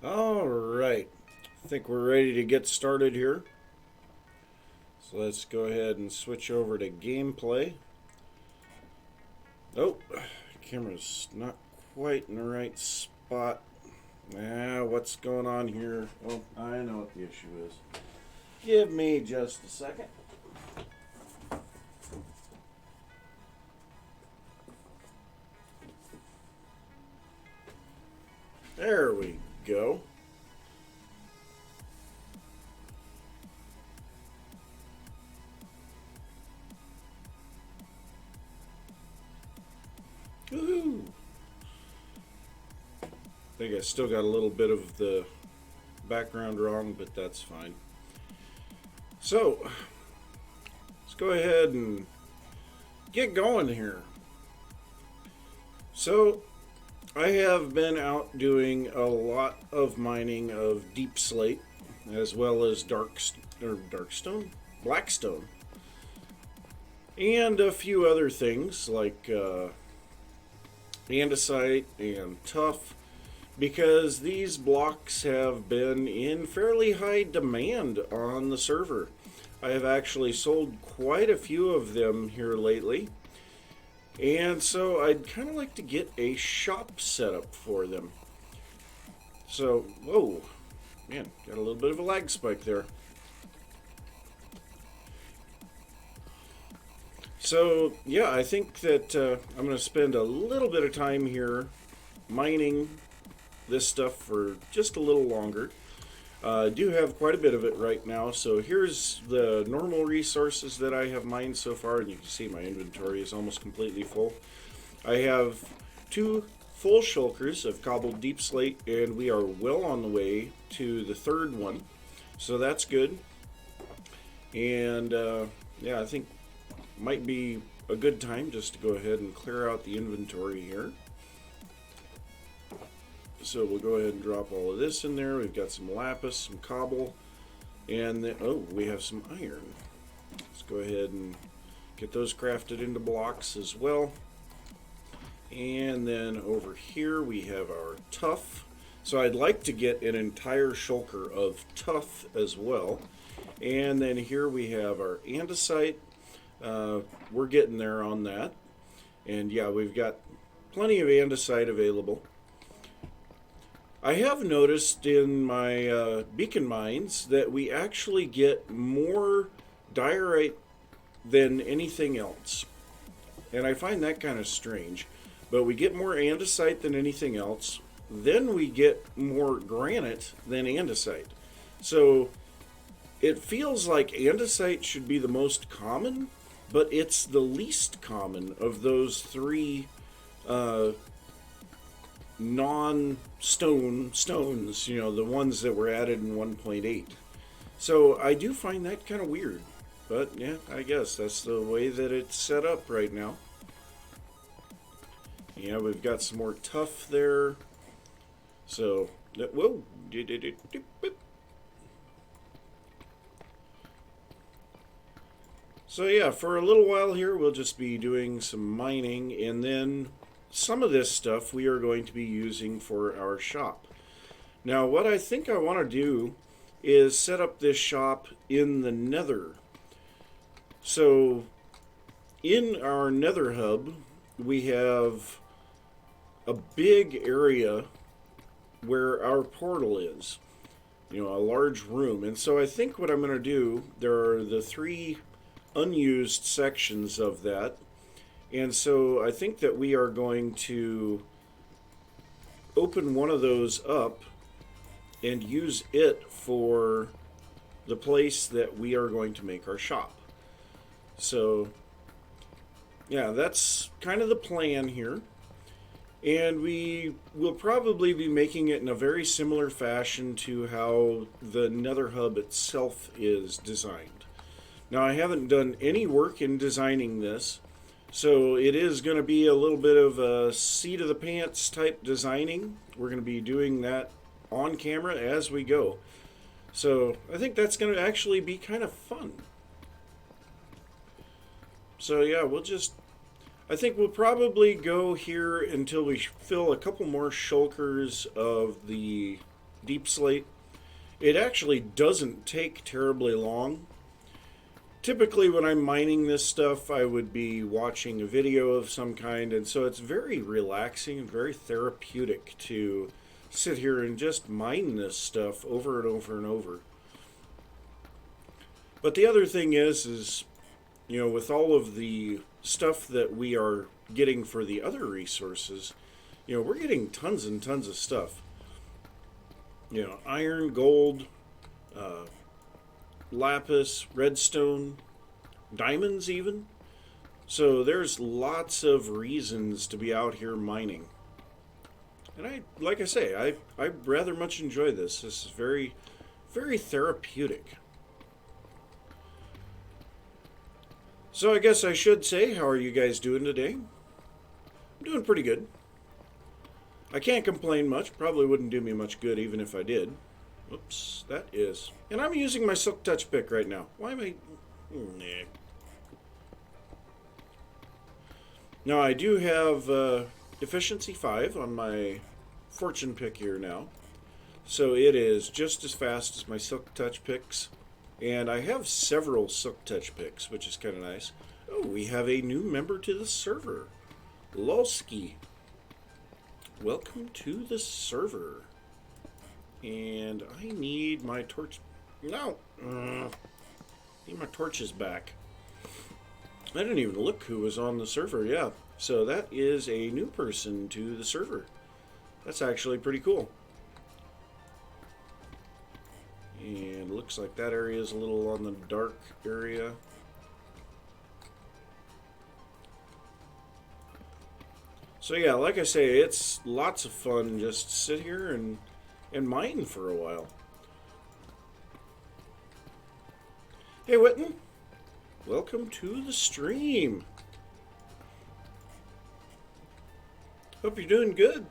All right, I think we're ready to get started here. So let's go ahead and switch over to gameplay. Oh, camera's not quite in the right spot. What's going on here? Oh, I know what the issue is. Give me just a second. There we go. Woohoo! I think I still got a little bit of the background wrong, but that's fine. So, let's go ahead and get going here. So, I have been out doing a lot of mining of deep slate, as well as darkstone, blackstone, and a few other things like andesite and tuff, because these blocks have been in fairly high demand on the server. I have actually sold quite a few of them here lately. And so I'd kind of like to get a shop set up for them. So, whoa, man, got a little bit of a lag spike there. So, yeah, I think that I'm going to spend a little bit of time here mining this stuff for just a little longer. I do have quite a bit of it right now, so here's the normal resources that I have mined so far, and you can see my inventory is almost completely full. I have 2 full shulkers of cobbled deep slate, and we are well on the way to the 3rd one, so that's good. And yeah, I think might be a good time just to go ahead and clear out the inventory here. So we'll go ahead and drop all of this in there. We've got some lapis, some cobble, and then, oh, we have some iron. Let's go ahead and get those crafted into blocks as well. And then over here we have our tuff. So I'd like to get an entire shulker of tuff as well. And then here we have our andesite. We're getting there on that. And yeah, we've got plenty of andesite available. I have noticed in my beacon mines that we actually get more diorite than anything else. And I find that kind of strange. But we get more andesite than anything else. Then we get more granite than andesite. So it feels like andesite should be the most common, but it's the least common of those 3 non-stone stones, you know, the ones that were added in 1.8. So I do find that kind of weird. But yeah, I guess that's the way that it's set up right now. Yeah, we've got some more tuff there. So, whoa. So yeah, for a little while here, we'll just be doing some mining, and then some of this stuff we are going to be using for our shop. Now, what I think I want to do is set up this shop in the nether. So, in our nether hub, we have a big area where our portal is. You know, a large room. And so I think what I'm going to do, there are the 3 unused sections of that. And so I think that we are going to open one of those up and use it for the place that we are going to make our shop. So, yeah, that's kind of the plan here. And we will probably be making it in a very similar fashion to how the Nether Hub itself is designed. Now, I haven't done any work in designing this, so it is going to be a little bit of a seat of the pants type designing. We're going to be doing that on camera as we go. So I think that's going to actually be kind of fun. So yeah, I think we'll probably go here until we fill a couple more shulkers of the deep slate. It actually doesn't take terribly long. Typically, when I'm mining this stuff, I would be watching a video of some kind, and so it's very relaxing and very therapeutic to sit here and just mine this stuff over and over and over. But the other thing is, with all of the stuff that we are getting for the other resources, we're getting tons and tons of stuff. Iron, gold, uh, lapis, redstone, diamonds even. So there's lots of reasons to be out here mining. And like I say, I rather much enjoy this. This is very, very therapeutic. So I guess I should say, how are you guys doing today? I'm doing pretty good. I can't complain much. Probably wouldn't do me much good even if I did. Oops, that is. And I'm using my Silk Touch pick right now. Why am I... Nah. Now, I do have efficiency 5 on my fortune pick here now. So it is just as fast as my Silk Touch picks. And I have several Silk Touch picks, which is kind of nice. Oh, we have a new member to the server. Lolski. Welcome to the server. And I need my torch. No! Need my torches back. I didn't even look who was on the server, yeah. So that is a new person to the server. That's actually pretty cool. And looks like that area is a little on the dark area. So yeah, like I say, it's lots of fun just to sit here and mine for a while. Hey Witten, welcome to the stream. Hope you're doing good.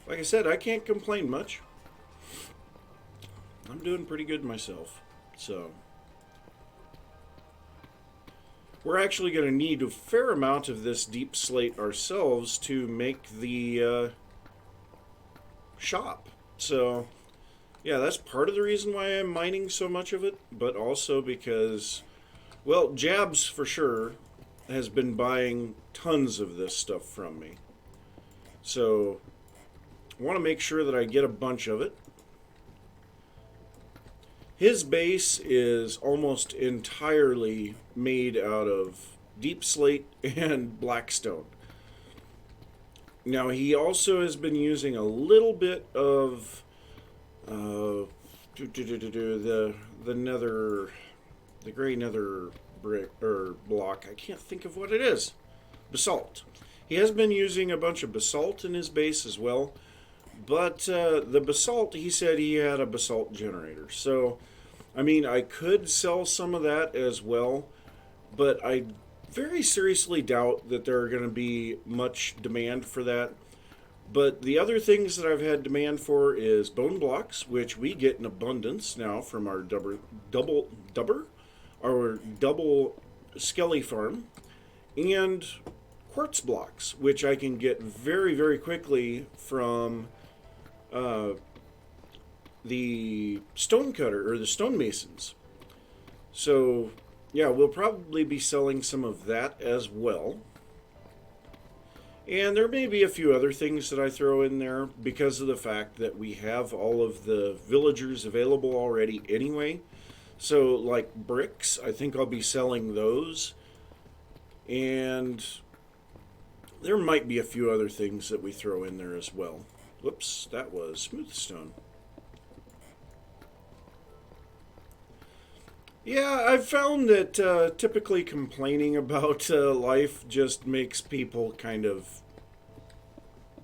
Like I said, I can't complain much. I'm doing pretty good myself. So we're actually going to need a fair amount of this deep slate ourselves to make the shop. So yeah, that's part of the reason why I'm mining so much of it, but also because, well, Jabs for sure has been buying tons of this stuff from me. So I want to make sure that I get a bunch of it. His base is almost entirely made out of deep slate and blackstone. Now he also has been using a little bit of the nether, the gray nether brick or block. I can't think of what it is. Basalt. He has been using a bunch of basalt in his base as well. But the basalt, he said he had a basalt generator. So, I mean, I could sell some of that as well. But I very seriously doubt that there are going to be much demand for that. But the other things that I've had demand for is bone blocks, which we get in abundance now from our double skelly farm. And quartz blocks, which I can get very, very quickly from the stonecutter or the stonemasons. So yeah, we'll probably be selling some of that as well. And there may be a few other things that I throw in there because of the fact that we have all of the villagers available already anyway. So like bricks, I think I'll be selling those. And there might be a few other things that we throw in there as well. Whoops, that was smooth stone. Yeah, I've found that typically complaining about life just makes people kind of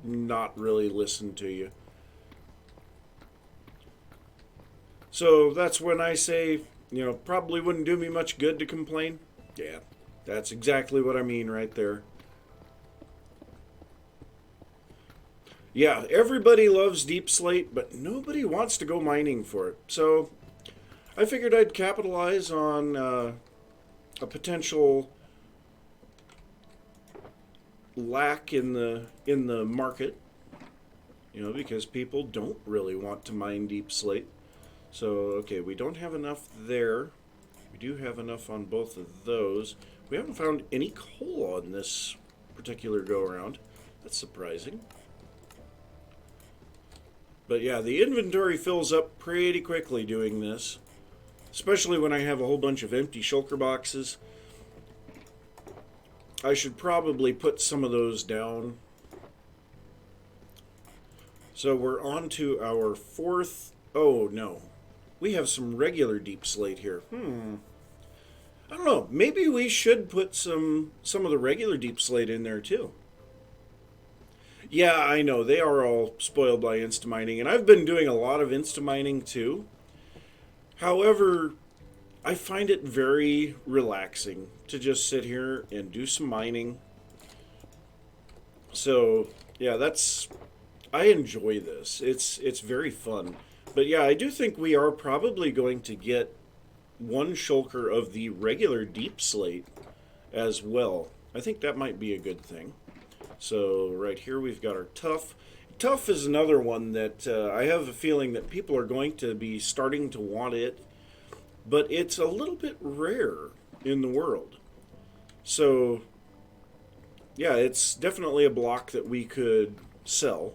not really listen to you. So that's when I say, probably wouldn't do me much good to complain. Yeah, that's exactly what I mean right there. Yeah, everybody loves deep slate, but nobody wants to go mining for it. So I figured I'd capitalize on a potential lack in the market you know, because people don't really want to mine deep slate. So, okay, we don't have enough there. We do have enough on both of those. We haven't found any coal on this particular go-around. That's surprising. But yeah, the inventory fills up pretty quickly doing this. Especially when I have a whole bunch of empty shulker boxes. I should probably put some of those down. So we're on to our fourth... Oh, no. We have some regular deep slate here. I don't know. Maybe we should put some of the regular deep slate in there, too. Yeah, I know. They are all spoiled by insta-mining. And I've been doing a lot of insta-mining, too. However, I find it very relaxing to just sit here and do some mining. So, yeah, I enjoy this. It's very fun. But yeah, I do think we are probably going to get one shulker of the regular deep slate as well. I think that might be a good thing. So right here we've got our tough. Tough is another one that I have a feeling that people are going to be starting to want it. But it's a little bit rare in the world. So, yeah, it's definitely a block that we could sell.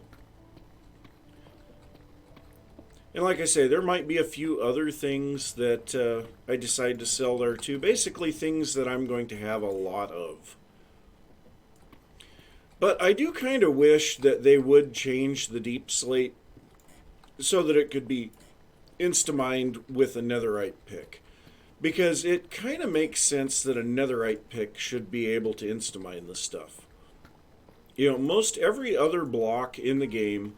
And like I say, there might be a few other things that I decide to sell there too. Basically things that I'm going to have a lot of. But I do kind of wish that they would change the deep slate so that it could be insta-mined with a netherite pick. Because it kind of makes sense that a netherite pick should be able to insta-mine this stuff. You know, most every other block in the game,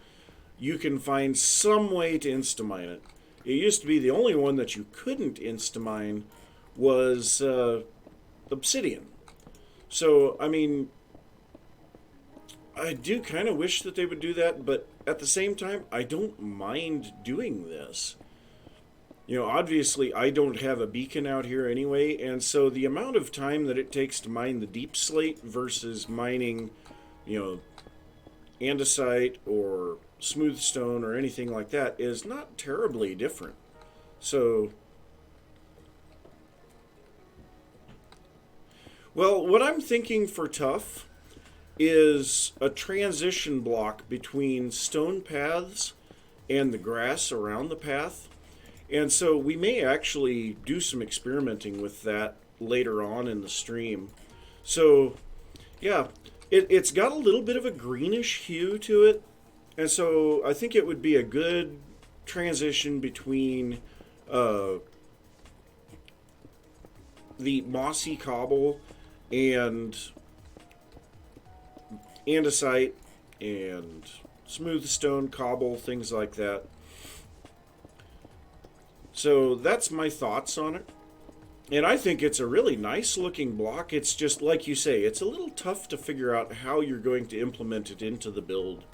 you can find some way to insta-mine it. It used to be the only one that you couldn't insta-mine was obsidian. So, I mean, I do kind of wish that they would do that, but at the same time, I don't mind doing this. You know, obviously, I don't have a beacon out here anyway, and so the amount of time that it takes to mine the deep slate versus mining, you know, andesite or smooth stone or anything like that is not terribly different. So, well, what I'm thinking for tough is a transition block between stone paths and the grass around the path. And so we may actually do some experimenting with that later on in the stream. So, yeah, it's got a little bit of a greenish hue to it. And so I think it would be a good transition between the mossy cobble and andesite and smooth stone cobble, things like that. So that's my thoughts on it. And I think it's a really nice looking block. It's just, like you say, it's a little tough to figure out how you're going to implement it into the build.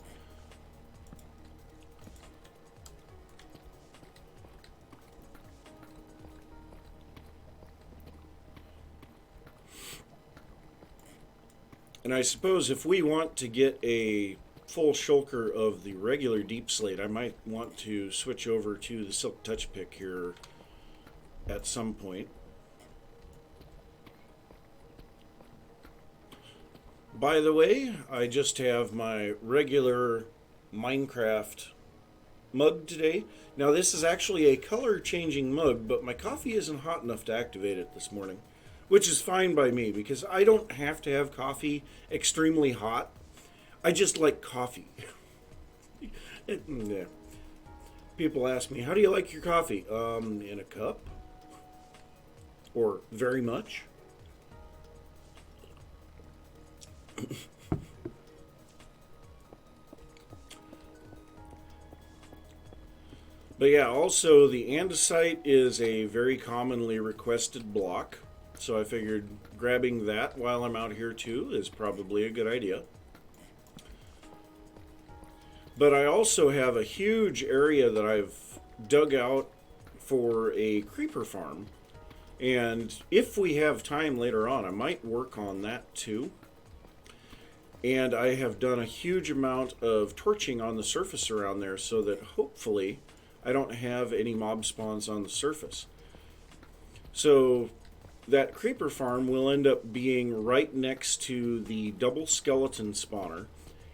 And I suppose if we want to get a full shulker of the regular deep slate, I might want to switch over to the silk touch pick here at some point. By the way, I just have my regular Minecraft mug today. Now this is actually a color changing mug, but my coffee isn't hot enough to activate it this morning, which is fine by me because I don't have to have coffee extremely hot. I just like coffee. Yeah. People ask me, how do you like your coffee? In a cup? Or very much? But yeah, also the andesite is a very commonly requested block. So I figured grabbing that while I'm out here too is probably a good idea. But I also have a huge area that I've dug out for a creeper farm. And if we have time later on, I might work on that too. And I have done a huge amount of torching on the surface around there so that hopefully I don't have any mob spawns on the surface. So that creeper farm will end up being right next to the double skeleton spawner.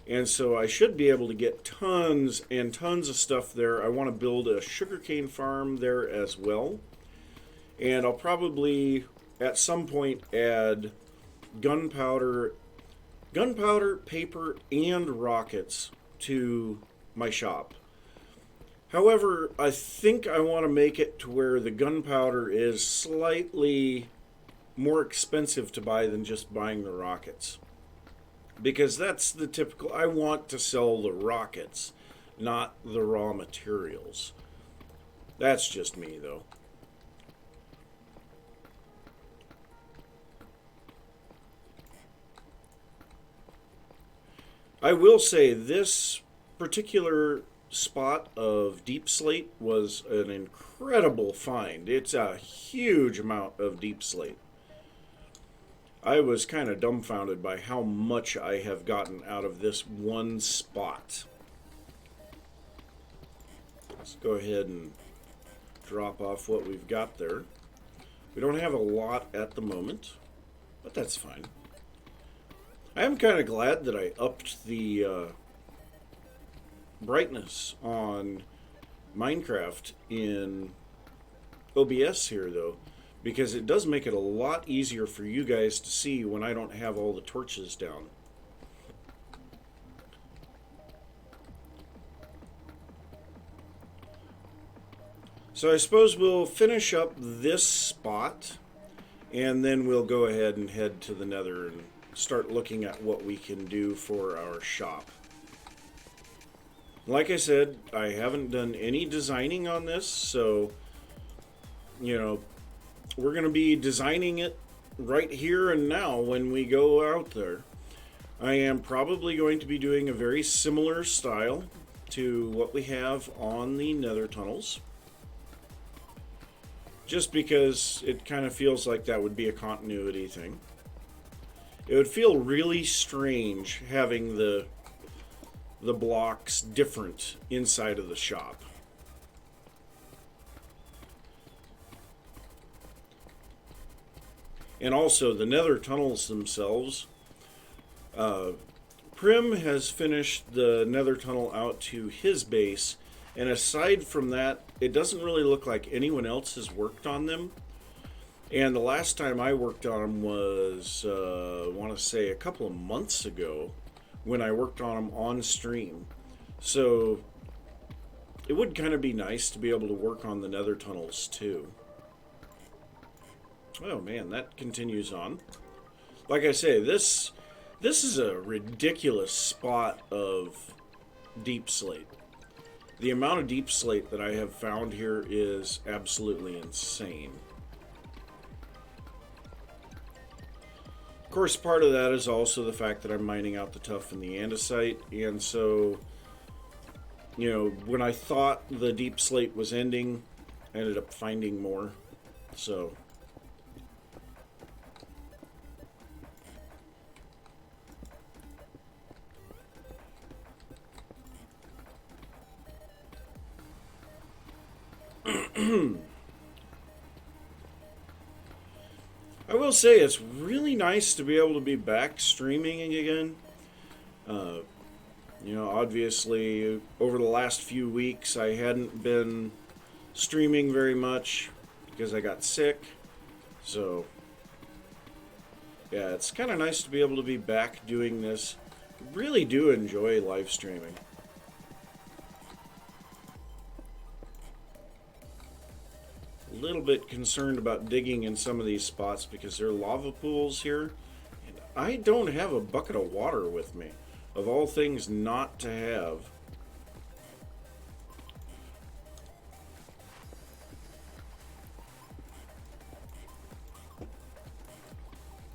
And so I should be able to get tons and tons of stuff there. I want to build a sugarcane farm there as well. And I'll probably at some point add gunpowder, paper, and rockets to my shop. However, I think I want to make it to where the gunpowder is slightly more expensive to buy than just buying the rockets. Because that's the typical, I want to sell the rockets, not the raw materials. That's just me, though. I will say this particular spot of deep slate was an incredible find. It's a huge amount of deep slate. I was kind of dumbfounded by how much I have gotten out of this one spot. Let's go ahead and drop off what we've got there. We don't have a lot at the moment, but that's fine. I am kind of glad that I upped the brightness on Minecraft in OBS here, though, because it does make it a lot easier for you guys to see when I don't have all the torches down. So I suppose we'll finish up this spot, and then we'll go ahead and head to the Nether and start looking at what we can do for our shop. Like I said, I haven't done any designing on this, so, you know, we're going to be designing it right here and now when we go out there. I am probably going to be doing a very similar style to what we have on the Nether tunnels, just because it kind of feels like that would be a continuity thing. It would feel really strange having the blocks different inside of the shop. And also the Nether tunnels themselves. Prim has finished the Nether tunnel out to his base, and aside from that, it doesn't really look like anyone else has worked on them. And the last time I worked on them was, I want to say, a couple of months ago when I worked on them on stream. So it would kind of be nice to be able to work on the Nether tunnels too. Oh man, that continues on. Like I say, this is a ridiculous spot of deep slate. The amount of deep slate that I have found here is absolutely insane. Of course, part of that is also the fact that I'm mining out the tuff and the andesite, and so, you know, when I thought the deep slate was ending, I ended up finding more, so. I will say it's really nice to be able to be back streaming again. You know, obviously, over the last few weeks, I hadn't been streaming very much because I got sick. So, yeah, it's kind of nice to be able to be back doing this. I really do enjoy live streaming. A little bit concerned about digging in some of these spots because there are lava pools here, and I don't have a bucket of water with me. Of all things not to have.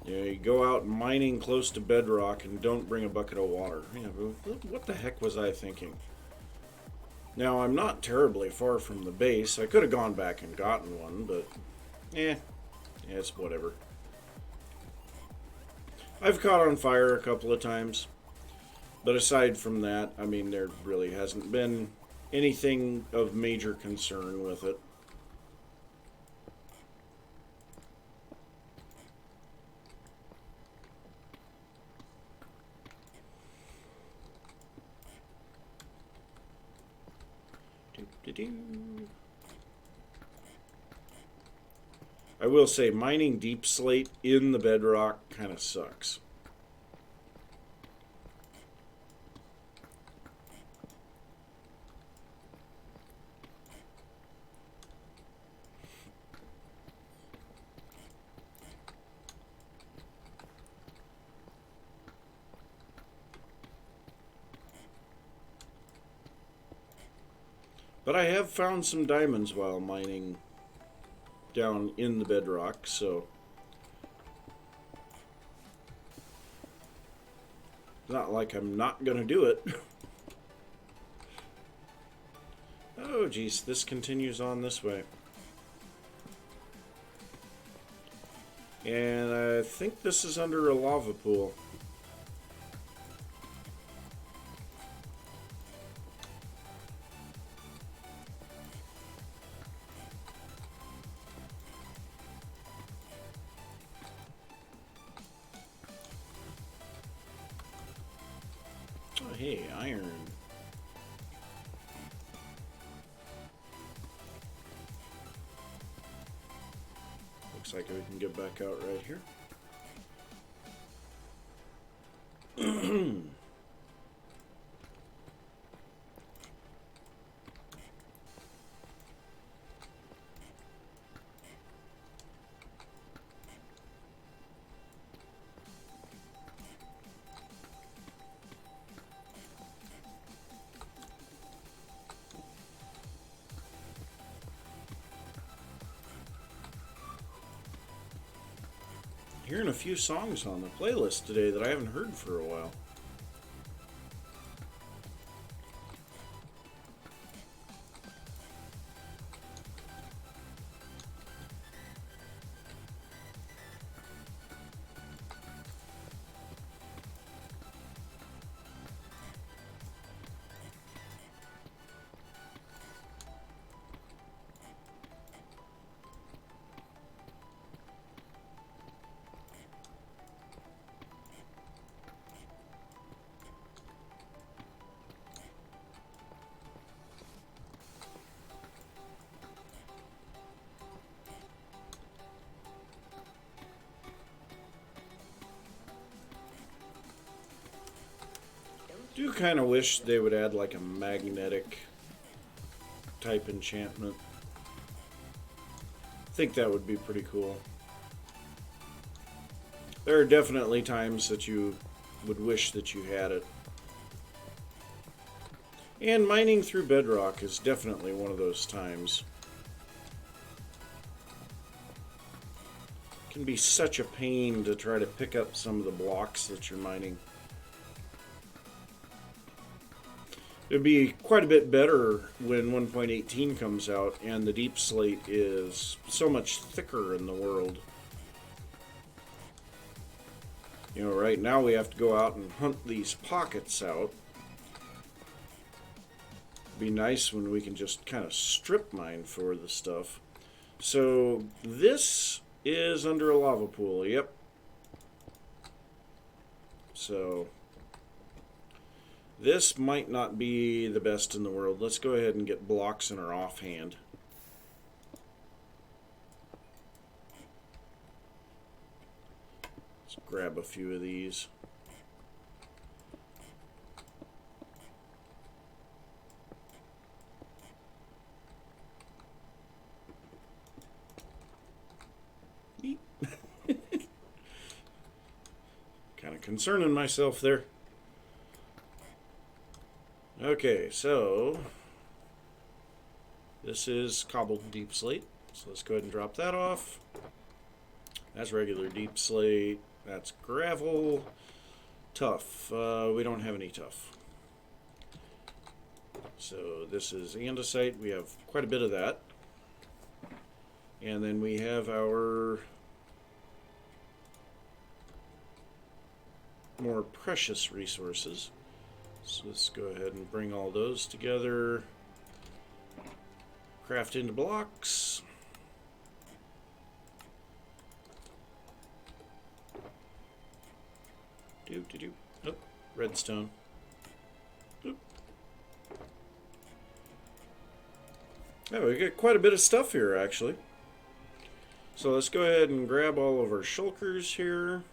Yeah, you go out mining close to bedrock and don't bring a bucket of water. Yeah, what the heck was I thinking? Now, I'm not terribly far from the base. I could have gone back and gotten one, but yeah, it's whatever. I've caught on fire a couple of times. But aside from that, I mean, there really hasn't been anything of major concern with it. I will say, mining deep slate in the bedrock kind of sucks. But I have found some diamonds while mining down in the bedrock, so it's not like I'm not going to do it. Oh, geez, this continues on this way. And I think this is under a lava pool. Oh, hey, iron. Looks like we can get back out right here. Hearing a few songs on the playlist today that I haven't heard for a while. Do kind of wish they would add like a magnetic type enchantment. I think that would be pretty cool. There are definitely times that you would wish that you had it. And mining through bedrock is definitely one of those times. It can be such a pain to try to pick up some of the blocks that you're mining. It'd be quite a bit better when 1.18 comes out and the deep slate is so much thicker in the world. You know, right now we have to go out and hunt these pockets out. It'd be nice when we can just kind of strip mine for the stuff. So this is under a lava pool, yep. So this might not be the best in the world. Let's go ahead and get blocks in our offhand. Let's grab a few of these. Kind of concerning myself there. Okay, so this is cobbled deep slate. So let's go ahead and drop that off. That's regular deep slate. That's gravel. Tough. We don't have any tough. So this is andesite. We have quite a bit of that. And then we have our more precious resources. So let's go ahead and bring all those together. Craft into blocks. Oh, redstone. Oop. Oh, we got quite a bit of stuff here, actually. So let's go ahead and grab all of our shulkers here.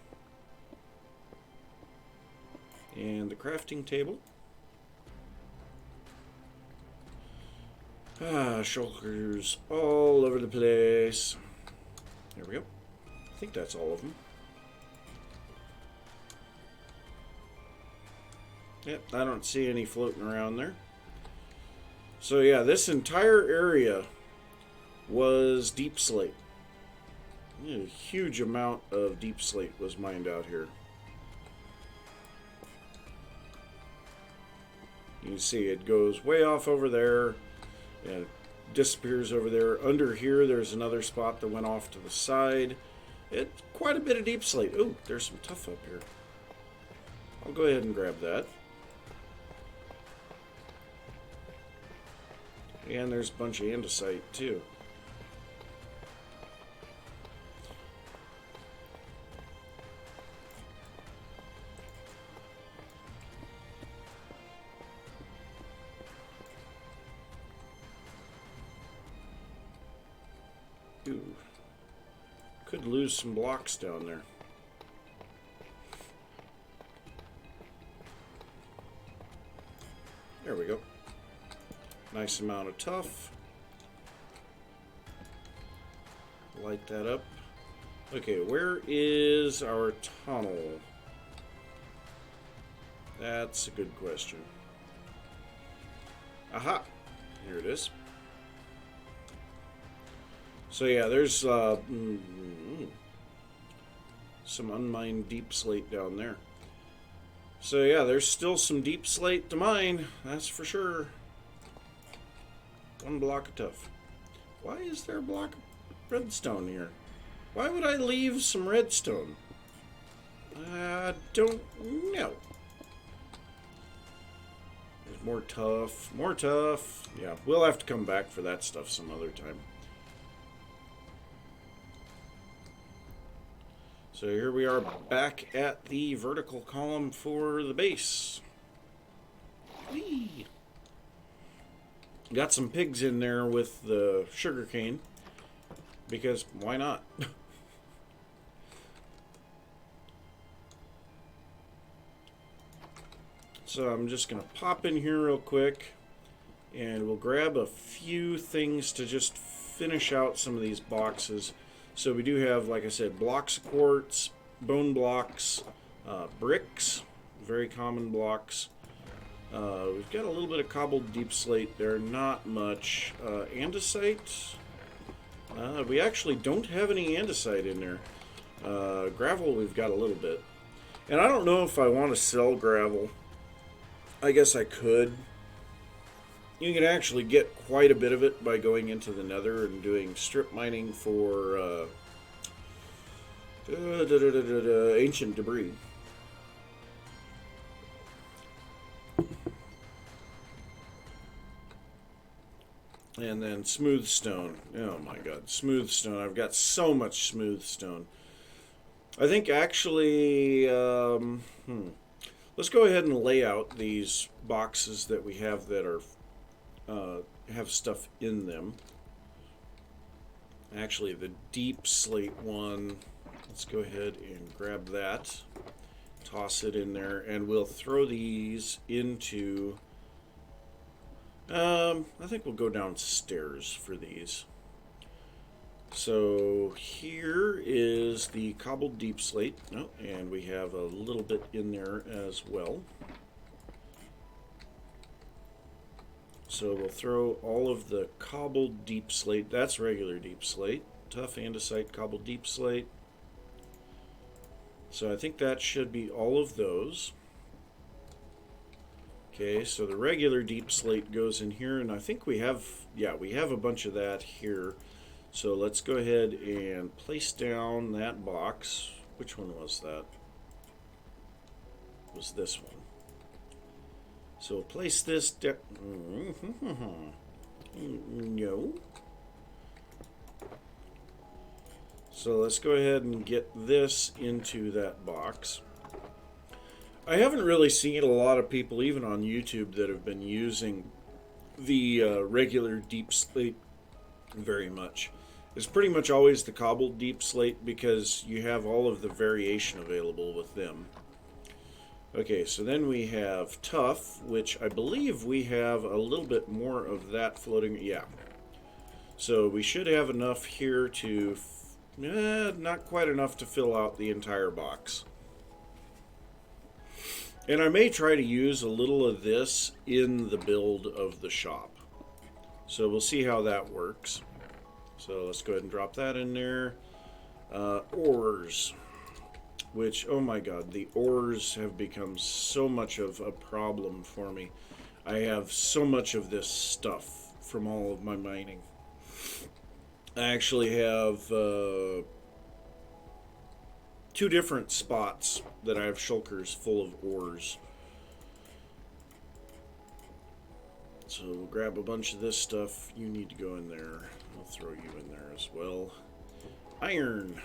And the crafting table. Shulkers all over the place. There we go. I think that's all of them. Yep, I don't see any floating around there. So yeah, this entire area was deep slate. A huge amount of deep slate was mined out here. You can see it goes way off over there and it disappears over there. Under here there's another spot that went off to the side. It's quite a bit of deep slate. Ooh, there's some tuff up here. I'll go ahead and grab that. And there's a bunch of andesite too. Ooh. Could lose some blocks down there. There we go. Nice amount of tuff. Light that up. Okay, where is our tunnel? That's a good question. Aha! Here it is. So yeah, there's some unmined deep slate down there. So yeah, there's still some deep slate to mine, that's for sure. One block of tuff. Why is there a block of redstone here? Why would I leave some redstone? I don't know. There's more tuff. More tuff. Yeah, we'll have to come back for that stuff some other time. So here we are back at the vertical column for the base. Whee! Got some pigs in there with the sugarcane, because why not? So I'm just going to pop in here real quick, and we'll grab a few things to just finish out some of these boxes. So we do have, like I said, blocks of quartz, bone blocks, bricks, very common blocks. We've got a little bit of cobbled deep slate there, not much. Andesite. We actually don't have any andesite in there. Gravel, we've got a little bit. And I don't know if I want to sell gravel. I guess I could. You can actually get quite a bit of it by going into the nether and doing strip mining for ancient debris. And then smooth stone. Oh my god, smooth stone. I've got so much smooth stone. I think actually, let's go ahead and lay out these boxes that we have that are have stuff in them. Actually, the deep slate one, let's go ahead and grab that, toss it in there, and we'll throw these into, I think we'll go downstairs for these. So here is the cobbled deep slate, and we have a little bit in there as well. So we'll throw all of the cobbled deep slate. That's regular deep slate. Tough andesite cobbled deep slate. So I think that should be all of those. Okay, so the regular deep slate goes in here, and I think we have, yeah, we have a bunch of that here. So let's go ahead and place down that box. Which one was that? It was this one. So place this down. No. So let's go ahead and get this into that box. I haven't really seen a lot of people, even on YouTube, that have been using the regular deep slate very much. It's pretty much always the cobbled deep slate because you have all of the variation available with them. Okay, so then we have tough, which I believe we have a little bit more of that floating. Yeah. So we should have enough here to, not quite enough to fill out the entire box. And I may try to use a little of this in the build of the shop. So we'll see how that works. So let's go ahead and drop that in there. Ores. Which, oh my god, the ores have become so much of a problem for me. I have so much of this stuff from all of my mining. I actually have 2 different spots that I have shulkers full of ores. So we'll grab a bunch of this stuff. You need to go in there. I'll throw you in there as well. Iron.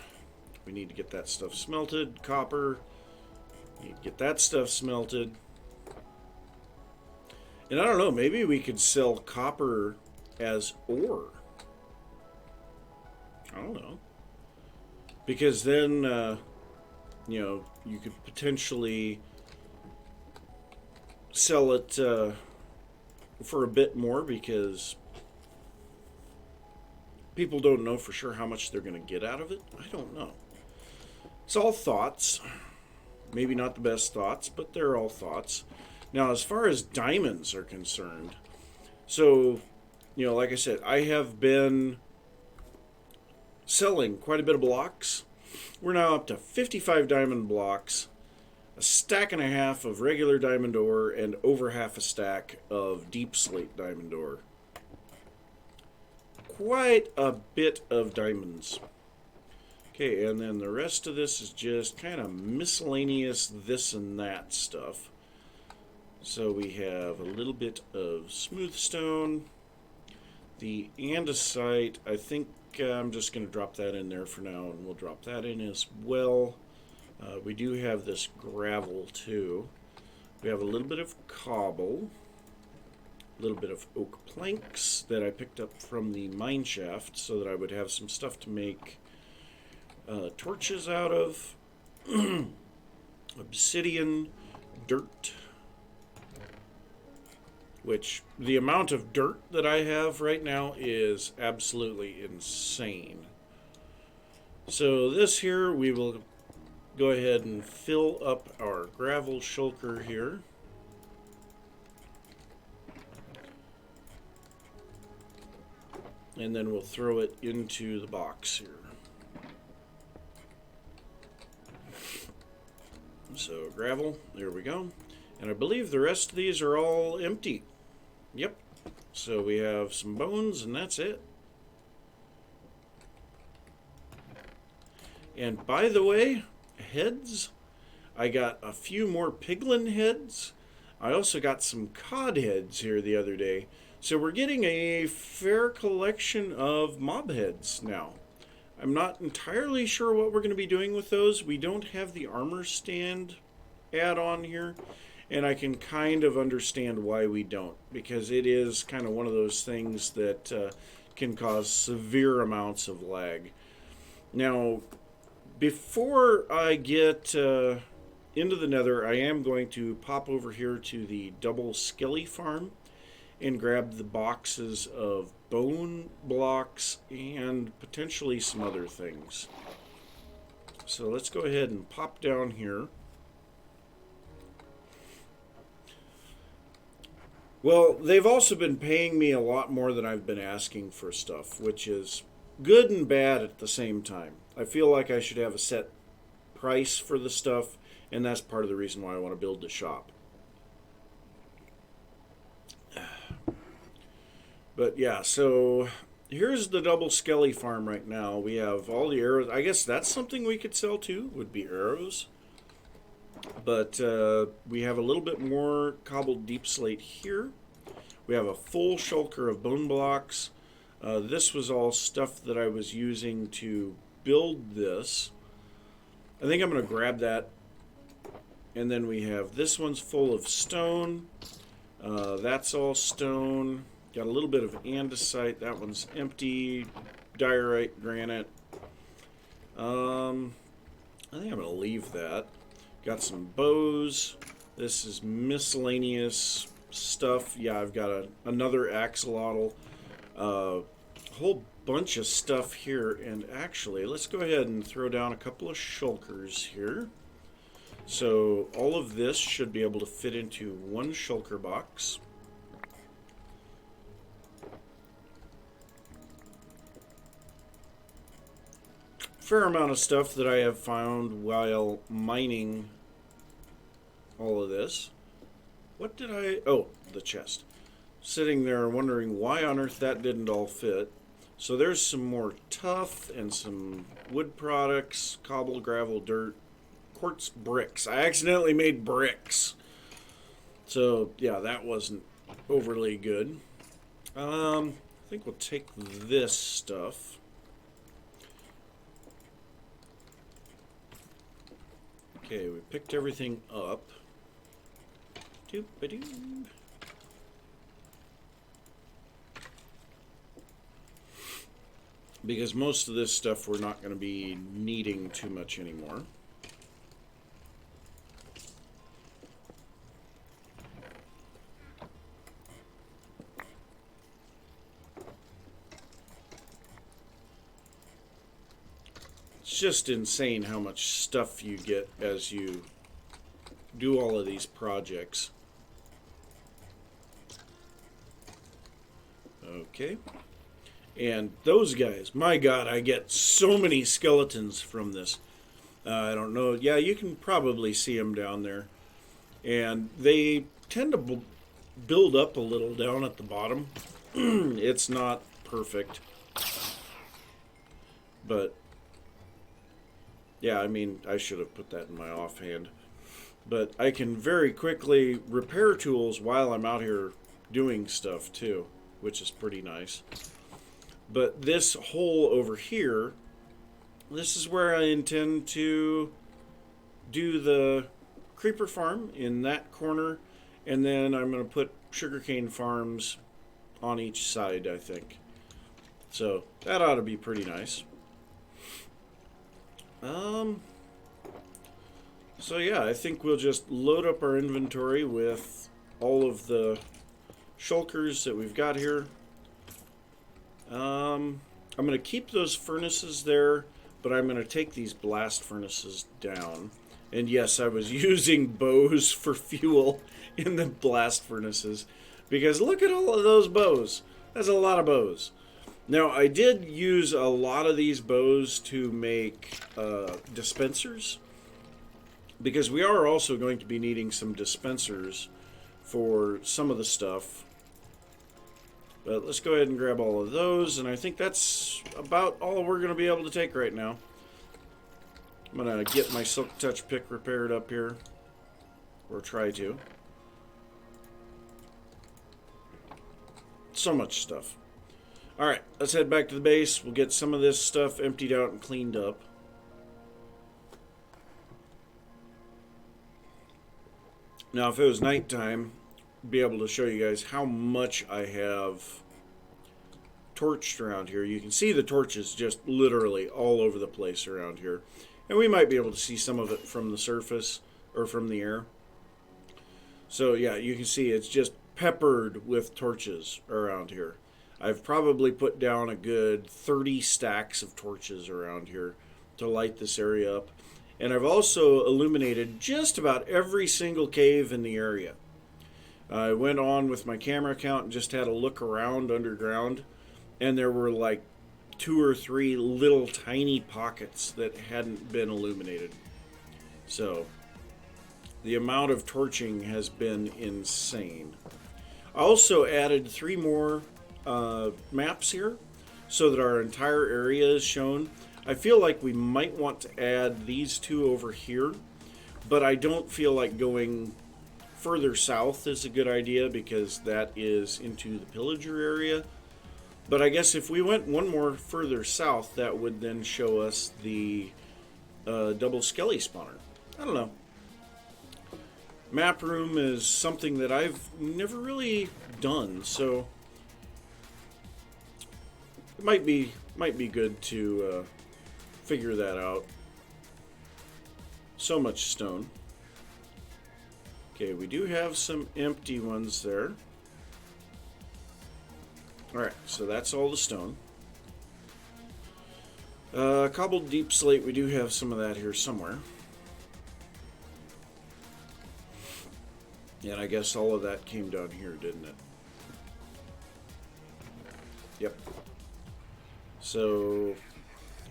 We need to get that stuff smelted. Copper. Need to get that stuff smelted. And I don't know, maybe we could sell copper as ore. I don't know. Because then, you know, you could potentially sell it for a bit more because people don't know for sure how much they're going to get out of it. I don't know. It's all thoughts. Maybe not the best thoughts, but they're all thoughts. Now, as far as diamonds are concerned, so, you know, like I said, I have been selling quite a bit of blocks. We're now up to 55 diamond blocks, a stack and a half of regular diamond ore, and over half a stack of deep slate diamond ore. Quite a bit of diamonds. Okay, and then the rest of this is just kind of miscellaneous this and that stuff. So we have a little bit of smooth stone. The andesite, I think I'm just going to drop that in there for now, and we'll drop that in as well. We do have this gravel too. We have a little bit of cobble, a little bit of oak planks that I picked up from the mine shaft so that I would have some stuff to make torches out of. Obsidian, dirt, which the amount of dirt that I have right now is absolutely insane. So this here, we will go ahead and fill up our gravel shulker here. And then we'll throw it into the box here. So gravel, there we go. And I believe the rest of these are all empty. Yep. So we have some bones and that's it. And by the way, heads, I got a few more piglin heads. I also got some cod heads here the other day. So we're getting a fair collection of mob heads now. I'm not entirely sure what we're going to be doing with those. We don't have the armor stand add-on here, and I can kind of understand why we don't, because it is kind of one of those things that can cause severe amounts of lag. Now, before I get into the nether, I am going to pop over here to the double skelly farm and grab the boxes of bone blocks and potentially some other things. So let's go ahead and pop down here. Well, they've also been paying me a lot more than I've been asking for stuff, which is good and bad at the same time. I feel like I should have a set price for the stuff, and that's part of the reason why I want to build the shop. But yeah, so here's the double skelly farm right now. We have all the arrows. I guess that's something we could sell too, would be arrows. But we have a little bit more cobbled deep slate here. We have a full shulker of bone blocks. This was all stuff that I was using to build this. I think I'm going to grab that. And then we have this one's full of stone. That's all stone. Got a little bit of andesite. That one's empty. Diorite, granite. I think I'm going to leave that. Got some bows. This is miscellaneous stuff. Yeah, I've got another axolotl. A whole bunch of stuff here. And actually, let's go ahead and throw down a couple of shulkers here. So all of this should be able to fit into one shulker box. Fair amount of stuff that I have found while mining all of this. What did I... Oh, the chest. Sitting there wondering why on earth that didn't all fit. So there's some more tuff and some wood products, cobble, gravel, dirt, quartz bricks. I accidentally made bricks. So, yeah, that wasn't overly good. I think we'll take this stuff. Okay, we picked everything up. Doop-a-doo. Because most of this stuff we're not going to be needing too much anymore. It's just insane how much stuff you get as you do all of these projects. Okay. And those guys, my God, I get so many skeletons from this. I don't know. Yeah, you can probably see them down there. And they tend to build up a little down at the bottom. It's not perfect. But, yeah, I mean, I should have put that in my offhand. But I can very quickly repair tools while I'm out here doing stuff, too, which is pretty nice. But this hole over here, this is where I intend to do the creeper farm in that corner. And then I'm going to put sugarcane farms on each side, I think. So that ought to be pretty nice. So yeah, I think we'll just load up our inventory with all of the shulkers that we've got here. I'm going to keep those furnaces there, but I'm going to take these blast furnaces down. And yes, I was using bows for fuel in the blast furnaces, because look at all of those bows. That's a lot of bows. Now, I did use a lot of these bows to make dispensers, because we are also going to be needing some dispensers for some of the stuff. But let's go ahead and grab all of those, and I think that's about all we're going to be able to take right now. I'm going to get my Silk Touch pick repaired up here, or try to. So much stuff. Alright, let's head back to the base. We'll get some of this stuff emptied out and cleaned up. Now, if it was nighttime, I'd be able to show you guys how much I have torched around here. You can see the torches just literally all over the place around here. And we might be able to see some of it from the surface or from the air. So yeah, you can see it's just peppered with torches around here. I've probably put down a good 30 stacks of torches around here to light this area up. And I've also illuminated just about every single cave in the area. I went on with my camera account and just had a look around underground, and there were like 2 or 3 little tiny pockets that hadn't been illuminated. So the amount of torching has been insane. I also added 3 more maps here so that our entire area is shown. I feel like we might want to add these 2 over here but I don't feel like going further south is a good idea because that is into the pillager area. But I guess if we went one more further south, that would then show us the double skelly spawner. I don't know. Map room is something that I've never really done, so it might be good to figure that out. So much stone. Okay, we do have some empty ones there. Alright, so that's all the stone. Cobbled deep slate, we do have some of that here somewhere. And I guess all of that came down here, didn't it? Yep. So,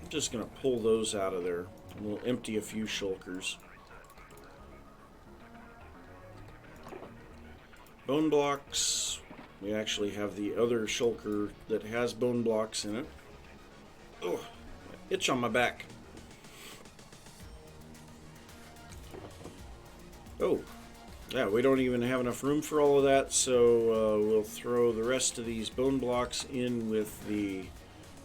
I'm just going to pull those out of there. And we'll empty a few shulkers. Bone blocks. We actually have the other shulker that has bone blocks in it. Oh, itch on my back. Oh, yeah, we don't even have enough room for all of that, so we'll throw the rest of these bone blocks in with the...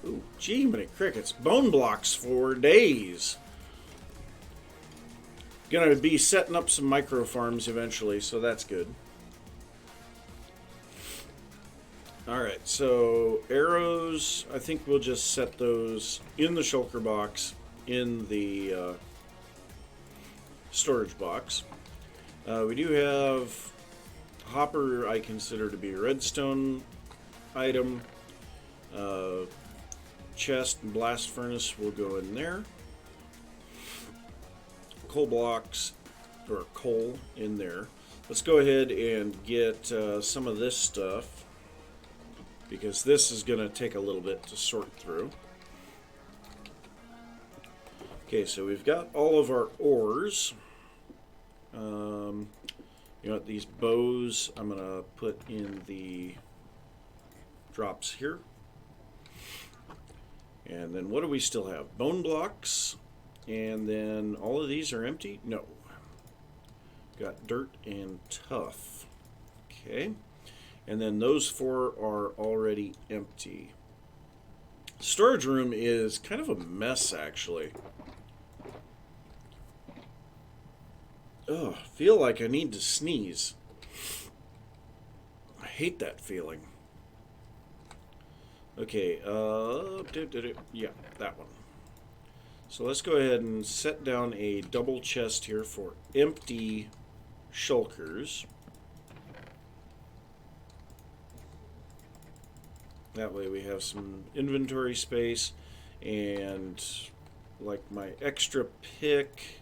Ooh, gee, many crickets. Bone blocks for days. Gonna be setting up some micro farms eventually, so that's good. Alright, so arrows, I think we'll just set those in the shulker box, in the storage box. We do have hopper, I consider to be a redstone item. Chest and blast furnace will go in there. Coal blocks, or coal in there. Let's go ahead and get some of this stuff, because this is going to take a little bit to sort through. Okay, so we've got all of our ores. You know what, these bows I'm going to put in the drops here. And then what do we still have? Bone blocks. And then all of these are empty? No. Got dirt and tough. Okay. And then those 4 are already empty. Storage room is kind of a mess, actually. Ugh, feel like I need to sneeze. I hate that feeling. Okay, yeah, that one. So let's go ahead and set down a double chest here for empty shulkers. That way we have some inventory space, and like my extra pick,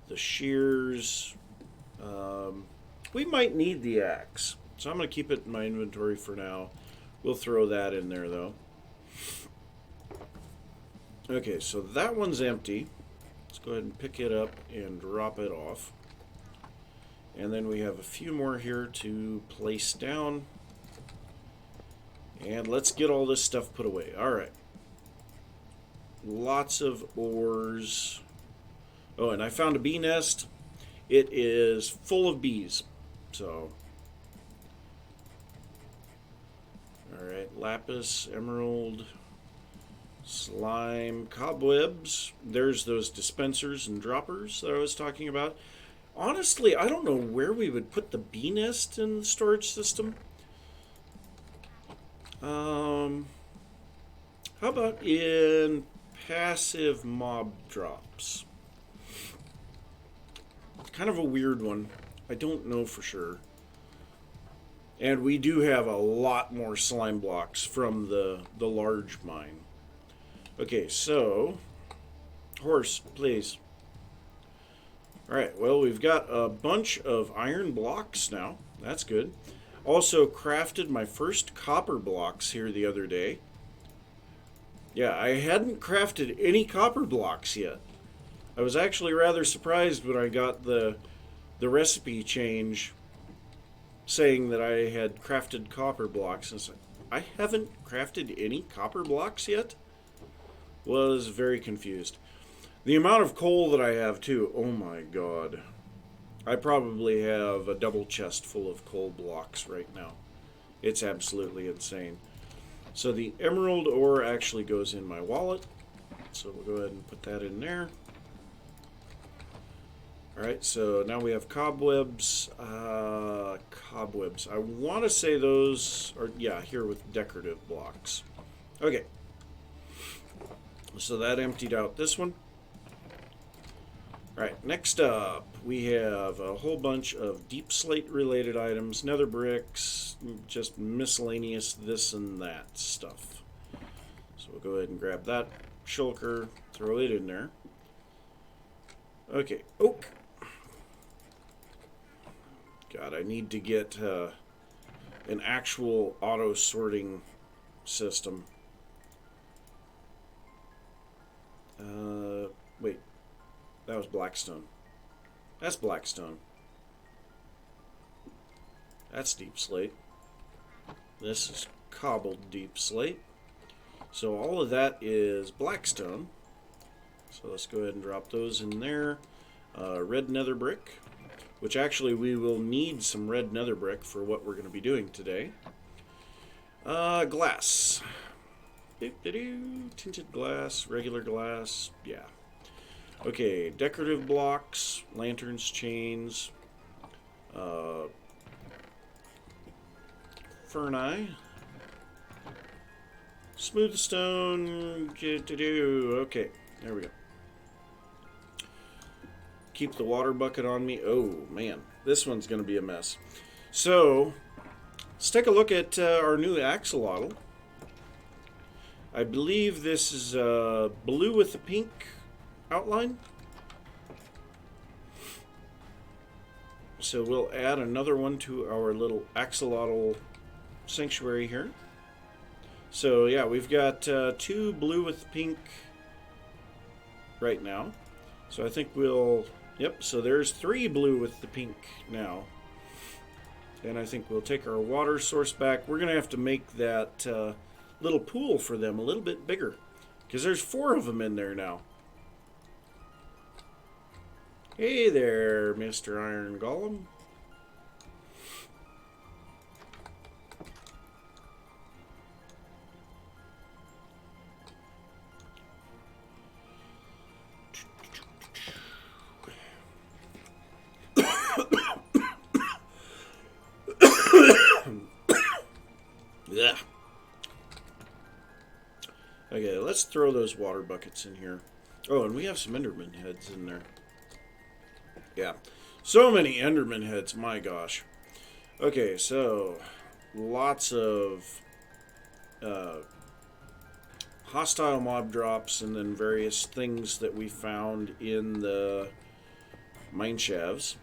the shears, we might need the axe. So I'm going to keep it in my inventory for now. We'll throw that in there though. Okay, so that one's empty. Let's go ahead and pick it up and drop it off. And then we have a few more here to place down. And let's get all this stuff put away. Alright. Lots of ores. Oh, and I found a bee nest. It is full of bees. So. Alright, lapis, emerald, slime, cobwebs. There's those dispensers and droppers that I was talking about. Honestly, I don't know where we would put the bee nest in the storage system. How about in passive mob drops? Kind of a weird one. I don't know for sure. And we do have a lot more slime blocks from the large mine. Okay, so horse, please. Alright, well, we've got a bunch of iron blocks now. That's good. Also crafted my first copper blocks here the other day. Yeah, I hadn't crafted any copper blocks yet. I was actually rather surprised when I got the recipe change saying that I had crafted copper blocks. And it's like, I haven't crafted any copper blocks yet? Was very confused. The amount of coal that I have too, oh my god. I probably have a double chest full of coal blocks right now. It's absolutely insane. So the emerald ore actually goes in my wallet. So we'll go ahead and put that in there. Alright, so now we have cobwebs. Cobwebs. I want to say those are, yeah, here with decorative blocks. Okay. So that emptied out this one. Alright, next up, we have a whole bunch of deep slate related items, nether bricks, just miscellaneous this and that stuff. So we'll go ahead and grab that shulker, throw it in there. Okay, oak. God, I need to get an actual auto sorting system. Wait. That was blackstone. That's blackstone. That's deep slate. This is cobbled deep slate. So all of that is blackstone. So let's go ahead and drop those in there. Red nether brick, which actually we will need some red nether brick for what we're going to be doing today. Glass. Tinted glass, regular glass, yeah. Okay, decorative blocks, lanterns, chains, ferni, smooth stone, okay, there we go. Keep the water bucket on me. Oh, man, this one's going to be a mess. So, let's take a look at our new axolotl. I believe this is blue with the pink outline. So we'll add another one to our little axolotl sanctuary here. So yeah, we've got 2 blue with pink right now. So I think we'll, yep, so there's 3 blue with the pink now. And I think we'll take our water source back. We're going to have to make that little pool for them a little bit bigger, because there's 4 of them in there now. Hey there, Mr. Iron Golem. Yeah. Okay, let's throw those water buckets in here. Oh, and we have some Enderman heads in there. Yeah. So many Enderman heads, my gosh. Okay, so lots of hostile mob drops and then various things that we found in the mine shafts.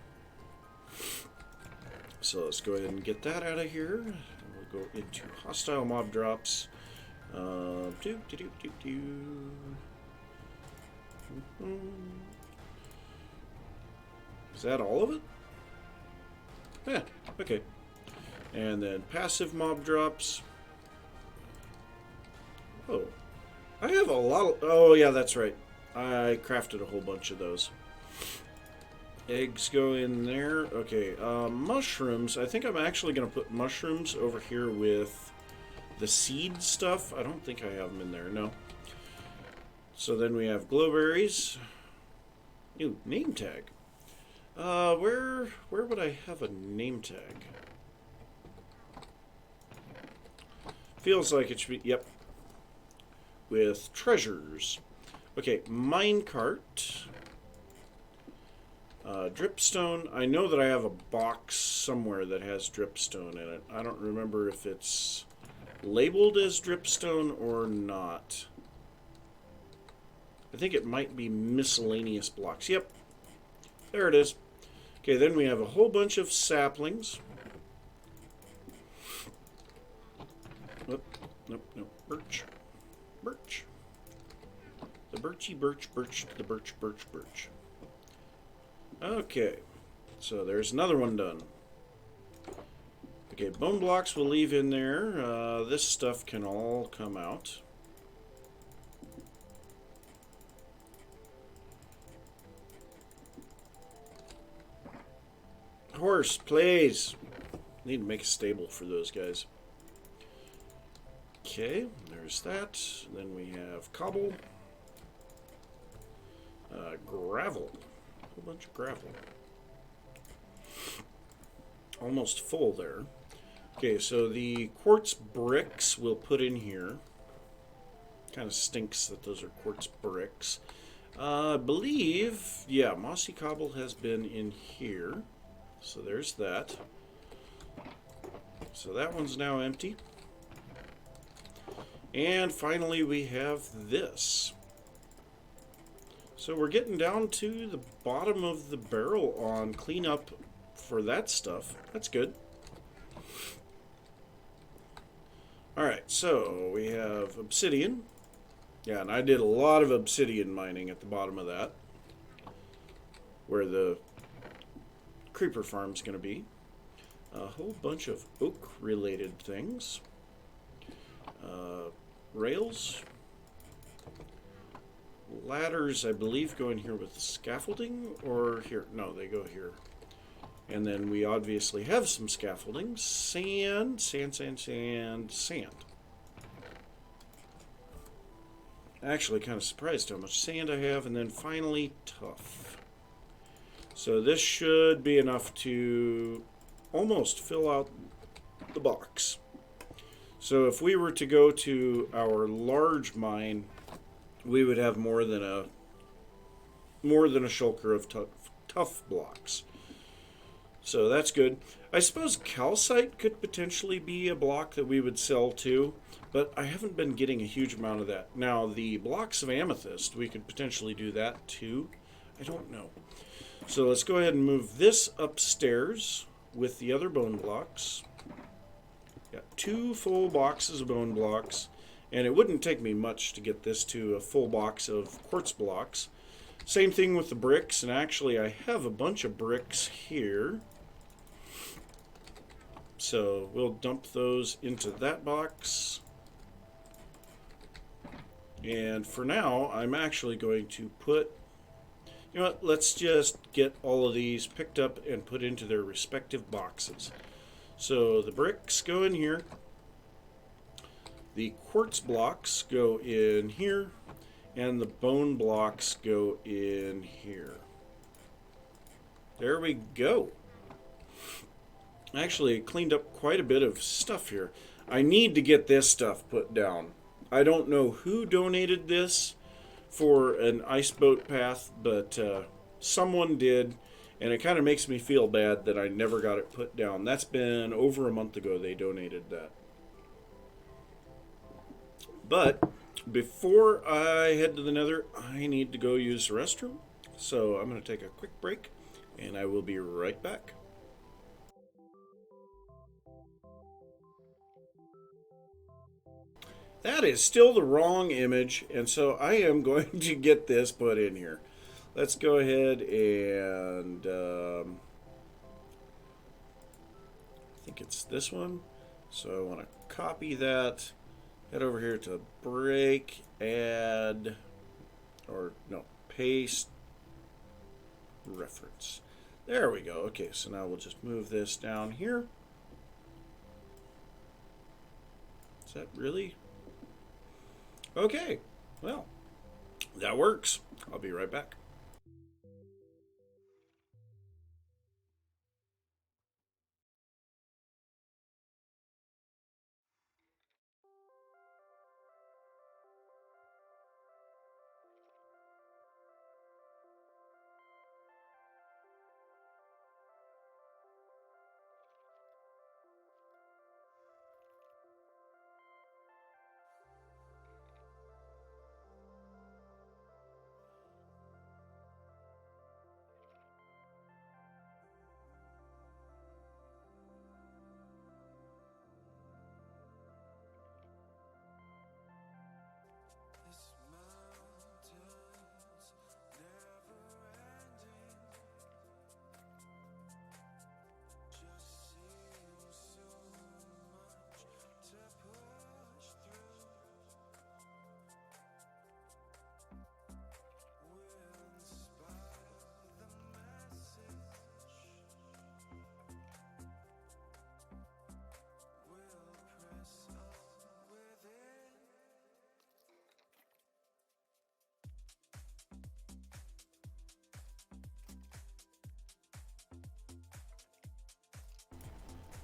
So let's go ahead and get that out of here. We'll go into hostile mob drops. Is that all of it? Yeah, okay. And then passive mob drops. Oh, I have a lot of... Oh, yeah, that's right. I crafted a whole bunch of those. Eggs go in there. Okay, mushrooms. I think I'm actually going to put mushrooms over here with the seed stuff. I don't think I have them in there, no. So then we have glowberries. Ooh, name tag. Where would I have a name tag? Feels like it should be, yep. With treasures. Okay, minecart. Dripstone. I know that I have a box somewhere that has dripstone in it. I don't remember if it's labeled as dripstone or not. I think it might be miscellaneous blocks. Yep. There it is. Okay, then we have a whole bunch of saplings. Nope, nope, nope. Birch. Birch. The birchy birch, birch, the birch, birch, birch. Okay, so there's another one done. Okay, bone blocks we'll leave in there. This stuff can all come out. Horse, please. Need to make a stable for those guys. Okay, there's that. Then we have cobble. Gravel. A whole bunch of gravel. Almost full there. Okay, so the quartz bricks we'll put in here. Kind of stinks that those are quartz bricks. I believe, yeah, mossy cobble has been in here. So there's that. So that one's now empty. And finally we have this. So we're getting down to the bottom of the barrel on cleanup for that stuff. That's good. Alright, so we have obsidian. Yeah, and I did a lot of obsidian mining at the bottom of that, where the creeper farm's going to be. A whole bunch of oak related things. Rails. Ladders, I believe, go in here with scaffolding, or here. No, they go here. And then we obviously have some scaffolding. Sand, sand, sand, sand, sand. Actually, kind of surprised how much sand I have. And then finally, tuff. So this should be enough to almost fill out the box. So if we were to go to our large mine, we would have more than a shulker of tough blocks. So that's good. I suppose calcite could potentially be a block that we would sell too, but I haven't been getting a huge amount of that. Now the blocks of amethyst, we could potentially do that too. I don't know. So let's go ahead and move this upstairs with the other bone blocks. Got 2 full boxes of bone blocks, and it wouldn't take me much to get this to a full box of quartz blocks. Same thing with the bricks, and actually I have a bunch of bricks here. So we'll dump those into that box. And for now, I'm actually going to put, you know what, let's just get all of these picked up and put into their respective boxes. So the bricks go in here. The quartz blocks go in here. And the bone blocks go in here. There we go. Actually, cleaned up quite a bit of stuff here. I need to get this stuff put down. I don't know who donated this for an ice boat path, but someone did, and it kind of makes me feel bad that I never got it put down. That's been over a month ago they donated that. But before I head to the nether, I need to go use the restroom. So I'm going to take a quick break, and I will be right back. That is still the wrong image, and so I am going to get this put in here. Let's go ahead and I think it's this one. So I want to copy that, head over here to break, add, or no, paste, reference. There we go. Okay, so now we'll just move this down here. Is that really? Okay, well, that works. I'll be right back.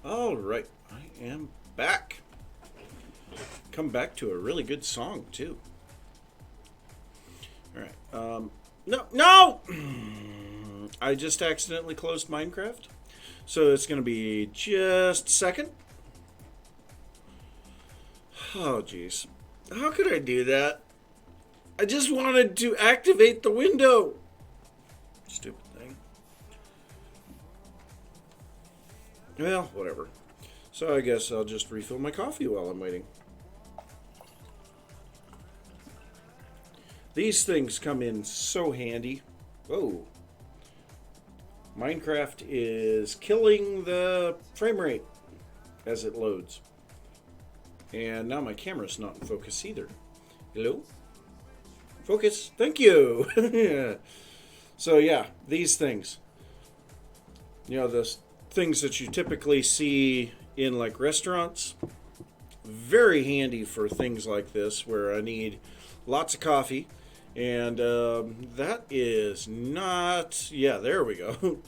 All right, I am back. Come back to a really good song too. All right. No, no! I just accidentally closed Minecraft, so it's going to be just a second. Oh, jeez. How could I do that? I just wanted to activate the window. Stupid thing. Well, whatever. So I guess I'll just refill my coffee while I'm waiting. These things come in so handy. Whoa. Minecraft is killing the frame rate as it loads. And now my camera's not in focus either. Hello? Focus. Thank you. So yeah, these things. You know, the things that you typically see in like restaurants. Very handy for things like this where I need lots of coffee. And that is not... Yeah, there we go.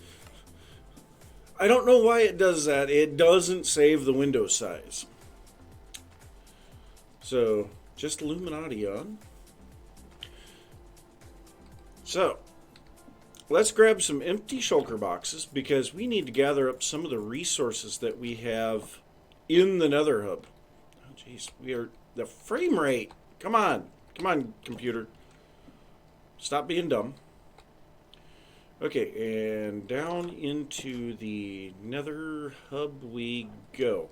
I don't know why it does that. It doesn't save the window size. So, just Illuminati on. So, let's grab some empty shulker boxes because we need to gather up some of the resources that we have in the Nether Hub. Oh, jeez. We are... The frame rate. Come on. Come on, computer. Stop being dumb. Okay, and down into the Nether Hub we go.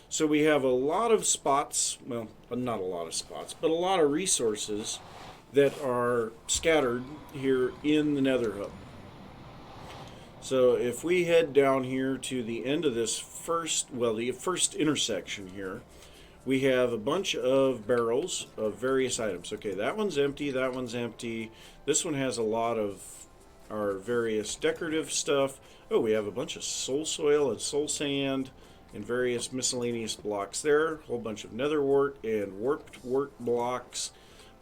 So we have a lot of spots, well, not a lot of spots, but a lot of resources that are scattered here in the Nether Hub. So if we head down here to the end of this the first intersection here, we have a bunch of barrels of various items. Okay, that one's empty, that one's empty. This one has a lot of our various decorative stuff. Oh, we have a bunch of soul soil and soul sand and various miscellaneous blocks there. A whole bunch of nether wart and warped wart blocks.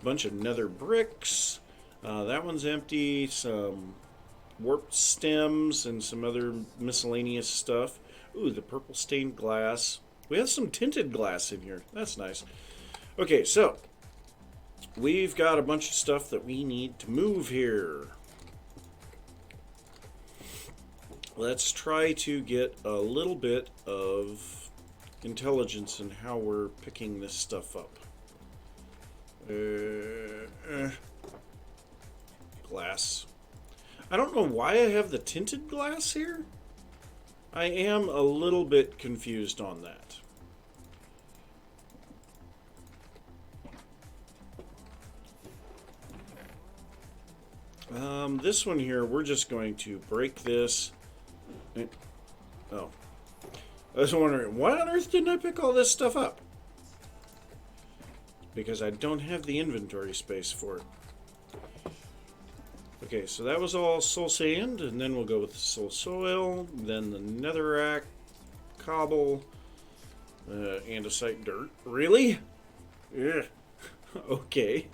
A bunch of nether bricks. That one's empty. Some warped stems and some other miscellaneous stuff. Ooh, the purple stained glass. We have some tinted glass in here. That's nice. Okay, so we've got a bunch of stuff that we need to move here. Let's try to get a little bit of intelligence in how we're picking this stuff up. Glass. I don't know why I have the tinted glass here. I am a little bit confused on that. This one here, we're just going to break this. Oh. I was wondering, why on earth didn't I pick all this stuff up? Because I don't have the inventory space for it. Okay, so that was all soul sand, and then we'll go with the soul soil, then the netherrack, cobble, andesite dirt. Really? Yeah. Okay.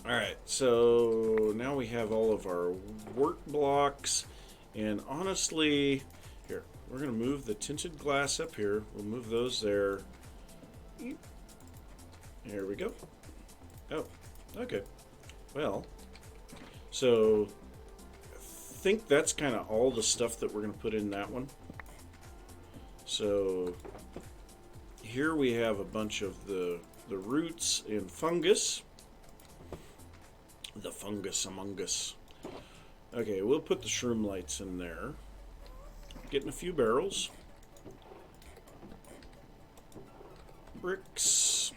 Alright, so now we have all of our wart blocks, and honestly, here, we're going to move the tinted glass up here. We'll move those there. Here we go. Oh, okay. Well, so I think that's kind of all the stuff that we're going to put in that one. So here we have a bunch of the roots and fungus. The fungus among us. Okay, we'll put the shroom lights in there. Getting a few barrels. Bricks.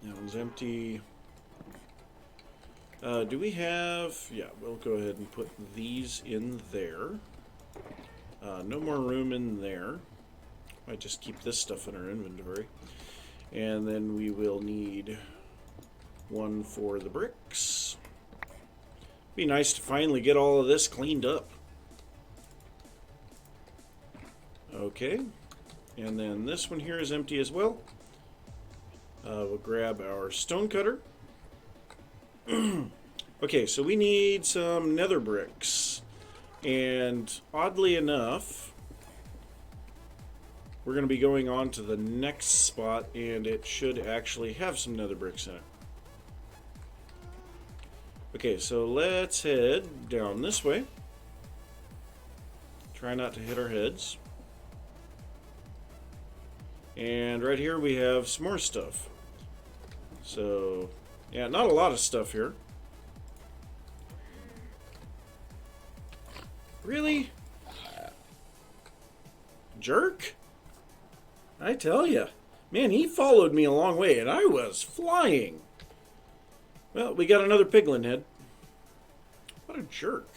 That one's empty. Do we have... Yeah, we'll go ahead and put these in there. No more room in there. Might just keep this stuff in our inventory. And then we will need one for the bricks. Be nice to finally get all of this cleaned up. Okay. And then this one here is empty as well. We'll grab our stone cutter. Okay, so we need some nether bricks. And oddly enough, we're going to be going on to the next spot, and it should actually have some nether bricks in it. Okay, so let's head down this way. Try not to hit our heads. And right here we have some more stuff. So, yeah, not a lot of stuff here. Really? Jerk? I tell ya. Man, he followed me a long way, and I was flying. Well, we got another piglin head. What a jerk.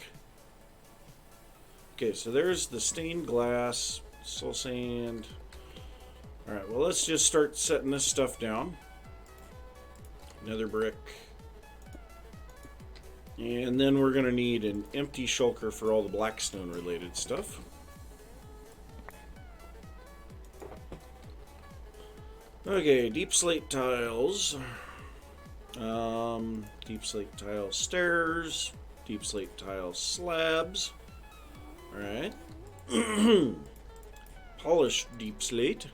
Okay, so there's the stained glass, soul sand. Alright, well, let's just start setting this stuff down. Nether brick. And then we're going to need an empty shulker for all the blackstone related stuff. Okay, deep slate tiles. Deep slate tile stairs. Deep slate tile slabs. Alright. Polished deep slate.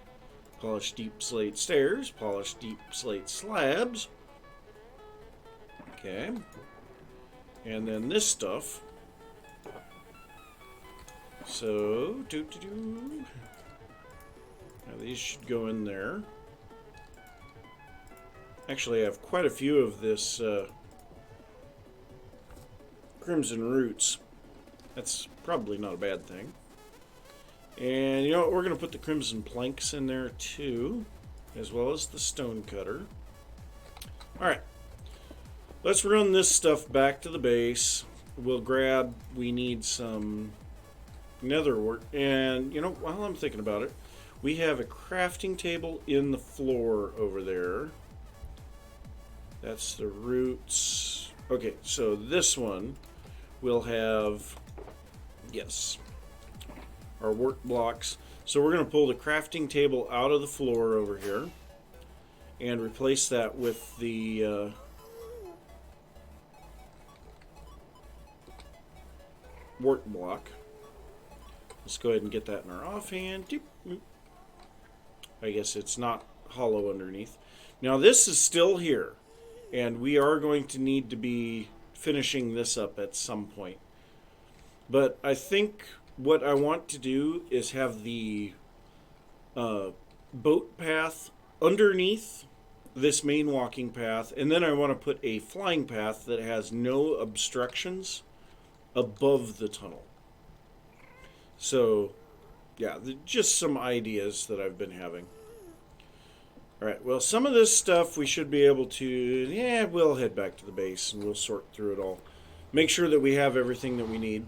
Polished deep slate stairs. Polished deep slate slabs. Okay. And then this stuff. So, now these should go in there. Actually, I have quite a few of this crimson roots. That's probably not a bad thing. And you know what? We're going to put the crimson planks in there too, as well as the stone cutter. Alright. Let's run this stuff back to the base. We need some nether work. And, you know, while I'm thinking about it, we have a crafting table in the floor over there. That's the roots. Okay, so this one will have, yes, our work blocks. So we're going to pull the crafting table out of the floor over here and replace that with the work block. Let's go ahead and get that in our offhand. I guess it's not hollow underneath. Now this is still here, and we are going to need to be finishing this up at some point. But I think what I want to do is have the boat path underneath this main walking path, and then I want to put a flying path that has no obstructions above the tunnel. So, yeah, just some ideas that I've been having. Alright, well, some of this stuff we should be able to... Yeah, we'll head back to the base and we'll sort through it all. Make sure that we have everything that we need.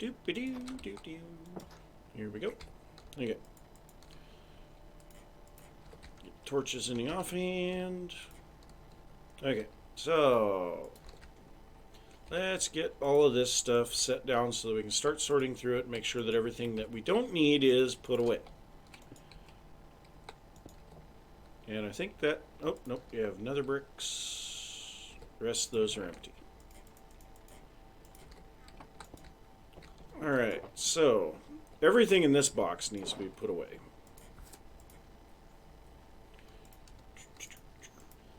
Doop-a-doo-doo-doo. Here we go. Okay. Get torches in the offhand. Okay, so let's get all of this stuff set down so that we can start sorting through it and make sure that everything that we don't need is put away. And I think that... Oh, nope, you have nether bricks. The rest of those are empty. Alright, so everything in this box needs to be put away.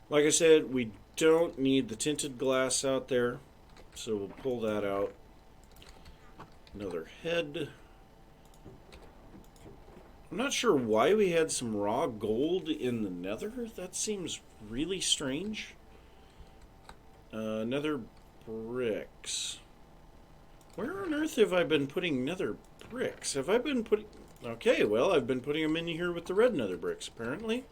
Like I said, we don't need the tinted glass out there, so we'll pull that out. Another head. I'm not sure why we had some raw gold in the nether. That seems really strange. Nether bricks. Where on earth have I been putting nether bricks? Have I been putting... Okay, well, I've been putting them in here with the red nether bricks, apparently.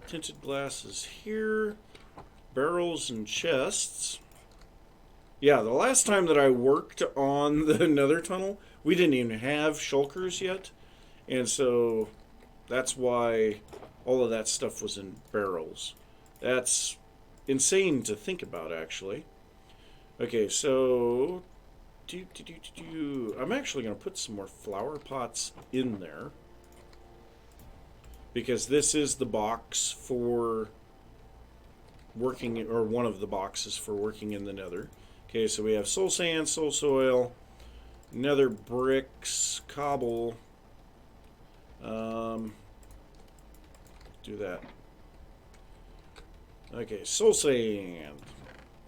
Tinted glass is here. Barrels and chests. Yeah, the last time that I worked on the nether tunnel, we didn't even have shulkers yet. And so that's why all of that stuff was in barrels. That's insane to think about, actually. Okay, so I'm actually going to put some more flower pots in there. because this is the box for working, or one of the boxes for working in the nether. Okay, so we have soul sand, soul soil, nether bricks, cobble. Do that. Okay, soul sand,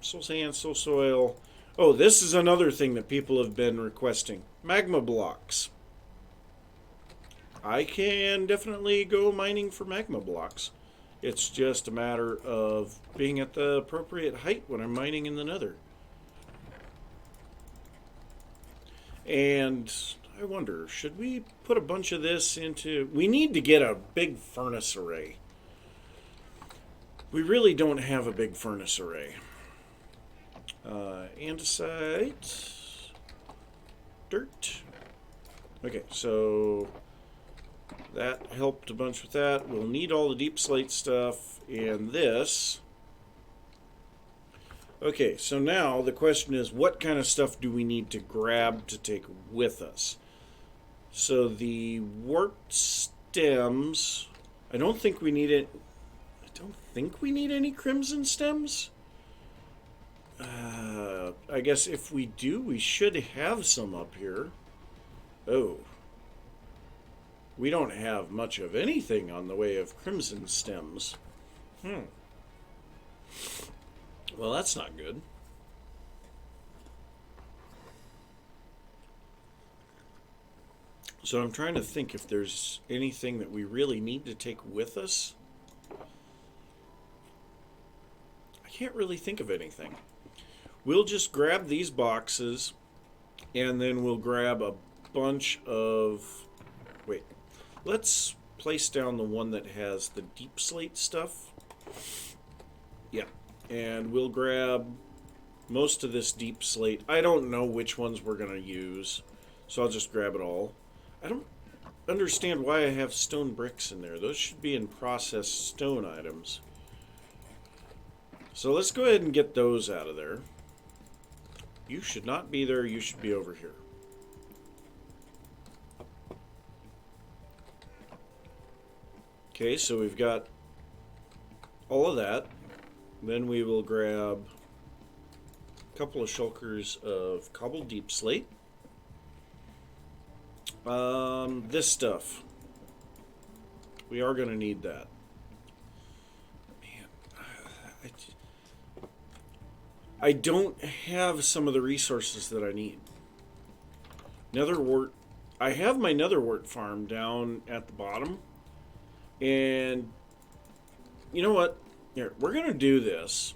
soul soil. Oh, this is another thing that people have been requesting. Magma blocks. I can definitely go mining for magma blocks. It's just a matter of being at the appropriate height when I'm mining in the nether. And I wonder, should we put a bunch of this into... We need to get a big furnace array. We really don't have a big furnace array. Andesite. Dirt. Okay, so that helped a bunch with that. We'll need all the deep slate stuff and this. Okay, so now the question is, what kind of stuff do we need to grab to take with us? So the wart stems, I don't think we need it. I don't think we need any crimson stems. I guess if we do, we should have some up here. Oh. We don't have much of anything on the way of crimson stems. Well, that's not good. So I'm trying to think if there's anything that we really need to take with us. I can't really think of anything. We'll just grab these boxes, and then we'll grab a bunch of... Wait, let's place down the one that has the deep slate stuff. Yeah, and we'll grab most of this deep slate. I don't know which ones we're going to use, so I'll just grab it all. I don't understand why I have stone bricks in there. Those should be in processed stone items. So let's go ahead and get those out of there. You should not be there. You should be over here. Okay, so we've got all of that. Then we will grab a couple of shulkers of cobbled deep slate. This stuff. We are going to need that. Man, I don't have some of the resources that I need. Netherwort. I have my netherwort farm down at the bottom. And you know what? Here, we're going to do this.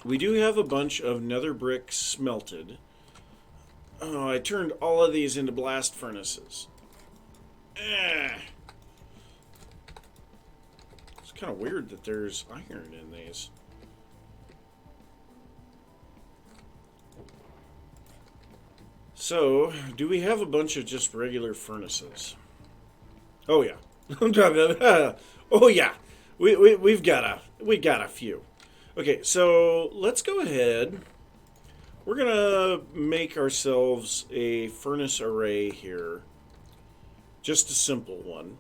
We do have a bunch of nether bricks smelted. Oh, I turned all of these into blast furnaces. It's kind of weird that there's iron in these. So, do we have a bunch of just regular furnaces? Oh yeah. Oh yeah. We got a few. Okay, so let's go ahead. We're gonna make ourselves a furnace array here. Just a simple one.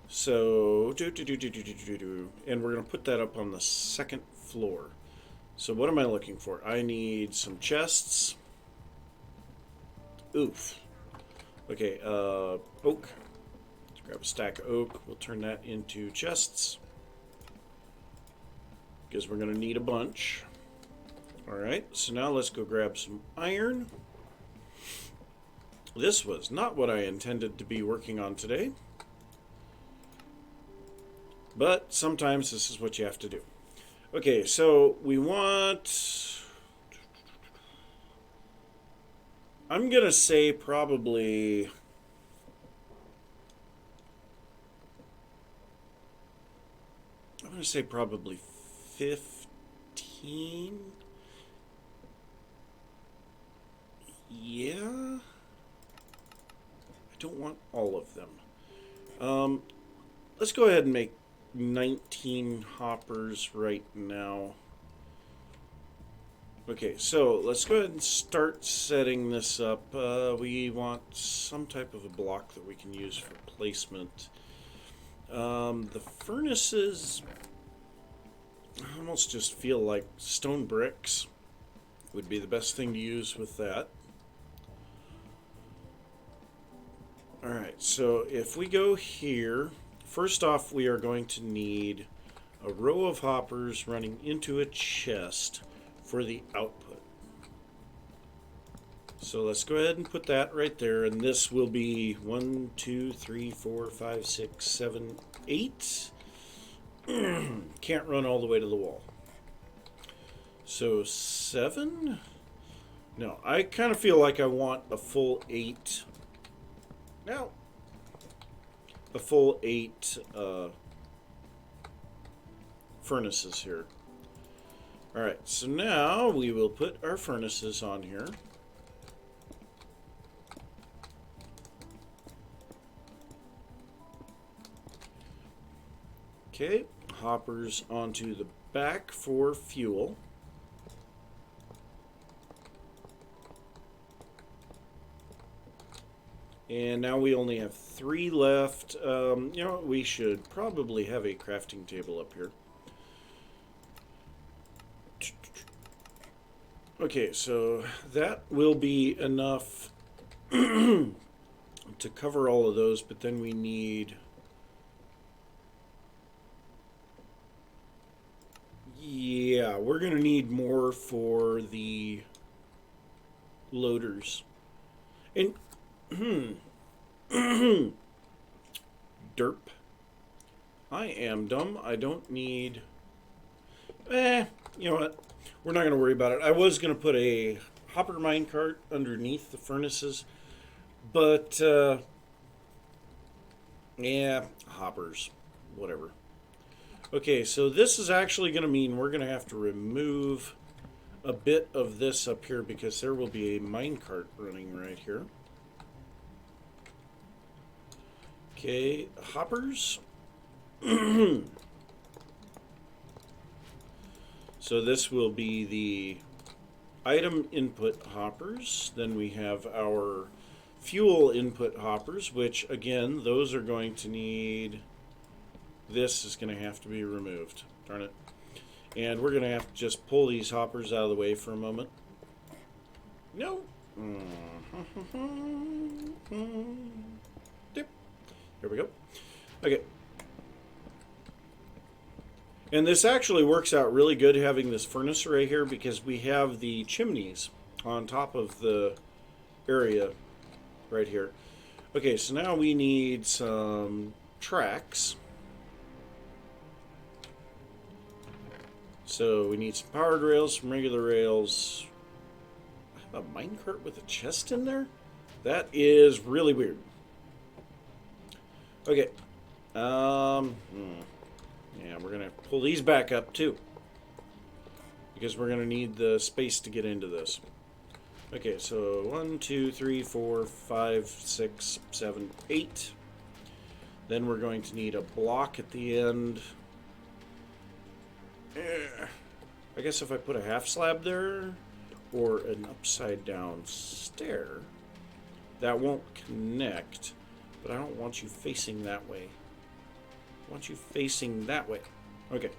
So, and we're gonna put that up on the second floor. So what am I looking for? I need some chests. Oof. Okay, oak. Let's grab a stack of oak. We'll turn that into chests, because we're going to need a bunch. Alright, so now let's go grab some iron. This was not what I intended to be working on today, but sometimes this is what you have to do. Okay, so we want... I'm going to say probably... I'm going to say probably 15. Yeah. I don't want all of them. Let's go ahead and make 19 hoppers right now. Okay, so let's go ahead and start setting this up. We want some type of a block that we can use for placement. The furnaces, I almost just feel like stone bricks would be the best thing to use with that. Alright, so if we go here, first off we are going to need a row of hoppers running into a chest for the output. So let's go ahead and put that right there, and this will be 1, 2, 3, 4, 5, 6, 7, 8. Can't run all the way to the wall. So 7? No, I kind of feel like I want a full 8. No. A full 8 furnaces here. Alright, so now we will put our furnaces on here. Okay, hoppers onto the back for fuel. And now we only have 3 left. You know, we should probably have a crafting table up here. Okay, so that will be enough to cover all of those, but then we need... Yeah, we're going to need more for the loaders. And... Derp. I am dumb. I don't need... you know what? We're not going to worry about it. I was going to put a hopper minecart underneath the furnaces, but, yeah, hoppers. Whatever. Okay, so this is actually going to mean we're going to have to remove a bit of this up here because there will be a minecart running right here. Okay, hoppers. So this will be the item input hoppers. Then we have our fuel input hoppers, which again, those are going to need... This is going to have to be removed. Darn it. And we're going to have to just pull these hoppers out of the way for a moment. No. Dip. Here we go. Okay. And this actually works out really good having this furnace right here because we have the chimneys on top of the area right here. Okay, so now we need some tracks. So we need some powered rails, some regular rails. I have a minecart with a chest in there? That is really weird. Okay. Yeah, we're going to pull these back up too. Because we're going to need the space to get into this. Okay, so 1, 2, 3, 4, 5, 6, 7, 8. Then we're going to need a block at the end. I guess if I put a half slab there or an upside down stair, that won't connect, but I don't want you facing that way. I want you facing that way. Okay.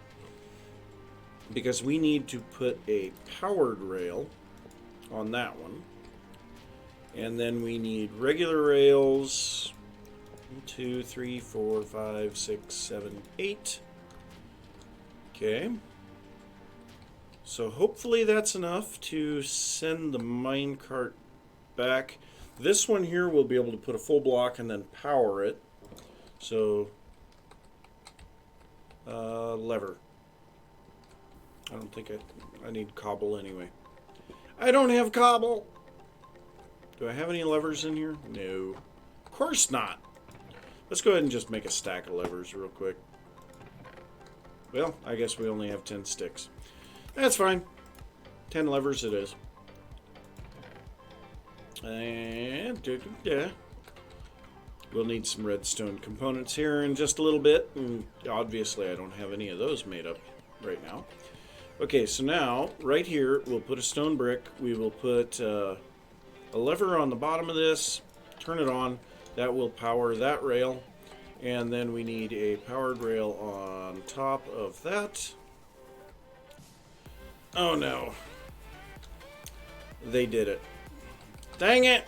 Because we need to put a powered rail on that one. And then we need regular rails. 1, 2, 3, 4, 5, 6, 7, 8. Okay. So hopefully that's enough to send the minecart back. This one here will be able to put a full block and then power it. So, lever. I don't think I need cobble anyway. I don't have cobble! Do I have any levers in here? No. Of course not! Let's go ahead and just make a stack of levers real quick. Well, I guess we only have 10 sticks. That's fine. 10 levers it is. And we'll need some redstone components here in just a little bit. And obviously I don't have any of those made up right now. Okay, so now, right here, we'll put a stone brick. We will put a lever on the bottom of this, turn it on. That will power that rail. And then we need a powered rail on top of that. Oh no. They did it. Dang it!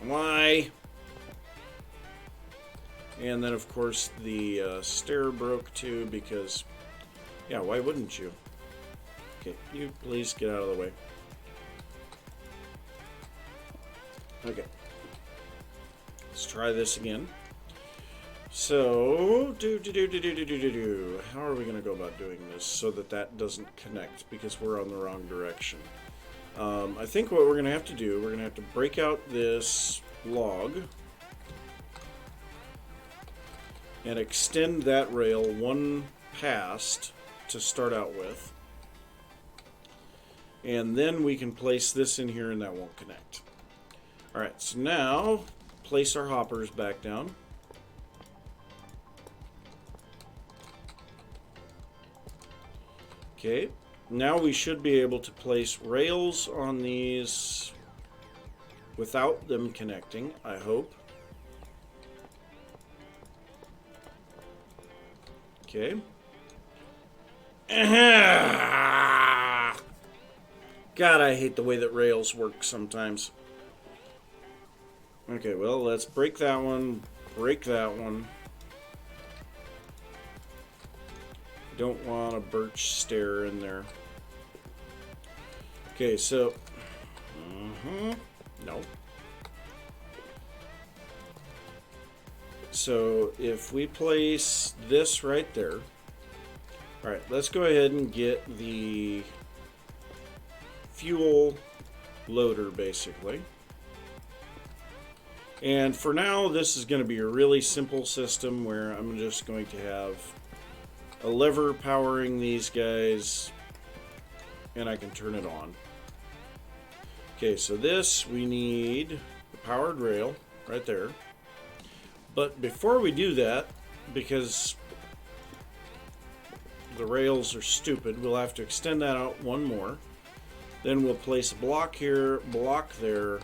Why? And then, of course, the stair broke too because, yeah, why wouldn't you? Okay, you please get out of the way. Okay. Let's try this again. So, how are we going to go about doing this so that that doesn't connect because we're on the wrong direction? I think what we're going to have to do, we're going to have to break out this log and extend that rail one past to start out with. And then we can place this in here and that won't connect. Alright, so now place our hoppers back down. Okay, now we should be able to place rails on these without them connecting, I hope. Okay. God, I hate the way that rails work sometimes. Okay, well, let's break that one, break that one. Don't want a birch stair in there. Okay, so... No. So, if we place this right there... Alright, let's go ahead and get the fuel loader, basically. And for now, this is going to be a really simple system where I'm just going to have a lever powering these guys, and I can turn it on. Okay, so this, we need the powered rail right there. But before we do that, because the rails are stupid, we'll have to extend that out one more. Then we'll place a block here, block there,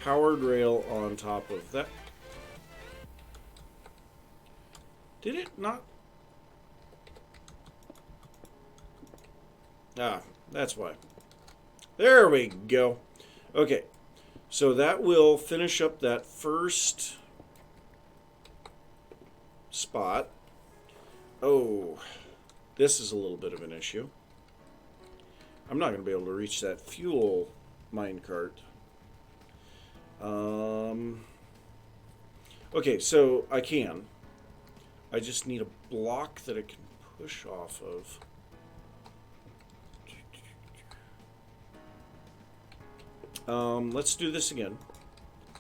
powered rail on top of that. Did it not? Ah, that's why. There we go. Okay, so that will finish up that first spot. Oh, this is a little bit of an issue. I'm not going to be able to reach that fuel minecart. Okay, so I can. I just need a block that I can push off of. Let's do this again.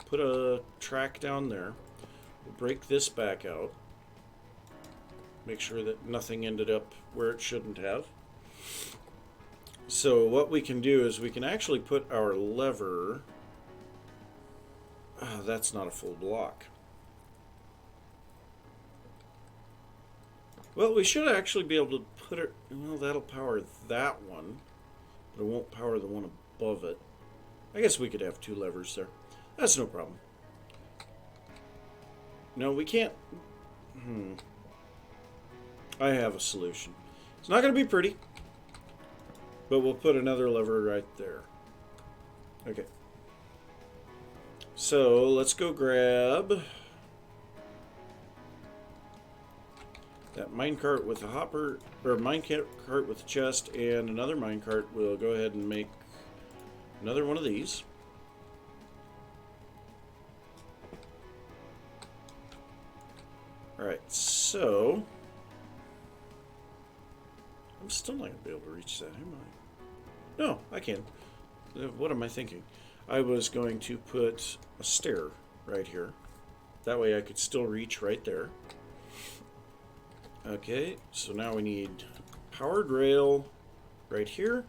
Put a track down there. We'll break this back out. Make sure that nothing ended up where it shouldn't have. So what we can do is we can actually put our lever... that's not a full block. Well, we should actually be able to put it... Well, that'll power that one, but it won't power the one above it. I guess we could have two levers there. That's no problem. No, we can't... I have a solution. It's not going to be pretty, but we'll put another lever right there. Okay. So, let's go grab that minecart with a hopper, or minecart with a chest, and another minecart. We'll go ahead and make another one of these. Alright, so... I'm still not going to be able to reach that, am I? No, I can. What am I thinking? I was going to put a stair right here. That way I could still reach right there. Okay, so now we need powered rail right here.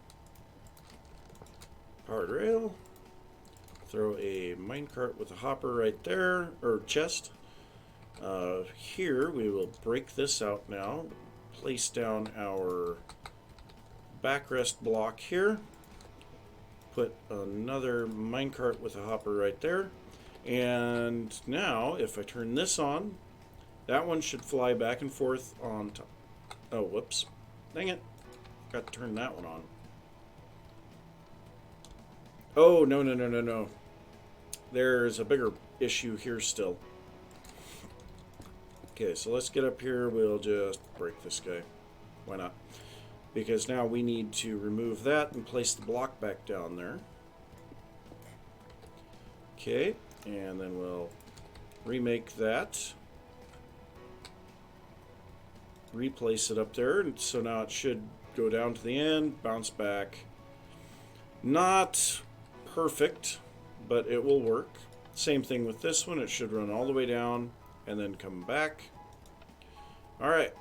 Powered rail. Throw a minecart with a hopper right there, or chest. Here we will break this out now. place down our backrest block here. Put another minecart with a hopper right there. And now, if I turn this on, that one should fly back and forth on top. Oh, whoops. Dang it. Got to turn that one on. Oh, no, no, no, no, no. There's a bigger issue here still. Okay, so let's get up here. We'll just break this guy. Why not? Because now we need to remove that and place the block back down there. Okay, and then we'll remake that. Replace it up there, and so now it should go down to the end, bounce back. Not perfect, but it will work. Same thing with this one. It should run all the way down and then come back. Alright,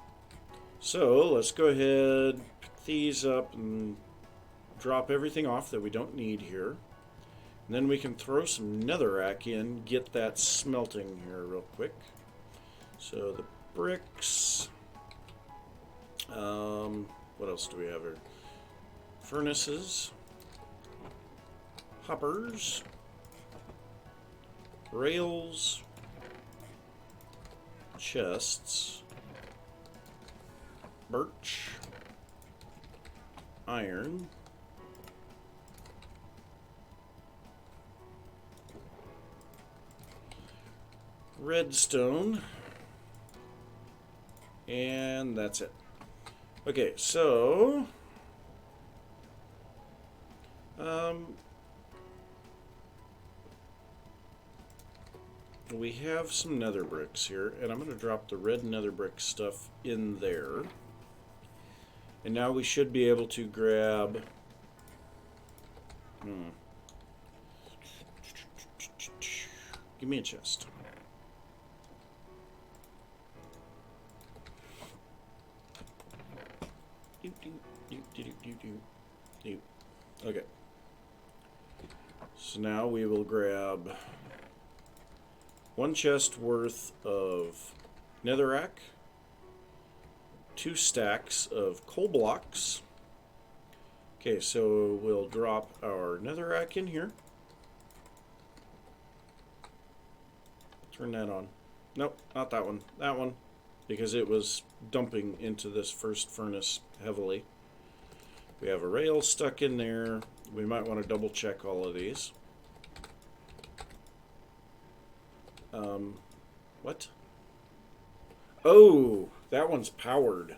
so let's go ahead, pick these up and drop everything off that we don't need here. And then we can throw some netherrack in, get that smelting here real quick. So the bricks. What else do we have here? Furnaces. Hoppers. Rails. Chests. Birch. Iron. Redstone. And that's it. Okay, so we have some nether bricks here, and I'm going to drop the red nether brick stuff in there. And now we should be able to grab give me a chest. Okay. So now we will grab one chest worth of netherrack, 2 stacks of coal blocks. Okay, so we'll drop our netherrack in here. Turn that on. Nope, not that one. That one. Because it was dumping into this first furnace heavily. We have a rail stuck in there. We might want to double check all of these. What? Oh, that one's powered.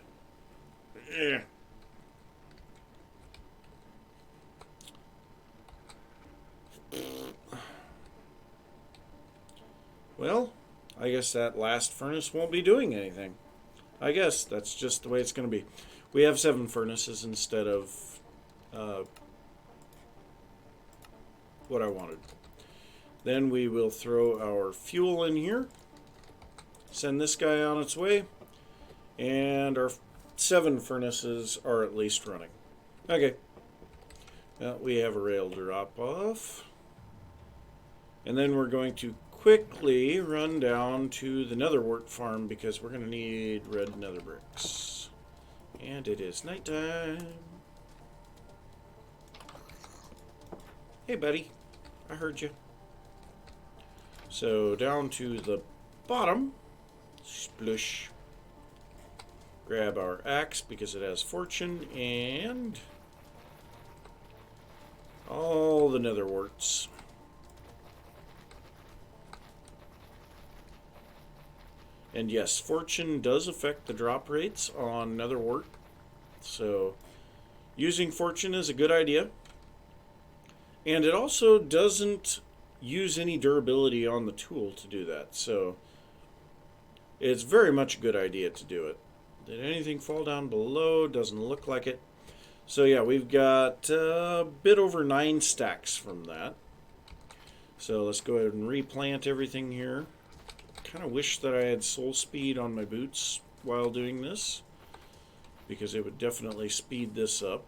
Well, I guess that last furnace won't be doing anything. I guess that's just the way it's going to be. We have 7 furnaces instead of what I wanted. Then we will throw our fuel in here. Send this guy on its way. And our 7 furnaces are at least running. Okay. Now we have a rail drop off. And then we're going to quickly run down to the netherwort farm because we're going to need red nether bricks. And it is nighttime. Hey buddy, I heard you. So down to the bottom, splush. Grab our axe because it has fortune and all the netherworts. And yes, fortune does affect the drop rates on netherwort. So using fortune is a good idea. And it also doesn't use any durability on the tool to do that. So it's very much a good idea to do it. Did anything fall down below? Doesn't look like it. So yeah, we've got a bit over 9 stacks from that. So let's go ahead and replant everything here. Kind of wish that I had soul speed on my boots while doing this, because it would definitely speed this up.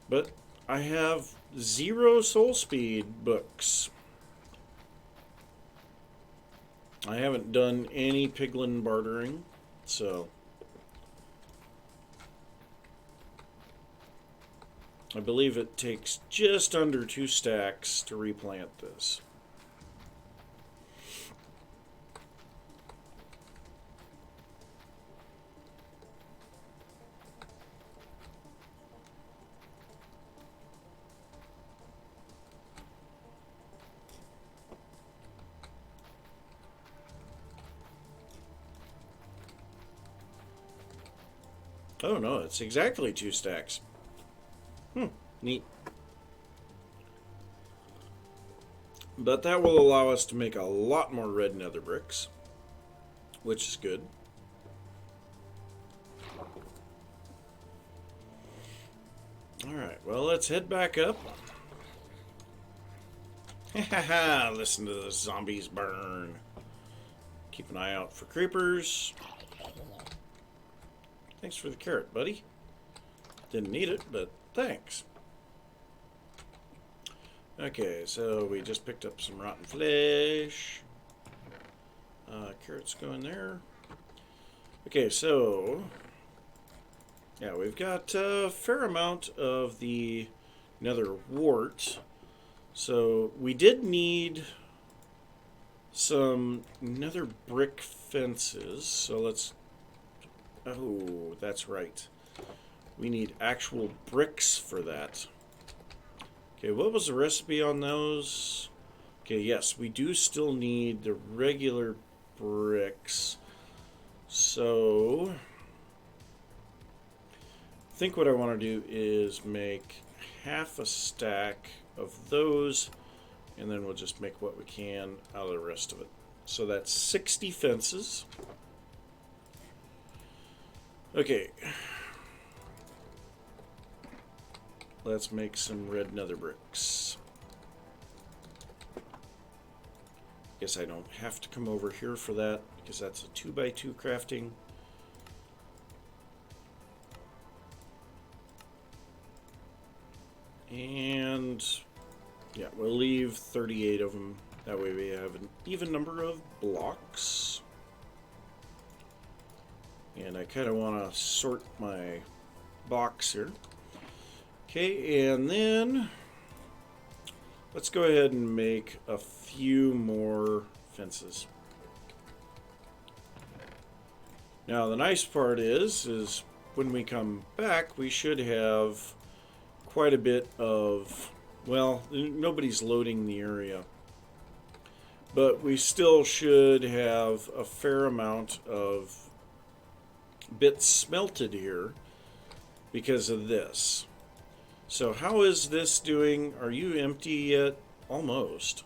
But I have 0 soul speed books. I haven't done any piglin bartering, so I believe it takes just under 2 stacks to replant this. Oh no, it's exactly 2 stacks. Neat. But that will allow us to make a lot more red nether bricks, which is good. Alright, well, let's head back up. Haha, listen to the zombies burn. Keep an eye out for creepers. Thanks for the carrot, buddy. Didn't need it, but thanks. Okay, so we just picked up some rotten flesh. Carrots go in there. Okay, so yeah, we've got a fair amount of the nether wart. So we did need some nether brick fences. So let's... Oh, that's right. We need actual bricks for that. Okay, what was the recipe on those? Okay, yes, we do still need the regular bricks. So I think what I want to do is make half a stack of those, and then we'll just make what we can out of the rest of it. So that's 60 fences. Okay. Let's make some red nether bricks. Guess I don't have to come over here for that because that's a 2x2 crafting. And yeah, we'll leave 38 of them. That way we have an even number of blocks. And I kind of want to sort my box here. Okay, and then let's go ahead and make a few more fences. Now the nice part is when we come back, we should have quite a bit of, well, nobody's loading the area, but we still should have a fair amount of bits smelted here because of this. So how is this doing? Are you empty yet? Almost.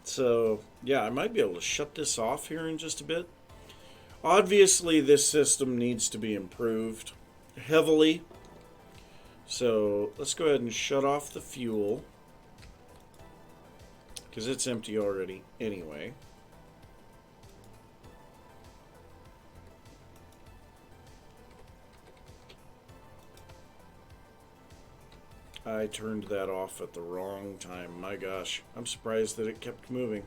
So yeah, I might be able to shut this off here in just a bit. Obviously this system needs to be improved heavily. So let's go ahead and shut off the fuel because it's empty already anyway. I turned that off at the wrong time. My gosh, I'm surprised that it kept moving.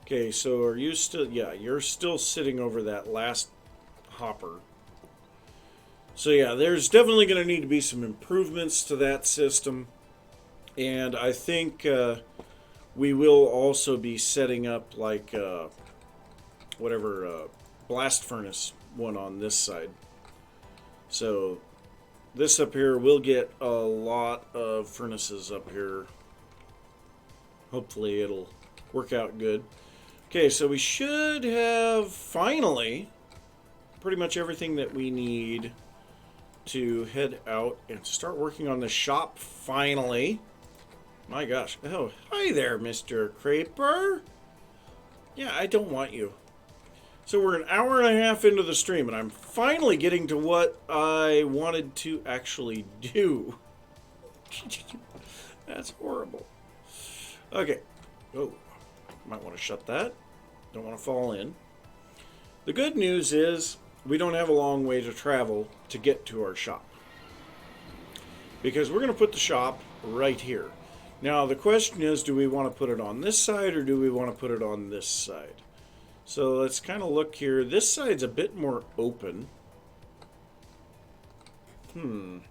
Okay, so are you still... Yeah, you're still sitting over that last hopper. So yeah, there's definitely going to need to be some improvements to that system. And I think we will also be setting up like whatever blast furnace one on this side. So this up here, we'll get a lot of furnaces up here. Hopefully it'll work out good. Okay, so we should have finally pretty much everything that we need to head out and start working on the shop finally. My gosh. Oh, hi there, Mr. Creeper. Yeah, I don't want you. So we're an hour and a half into the stream, and I'm finally getting to what I wanted to actually do. That's horrible. Okay. Oh, might want to shut that. Don't want to fall in. The good news is we don't have a long way to travel to get to our shop, because we're going to put the shop right here. Now the question is, do we want to put it on this side or do we want to put it on this side? So let's kind of look here. This side's a bit more open. And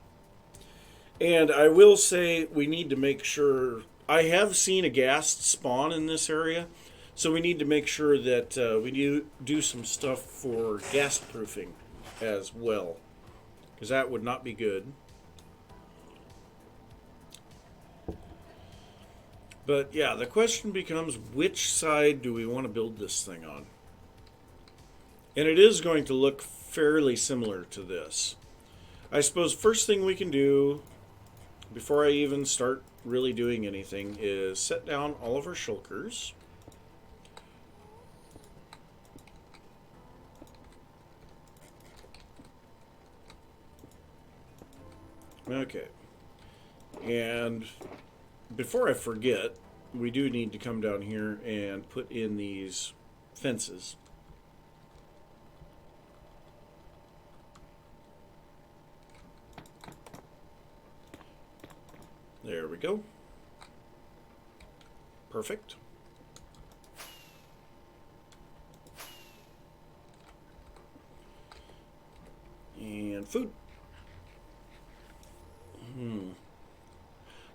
I will say we need to make sure, I have seen a ghast spawn in this area, so we need to make sure that we do some stuff for ghast proofing as well, because that would not be good. But yeah, the question becomes, which side do we want to build this thing on? And it is going to look fairly similar to this. I suppose first thing we can do, before I even start really doing anything, is set down all of our shulkers. Okay. And before I forget, we do need to come down here and put in these fences. There we go. Perfect. And food.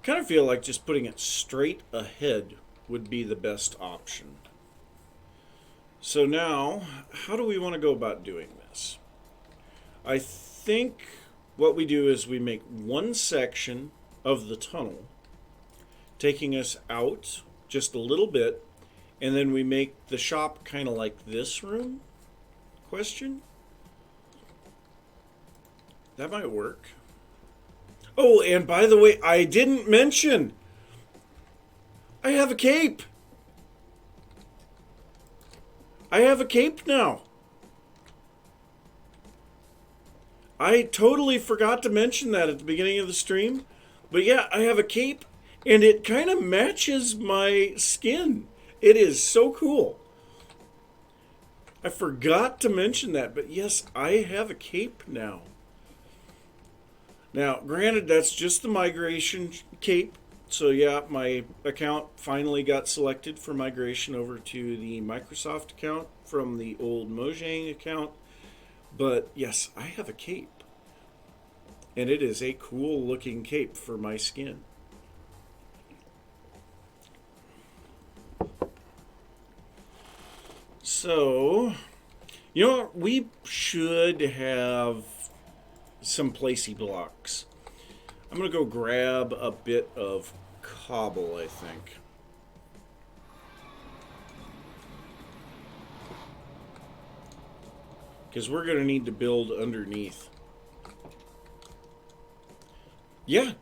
Kind of feel like just putting it straight ahead would be the best option. So now, how do we want to go about doing this? I think what we do is we make one section of the tunnel, taking us out just a little bit, and then we make the shop kind of like this room? Question? That might work. Oh, and by the way, I didn't mention, I have a cape. I have a cape now. I totally forgot to mention that at the beginning of the stream. But yeah, I have a cape, and it kind of matches my skin. It is so cool. I forgot to mention that, but yes, I have a cape now. Now, granted, that's just the migration cape. So yeah, my account finally got selected for migration over to the Microsoft account from the old Mojang account. But yes, I have a cape. And it is a cool looking cape for my skin. So, you know what? We should have some placey blocks. I'm going to go grab a bit of cobble, I think. Because we're going to need to build underneath. Yeah.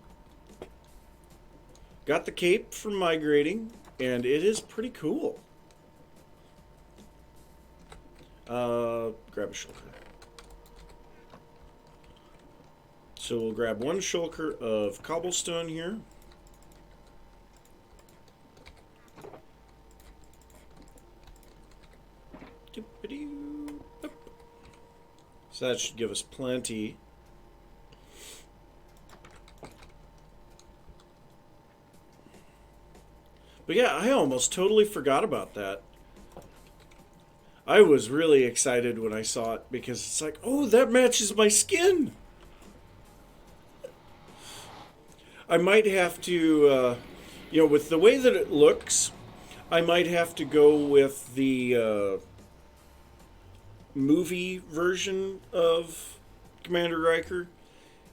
Got the cape from migrating, and it is pretty cool. Grab a shulker. So we'll grab one shulker of cobblestone here. So that should give us plenty. But yeah, I almost totally forgot about that. I was really excited when I saw it because it's like, oh, that matches my skin. I might have to, you know, with the way that it looks, I might have to go with the movie version of Commander Riker.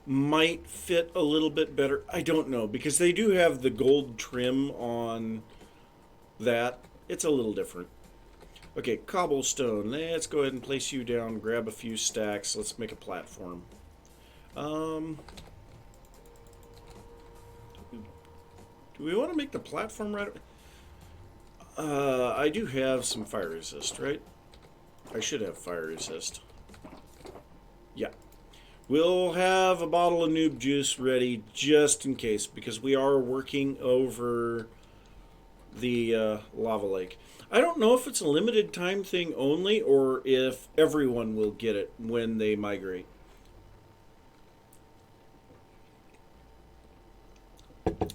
Might fit a little bit better. I don't know, because they do have the gold trim on that. It's a little different. Okay, cobblestone. Let's go ahead and place you down. Grab a few stacks. Let's make a platform. Do we want to make the platform right? I do have some fire resist, right? I should have fire resist. Yeah. We'll have a bottle of noob juice ready just in case, because we are working over the lava lake. I don't know if it's a limited time thing only, or if everyone will get it when they migrate.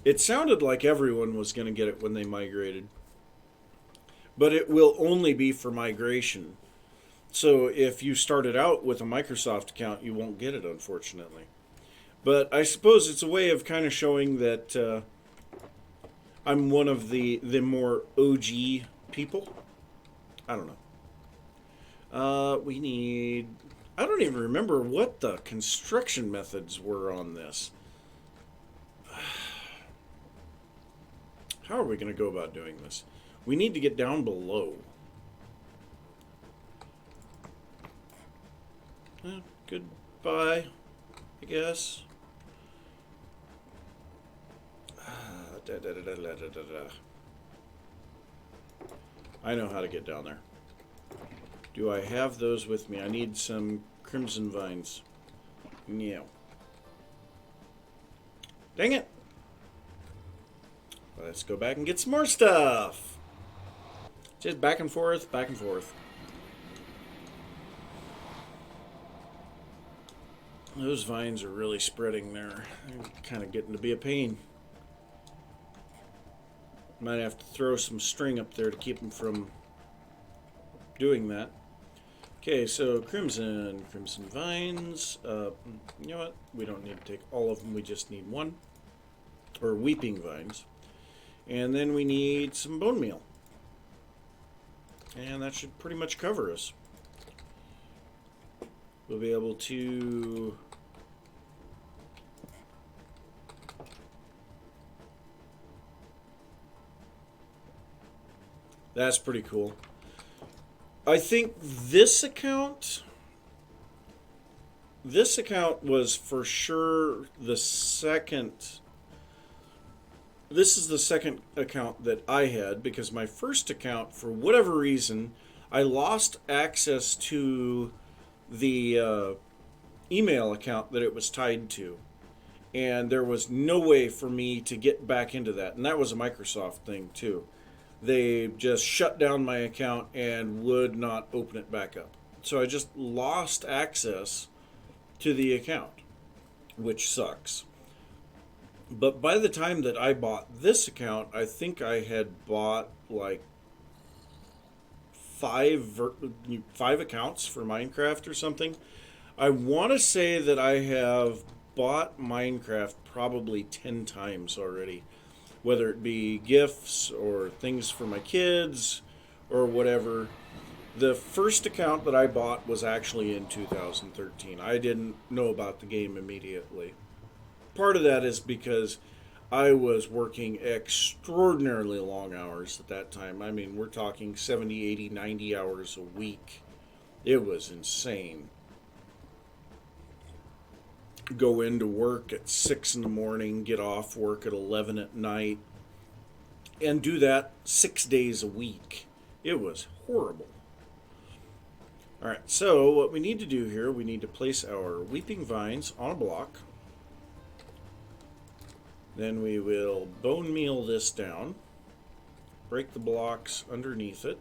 It sounded like everyone was going to get it when they migrated. But it will only be for migration. So if you started out with a Microsoft account, you won't get it, unfortunately. But I suppose it's a way of kind of showing that I'm one of the more OG people. I don't know. We need... I don't even remember what the construction methods were on this. How are we going to go about doing this? We need to get down below. Goodbye, I guess. I know how to get down there. Do I have those with me? I need some crimson vines. No. Dang it! Let's go back and get some more stuff. Just back and forth, back and forth. Those vines are really spreading there. They're kind of getting to be a pain. Might have to throw some string up there to keep them from doing that. Okay, so crimson vines. You know what? We don't need to take all of them. We just need one. Or weeping vines. And then we need some bone meal. And that should pretty much cover us. We'll be able to... That's pretty cool. I think this account was for sure the second. This is the second account that I had, because my first account, for whatever reason, I lost access to the email account that it was tied to. And there was no way for me to get back into that. And that was a Microsoft thing too. They just shut down my account and would not open it back up. So I just lost access to the account, which sucks. But by the time that I bought this account, I think I had bought like five accounts for Minecraft or something. I want to say that I have bought Minecraft probably 10 times already. Whether it be gifts or things for my kids or whatever. The first account that I bought was actually in 2013. I didn't know about the game immediately. Part of that is because I was working extraordinarily long hours at that time. I mean, we're talking 70, 80, 90 hours a week. It was insane. Go into work at 6 in the morning, get off work at 11 at night, and do that 6 days a week. It was horrible. Alright, so what we need to do here, we need to place our weeping vines on a block. Then we will bone meal this down, break the blocks underneath it,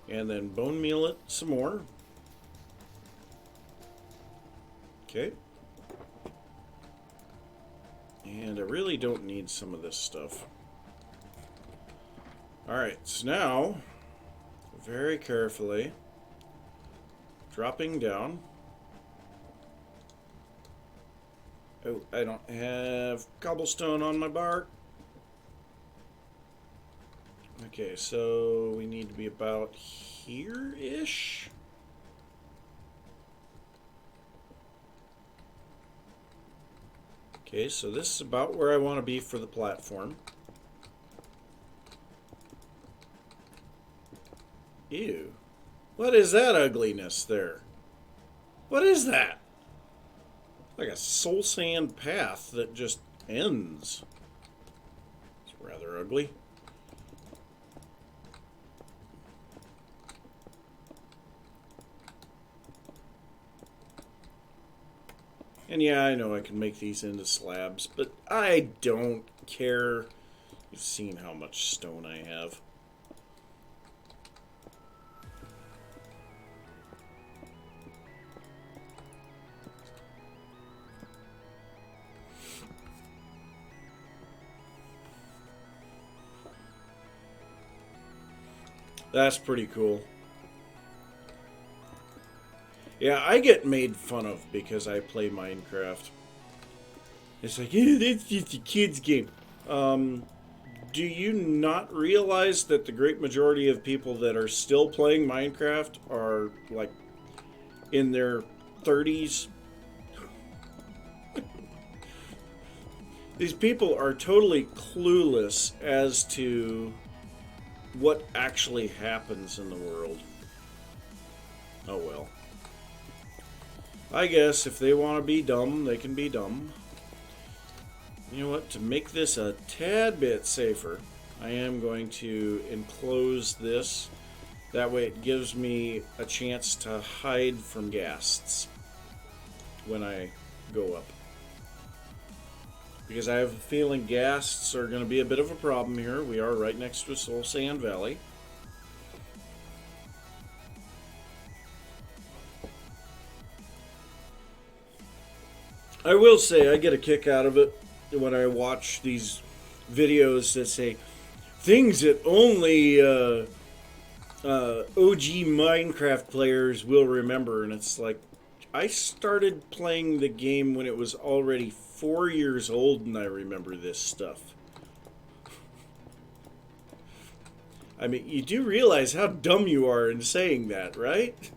and then bone meal it some more. Okay. And I really don't need some of this stuff. Alright, so now, very carefully, dropping down. Oh, I don't have cobblestone on my bark. Okay, so we need to be about here-ish. Okay, so this is about where I want to be for the platform. Ew. What is that ugliness there? What is that? Like a soul sand path that just ends. It's rather ugly. And yeah, I know I can make these into slabs, but I don't care. You've seen how much stone I have. That's pretty cool. Yeah, I get made fun of because I play Minecraft. It's like, yeah, that's just a kid's game. Do you not realize that the great majority of people that are still playing Minecraft are like in their 30s? These people are totally clueless as to what actually happens in the world. Oh well. I guess if they want to be dumb, they can be dumb. You know what? To make this a tad bit safer, I am going to enclose this. That way it gives me a chance to hide from guests when I go up. Because I have a feeling ghasts are going to be a bit of a problem here. We are right next to a Soul Sand Valley. I will say I get a kick out of it when I watch these videos that say things that only OG Minecraft players will remember. And it's like, I started playing the game when it was already 4 years old, and I remember this stuff. I mean, you do realize how dumb you are in saying that, right?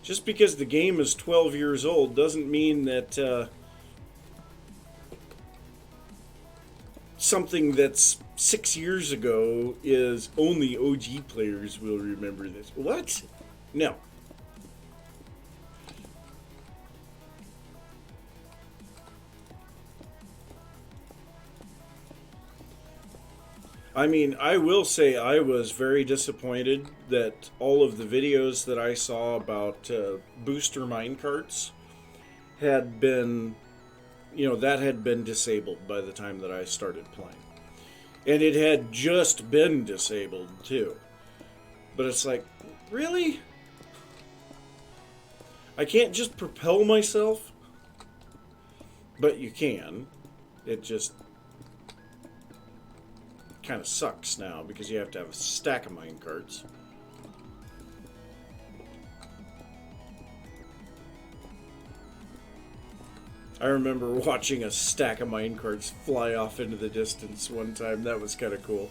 Just because the game is 12 years old doesn't mean that something that's 6 years ago is only OG players will remember this. What? No. I mean, I will say I was very disappointed that all of the videos that I saw about booster minecarts had been, that had been disabled by the time that I started playing. And it had just been disabled, too. But it's like, really? I can't just propel myself? But you can. It just kind of sucks now because you have to have a stack of minecarts. I remember watching a stack of minecarts fly off into the distance one time. That was kind of cool.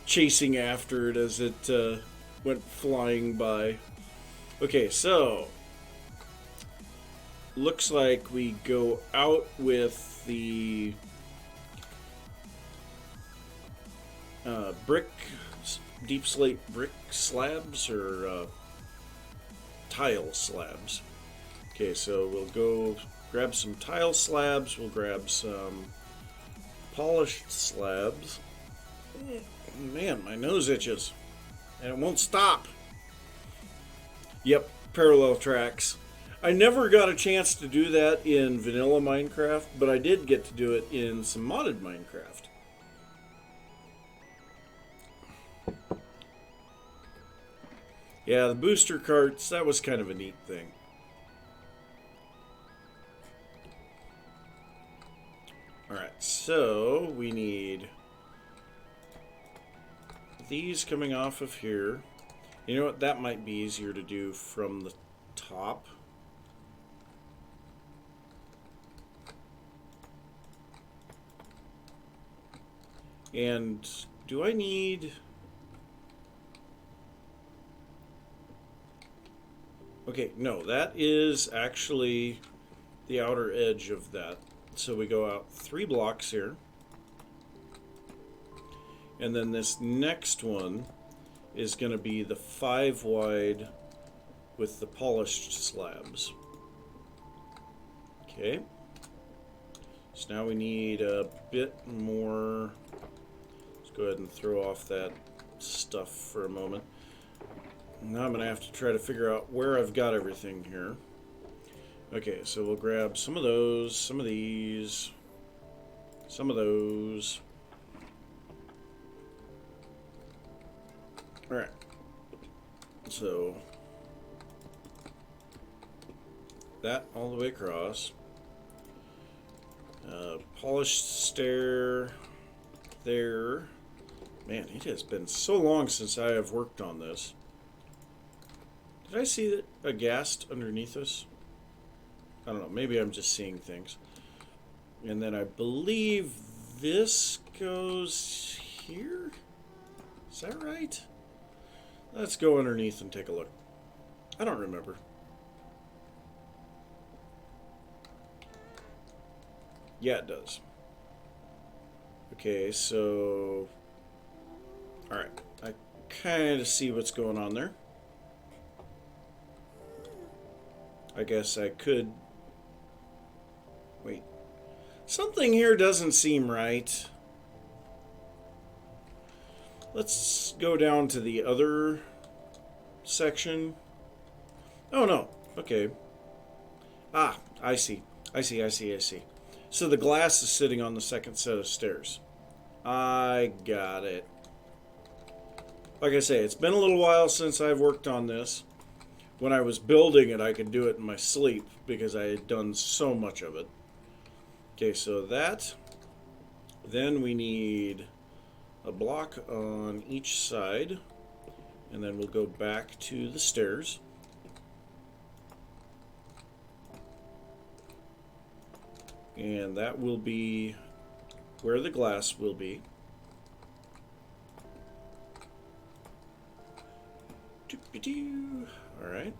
Chasing after it as it went flying by. Okay, so looks like we go out with the brick, deep slate brick slabs or tile slabs. Okay, so we'll go grab some tile slabs, we'll grab some polished slabs. Man, my nose itches and it won't stop. Yep, parallel tracks. I never got a chance to do that in vanilla Minecraft, but I did get to do it in some modded Minecraft. Yeah, the booster carts, that was kind of a neat thing. Alright, so we need these coming off of here. You know what, that might be easier to do from the top. And do I need... Okay, no, that is actually the outer edge of that. So we go out 3 blocks here. And then this next one is going to be the 5 wide with the polished slabs. Okay. So now we need a bit more. Let's go ahead and throw off that stuff for a moment. Now I'm going to have to try to figure out where I've got everything here. Okay, so we'll grab some of those, some of these, some of those. Alright. So that all the way across. Polished stair there. Man, it has been so long since I have worked on this. Did I see a ghast underneath us? I don't know. Maybe I'm just seeing things. And then I believe this goes here? Is that right? Let's go underneath and take a look. I don't remember. Yeah, it does. Okay, so... Alright, I kind of see what's going on there. I guess I could... Wait. Something here doesn't seem right. Let's go down to the other section. Oh, no. Okay. Ah, I see. I see. So the glass is sitting on the second set of stairs. I got it. Like I say, it's been a little while since I've worked on this. When I was building it, I could do it in my sleep because I had done so much of it. Okay, so that. Then we need a block on each side. And then we'll go back to the stairs. And that will be where the glass will be. Alright.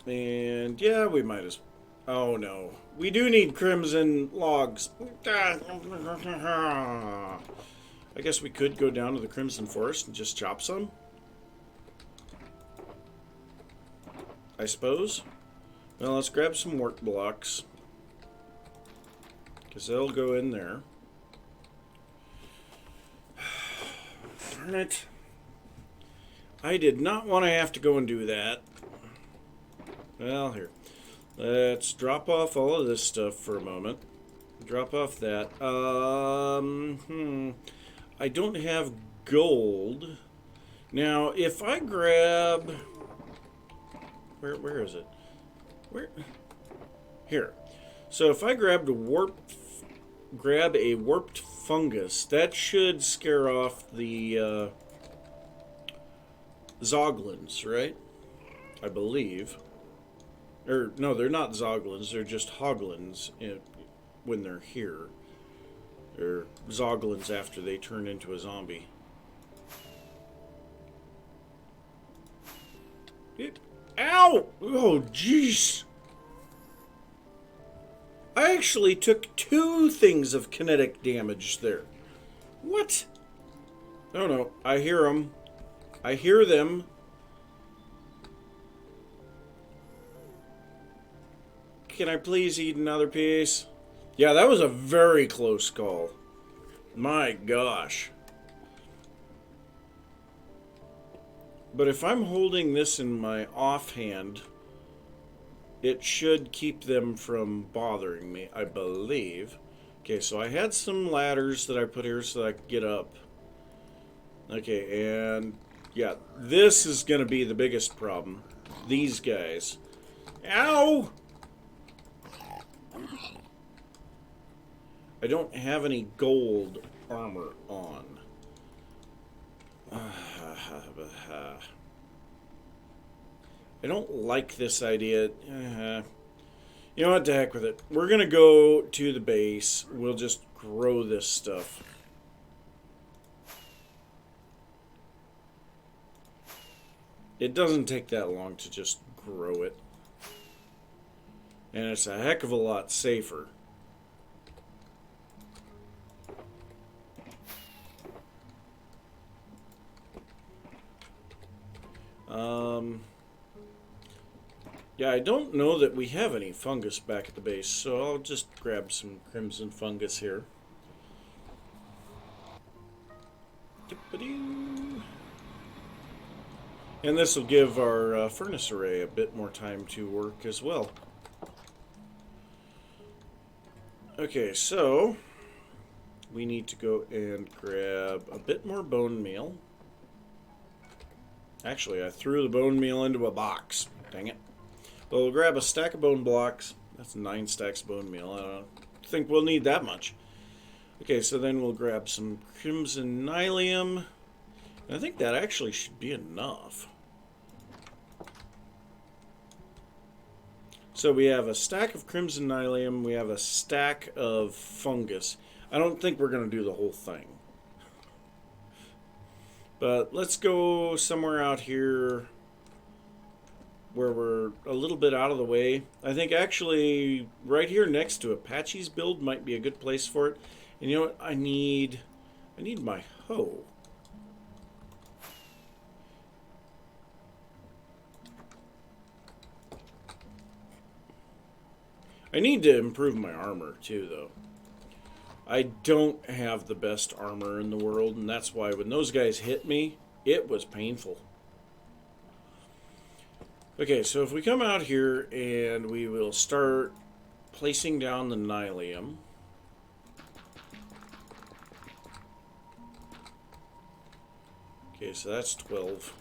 And yeah, we might as... Oh no. We do need crimson logs. I guess we could go down to the crimson forest and just chop some. I suppose. Well, let's grab some work blocks. Because they'll go in there. Darn it. I did not want to have to go and do that. Well, here. Let's drop off all of this stuff for a moment. Drop off that. I don't have gold. Now, if I grab... Where is it? Where? Here. So if I grab a warped fungus, that should scare off the Zoglins, right? I believe. Or no, they're not Zoglins. They're just Hoglins when they're here. They're Zoglins after they turn into a zombie. Ow! Oh, jeez. I actually took 2 things of kinetic damage there. What? Oh no, I hear them. I hear them. Can I please eat another piece? Yeah, that was a very close call. My gosh. But if I'm holding this in my offhand, it should keep them from bothering me, I believe. Okay, so I had some ladders that I put here so that I could get up. Okay, and yeah, this is going to be the biggest problem. These guys. Ow! I don't have any gold armor on. I don't like this idea. You know what, the heck with it. We're going to go to the base. We'll just grow this stuff. It doesn't take that long to just grow it. And it's a heck of a lot safer. Yeah, I don't know that we have any fungus back at the base, so I'll just grab some crimson fungus here. And this will give our furnace array a bit more time to work as well. Okay, so we need to go and grab a bit more bone meal. Actually, I threw the bone meal into a box. Dang it. Well, we'll grab a stack of bone blocks, That's 9 stacks of bone meal. I don't think we'll need that much. Okay, so then we'll grab some crimson nylium. And I think that actually should be enough. So we have a stack of crimson nylium. We have a stack of fungus. I don't think we're going to do the whole thing. But let's go somewhere out here where we're a little bit out of the way. I think actually right here next to Apache's build might be a good place for it. And you know what? I need my hoe. I need to improve my armor too, though. I don't have the best armor in the world, and that's why when those guys hit me, it was painful. Okay, so if we come out here and we will start placing down the nylium. Okay, so that's 12.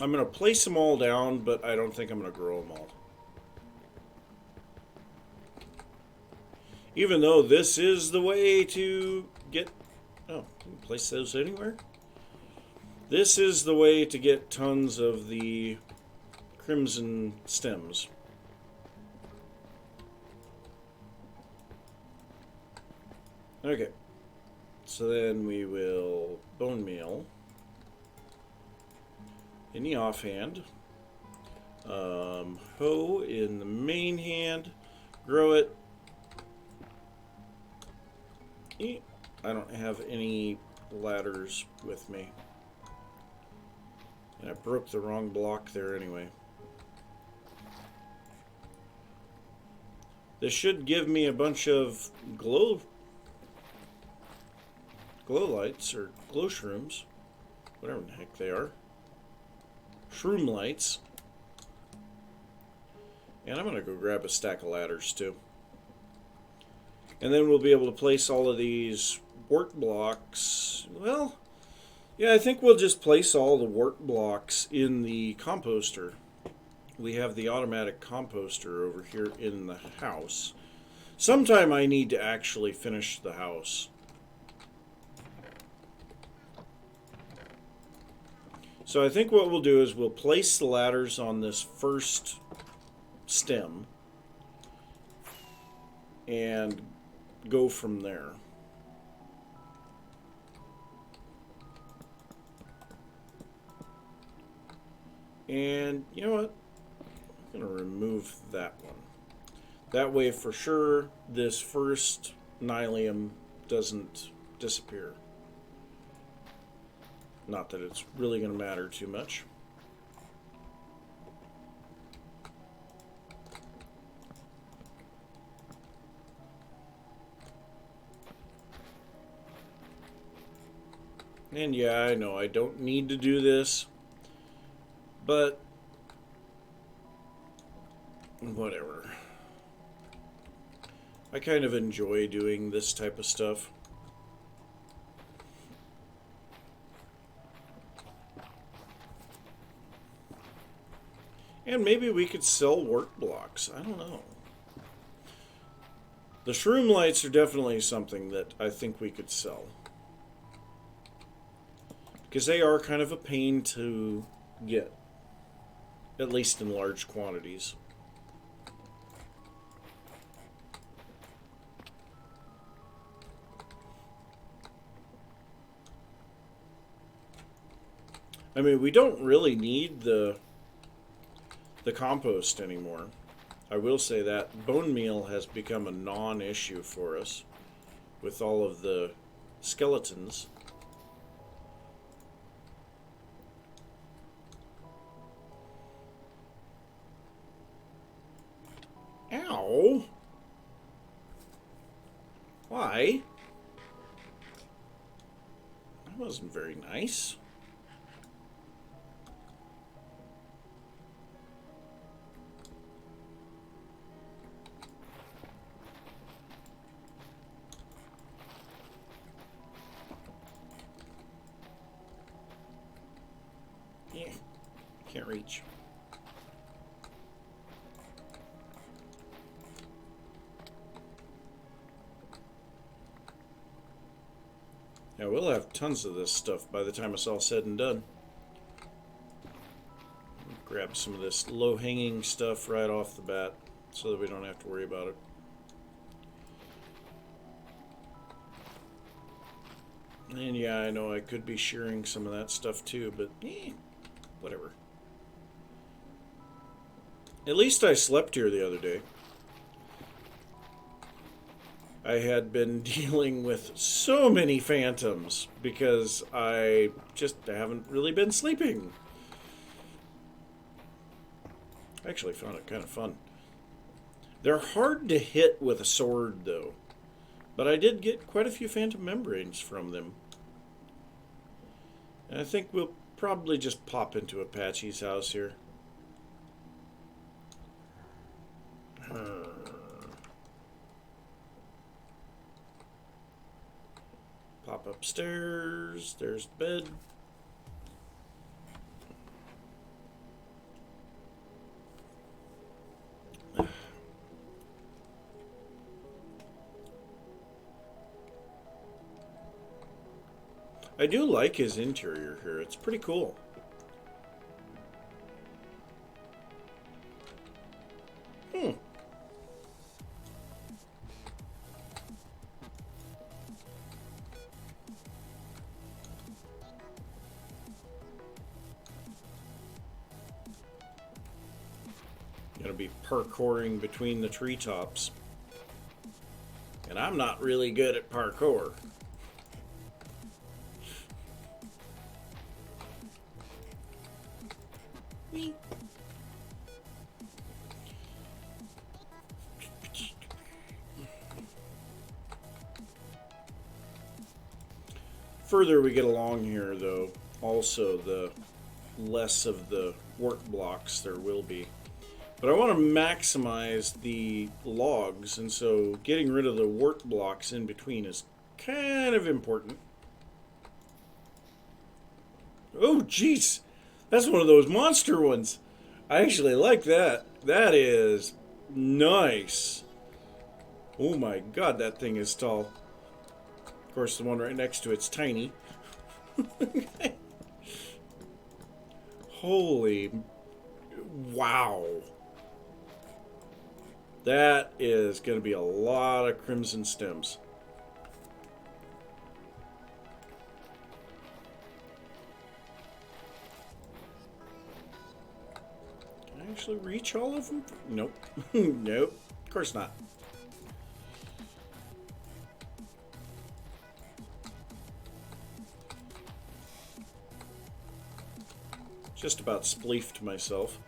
I'm going to place them all down, but I don't think I'm going to grow them all. Even though this is the way to get... Oh, can you place those anywhere? This is the way to get tons of the crimson stems. Okay. So then we will bone meal. In the offhand, hoe in the main hand, grow it. I don't have any ladders with me. And I broke the wrong block there anyway. This should give me a bunch of glow lights or glow shrooms, whatever the heck they are. Shroom lights. And I'm going to go grab a stack of ladders too. And then we'll be able to place all of these wart blocks. Well, yeah, I think we'll just place all the wart blocks in the composter. We have the automatic composter over here in the house. Sometime I need to actually finish the house. So I think what we'll do is we'll place the ladders on this first stem and go from there. And you know what? I'm going to remove that one. That way for sure this first nylium doesn't disappear. Not that it's really going to matter too much. And yeah, I know I don't need to do this, but whatever. I kind of enjoy doing this type of stuff. And maybe we could sell work blocks. I don't know. The shroom lights are definitely something that I think we could sell. Because they are kind of a pain to get. At least in large quantities. I mean, we don't really need the compost anymore. I will say that bone meal has become a non-issue for us with all of the skeletons. Ow! Why? That wasn't very nice. Can't reach. Yeah, we'll have tons of this stuff by the time it's all said and done. Grab some of this low-hanging stuff right off the bat so that we don't have to worry about it. And yeah, I know I could be shearing some of that stuff too, but whatever. At least I slept here the other day. I had been dealing with so many phantoms because I just haven't really been sleeping. I actually found it kind of fun. They're hard to hit with a sword, though. But I did get quite a few phantom membranes from them. And I think we'll probably just pop into Apache's house here. Pop upstairs. There's bed. I do like his interior here. It's pretty cool. Gonna be parkouring between the treetops. And I'm not really good at parkour. Further we get along here, though, also the less of the work blocks there will be. But I want to maximize the logs, and so getting rid of the work blocks in between is kind of important. Oh, jeez! That's one of those monster ones. I actually like that. That is nice. Oh my god, that thing is tall. Of course, the one right next to it's tiny. Holy... wow. That is going to be a lot of crimson stems. Can I actually reach all of them? Nope. Nope. Of course not. Just about spleefed myself.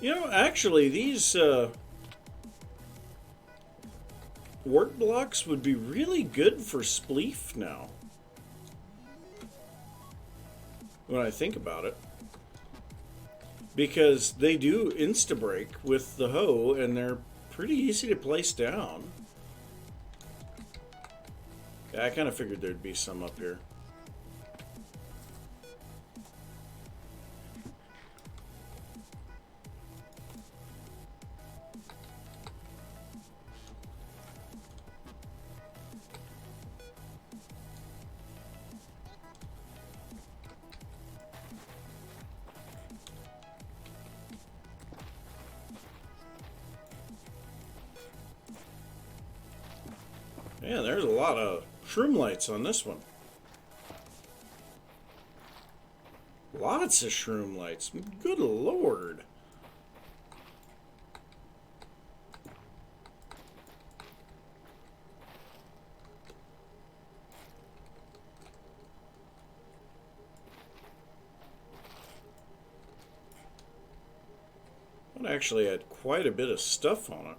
You know, actually, these work blocks would be really good for spleef now. When I think about it. Because they do insta-break with the hoe, and they're pretty easy to place down. Yeah, I kind of figured there'd be some up here. Yeah, there's a lot of shroom lights on this one. Lots of shroom lights. Good lord. It actually had quite a bit of stuff on it.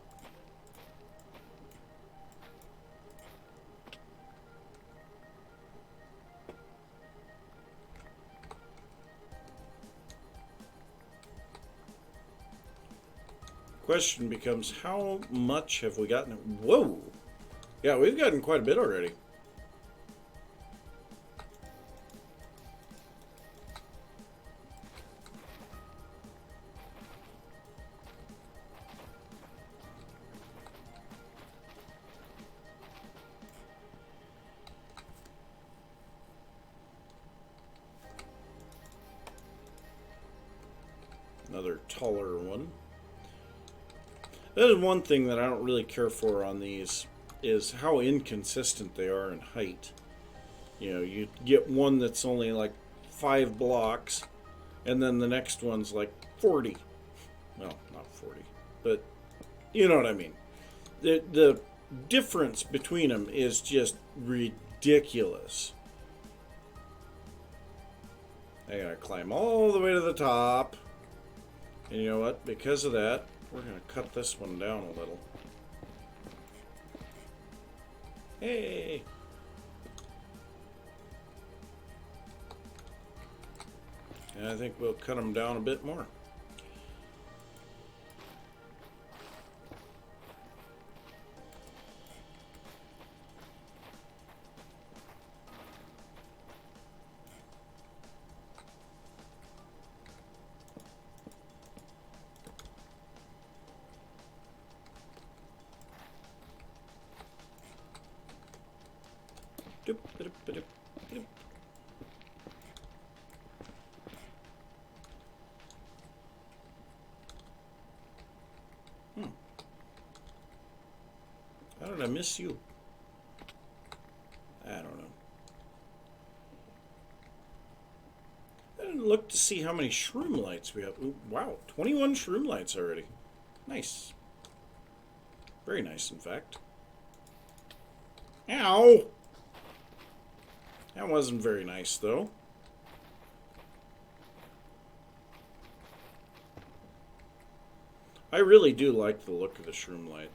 Question becomes, how much have we gotten? Whoa! Yeah, we've gotten quite a bit already. another taller one. That is one thing that I don't really care for on these, is how inconsistent they are in height. You know, you get one that's only like 5 blocks, and then the next one's like 40. Well, not 40, but you know what I mean. The difference between them is just ridiculous. I gotta climb all the way to the top. And you know what? Because of that, we're gonna cut this one down a little. Hey! And I think we'll cut them down a bit more. How did I miss you? I don't know. I didn't look to see how many shroom lights we have. Ooh, wow, 21 shroom lights already. Nice. Very nice, in fact. Ow! That wasn't very nice, though. I really do like the look of the shroom light.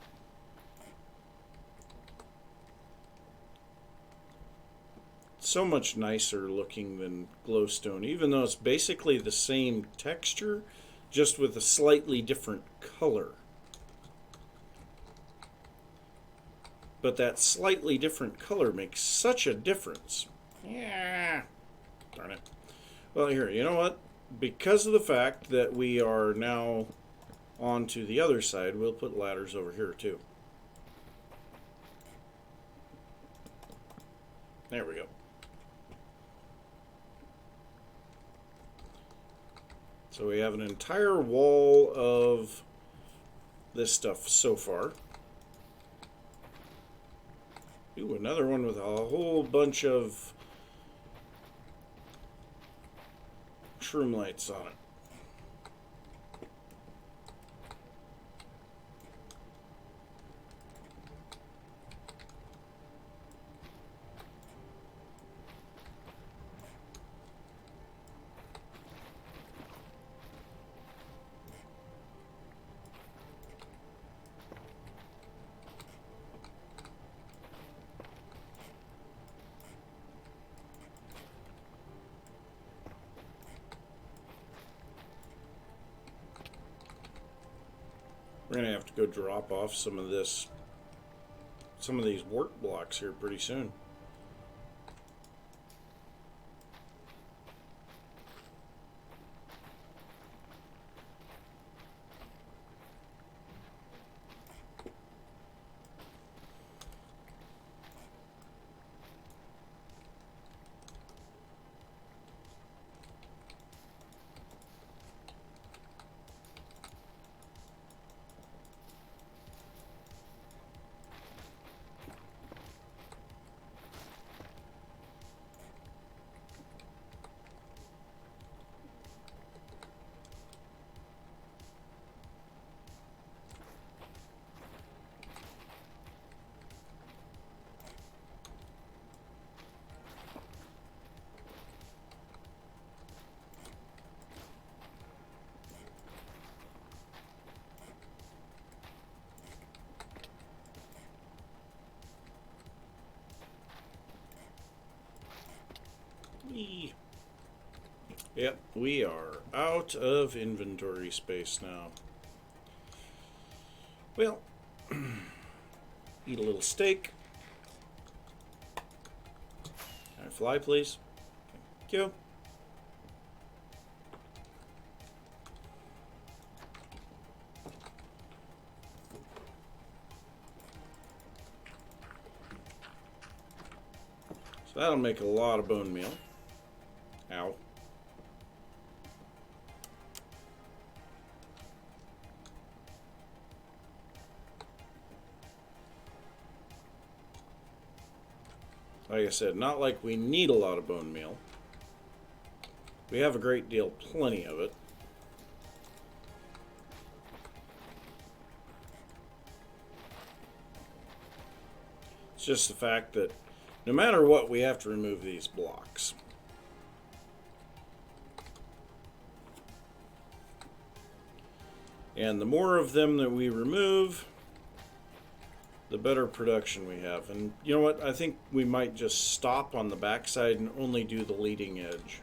So much nicer looking than glowstone, even though it's basically the same texture, just with a slightly different color. But that slightly different color makes such a difference. Yeah. Darn it. Well, here, you know what? Because of the fact that we are now on to the other side, we'll put ladders over here too. There we go. So we have an entire wall of this stuff so far. Ooh, another one with a whole bunch of shroom lights on it. We're gonna have to go drop off some of these work blocks here pretty soon. Yep, we are out of inventory space now. Well, eat a little steak. Can I fly, please? Thank you. So that'll make a lot of bone meal. Ow. Like I said, not like we need a lot of bone meal. We have a great deal, plenty of it. It's just the fact that no matter what, we have to remove these blocks. And the more of them that we remove, the better production we have. And you know what? I think we might just stop on the backside and only do the leading edge.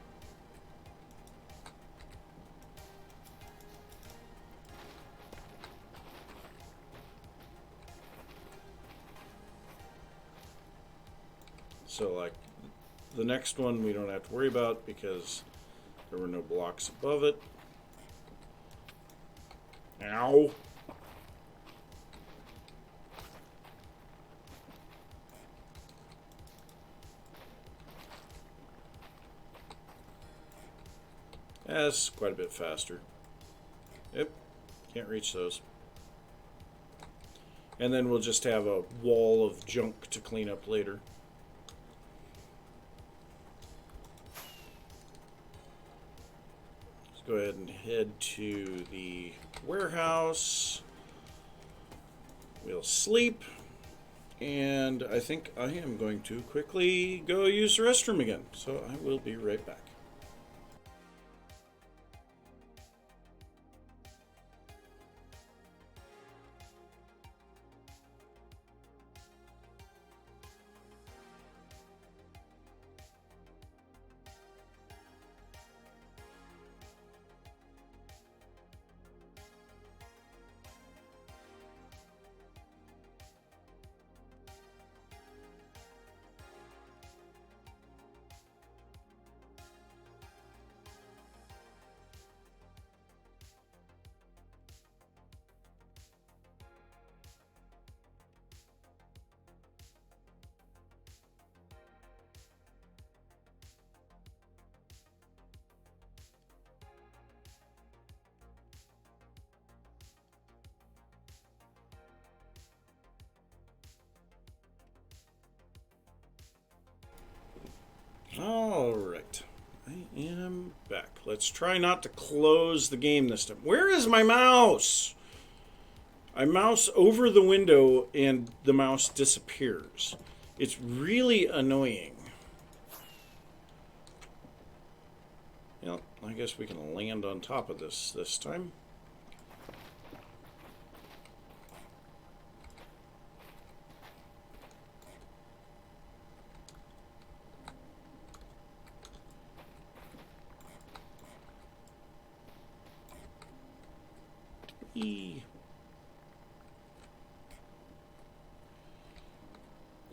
So like the next one we don't have to worry about because there were no blocks above it. Ow! That's quite a bit faster. Yep, can't reach those. And then we'll just have a wall of junk to clean up later. Let's go ahead and head to the warehouse. We'll sleep. And I think I am going to quickly go use the restroom again. So I will be right back. Alright, I am back. Let's try not to close the game this time. Where is my mouse? I mouse over the window and the mouse disappears. It's really annoying. Well, I guess we can land on top of this time.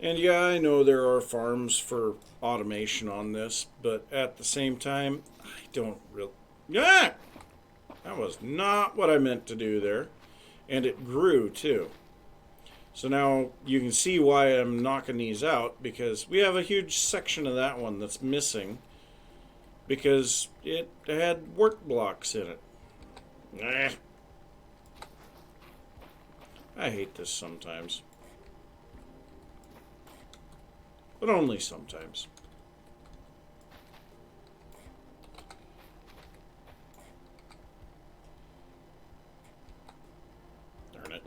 And yeah, I know there are farms for automation on this, but at the same time, I don't really... Yeah! That was not what I meant to do there. And it grew, too. So now you can see why I'm knocking these out, because we have a huge section of that one that's missing because it had work blocks in it. I hate this sometimes. But only sometimes. Darn it.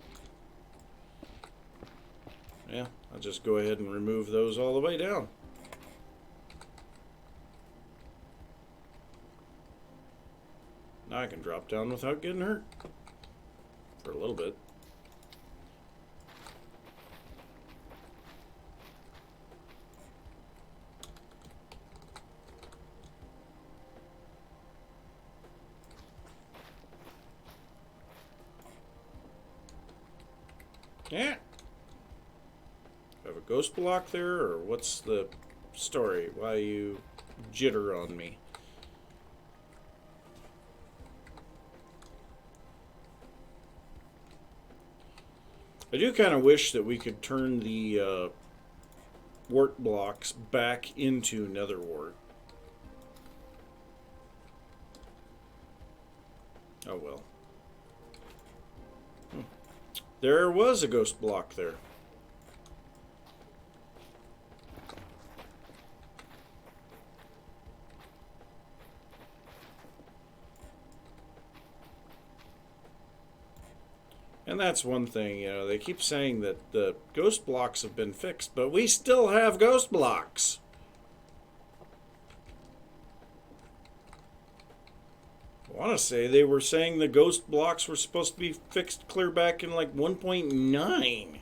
Yeah, I'll just go ahead and remove those all the way down. Now I can drop down without getting hurt. For a little bit. Yeah. Have a ghost block there, or what's the story? Why you jitter on me? I do kind of wish that we could turn the wart blocks back into nether wart. Oh well. There was a ghost block there. And that's one thing, you know, they keep saying that the ghost blocks have been fixed, but we still have ghost blocks. I want to say they were saying the ghost blocks were supposed to be fixed clear back in like 1.9.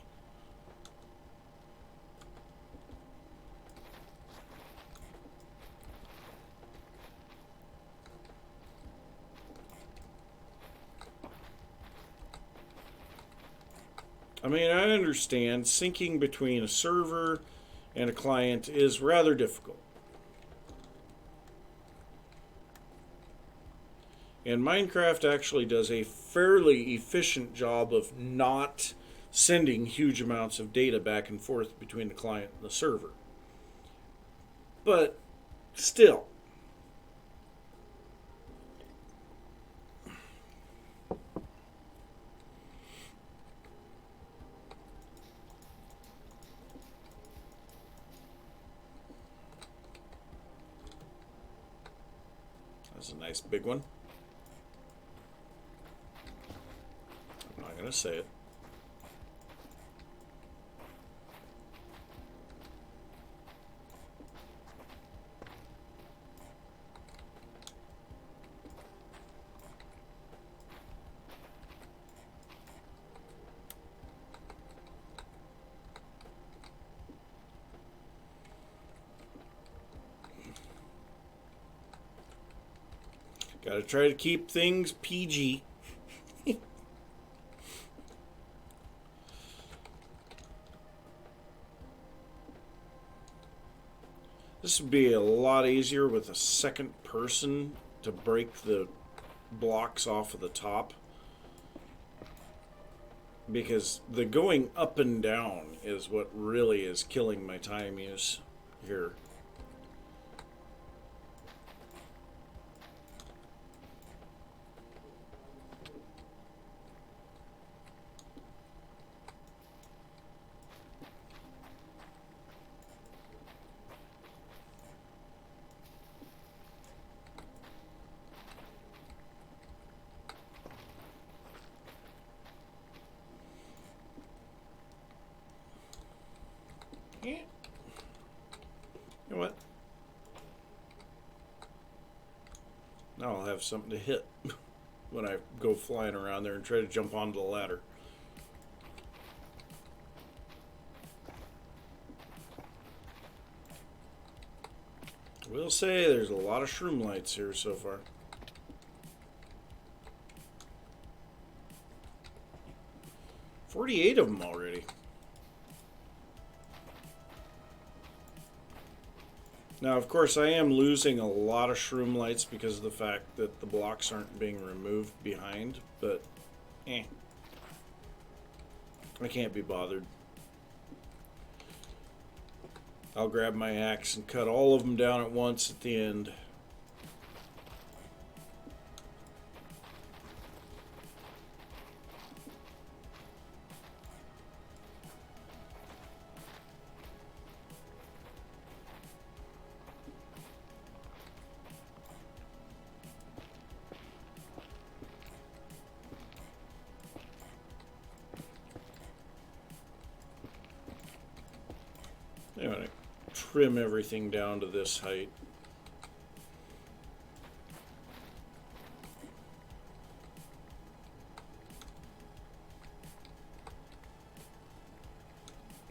I mean, I understand syncing between a server and a client is rather difficult. And Minecraft actually does a fairly efficient job of not sending huge amounts of data back and forth between the client and the server. But still, that's a nice big one. I'm not going to say it. Gotta try to keep things PG. This would be a lot easier with a second person to break the blocks off of the top. Because the going up and down is what really is killing my time use here. Yeah. You know what? Now I'll have something to hit when I go flying around there and try to jump onto the ladder. I will say there's a lot of shroom lights here so far. $48 of them already. Now, of course, I am losing a lot of shroom lights because of the fact that the blocks aren't being removed behind, but I can't be bothered. I'll grab my axe and cut all of them down at once at the end. I'm going to trim everything down to this height.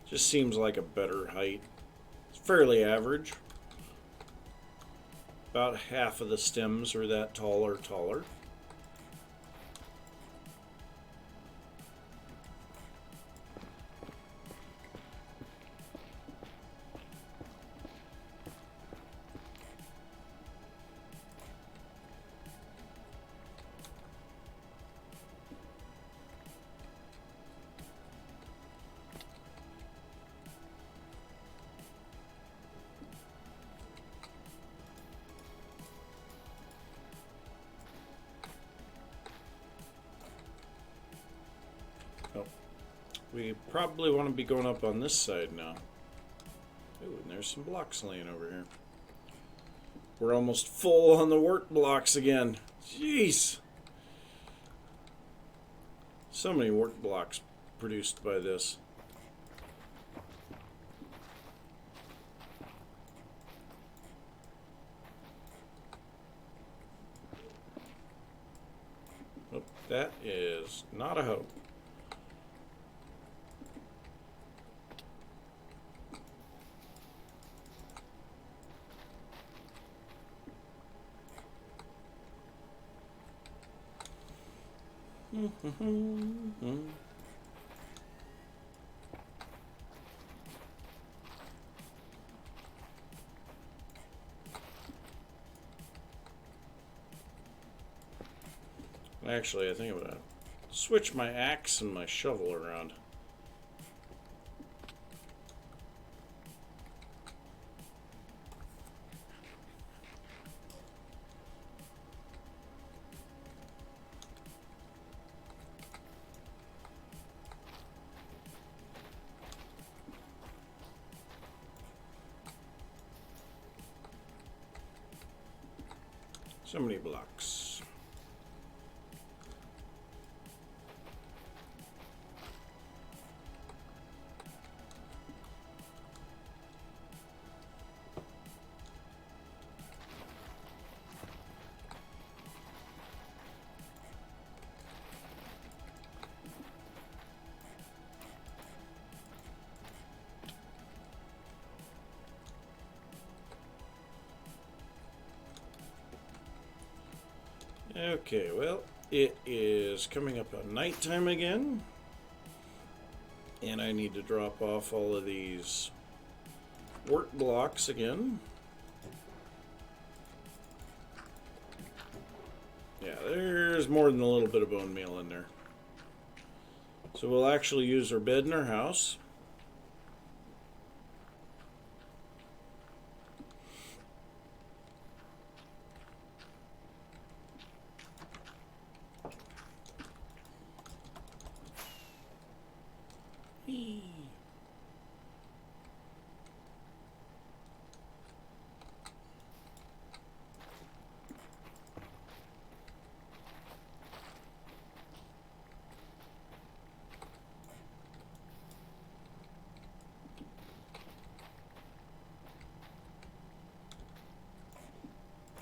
Just seems like a better height. It's fairly average. About half of the stems are that tall or taller. We probably want to be going up on this side now. Ooh, and there's some blocks laying over here. We're almost full on the work blocks again. Jeez. So many work blocks produced by this. Oh, that is not a hoe. Actually, I think I'm going to switch my axe and my shovel around. So many blocks. Okay, well, it is coming up on nighttime again, and I need to drop off all of these work blocks again. Yeah, there's more than a little bit of bone meal in there. So we'll actually use our bed in our house.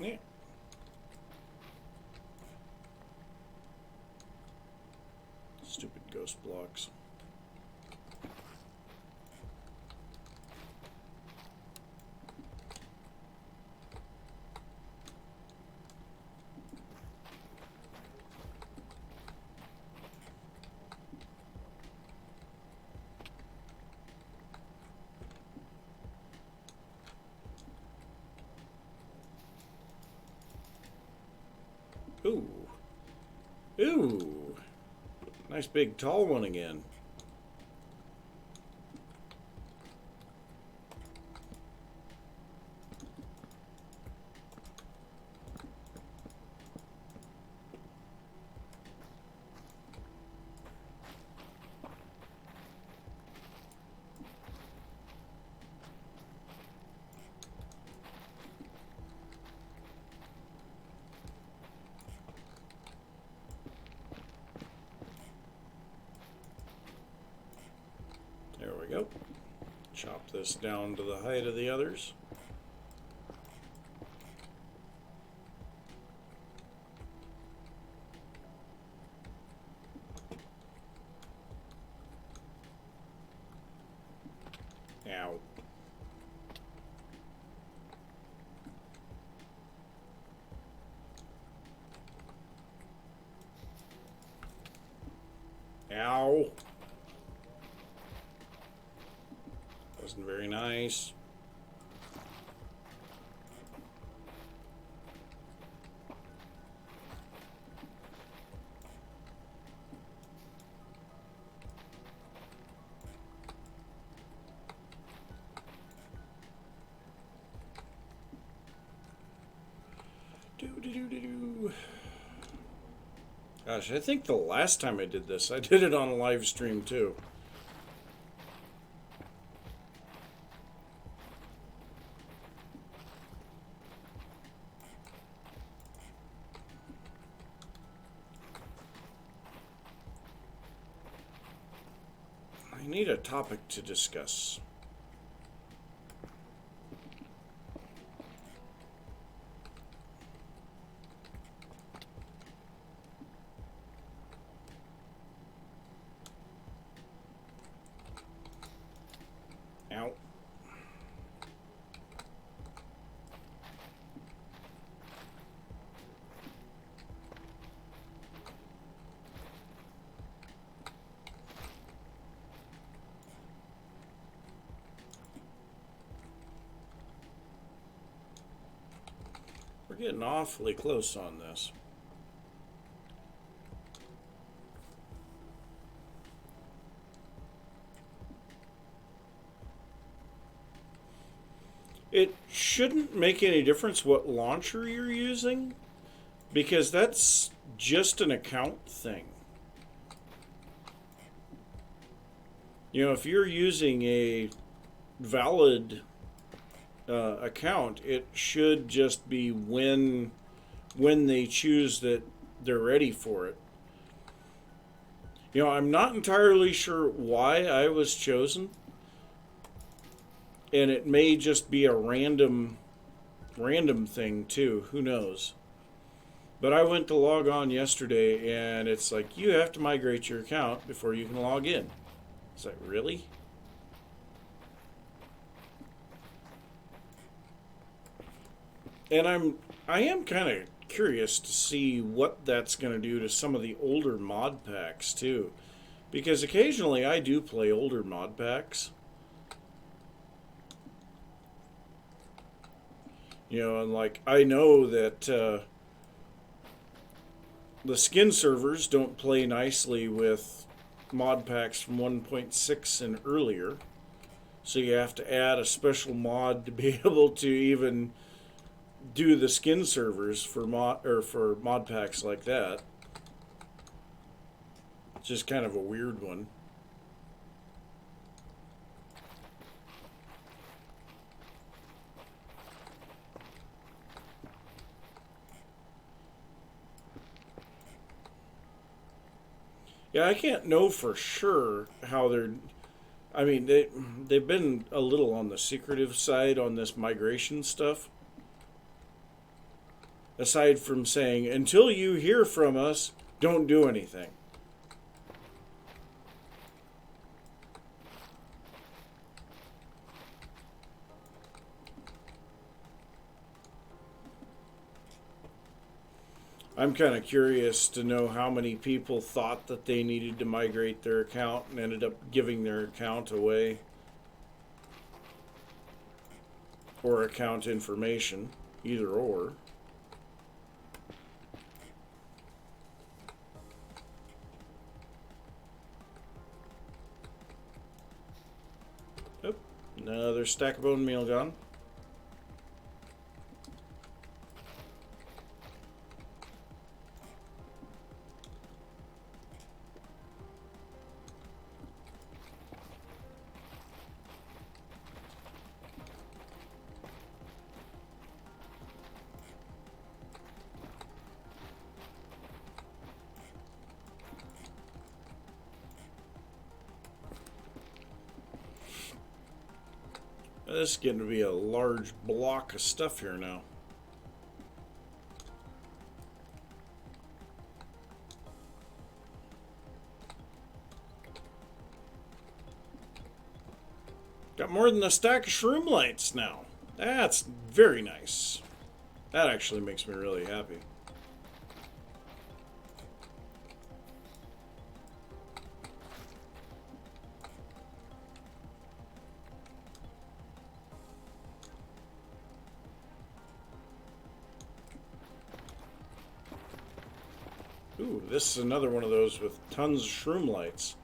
Yeah. Stupid ghost blocks. Ooh. Ooh. Nice big tall one again. There we go. Chop this down to the height of the others. Ow. Ow. Wasn't very nice. Gosh, I think the last time I did this, I did it on a live stream too. need a topic to discuss. Ow. We're getting awfully close on this. It shouldn't make any difference what launcher you're using, because that's just an account thing. You know, if you're using a valid account, it should just be when they choose that they're ready for it. You know, I'm not entirely sure why I was chosen, and it may just be a random thing too. Who knows? But I went to log on yesterday, and it's like, you have to migrate your account before you can log in. It's like, really? And I am kind of curious to see what that's going to do to some of the older mod packs too, because occasionally I do play older mod packs. You know, and like I know that the skin servers don't play nicely with mod packs from 1.6 and earlier, so you have to add a special mod to be able to even do the skin servers for mod packs like that. It's just kind of a weird one. Yeah, I can't know for sure how they're. I mean, they've been a little on the secretive side on this migration stuff. Aside from saying, until you hear from us, don't do anything. I'm kind of curious to know how many people thought that they needed to migrate their account and ended up giving their account away. Or account information, either or. Oh, another stack of bone meal gone. This is getting to be a large block of stuff here now. Got more than a stack of shroom lights now. That's very nice. That actually makes me really happy. Ooh, this is another one of those with tons of shroom lights.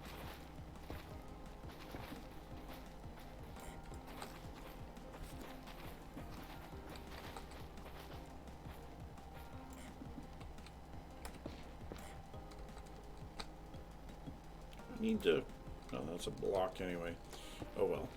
I need to... Oh, that's a block anyway. Oh well.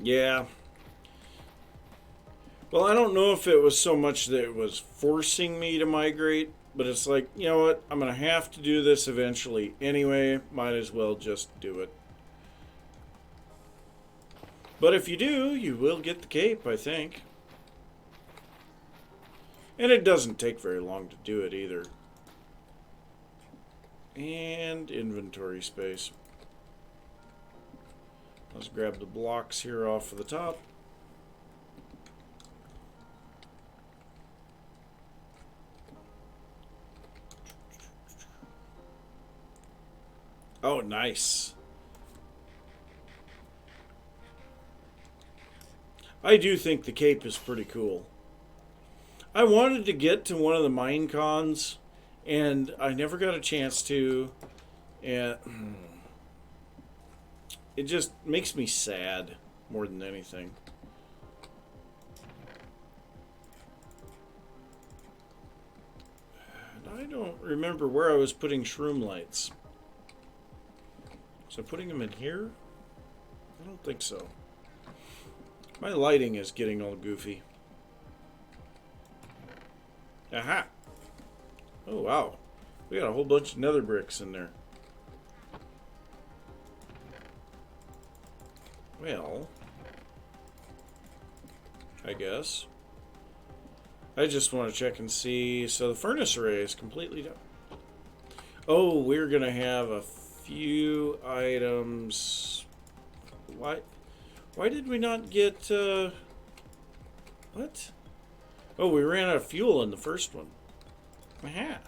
Yeah. Well, I don't know if it was so much that it was forcing me to migrate, but it's like, you know what? I'm going to have to do this eventually anyway. Might as well just do it. But if you do, you will get the cape, I think. And it doesn't take very long to do it either. And inventory space. Let's grab the blocks here off of the top. Oh, nice. I do think the cape is pretty cool. I wanted to get to one of the mine cons, and I never got a chance to. And it just makes me sad more than anything. And I don't remember where I was putting shroom lights. Was I putting them in here? I don't think so. My lighting is getting all goofy. Aha! Oh, wow. We got a whole bunch of nether bricks in there. Well, I guess. I just want to check and see. So the furnace array is completely done. Oh, we're going to have a few items. Why did we not get, what? Oh, we ran out of fuel in the first one. Aha.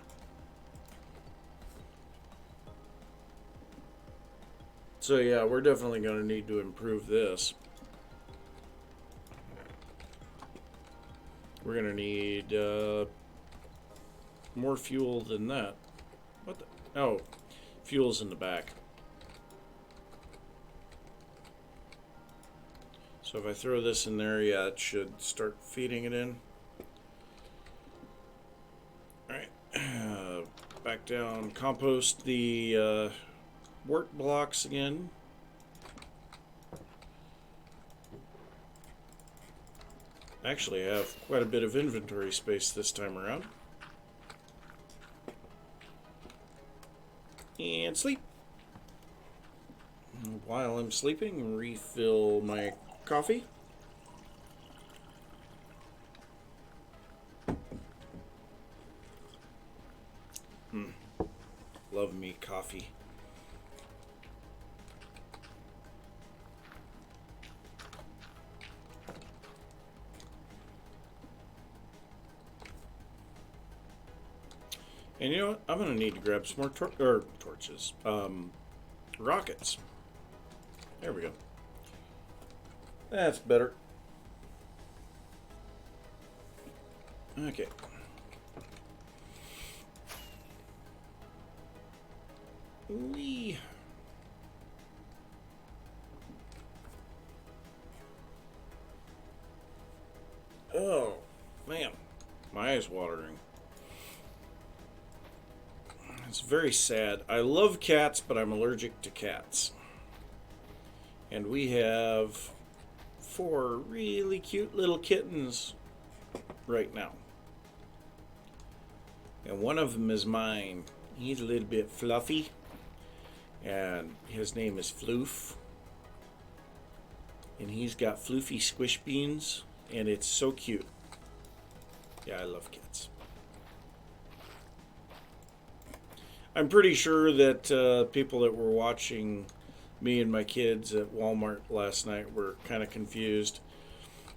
So yeah, we're definitely going to need to improve this. We're going to need more fuel than that. What the? Oh, fuel's in the back. So if I throw this in there, yeah, it should start feeding it in. Alright, back down, compost the wart blocks again. Actually, I have quite a bit of inventory space this time around. And sleep. While I'm sleeping, refill my coffee. Love me coffee. And you know what? I'm going to need to grab some more torches. Rockets. There we go. That's better. Okay. Wee. Oh, man. My eye's watering. It's very sad. I love cats, but I'm allergic to cats. And we have 4 really cute little kittens right now. And one of them is mine. He's a little bit fluffy. And his name is Floof. And he's got floofy squish beans. And it's so cute. Yeah, I love cats. I'm pretty sure that people that were watching me and my kids at Walmart last night were kind of confused.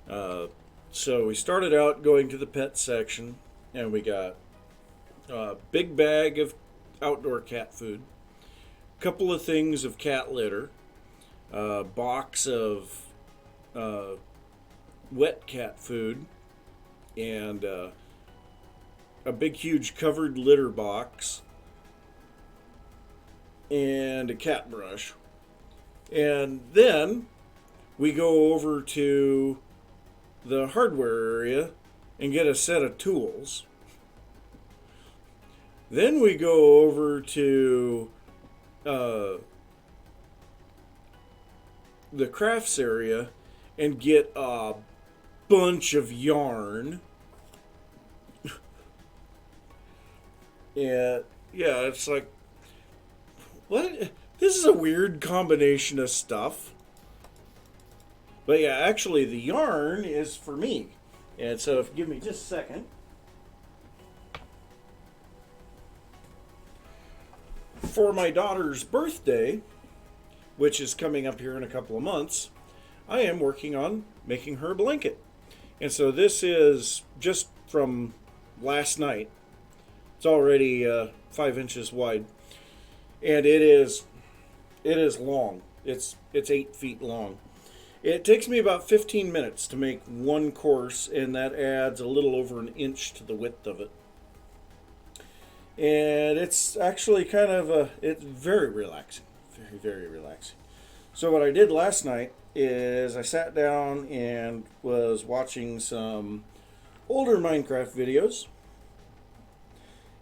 So we started out going to the pet section, and we got a big bag of outdoor cat food, a couple of things of cat litter, a box of wet cat food, and a big huge covered litter box, and a cat brush. And then we go over to the hardware area and get a set of tools. Then we go over to the crafts area and get a bunch of yarn. And yeah, it's like, what? This is a weird combination of stuff. But yeah, actually, the yarn is for me. And so, if you give me just a second. For my daughter's birthday, which is coming up here in a couple of months, I am working on making her a blanket. And so this is just from last night. It's already 5 inches wide, and it is long. It's 8 feet long. It takes me about 15 minutes to make one course, and that adds a little over an inch to the width of it. And it's actually kind of it's very relaxing, very, very relaxing. So what I did last night is I sat down and was watching some older Minecraft videos,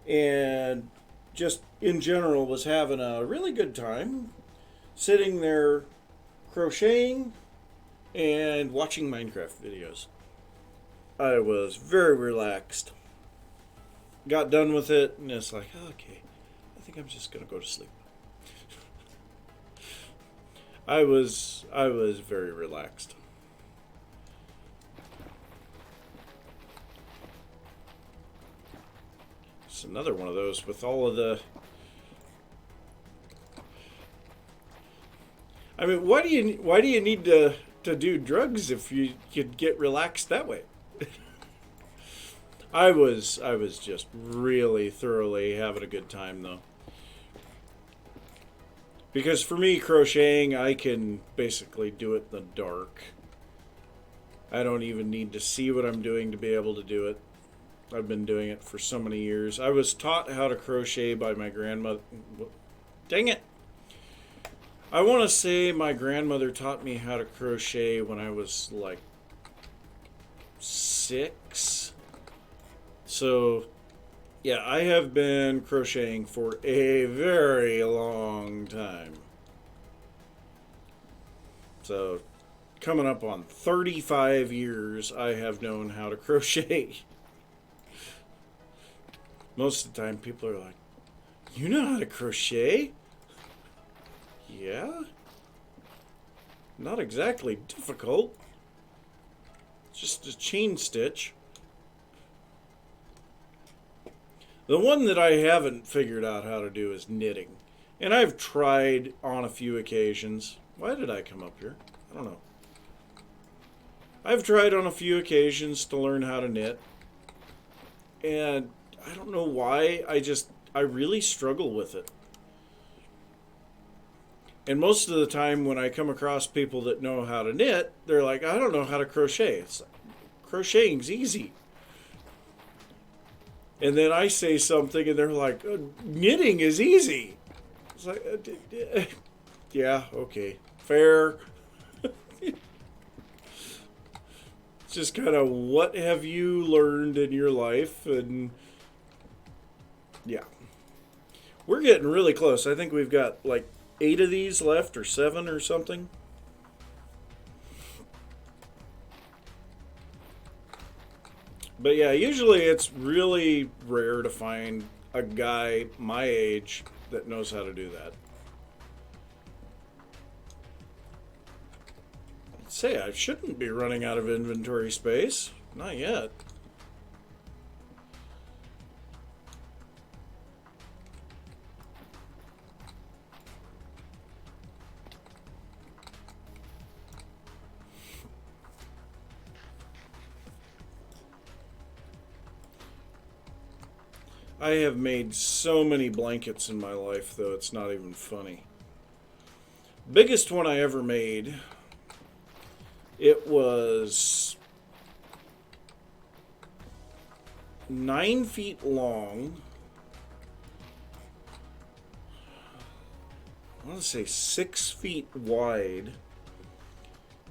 and just in general was having a really good time sitting there crocheting and watching Minecraft videos. I was very relaxed. Got done with it, and it's like, okay, I think I'm just gonna go to sleep. I was very relaxed. It's another one of those with all of the. I mean, why do you need to do drugs if you could get relaxed that way? I was just really thoroughly having a good time though. Because for me, crocheting, I can basically do it in the dark. I don't even need to see what I'm doing to be able to do it. I've been doing it for so many years. I was taught how to crochet by my grandmother. Dang it! I want to say my grandmother taught me how to crochet when I was like 6. So, yeah, I have been crocheting for a very long time. So, coming up on 35 years, I have known how to crochet. Most of the time, people are like, "You know how to crochet?" Yeah? Not exactly difficult. It's just a chain stitch. The one that I haven't figured out how to do is knitting. And I've tried on a few occasions. Why did I come up here? I don't know. I've tried on a few occasions to learn how to knit. And I don't know why. I really struggle with it. And most of the time when I come across people that know how to knit, they're like, I don't know how to crochet. It's like, crocheting's easy. And then I say something and they're like, knitting is easy. It's like, yeah, okay, fair. It's just kind of, what have you learned in your life? And yeah, we're getting really close. I think we've got like 8 of these left, or 7 or something. But yeah, usually it's really rare to find a guy my age that knows how to do that. I'd say I shouldn't be running out of inventory space. Not yet. I have made so many blankets in my life, though it's not even funny. Biggest one I ever made, it was 9 feet long. I want to say 6 feet wide.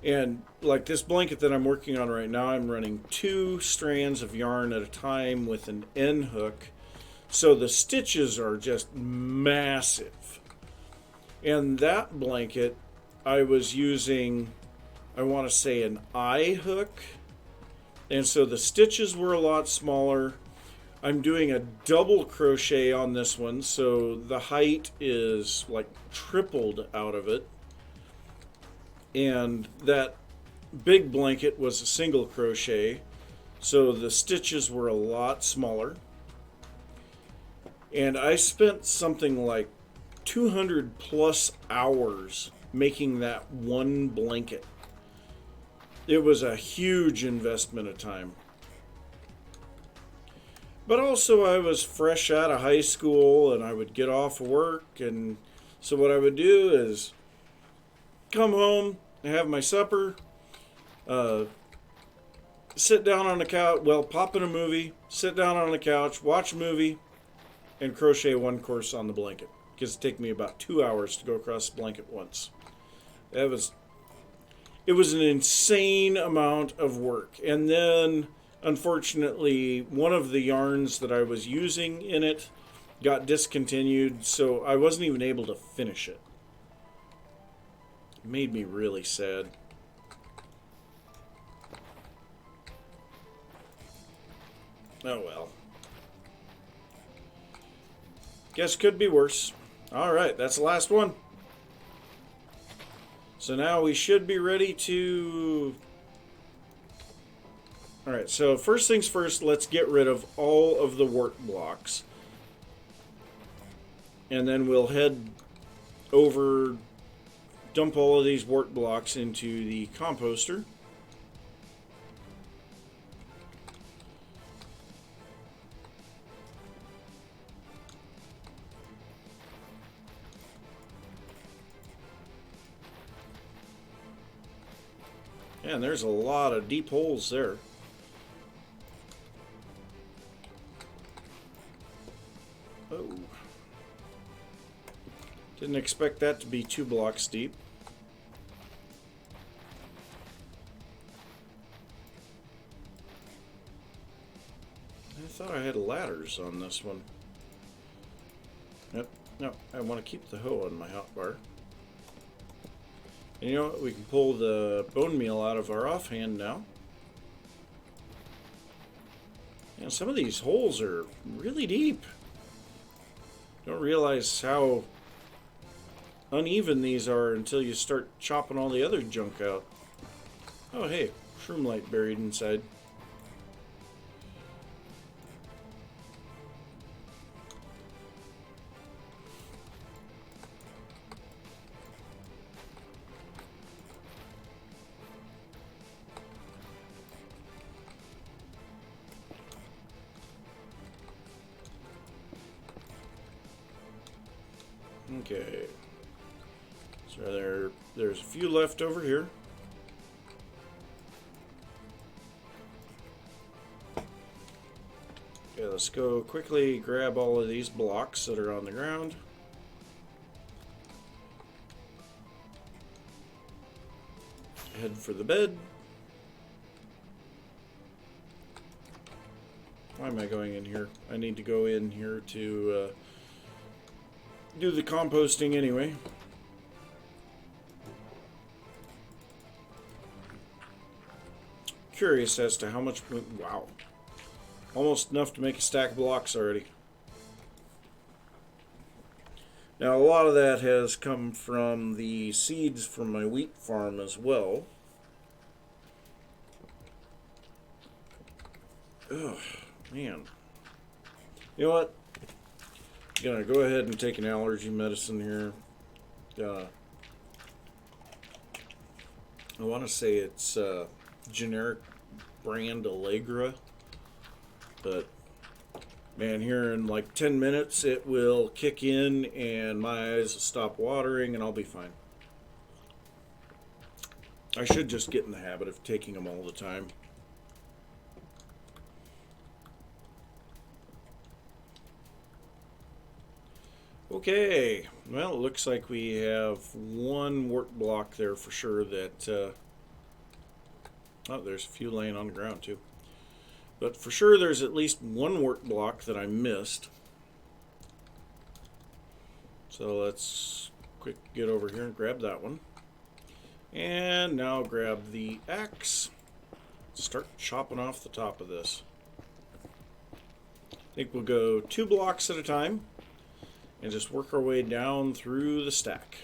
And like this blanket that I'm working on right now, I'm running 2 strands of yarn at a time with an end hook. So the stitches are just massive. And that blanket, I was using I want to say an eye hook. And so the stitches were a lot smaller. I'm doing a double crochet on this one, so the height is like tripled out of it. And that big blanket was a single crochet, so the stitches were a lot smaller. And I spent something like 200 plus hours making that one blanket. It was a huge investment of time. But also, I was fresh out of high school and I would get off work. And so, what I would do is come home and have my supper, sit down on the couch, well, pop in a movie, sit down on the couch, watch a movie, and crochet one course on the blanket. Because it took me about 2 hours to go across the blanket once. It was an insane amount of work. And then, unfortunately, one of the yarns that I was using in it got discontinued, so I wasn't even able to finish it. It made me really sad. Oh well. Guess could be worse. Alright, that's the last one. So now we should be ready to... Alright, so first things first, let's get rid of all of the work blocks. And then we'll head over, dump all of these work blocks into the composter. And there's a lot of deep holes there. Oh. Didn't expect that to be 2 blocks deep. I thought I had ladders on this one. Yep. No, I want to keep the hoe on my hotbar. And you know what? We can pull the bone meal out of our offhand now. And some of these holes are really deep. Don't realize how uneven these are until you start chopping all the other junk out. Oh hey, shroom light buried inside. Okay, so there's a few left over here. Okay, let's go quickly grab all of these blocks that are on the ground. Head for the bed. Why am I going in here? I need to go in here to do the composting anyway. Curious as to how much... Wow. Almost enough to make a stack of blocks already. Now, a lot of that has come from the seeds from my wheat farm as well. Ugh, man. You know what? Gonna go ahead and take an allergy medicine here. I want to say it's generic brand Allegra, but man, here in like 10 minutes it will kick in and my eyes will stop watering and I'll be fine. I should just get in the habit of taking them all the time. Okay, well, it looks like we have one work block there for sure that, oh, there's a few laying on the ground too. But for sure there's at least one work block that I missed. So let's quick get over here and grab that one. And now grab the axe. Start chopping off the top of this. I think we'll go 2 blocks at a time and just work our way down through the stack.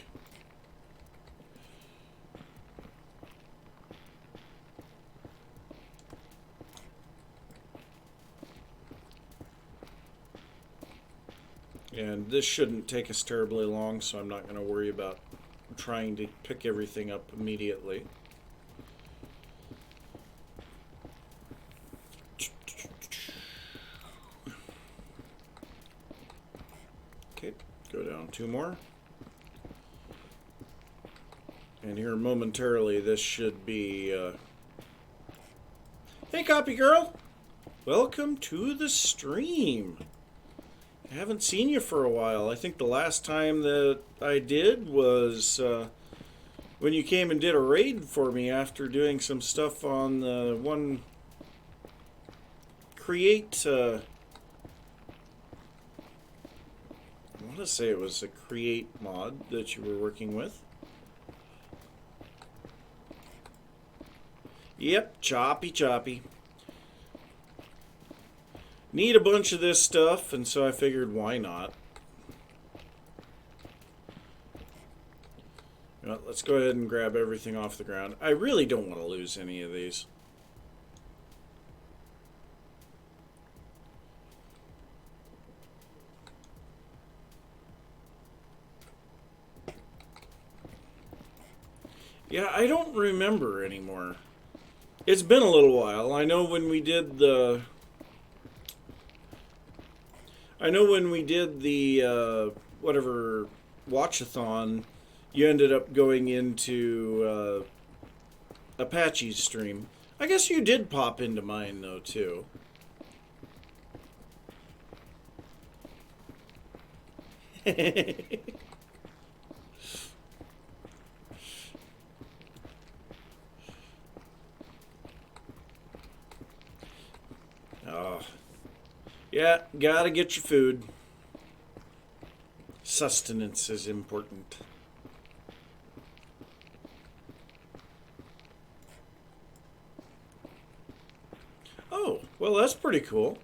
And this shouldn't take us terribly long, so I'm not going to worry about trying to pick everything up immediately. Okay, go down 2 more. And here momentarily this should be... Hey, Copy Girl! Welcome to the stream! I haven't seen you for a while. I think the last time that I did was when you came and did a raid for me after doing some stuff on the one create... I want to say it was a create mod that you were working with. Yep, choppy. Need a bunch of this stuff, and so I figured, why not? Well, let's go ahead and grab everything off the ground. I really don't want to lose any of these. Yeah, I don't remember anymore. It's been a little while. I know when we did the whatever watchathon, you ended up going into Apache's stream. I guess you did pop into mine though too. Oh. Yeah, gotta get your food. Sustenance is important. Oh, well, that's pretty cool.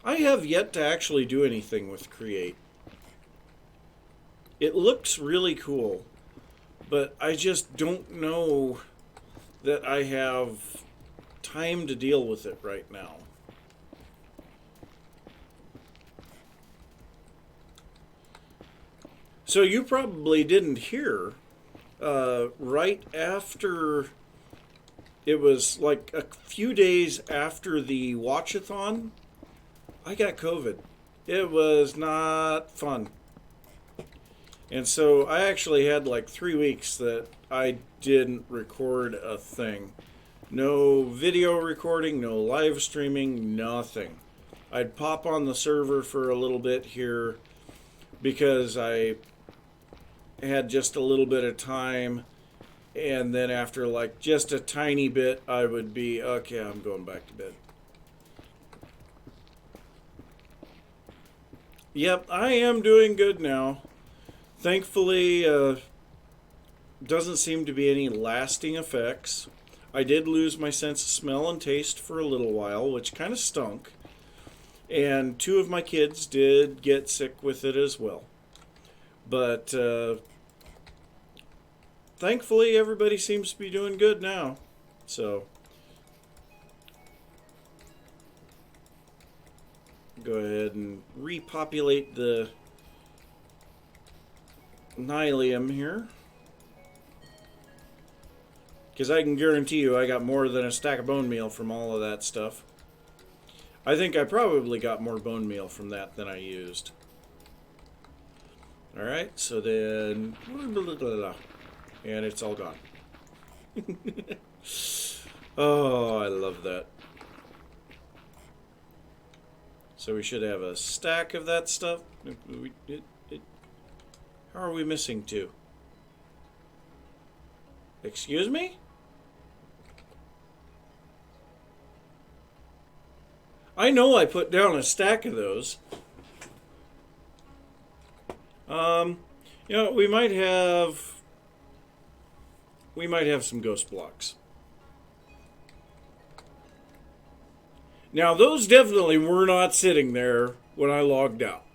I have yet to actually do anything with Create. It looks really cool, but I just don't know that I have time to deal with it right now. So you probably didn't hear, right after, it was like a few days after the watchathon, I got COVID. It was not fun. And so I actually had like 3 weeks that I didn't record a thing. No video recording, no live streaming, nothing. I'd pop on the server for a little bit here because I had just a little bit of time, and then after like just a tiny bit I would be, okay, I'm going back to bed. Yep, I am doing good now. Thankfully, doesn't seem to be any lasting effects. I did lose my sense of smell and taste for a little while, which kind of stunk. And 2 of my kids did get sick with it as well. But thankfully, everybody seems to be doing good now. So go ahead and repopulate the Nylium here. Because I can guarantee you I got more than a stack of bone meal from all of that stuff. I think I probably got more bone meal from that than I used. Alright, so then... And it's all gone. Oh, I love that. So we should have a stack of that stuff. How are we missing 2? Excuse me? I know I put down a stack of those. You know, we might have some ghost blocks. Now, those definitely were not sitting there when I logged out.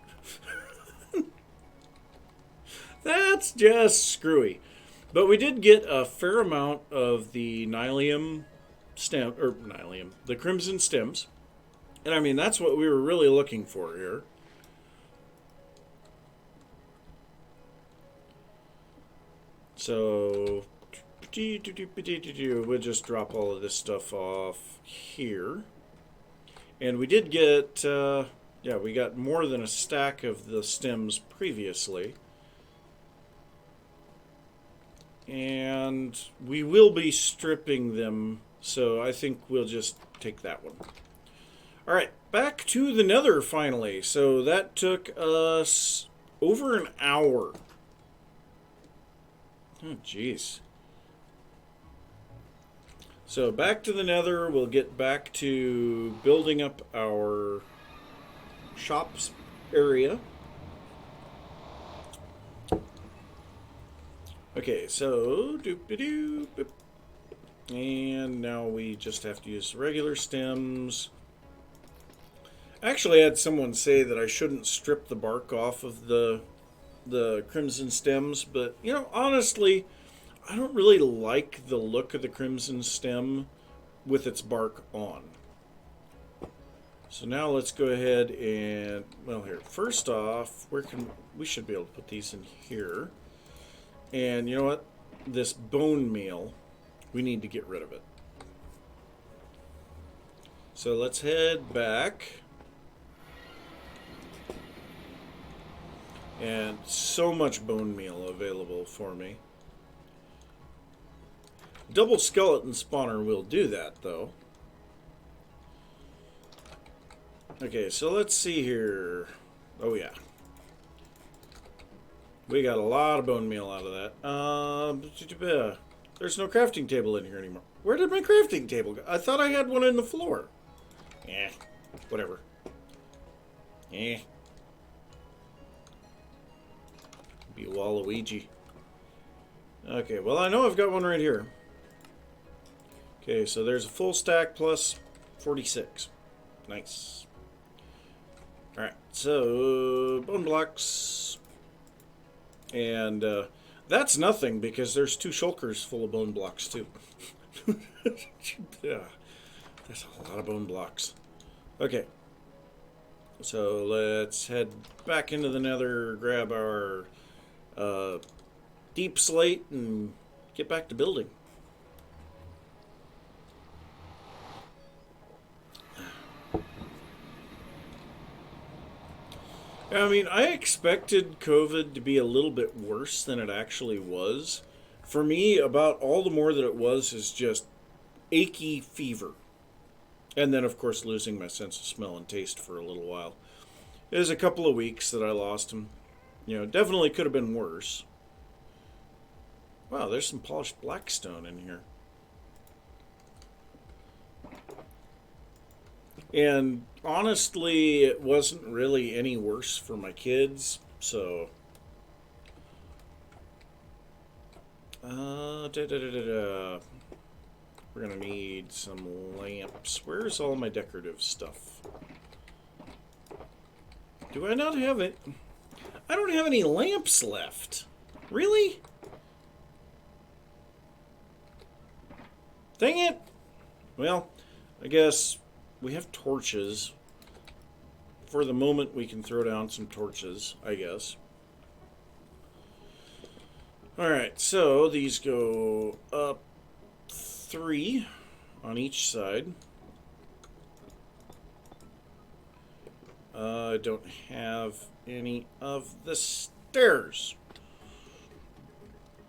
That's just screwy. But we did get a fair amount of the Nylium stem, or Nylium, the Crimson Stems. And I mean, that's what we were really looking for here. So, we'll just drop all of this stuff off here. And we did get, yeah, we got more than a stack of the stems previously. And we will be stripping them, so I think we'll just take that one. Alright, back to the Nether finally. So that took us over an hour. Oh, jeez. So back to the Nether, we'll get back to building up our shops area. Okay, so doop-a-doo, boop. And now we just have to use regular stems. Actually, I had someone say that I shouldn't strip the bark off of the crimson stems, but you know, honestly, I don't really like the look of the crimson stem with its bark on. So now let's go ahead and, well, here, first off, we should be able to put these in here. And you know what? This bone meal, we need to get rid of it. So let's head back. And so much bone meal available for me. Double skeleton spawner will do that, though. Okay, so let's see here. Oh, yeah. We got a lot of bone meal out of that. There's no crafting table in here anymore. Where did my crafting table go? I thought I had one in the floor. Eh, whatever. Eh. Be a Waluigi. Okay, well, I know I've got one right here. Okay, so there's a full stack plus 46. Nice. Alright, so bone blocks. And that's nothing because there's 2 shulkers full of bone blocks too. Yeah, there's a lot of bone blocks. Okay, so let's head back into the Nether, grab our deep slate, and get back to building. I mean, I expected COVID to be a little bit worse than it actually was. For me, about all the more that it was is just achy fever. And then, of course, losing my sense of smell and taste for a little while. It was a couple of weeks that I lost them. You know, definitely could have been worse. Wow, there's some polished blackstone in here. And honestly, it wasn't really any worse for my kids, so... We're gonna need some lamps. Where's all my decorative stuff? Do I not have it? I don't have any lamps left. Really? Dang it! Well, I guess we have torches. For the moment, we can throw down some torches, I guess. Alright, so these go up 3 on each side. I don't have any of the stairs.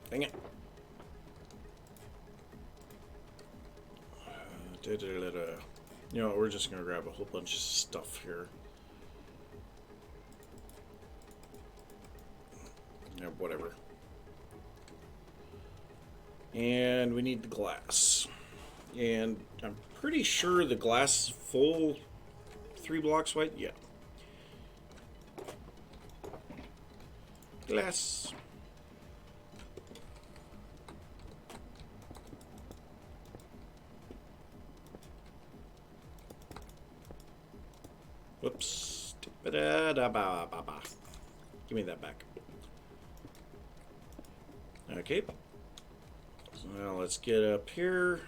Dang it. You know, we're just going to grab a whole bunch of stuff here. Yeah, whatever. And we need the glass. And I'm pretty sure the glass is full 3 blocks wide. Yeah. Glass. Whoops. Give me that back. Okay. So now let's get up here.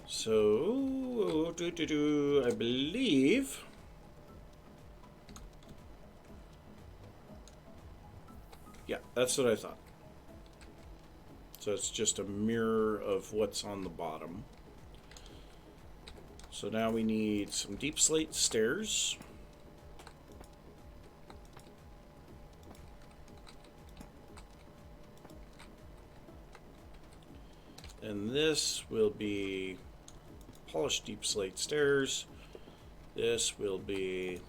So, I believe. Yeah, that's what I thought. So it's just a mirror of what's on the bottom. So now we need some deep slate stairs. And this will be polished deep slate stairs. This will be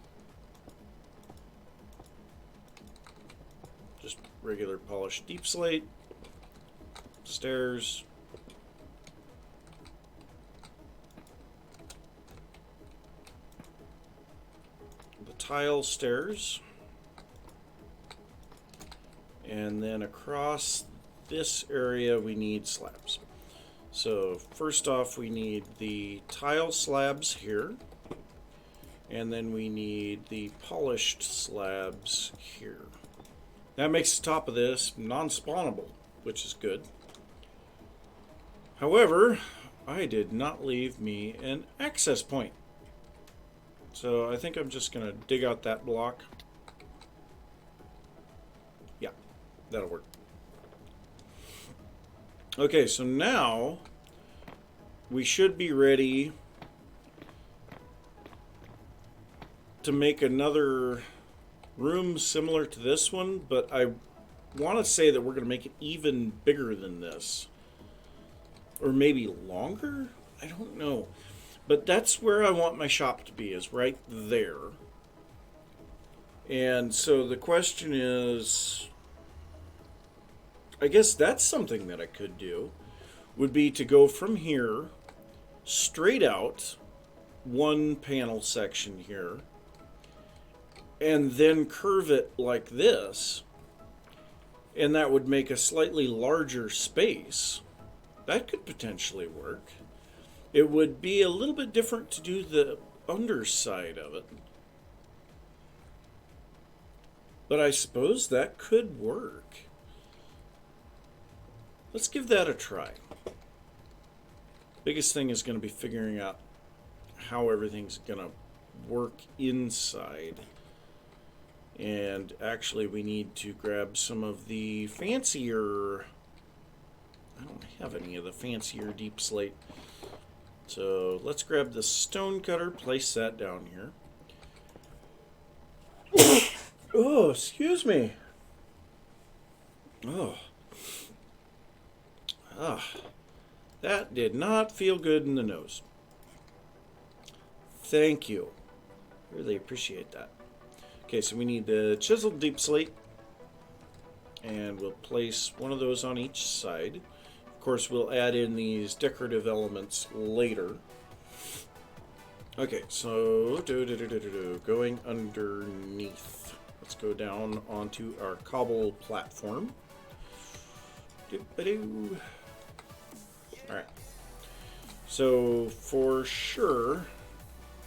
just regular polished deep slate stairs. The tile stairs. And then across this area we need slabs. So first off we need the tile slabs here. And then we need the polished slabs here. That makes the top of this non-spawnable, which is good. However, I did not leave me an access point. So I think I'm just going to dig out that block. Yeah, that'll work. Okay, so now we should be ready to make another room similar to this one, but I want to say that we're going to make it even bigger than this. Or maybe longer? I don't know. But that's where I want my shop to be, is right there. And so the question is, I guess that's something that I could do, would be to go from here straight out one panel section here and then curve it like this, and that would make a slightly larger space. That could potentially work. It would be a little bit different to do the underside of it, but I suppose that could work. Let's give that a try. Biggest thing is going to be figuring out how everything's going to work inside. And actually we need to grab some of the fancier, I don't have any of the fancier deep slate. So let's grab the stone cutter, place that down here. Oh, excuse me. Oh. Ah. That did not feel good in the nose. Thank you. Really appreciate that. Okay, so we need the chiseled deep slate, and we'll place one of those on each side. Of course, we'll add in these decorative elements later. Okay, so going underneath. Let's go down onto our cobble platform. Alright. So, for sure,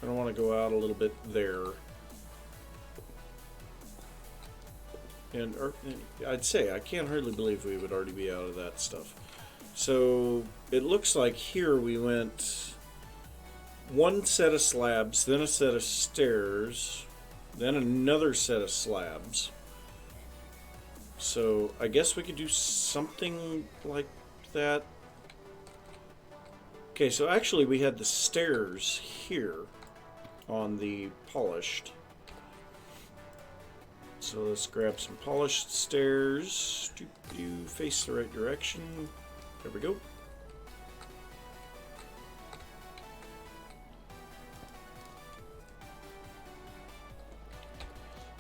I don't want to go out a little bit there. And I'd say, I can't hardly believe we would already be out of that stuff. So, it looks like here we went one set of slabs, then a set of stairs, then another set of slabs. So, I guess we could do something like that. Okay, so actually we had the stairs here on the polished. So let's grab some polished stairs. Face the right direction. There we go.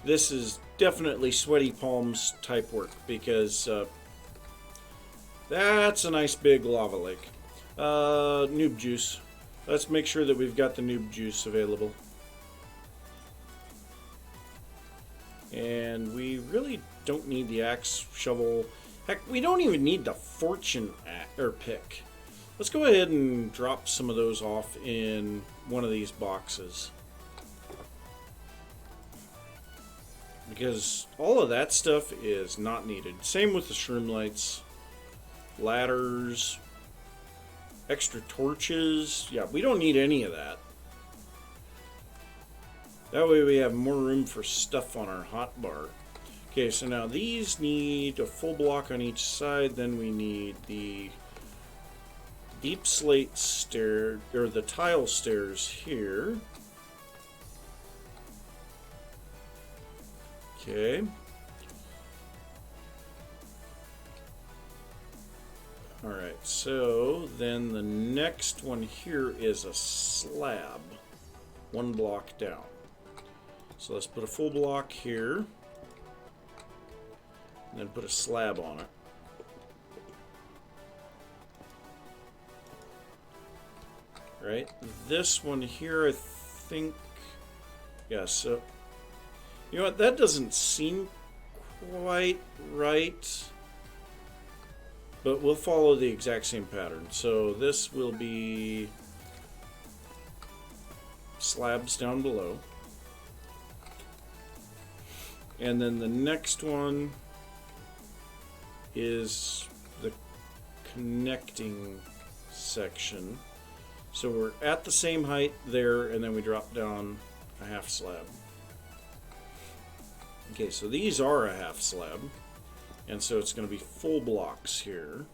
This is definitely sweaty palms type work because that's a nice big lava lake. Noob juice. Let's make sure that we've got the noob juice available. And we really don't need the axe, shovel. Heck, we don't even need the fortune pick. Let's go ahead and drop some of those off in one of these boxes. Because all of that stuff is not needed. Same with the shroom lights, ladders, extra torches. Yeah, we don't need any of that. That way we have more room for stuff on our hotbar. Okay, so now these need a full block on each side. Then we need the deep slate stair, or the tile stairs here. Okay. Alright, so then the next one here is a slab. One block down. So let's put a full block here. And then put a slab on it. Right? This one here, I think... Yeah, so... You know what? That doesn't seem quite right. But we'll follow the exact same pattern. So this will be slabs down below. And then the next one is the connecting section. So we're at the same height there, and then we drop down a half slab. Okay, so these are a half slab, and so it's going to be full blocks here.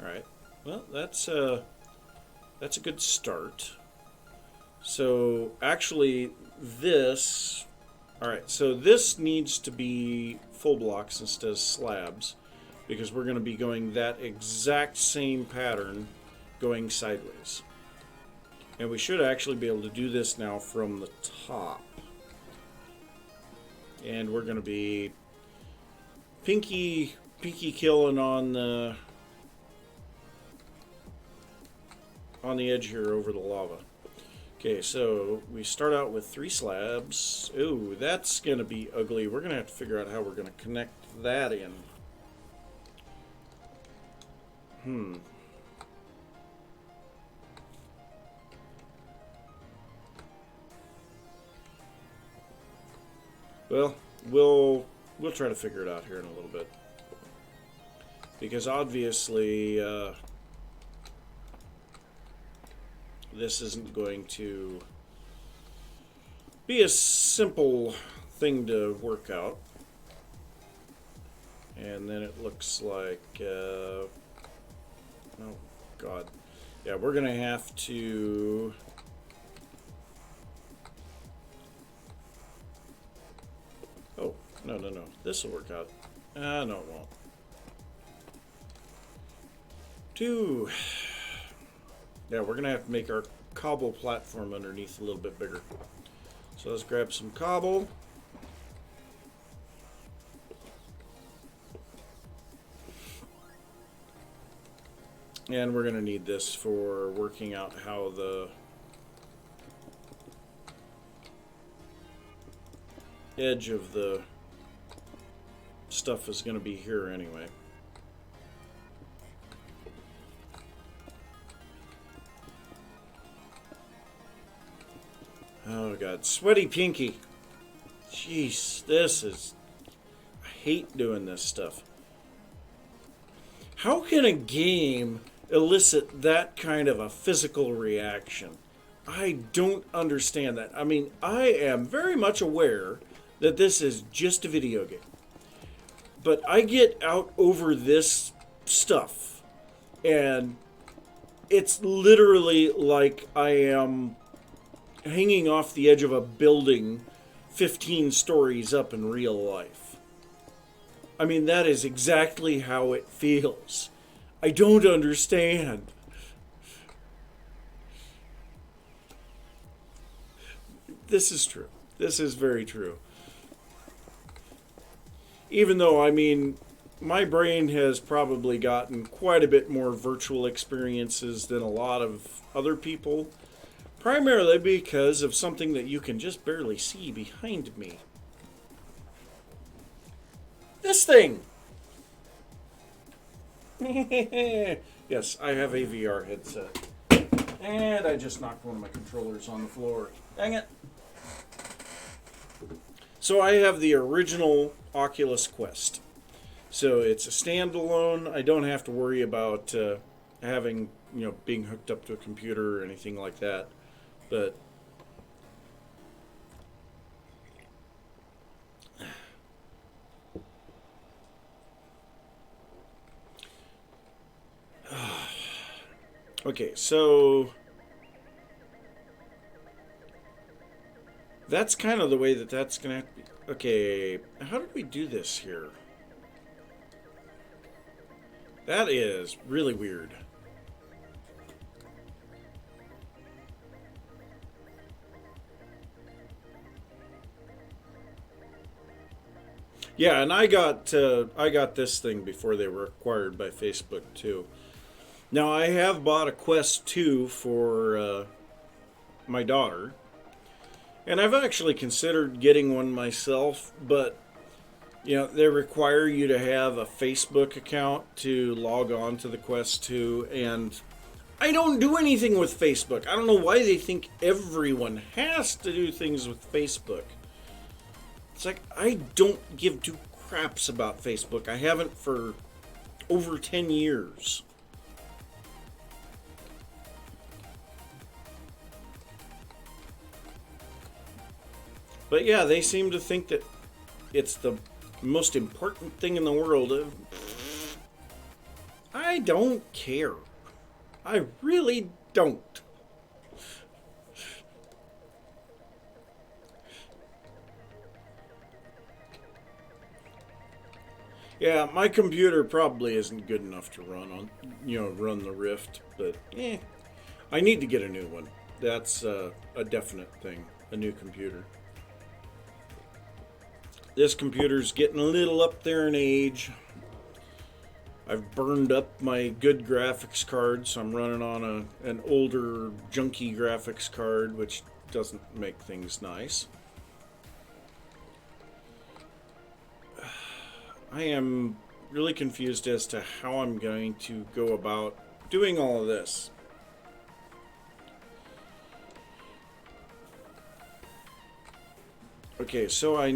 Alright, well, that's a good start. So actually this, alright, so this needs to be full blocks instead of slabs, because we're going to be going that exact same pattern going sideways. And we should actually be able to do this now from the top. And we're going to be pinky killing on the edge here over the lava. Okay, so we start out with 3 slabs. Ooh, that's going to be ugly. We're going to have to figure out how we're going to connect that in. Well, we'll try to figure it out here in a little bit. Because obviously this isn't going to be a simple thing to work out. And then it looks like oh god. Yeah, we're gonna have to no. This will work out. No, it won't. 2. Yeah, we're going to have to make our cobble platform underneath a little bit bigger. So let's grab some cobble. And we're going to need this for working out how the edge of the stuff is going to be here anyway. Oh god, sweaty pinky. Jeez, this is... I hate doing this stuff. How can a game elicit that kind of a physical reaction? I don't understand that. I mean, I am very much aware that this is just a video game. But I get out over this stuff, and it's literally like I am hanging off the edge of a building 15 stories up in real life. I mean, that is exactly how it feels. I don't understand. This is true. This is very true. Even though, I mean, my brain has probably gotten quite a bit more virtual experiences than a lot of other people, primarily because of something that you can just barely see behind me. This thing! Yes, I have a VR headset. And I just knocked one of my controllers on the floor. Dang it. So I have the original Oculus Quest. So it's a standalone. I don't have to worry about having, being hooked up to a computer or anything like that. But okay, so that's kind of the way that's going to have to be. Okay, how did we do this here? That is really weird. Yeah, and I got this thing before they were acquired by Facebook too. Now I have bought a Quest 2 for my daughter, and I've actually considered getting one myself, but they require you to have a Facebook account to log on to the Quest 2, and I don't do anything with Facebook. I don't know why they think everyone has to do things with Facebook. It's like, I don't give two craps about Facebook. I haven't for over 10 years. But yeah, they seem to think that it's the most important thing in the world. I don't care. I really don't. Yeah, my computer probably isn't good enough to run the Rift, but I need to get a new one. That's a definite thing, a new computer. This computer's getting a little up there in age. I've burned up my good graphics card, so I'm running on an older, junky graphics card, which doesn't make things nice. I am really confused as to how I'm going to go about doing all of this. Okay, so I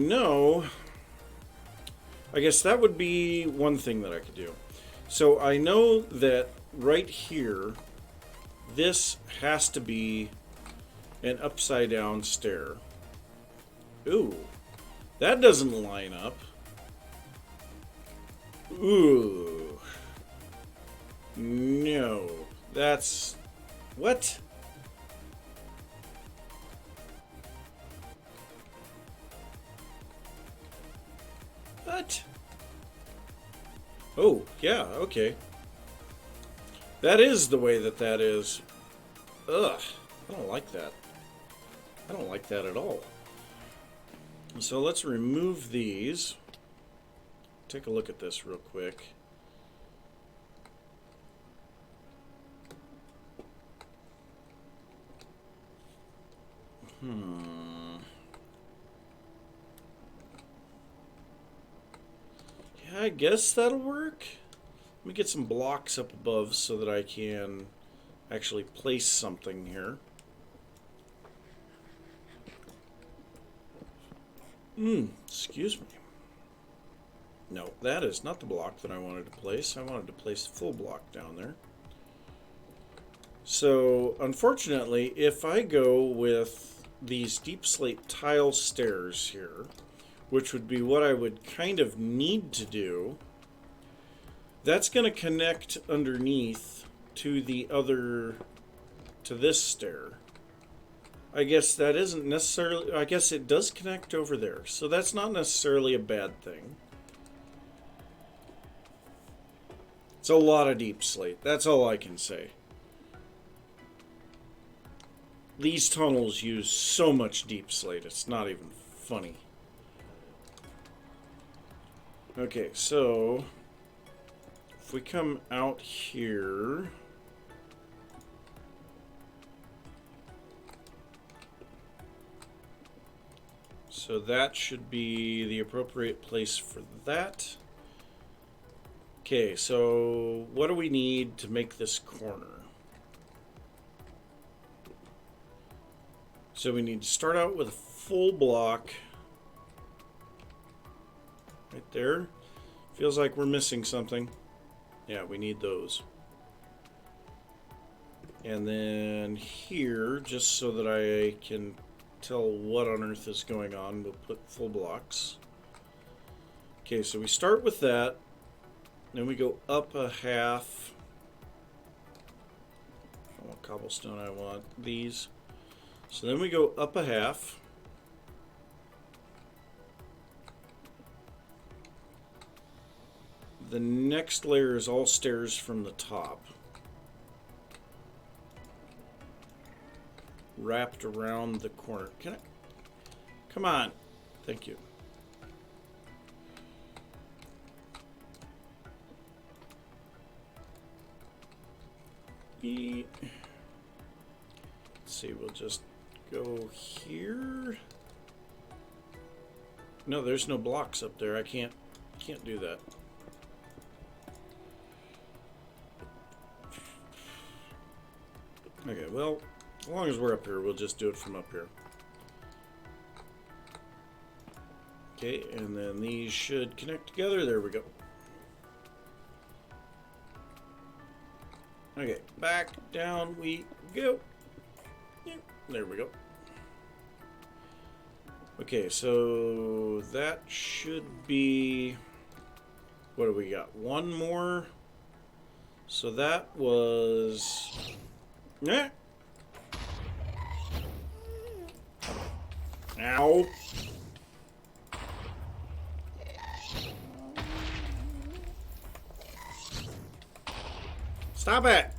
guess that would be one thing that I could do. So I know that right here, this has to be an upside down stair. Ooh, that doesn't line up. Ooh. No. That's... What? What? Oh, yeah, okay. That is the way that is. Ugh. I don't like that. I don't like that at all. So let's remove these. Take a look at this real quick. Yeah, I guess that'll work. Let me get some blocks up above so that I can actually place something here. Excuse me. No, that is not the block that I wanted to place. I wanted to place a full block down there. So, unfortunately, if I go with these deep slate tile stairs here, which would be what I would kind of need to do, that's going to connect underneath to to this stair. I guess that isn't necessarily, I guess it does connect over there, so that's not necessarily a bad thing. It's a lot of deep slate, that's all I can say. These tunnels use so much deep slate, it's not even funny. Okay, so if we come out here, so that should be the appropriate place for that. Okay, so what do we need to make this corner? So we need to start out with a full block right there. Feels like we're missing something. Yeah, we need those. And then here, just so that I can tell what on earth is going on, we'll put full blocks. Okay, so we start with that. Then we go up a half. I don't want cobblestone, I want these. So then we go up a half. The next layer is all stairs from the top. Wrapped around the corner. Can I? Come on. Thank you. Let's see, we'll just go here. No, there's no blocks up there. I can't do that. Okay, well, as long as we're up here, we'll just do it from up here. Okay, and then these should connect together. There we go. Okay, back down we go. Yeah, there we go. Okay, so that should be... What do we got? One more. So that was... Yeah. Ow. Stop it.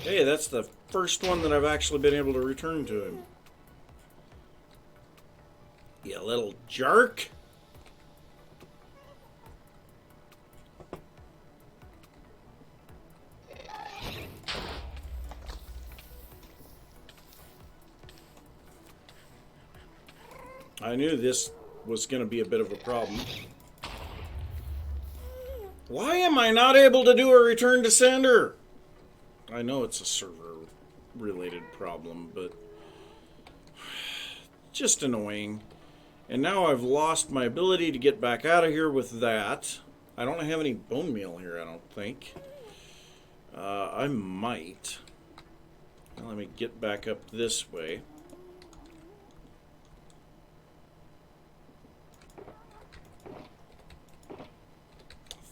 Hey, that's the first one that I've actually been able to return to him. You little jerk. I knew this was going to be a bit of a problem. Why am I not able to do a return to sender? I know it's a server-related problem, but just annoying. And now I've lost my ability to get back out of here with that. I don't have any bone meal here, I don't think. I might. Well, let me get back up this way.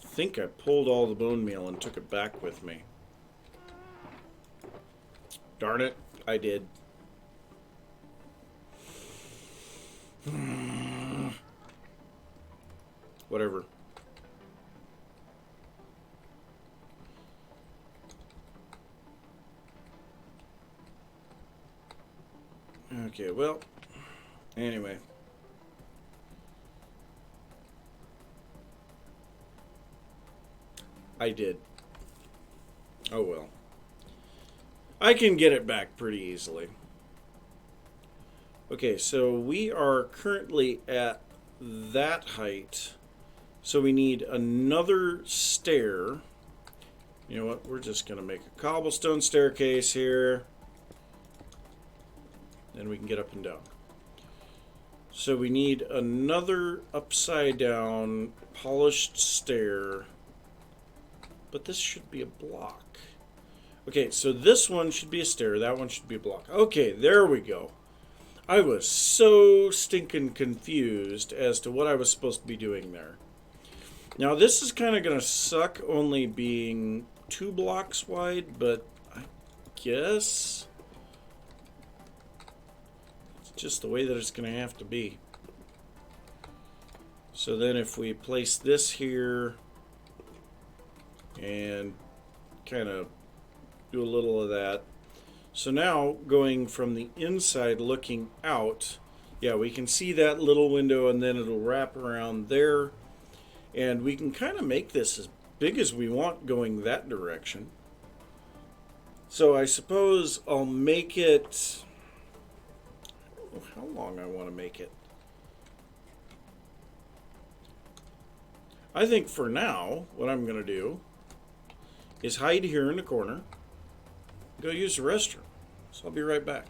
I think I pulled all the bone meal and took it back with me. Darn it, I did. Whatever. Okay, well, anyway. I did. Oh well. I can get it back pretty easily. Okay, so we are currently at that height. So we need another stair. You know what? We're just going to make a cobblestone staircase here. Then we can get up and down. So we need another upside down polished stair. But this should be a block. Okay, so this one should be a stair. That one should be a block. Okay, there we go. I was so stinking confused as to what I was supposed to be doing there. Now, this is kind of going to suck only being 2 blocks wide, but I guess it's just the way that it's going to have to be. So then if we place this here and kind of do a little of that. So now going from the inside looking out, yeah, we can see that little window and then it'll wrap around there. And we can kind of make this as big as we want going that direction. So I suppose I'll make it... How long I want to make it? I think for now, what I'm going to do is hide here in the corner, go use the restroom. So I'll be right back.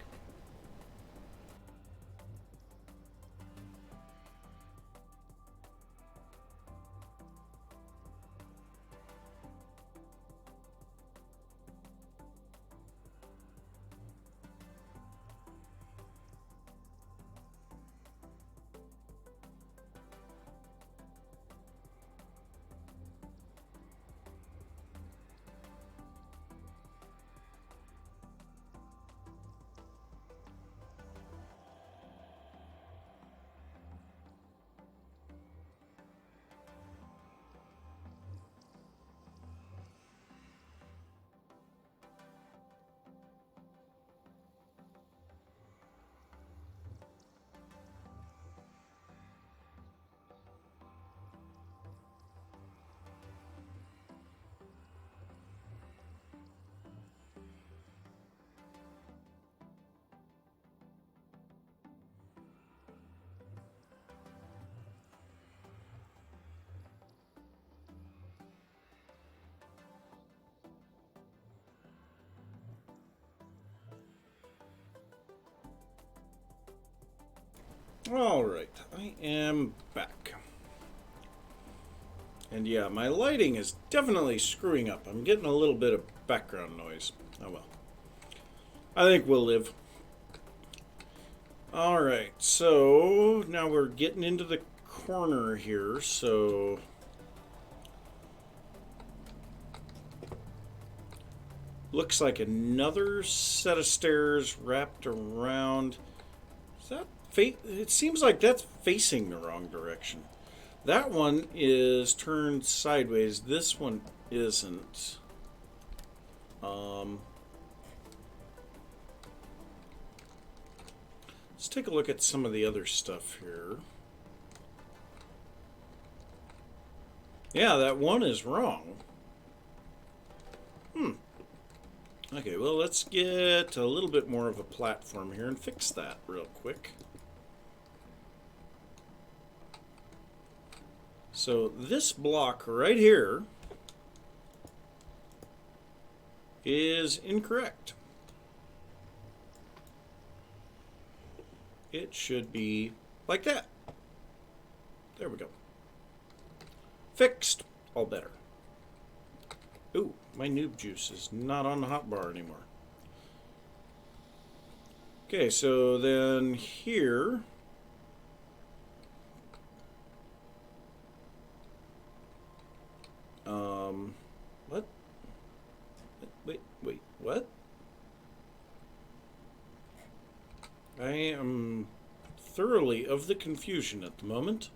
Alright, I am back. And yeah, my lighting is definitely screwing up. I'm getting a little bit of background noise. Oh well. I think we'll live. Alright, so now we're getting into the corner here, so... Looks like another set of stairs wrapped around... Is that... It seems like that's facing the wrong direction. That one is turned sideways. This one isn't. Let's take a look at some of the other stuff here. Yeah, that one is wrong. Okay, well, let's get a little bit more of a platform here and fix that real quick. So this block right here is incorrect. It should be like that. There we go. Fixed. All better. Ooh, my noob juice is not on the hotbar anymore. Okay, so then here... What? Wait, what? I am thoroughly of the confusion at the moment.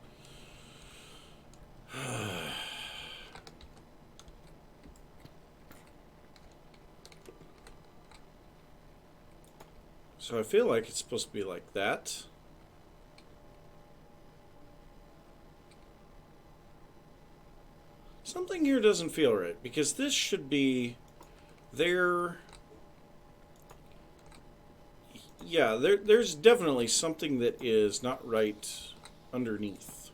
So I feel like it's supposed to be like that. Something here doesn't feel right, because this should be there. Yeah, there's definitely something that is not right underneath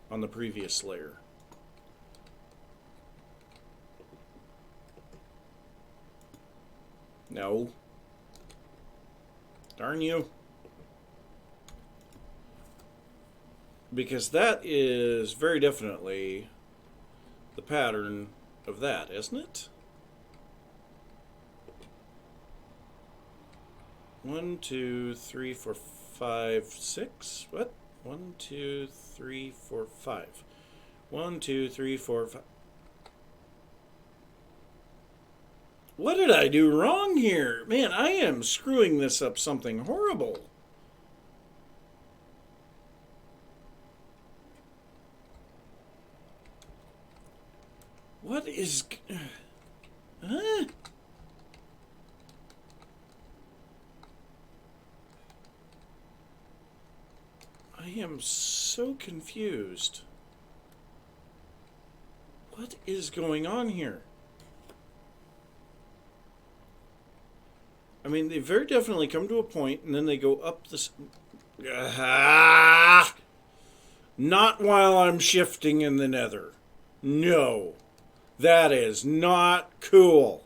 on the previous layer. No. Darn you. Because that is very definitely the pattern of that, isn't it? 1, 2, 3, 4, 5, 6. What? 1, 2, 3, 4, 5. 1, 2, 3, 4, 5. What did I do wrong here? Man, I am screwing this up something horrible. What is... Huh? I am so confused. What is going on here? I mean, they very definitely come to a point and then they go up this. Ah! Not while I'm shifting in the nether. No. That is not cool.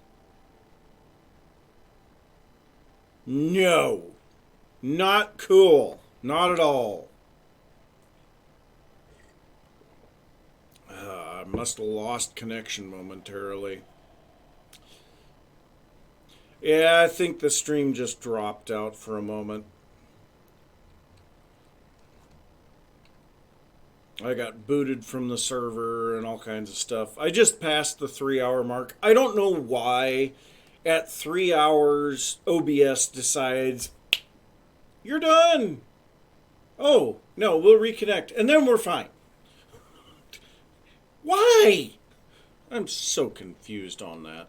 No. Not cool. Not at all. I must have lost connection momentarily. Yeah, I think the stream just dropped out for a moment. I got booted from the server and all kinds of stuff. I just passed the 3 hour mark. I don't know why at 3 hours OBS decides you're done. Oh, no, we'll reconnect and then we're fine. Why? I'm so confused on that.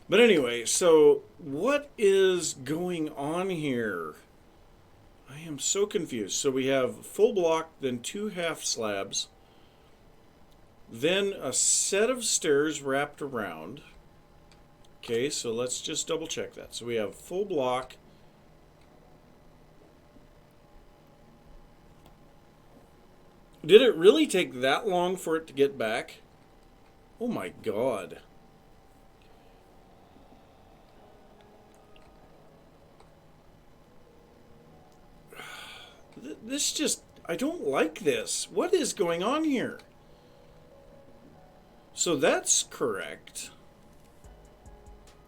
But anyway, so what is going on here? I am so confused. So we have full block, then 2 half slabs, then a set of stairs wrapped around. Okay, so let's just double check that. So we have full block. Did it really take that long for it to get back? Oh my god. This just, I don't like this. What is going on here? So that's correct.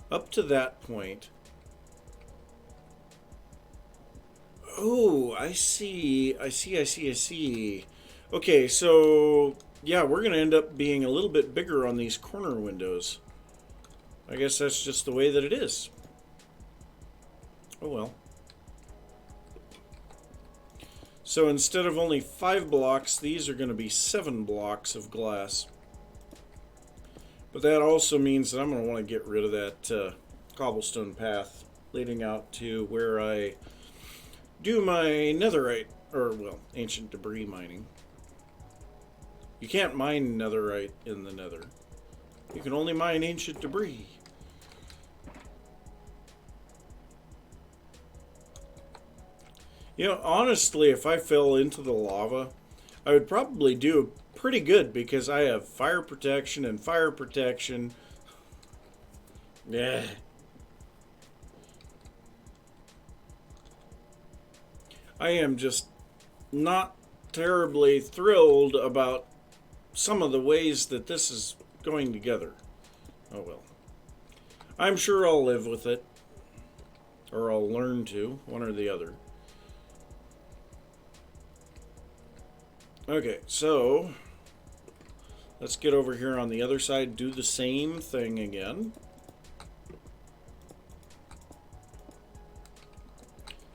Up to that point. Oh, I see. I see. Okay, so yeah, we're going to end up being a little bit bigger on these corner windows. I guess that's just the way that it is. Oh well. So instead of only 5 blocks, these are going to be 7 blocks of glass. But that also means that I'm going to want to get rid of that cobblestone path leading out to where I do my netherite, or well, ancient debris mining. You can't mine netherite in the nether. You can only mine ancient debris. You know, honestly, if I fell into the lava, I would probably do pretty good because I have fire protection and fire protection. Yeah. I am just not terribly thrilled about some of the ways that this is going together. Oh well. I'm sure I'll live with it. Or I'll learn to, one or the other. Okay, so let's get over here on the other side, do the same thing again.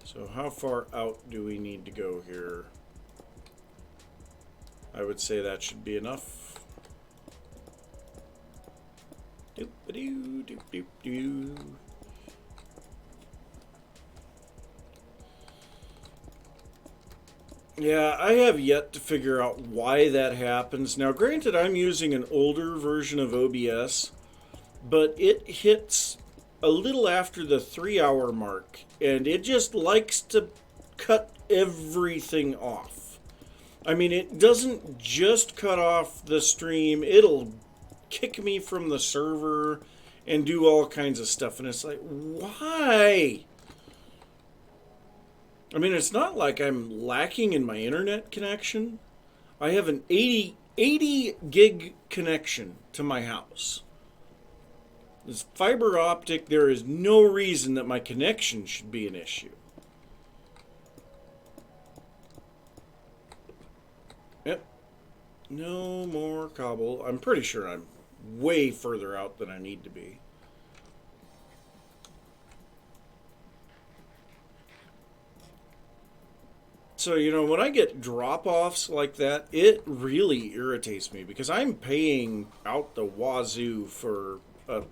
So how far out do we need to go here? I would say that should be enough. Doop-a-doo, doop-doop-doo. Yeah, I have yet to figure out why that happens. Now, granted, I'm using an older version of OBS, but it hits a little after the 3 hour mark, and it just likes to cut everything off. I mean, it doesn't just cut off the stream, it'll kick me from the server and do all kinds of stuff, and it's like, why? I mean, it's not like I'm lacking in my internet connection. I have an 80 gig connection to my house. It's fiber optic. There is no reason that my connection should be an issue. Yep. No more cobble. I'm pretty sure I'm way further out than I need to be. So, you know, when I get drop-offs like that, it really irritates me because I'm paying out the wazoo for a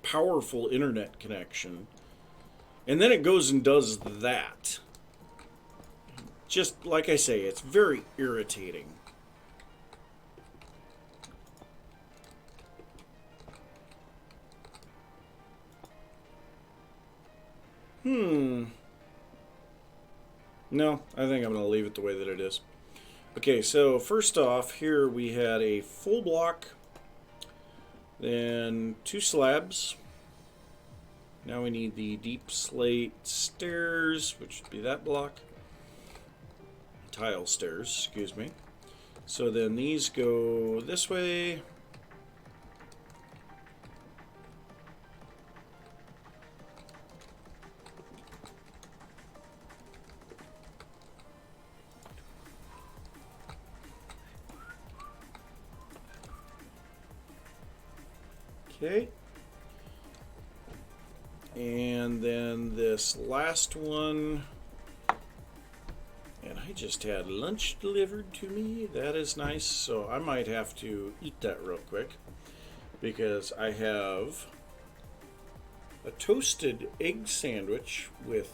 powerful internet connection. And then it goes and does that. Just like I say, it's very irritating. No, I think I'm going to leave it the way that it is. Okay, so first off, here we had a full block, then 2 slabs. Now we need the deep slate stairs, which would be that block. Tile stairs, excuse me. So then these go this way. Okay. And then this last one, and I just had lunch delivered to me. That is nice. So I might have to eat that real quick because I have a toasted egg sandwich with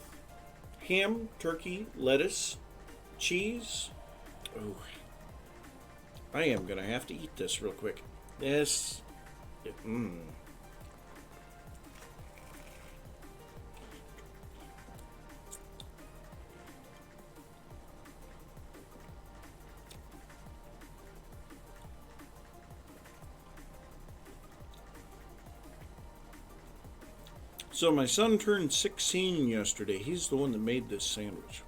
ham, turkey, lettuce, cheese. Oh, I am going to have to eat this real quick. This. So my son turned 16 yesterday. He's the one that made this sandwich.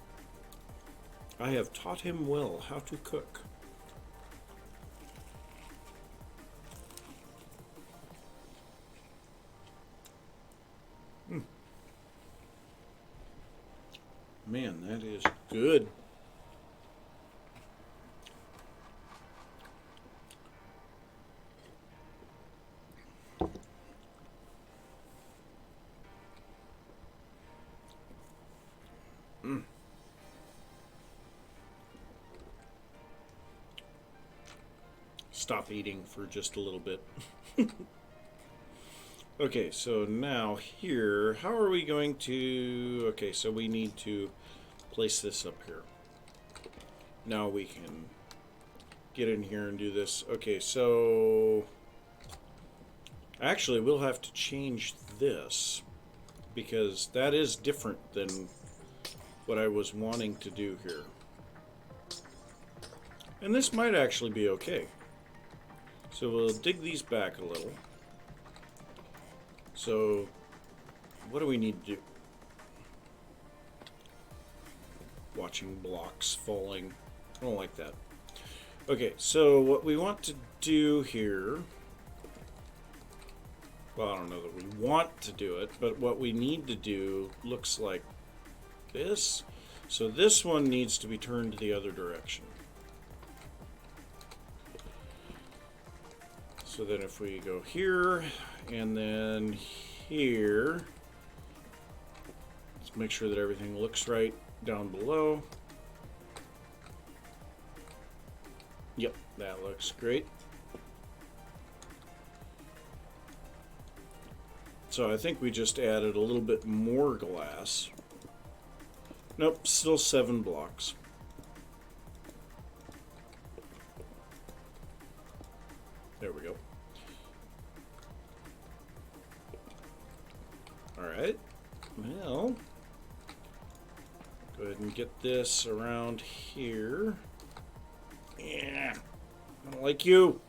I have taught him well how to cook. Man, that is good. Stop eating for just a little bit. Okay, so now here, how are we going to... Okay, so we need to place this up here. Now we can get in here and do this. Okay, so... Actually, we'll have to change this because that is different than what I was wanting to do here. And this might actually be okay. So we'll dig these back a little. So, what do we need to do? Watching blocks falling. I don't like that. Okay, so what we want to do here... Well, I don't know that we want to do it, but what we need to do looks like this. So this one needs to be turned the other direction. So then if we go here, and then here, let's make sure that everything looks right down below. Yep, that looks great. So I think we just added a little bit more glass. Nope, still 7 blocks. There we go. Alright, well, go ahead and get this around here. Yeah, I don't like you.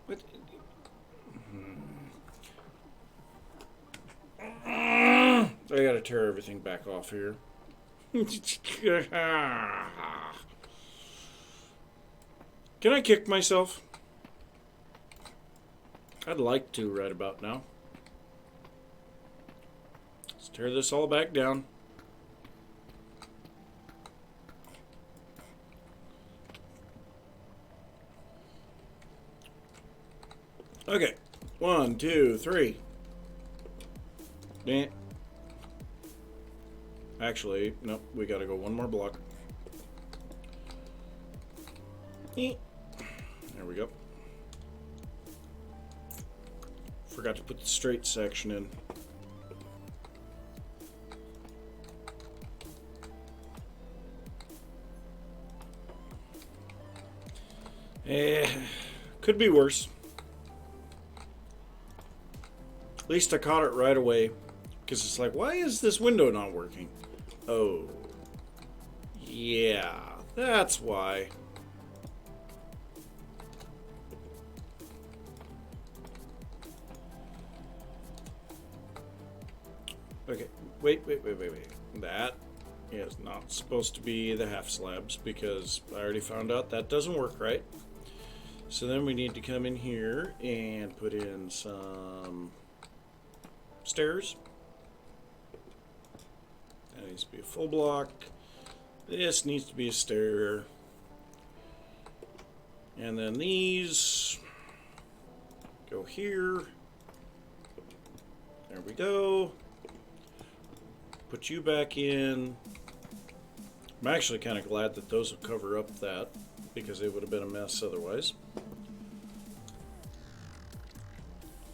What? I gotta tear everything back off here. Can I kick myself? I'd like to right about now. Let's tear this all back down. Okay. 1, 2, 3. Actually, nope, we gotta go one more block. There we go. Forgot to put the straight section in. Could be worse. At least I caught it right away. Because it's like, why is this window not working? Oh. Yeah, that's why. Okay, wait. That is not supposed to be the half slabs because I already found out that doesn't work right. So then we need to come in here and put in some stairs. That needs to be a full block. This needs to be a stair. And then these go here. There we go. Put you back in. I'm actually kind of glad that those will cover up that because it would have been a mess otherwise.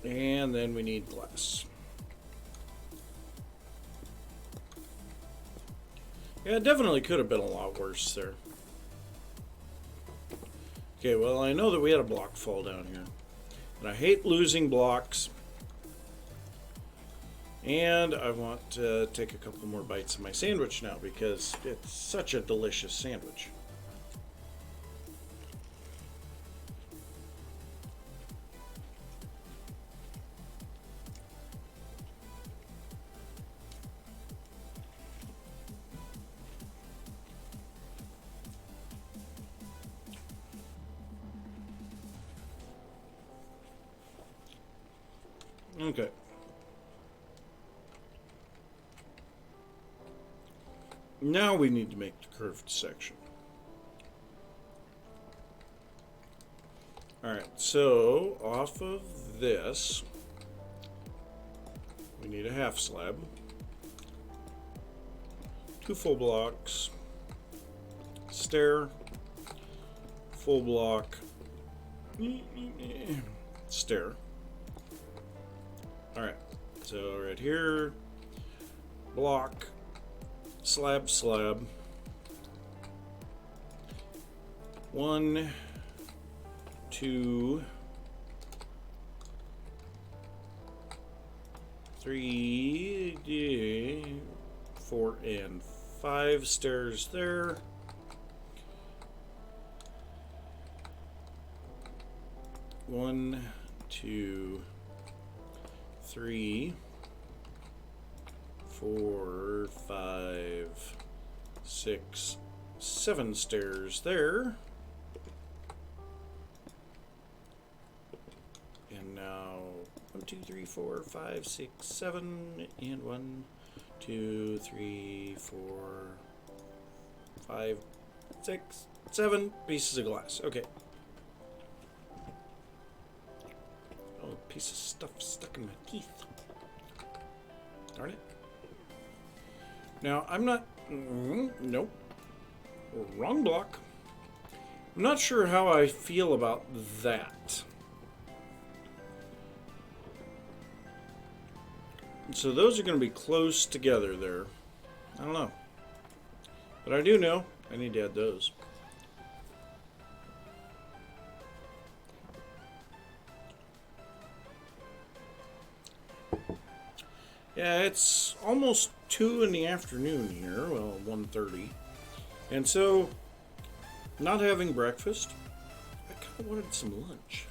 And then we need glass. Yeah, it definitely could have been a lot worse there. Okay, well, I know that we had a block fall down here. And I hate losing blocks. And I want to take a couple more bites of my sandwich now because it's such a delicious sandwich. Okay. Now we need to make the curved section. Alright, so off of this, we need a half slab, 2 full blocks, stair, full block, stair. Alright, so right here, block, slab, 1, 2, 3, 4, and 5 stairs there. One, 2, 3, 4, 5, 6, 7 stairs there. And now 1, 2, 3, 4, 5, 6, 7, and 1, 2, 3, 4, 5, 6, 7 pieces of glass. Okay. Oh, a piece of stuff stuck in my teeth. Darn it. Now, I'm not... nope. Wrong block. I'm not sure how I feel about that. So those are going to be close together there. I don't know. But I do know I need to add those. Yeah, it's almost 2 in the afternoon here. Well, 1:30. And so, not having breakfast, I kind of wanted some lunch.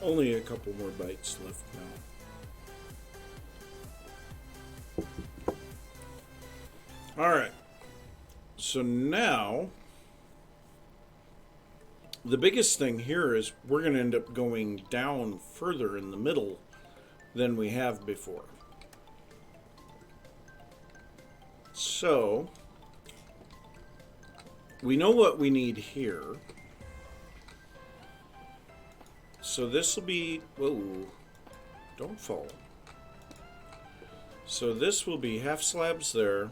Only a couple more bites left now. Alright. So now, the biggest thing here is we're going to end up going down further in the middle than we have before. So, we know what we need here. so this will be... Whoa. Don't fall. So this will be half slabs there.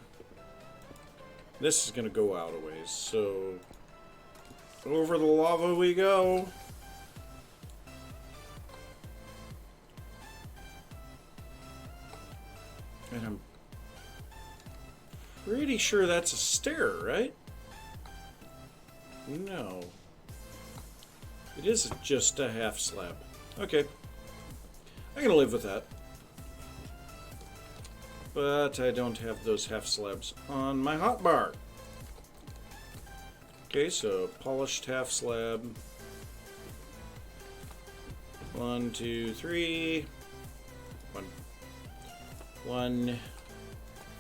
This is going to go out a ways. So over the lava we go. And I'm pretty sure that's a stair, right? No. It is just a half slab. Okay. I can live with that. But I don't have those half slabs on my hotbar. Okay, so polished half slab. 1, 2, 3. 1,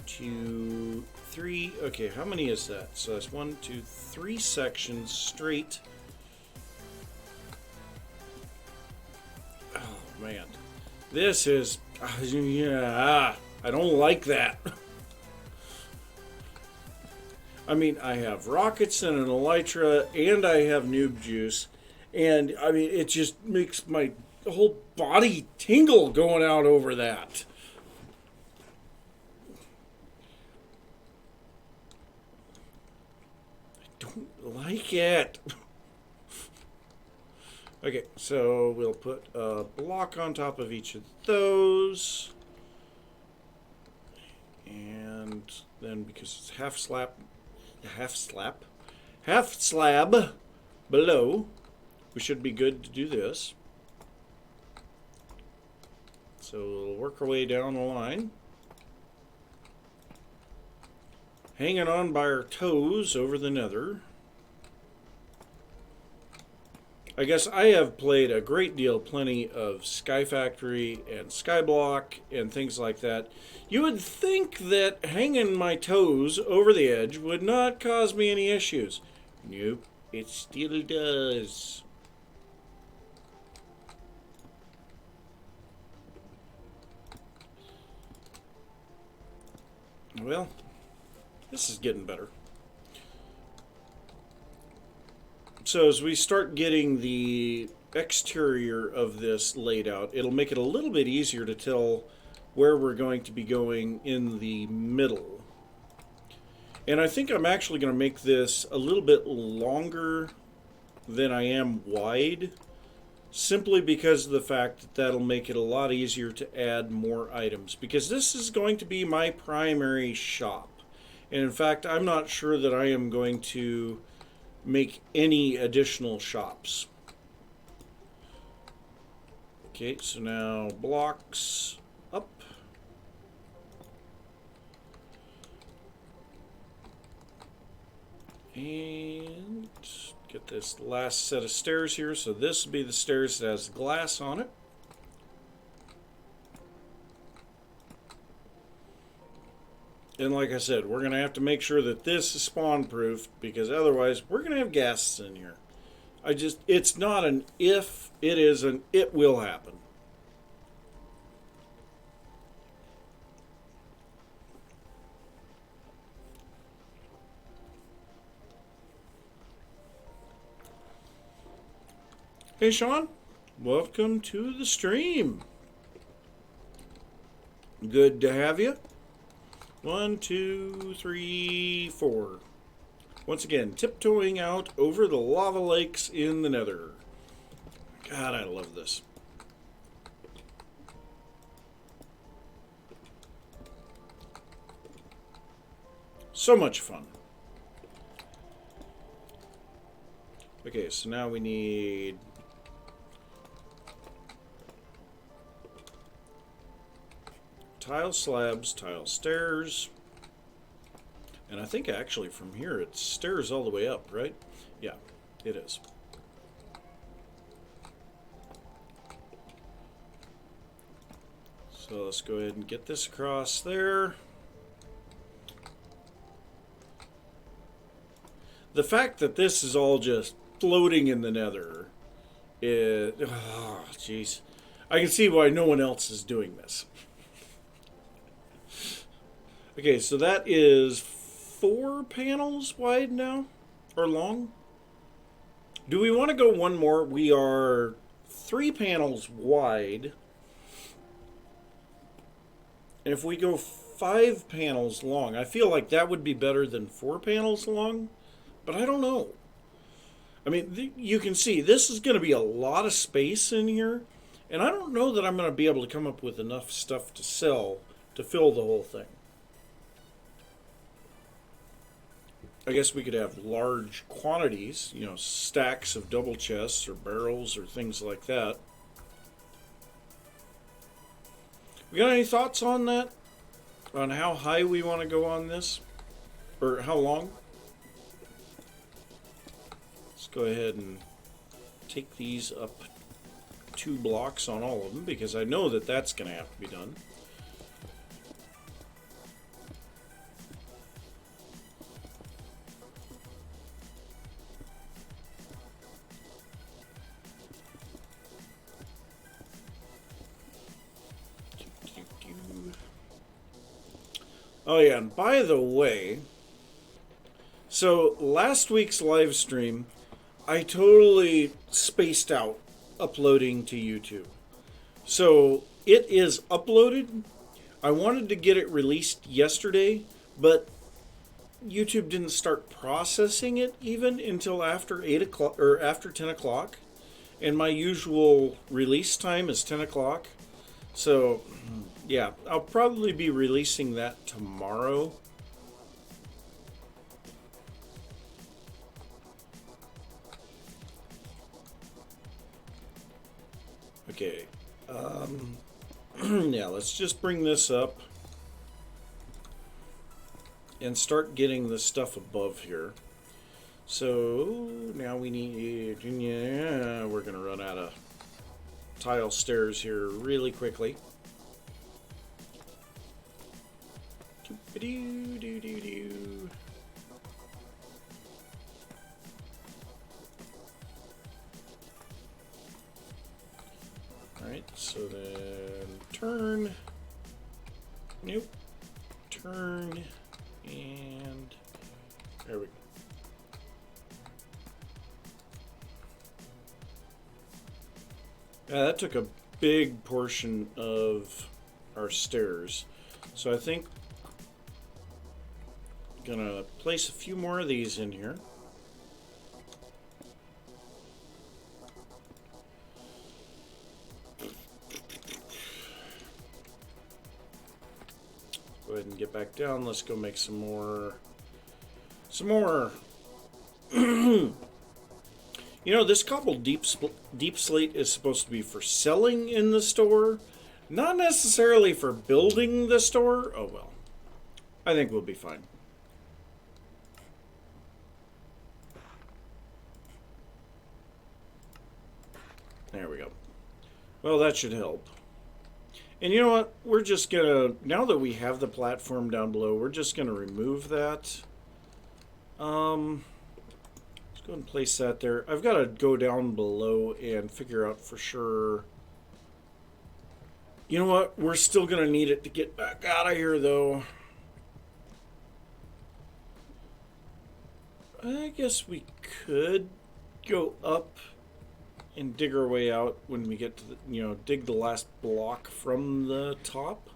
2, 3. Okay, how many is that? So that's 1, 2, 3 sections straight. Oh man, this is yeah. I don't like that. I mean, I have rockets and an elytra, and I have noob juice, and I mean, it just makes my whole body tingle going out over that. I don't like it. Okay, so we'll put a block on top of each of those. And then because it's half slab below, we should be good to do this. So we'll work our way down the line. Hanging on by our toes over the nether. I guess I have played a great deal, plenty of Sky Factory and Skyblock and things like that. You would think that hanging my toes over the edge would not cause me any issues. Nope, it still does. Well, this is getting better. So as we start getting the exterior of this laid out, it'll make it a little bit easier to tell where we're going to be going in the middle. And I think I'm actually going to make this a little bit longer than I am wide, simply because of the fact that that'll make it a lot easier to add more items, because this is going to be my primary shop. And in fact, I'm not sure that I am going to make any additional shops. Okay, so now blocks up. And get this last set of stairs here. So this will be the stairs that has glass on it. And like I said, we're going to have to make sure that this is spawn-proof, because otherwise we're going to have ghasts in here. It's not an if, it is an it will happen. Hey Sean, welcome to the stream. Good to have you. 1, 2, 3, 4. Once again, tiptoeing out over the lava lakes in the nether. God, I love this. So much fun. Okay, so now we need tile slabs, tile stairs, and I think actually from here it's stairs all the way up, right? Yeah, it is. So let's go ahead and get this across there. The fact that this is all just floating in the nether is, oh jeez, I can see why no one else is doing this. Okay, so that is 4 panels wide now, or long. Do we want to go one more? We are 3 panels wide, and if we go 5 panels long, I feel like that would be better than 4 panels long, but I don't know. I mean, you can see this is going to be a lot of space in here, and I don't know that I'm going to be able to come up with enough stuff to sell to fill the whole thing. I guess we could have large quantities, you know, stacks of double chests or barrels or things like that. We got any thoughts on that? On how high we want to go on this? Or how long? Let's go ahead and take these up 2 blocks on all of them, because I know that that's going to have to be done. Oh yeah, and by the way, so last week's live stream, I totally spaced out uploading to YouTube. So it is uploaded. I wanted to get it released yesterday, but YouTube didn't start processing it even until after 8 o'clock or after 10 o'clock. And my usual release time is 10 o'clock. So yeah, I'll probably be releasing that tomorrow. Okay. Yeah, let's just bring this up and start getting the stuff above here. So now we need, yeah, we're going to run out of tile stairs here really quickly. Doo-ba-doo-doo-doo-doo. Alright, so then turn. Nope. Turn. And there we go. Yeah, that took a big portion of our stairs. So I think I'm gonna place a few more of these in here. Go ahead and get back down. Let's go make some more. You know, this cobbled deep slate is supposed to be for selling in the store, not necessarily for building the store. Oh well, I think we'll be fine. There we go. Well, that should help. And you know what? We're just gonna, now that we have the platform down below, we're just gonna remove that. Let's go and place that there. I've got to go down below and figure out for sure. You know what? We're still gonna need it to get back out of here, though. I guess we could go up and dig our way out when we get to the, you know, dig the last block from the top.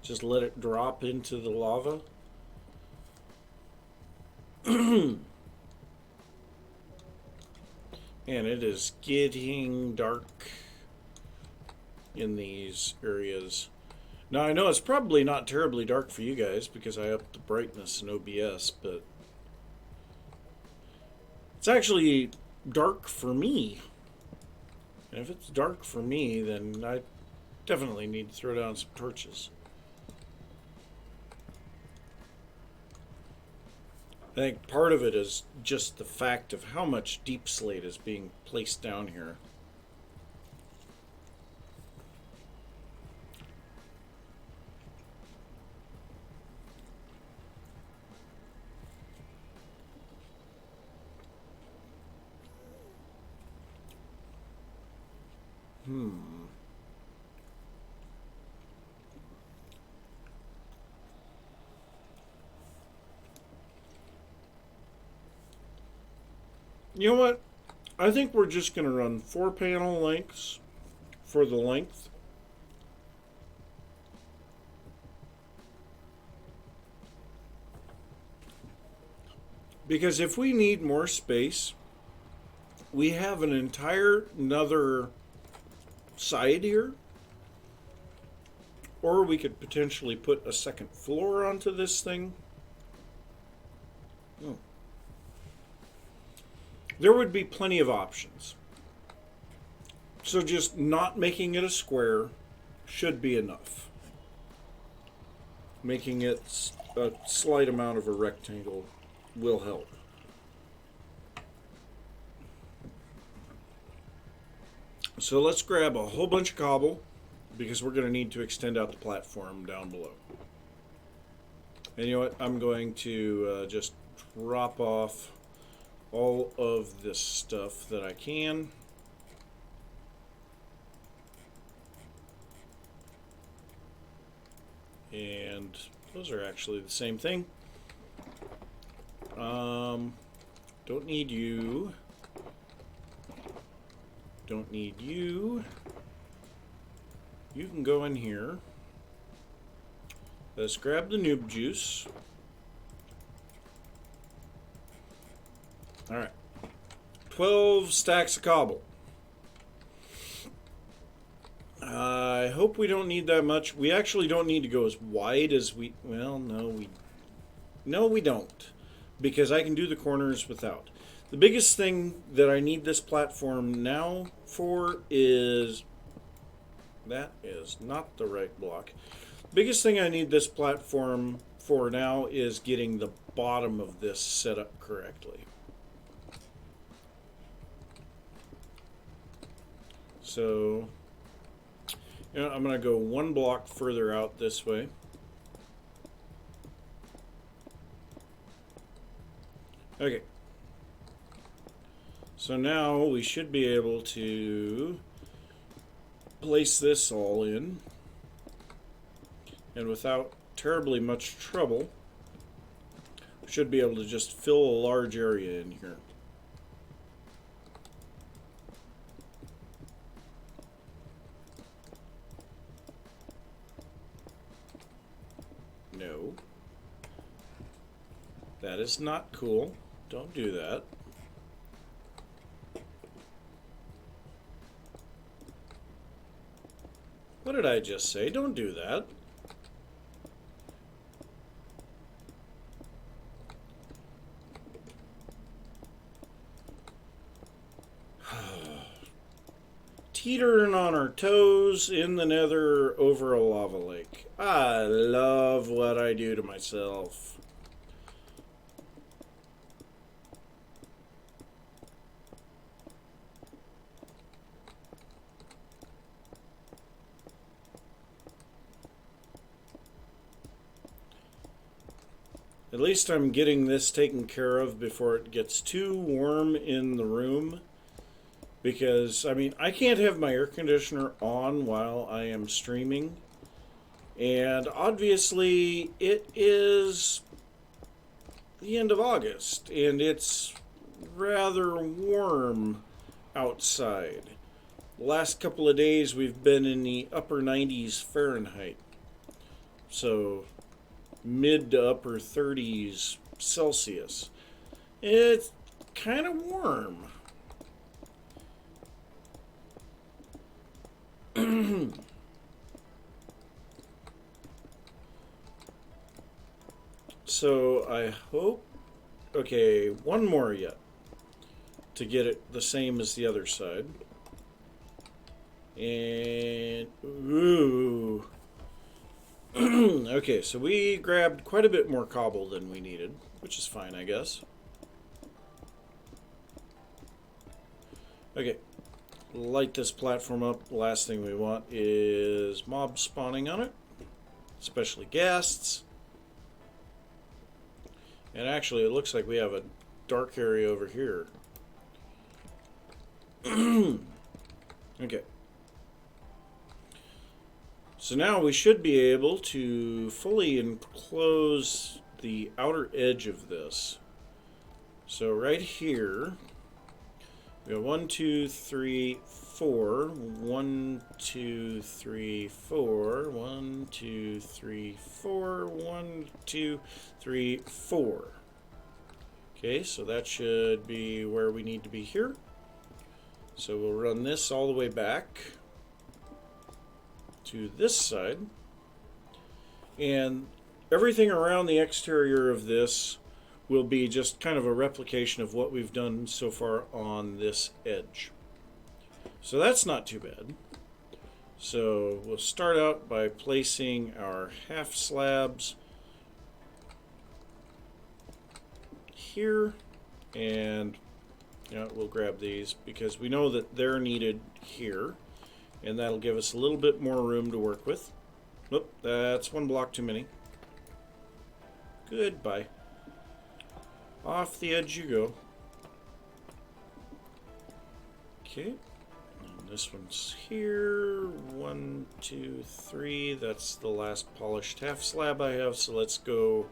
Just let it drop into the lava. And it is getting dark in these areas. Now I know it's probably not terribly dark for you guys because I upped the brightness in OBS, but it's actually dark for me. And if it's dark for me, then I definitely need to throw down some torches. I think part of it is just the fact of how much deep slate is being placed down here. You know what? I think we're just going to run 4 panel lengths. for the length. Because if we need more space, we have an entire another side here. Or we could potentially put a second floor onto this thing. Oh. There would be plenty of options. So just not making it a square should be enough. Making it a slight amount of a rectangle will help. So let's grab a whole bunch of cobble, because we're going to need to extend out the platform down below. And you know what? I'm going to just drop off all of this stuff that I can. And those are actually the same thing. Don't need you. Don't need you. You can go in here. Let's grab the noob juice. Alright. 12 stacks of cobble. I hope we don't need that much. We actually don't need to go as wide as we... Well, no, we don't. Because I can do the corners without. The biggest thing that I need this platform now for is... That is not the right block. Biggest thing I need this platform for now is getting the bottom of this set up correctly. So, you know, I'm going to go one block further out this way. Okay. So now we should be able to place this all in, and without terribly much trouble should be able to just fill a large area in here. No, that is not cool. Don't do that. What did I just say? Don't do that. Teetering on our toes in the nether over a lava lake. I love what I do to myself. At least I'm getting this taken care of before it gets too warm in the room. Because, I mean, I can't have my air conditioner on while I am streaming. And obviously, it is the end of August. And it's rather warm outside. The last couple of days we've been in the upper 90s Fahrenheit. So mid to upper 30s Celsius. It's kind of warm. So I hope... Okay, one more yet to get it the same as the other side. And... Ooh... Okay, so we grabbed quite a bit more cobble than we needed, which is fine, I guess. Okay, light this platform up. The last thing we want is mobs spawning on it, especially ghasts. And actually, it looks like we have a dark area over here. Okay. So now we should be able to fully enclose the outer edge of this. So right here, we have 1, 2, 3, 4. 1, 2, 3, 4. 1, 2, 3, 4. 1, 2, 3, 4. Okay, so that should be where we need to be here. So we'll run this all the way back to this side. And everything around the exterior of this will be just kind of a replication of what we've done so far on this edge. So that's not too bad. So we'll start out by placing our half slabs here, and we'll grab these because we know that they're needed here, and that'll give us a little bit more room to work with. Oop, that's one block too many. Goodbye. Off the edge you go. Okay. And this one's here. 1, 2, 3. That's the last polished half slab I have. So let's go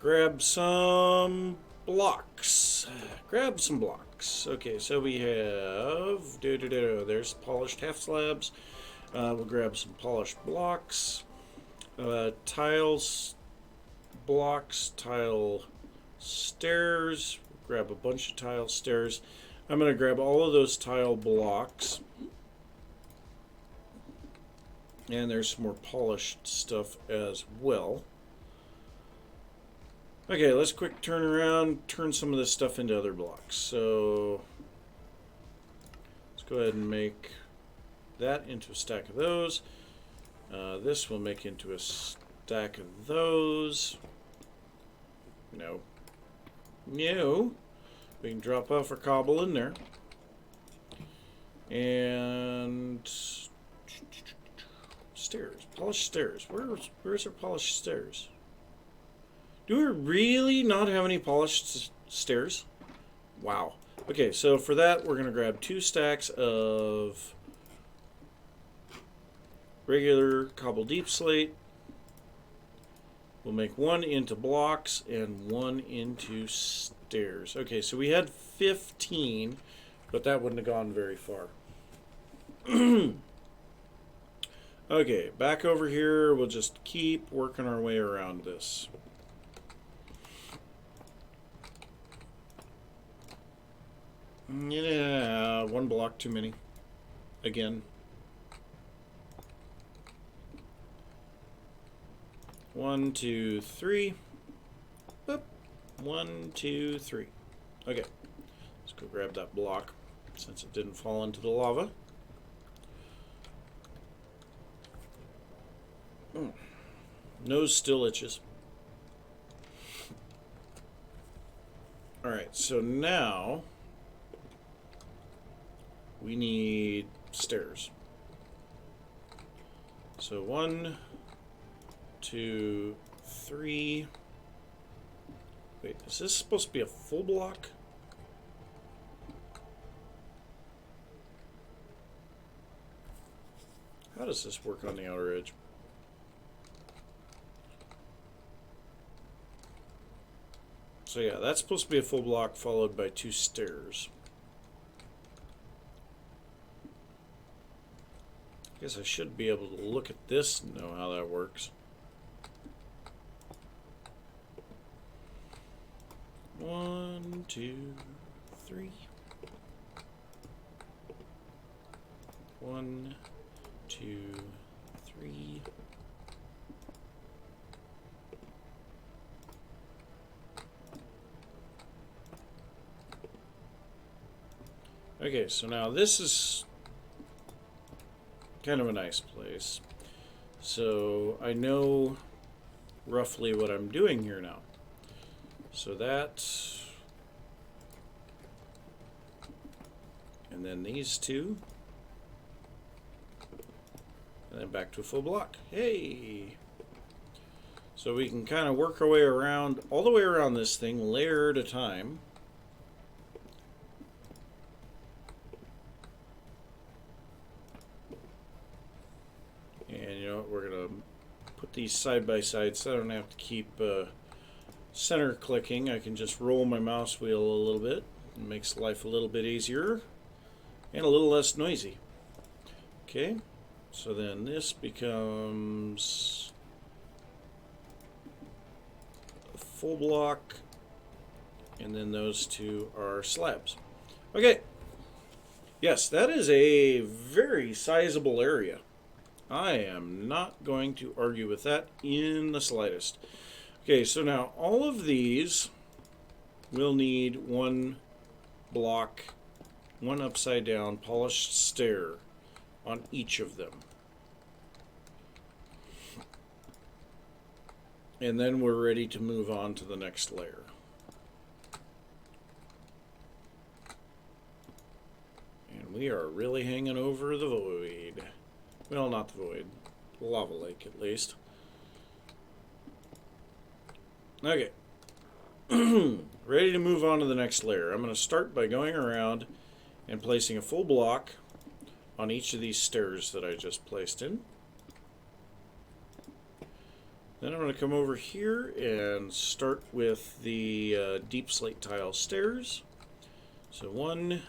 grab some blocks. Grab some blocks. Okay, so we have... There's polished half slabs. We'll grab some polished blocks. Tiles, blocks, tile stairs. Grab a bunch of tile stairs. I'm going to grab all of those tile blocks. And there's some more polished stuff as well. Okay, let's quick turn around, turn some of this stuff into other blocks. So let's go ahead and make that into a stack of those. This will make into a stack of those. No. No. We can drop off our cobble in there. And stairs. Polished stairs. Where's our polished stairs? Do we really not have any polished stairs? Wow. Okay, so for that we're going to grab 2 stacks of regular cobble deep slate. We'll make 1 into blocks and 1 into stairs. Okay, so we had 15, but that wouldn't have gone very far. Okay, back over here, we'll just keep working our way around this. Yeah, 1 block too many. Again. 1, 2, 3. Boop. 1, 2, 3. Okay. Let's go grab that block since it didn't fall into the lava. Nose still itches. Alright, so now we need stairs. So 1, 2, 3. Wait, is this supposed to be a full block? How does this work on the outer edge? So yeah, that's supposed to be a full block followed by 2 stairs. I guess I should be able to look at this and know how that works. 1, 2, 3. 1, 2, 3. Okay, so now this is kind of a nice place. So I know roughly what I'm doing here now. So that, and then these 2, and then back to a full block. Hey! So we can kind of work our way around, all the way around this thing, layer at a time. And you know what, we're going to put these side by side so I don't have to keep center clicking. I can just roll my mouse wheel a little bit. It makes life a little bit easier. and a little less noisy. Okay, so then this becomes a full block, and then those two are slabs. Okay, yes, that is a very sizable area. I am not going to argue with that in the slightest. Okay, so now all of these will need one block, one upside down polished stair on each of them. And then we're ready to move on to the next layer. And we are really hanging over the void. Well, not the void. Lava lake, at least. Okay. Ready to move on to the next layer. I'm going to start by going around and placing a full block on each of these stairs that I just placed in. Then I'm going to come over here and start with the deep slate tile stairs. So 1,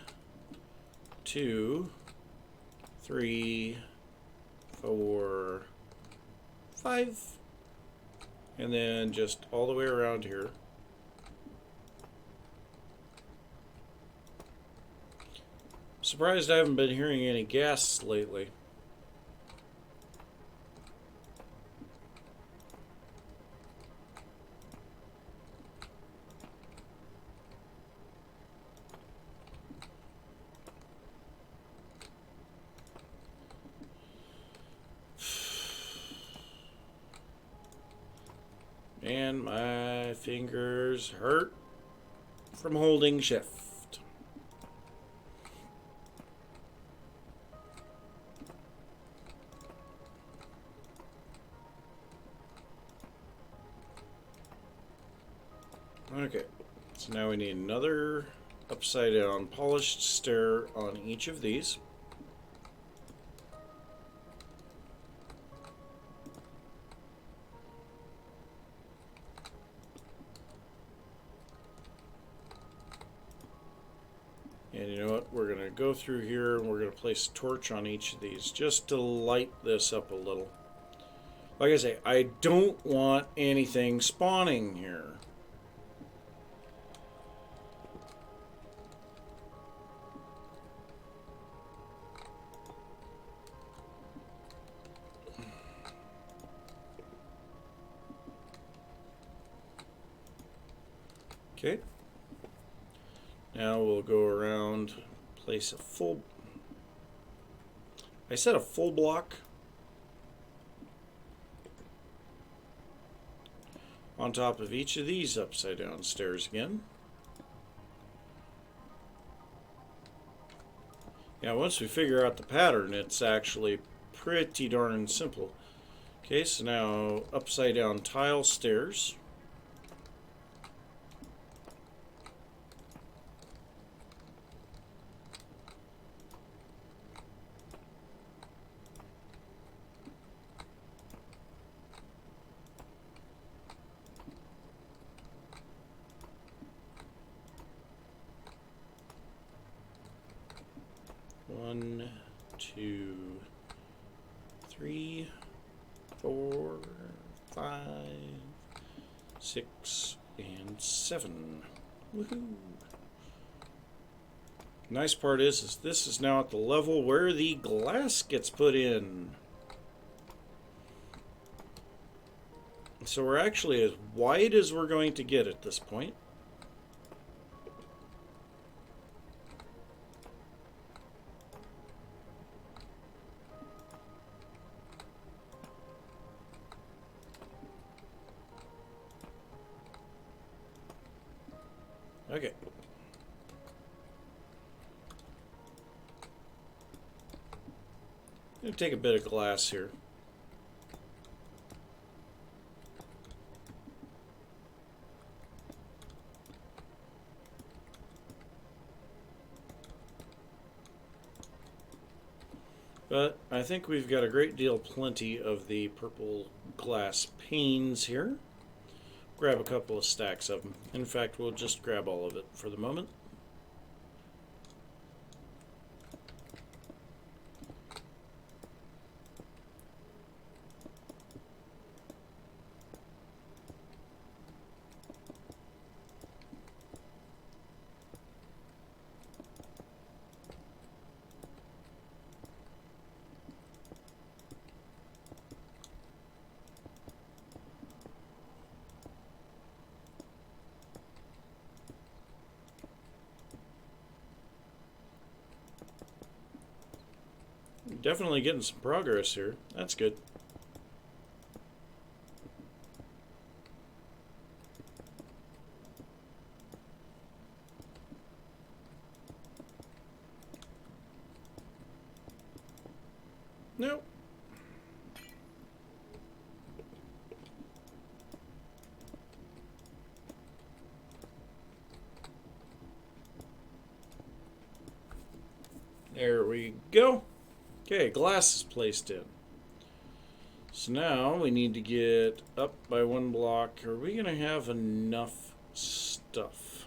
2, 3, 4, 5, and then just all the way around here. Surprised I haven't been hearing any gas lately. And my fingers hurt from holding shift. Okay, so now we need another upside down polished stair on each of these. And you know what, we're going to go through here and we're going to place a torch on each of these just to light this up a little. Like I say, I don't want anything spawning here. Okay. Now we'll go around, place a full, I said a full block on top of each of these upside down stairs again. Now once we figure out the pattern, it's actually pretty darn simple. Okay, so now upside down tile stairs. One, 2, 3, 4, 5, 6, and 7. Woohoo! Nice part is this is now at the level where the glass gets put in. So we're actually as wide as we're going to get at this point. Okay. I'm going to take a bit of glass here. But I think we've got a great deal plenty of the purple glass panes here. Grab a couple of stacks of them. In fact, we'll just grab all of it for the moment. Definitely getting some progress here. That's good. Nope. There we go. Okay, glass is placed in. So now we need to get up by one block. Are we going to have enough stuff?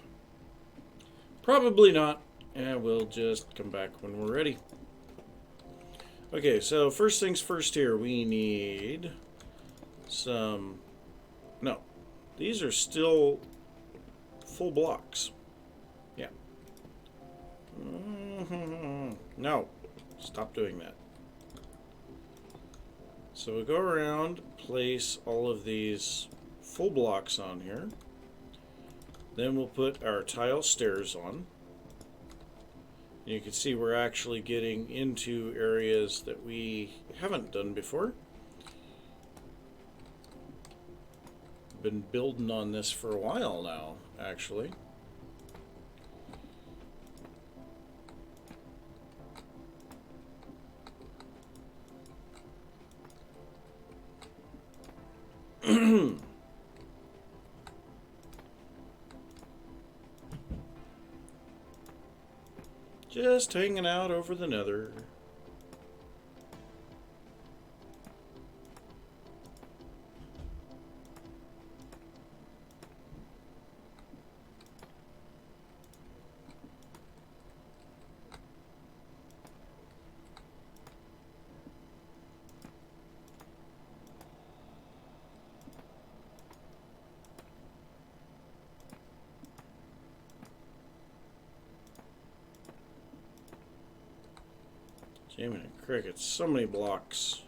Probably not. And we'll just come back when we're ready. Okay, so first things first here. We need some... No. These are still full blocks. Yeah. No. Stop doing that. So we'll go around, place all of these full blocks on here. Then we'll put our tile stairs on. You can see we're actually getting into areas that we haven't done before. Been building on this for a while now, actually. Just hanging out over the nether. Jiminy crickets, so many blocks.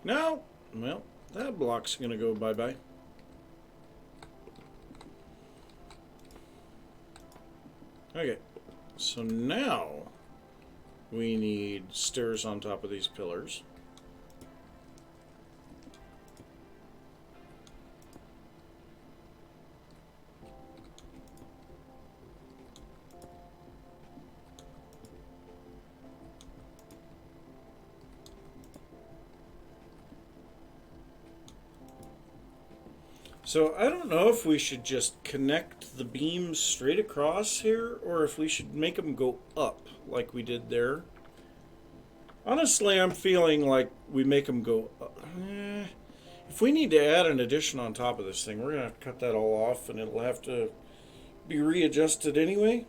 No! Well, that block's gonna go bye-bye. Okay, so now we need stairs on top of these pillars. So I don't know if we should just connect the beams straight across here, or if we should make them go up like we did there. Honestly, I'm feeling like we make them go up. If we need to add an addition on top of this thing, we're going to have to cut that all off, and it'll have to be readjusted anyway.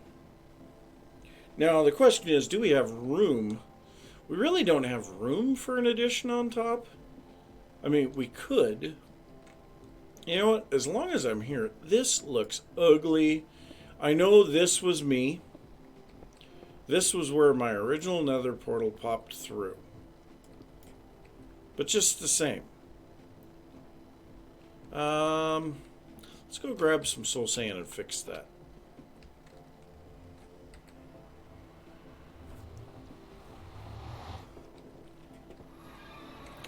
Now, the question is, do we have room? We really don't have room for an addition on top. I mean, we could. You know what? As long as I'm here, this looks ugly. I know this was me. This was where my original nether portal popped through. But just the same. Let's go grab some soul sand and fix that.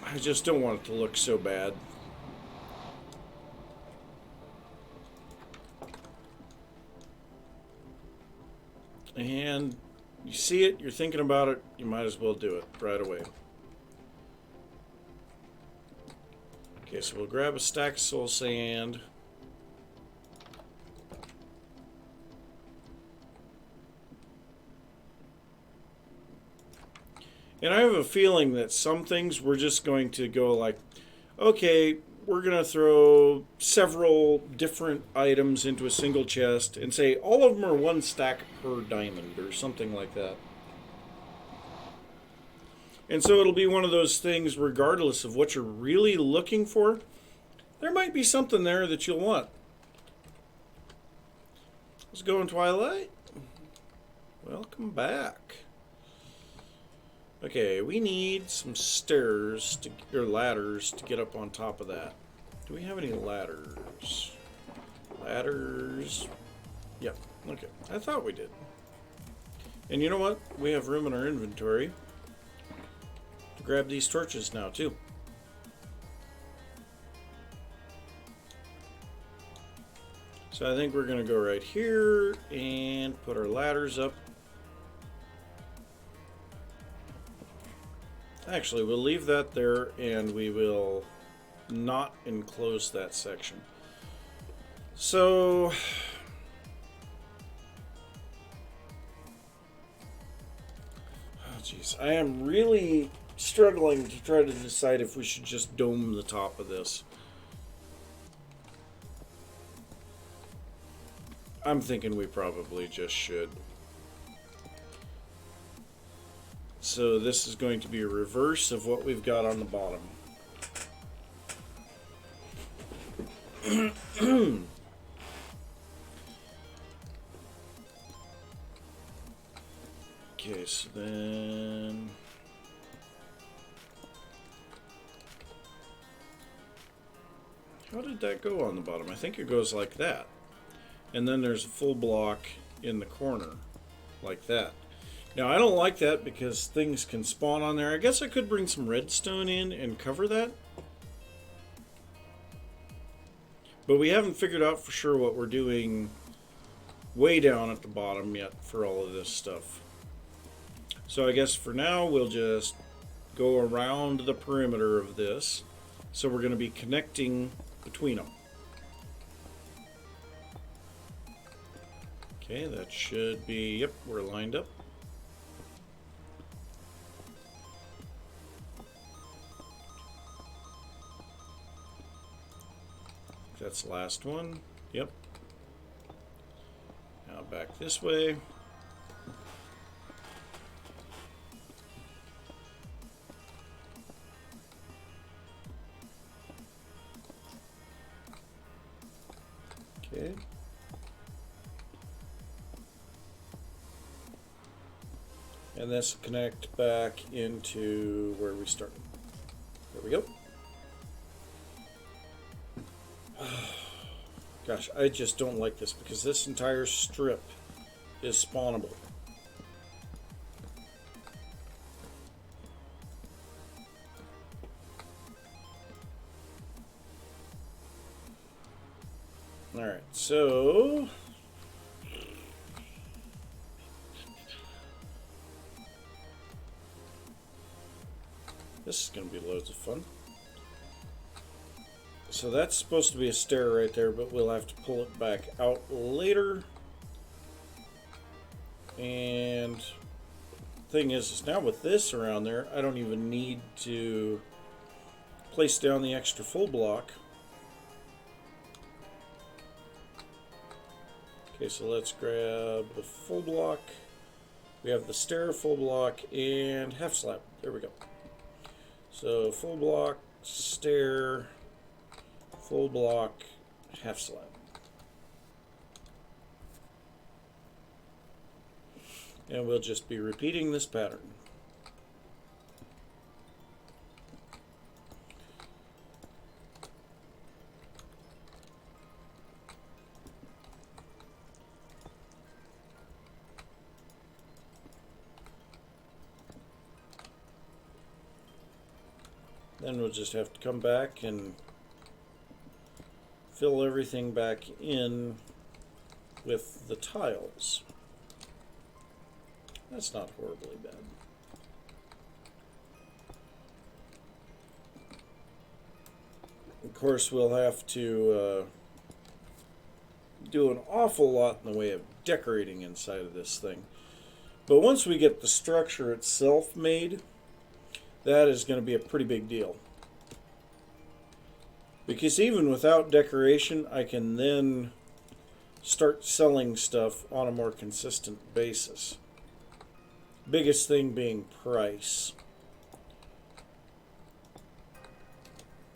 I just don't want it to look so bad. And you see it, you're thinking about it, you might as well do it right away. Okay, so we'll grab a stack of soul sand. And I have a feeling that some things we're just going to go like, okay, we're going to throw several different items into a single chest and say all of them are one stack per diamond or something like that. And so it'll be one of those things, regardless of what you're really looking for, there might be something there that you'll want. Let's go in Twilight. Welcome back. Okay, we need some stairs or ladders to get up on top of that. Do we have any ladders? Ladders. Yep. Okay. I thought we did. And you know what? We have room in our inventory. grab these torches now too. So I think we're going to go right here and put our ladders up. Actually, we'll leave that there and we will not enclose that section. So jeez, I am really struggling to try to decide if we should just dome the top of this. I'm thinking we probably just should. So this is going to be a reverse of what we've got on the bottom. Okay, so then how did that go on the bottom? I think it goes like that. And then there's a full block in the corner, like that. Now, I don't like that because things can spawn on there. I guess I could bring some redstone in and cover that. But we haven't figured out for sure what we're doing way down at the bottom yet for all of this stuff. So I guess for now, we'll just go around the perimeter of this. So we're going to be connecting between them. Okay, that should be, yep, we're lined up. That's the last one, yep. Now back this way. Okay. And this will connect back into where we started. There we go. Gosh, I just don't like this because this entire strip is spawnable. Alright, so this is going to be loads of fun. So that's supposed to be a stair right there, but we'll have to pull it back out later. And thing is now with this around there, I don't even need to place down the extra full block. Okay, so let's grab the full block. We have the stair, full block, and half slab. There we go. So full block, stair, full block, half slab. And we'll just be repeating this pattern. Then we'll just have to come back and fill everything back in with the tiles. That's not horribly bad. Of course, we'll have to do an awful lot in the way of decorating inside of this thing. But once we get the structure itself made, that is going to be a pretty big deal. Because even without decoration, I can then start selling stuff on a more consistent basis. Biggest thing being price.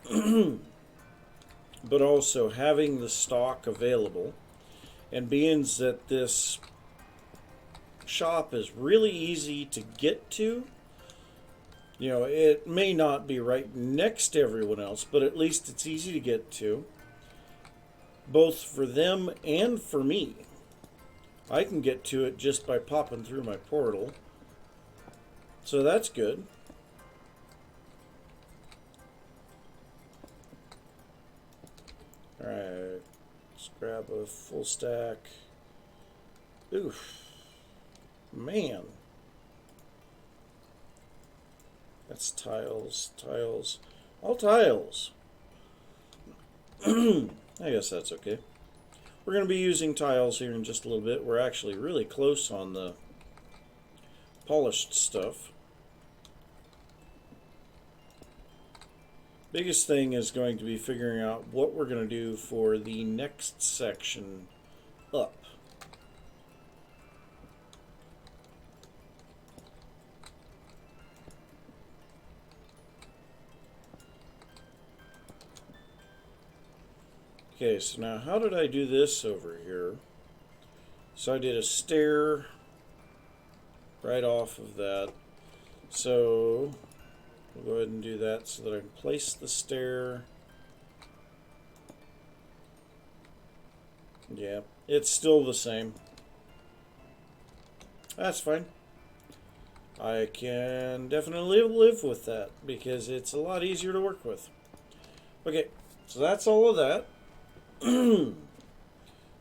But also having the stock available, and being that this shop is really easy to get to. You know, it may not be right next to everyone else, but at least it's easy to get to. Both for them and for me. I can get to it just by popping through my portal. So that's good. Let's grab a full stack. Oof. Man. That's tiles. Tiles. All tiles. I guess that's okay. We're going to be using tiles here in just a little bit. We're actually really close on the polished stuff. Biggest thing is going to be figuring out what we're going to do for the next section up. Okay, so now how did I do this over here? So I did a stair right off of that. So we'll go ahead and do that so that I can place the stair. Yeah, it's still the same. That's fine. I can definitely live with that because it's a lot easier to work with. Okay, so that's all of that.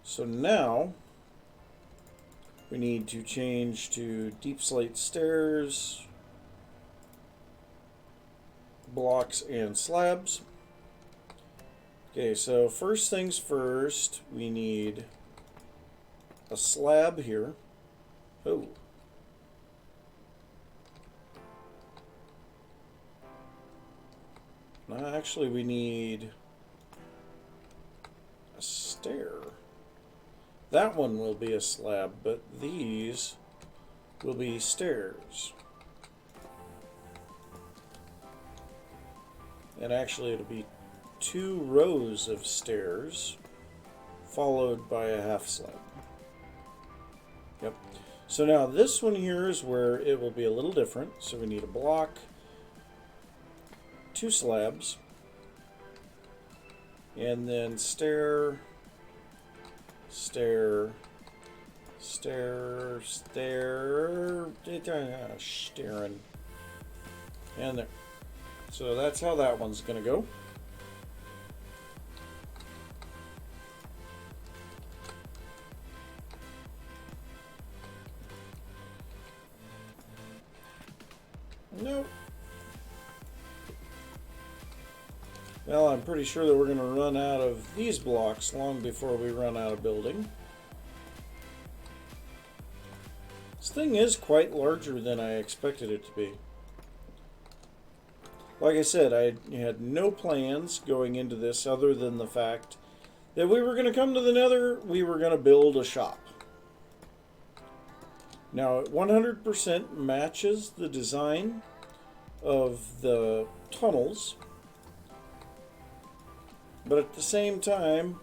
So now we need to change to deep slate stairs, blocks, and slabs. Okay, so first things first, we need a slab here. Oh. No, actually we need a stair. That one will be a slab, but these will be stairs. And actually it'll be 2 rows of stairs followed by a half slab. Yep. So now this one here is where it will be a little different. So we need a block, 2 slabs, and then stair, stair, stair, stair, staring, and there. So that's how that one's going to go. Nope. Well, I'm pretty sure that we're going to run out of these blocks long before we run out of building. This thing is quite larger than I expected it to be. Like I said, I had no plans going into this other than the fact that we were going to come to the Nether, we were going to build a shop. Now, it 100% matches the design of the tunnels, but at the same time,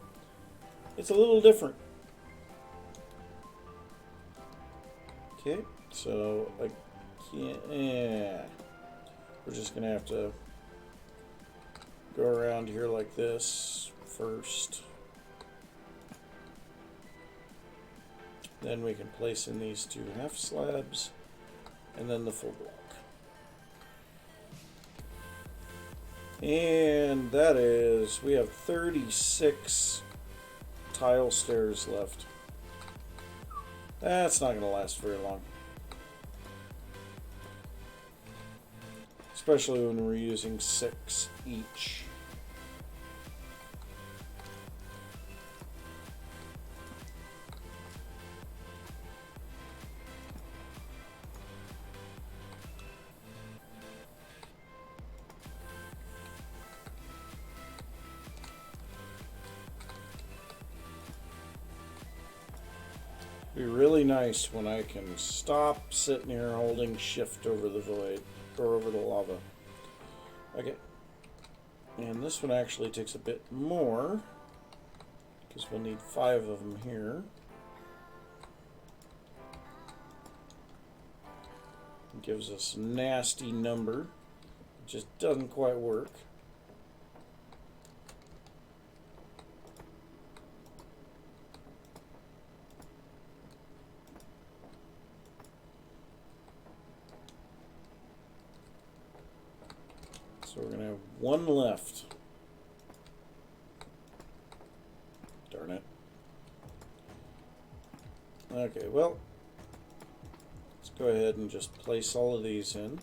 it's a little different. Okay, so I can't. We're just gonna have to go around here like this first. Then we can place in these 2 half slabs, and then the full block. And that is, we have 36 tile stairs left. That's not going to last very long. Especially when we're using 6 each. Be really nice when I can stop sitting here holding shift over the void or over the lava. Okay, and this one actually takes a bit more because we'll need 5 of them here. It gives us a nasty number. It just doesn't quite work. So we're going to have 1 left. Darn it. Okay, well, let's go ahead and just place all of these in.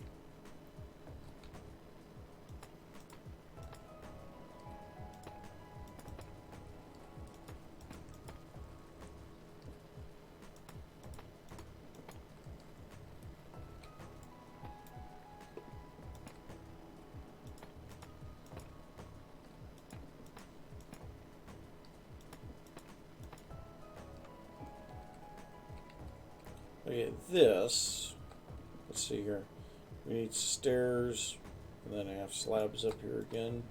Okay, this, let's see here. We need stairs, and then I have slabs up here again.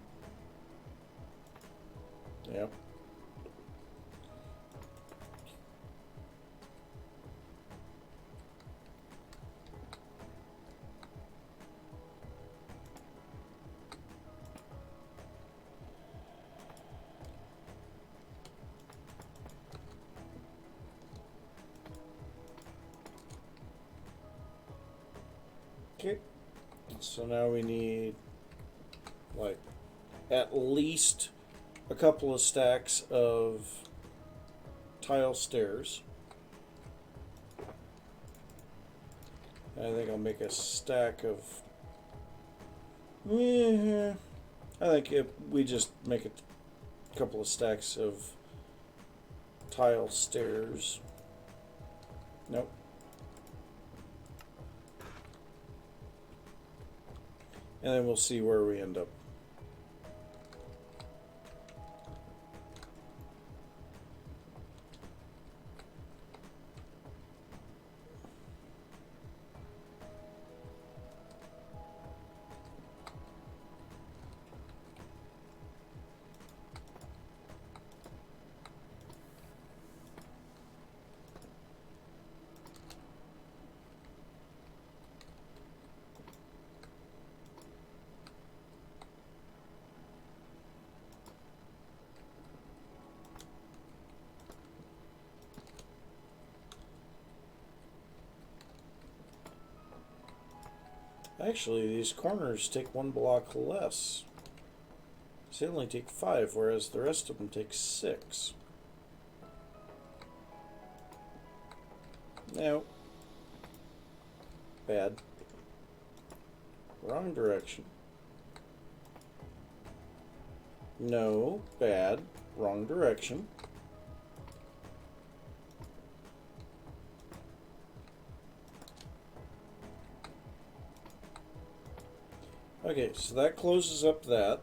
Yep. Okay, so now we need like at least a couple of stacks of tile stairs. I think I'll make a stack of. I think if we just make a couple of stacks of tile stairs. Nope. And then we'll see where we end up. Actually, these corners take 1 block less. They only take 5, whereas the rest of them take 6. No. Bad. Wrong direction. No. Bad. Wrong direction. Okay, so that closes up that.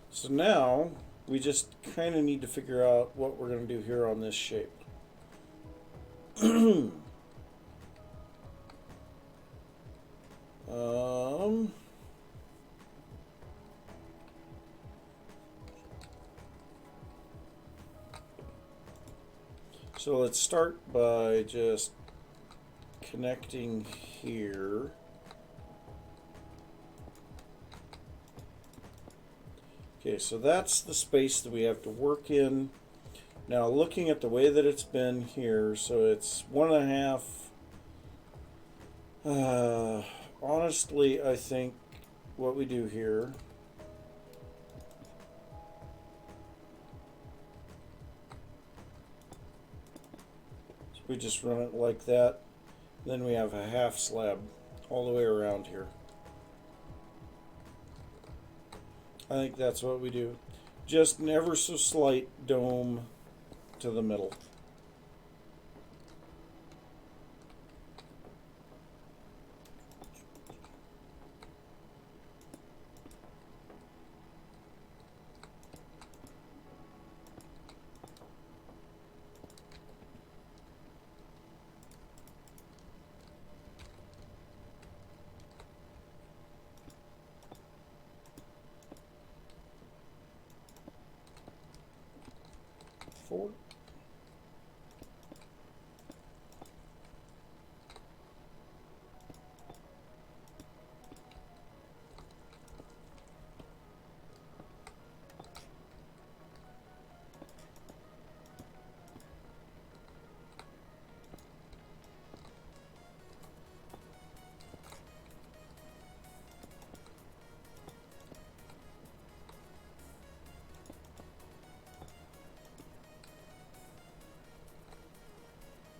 So now we just kind of need to figure out what we're going to do here on this shape. So let's start by just connecting here. Okay, so that's the space that we have to work in. Now looking at the way that it's been here, so it's 1.5. Honestly, I think what we do here is we just run it like that. Then we have a half slab all the way around here. I think that's what we do. Just an ever so slight dome to the middle. Four.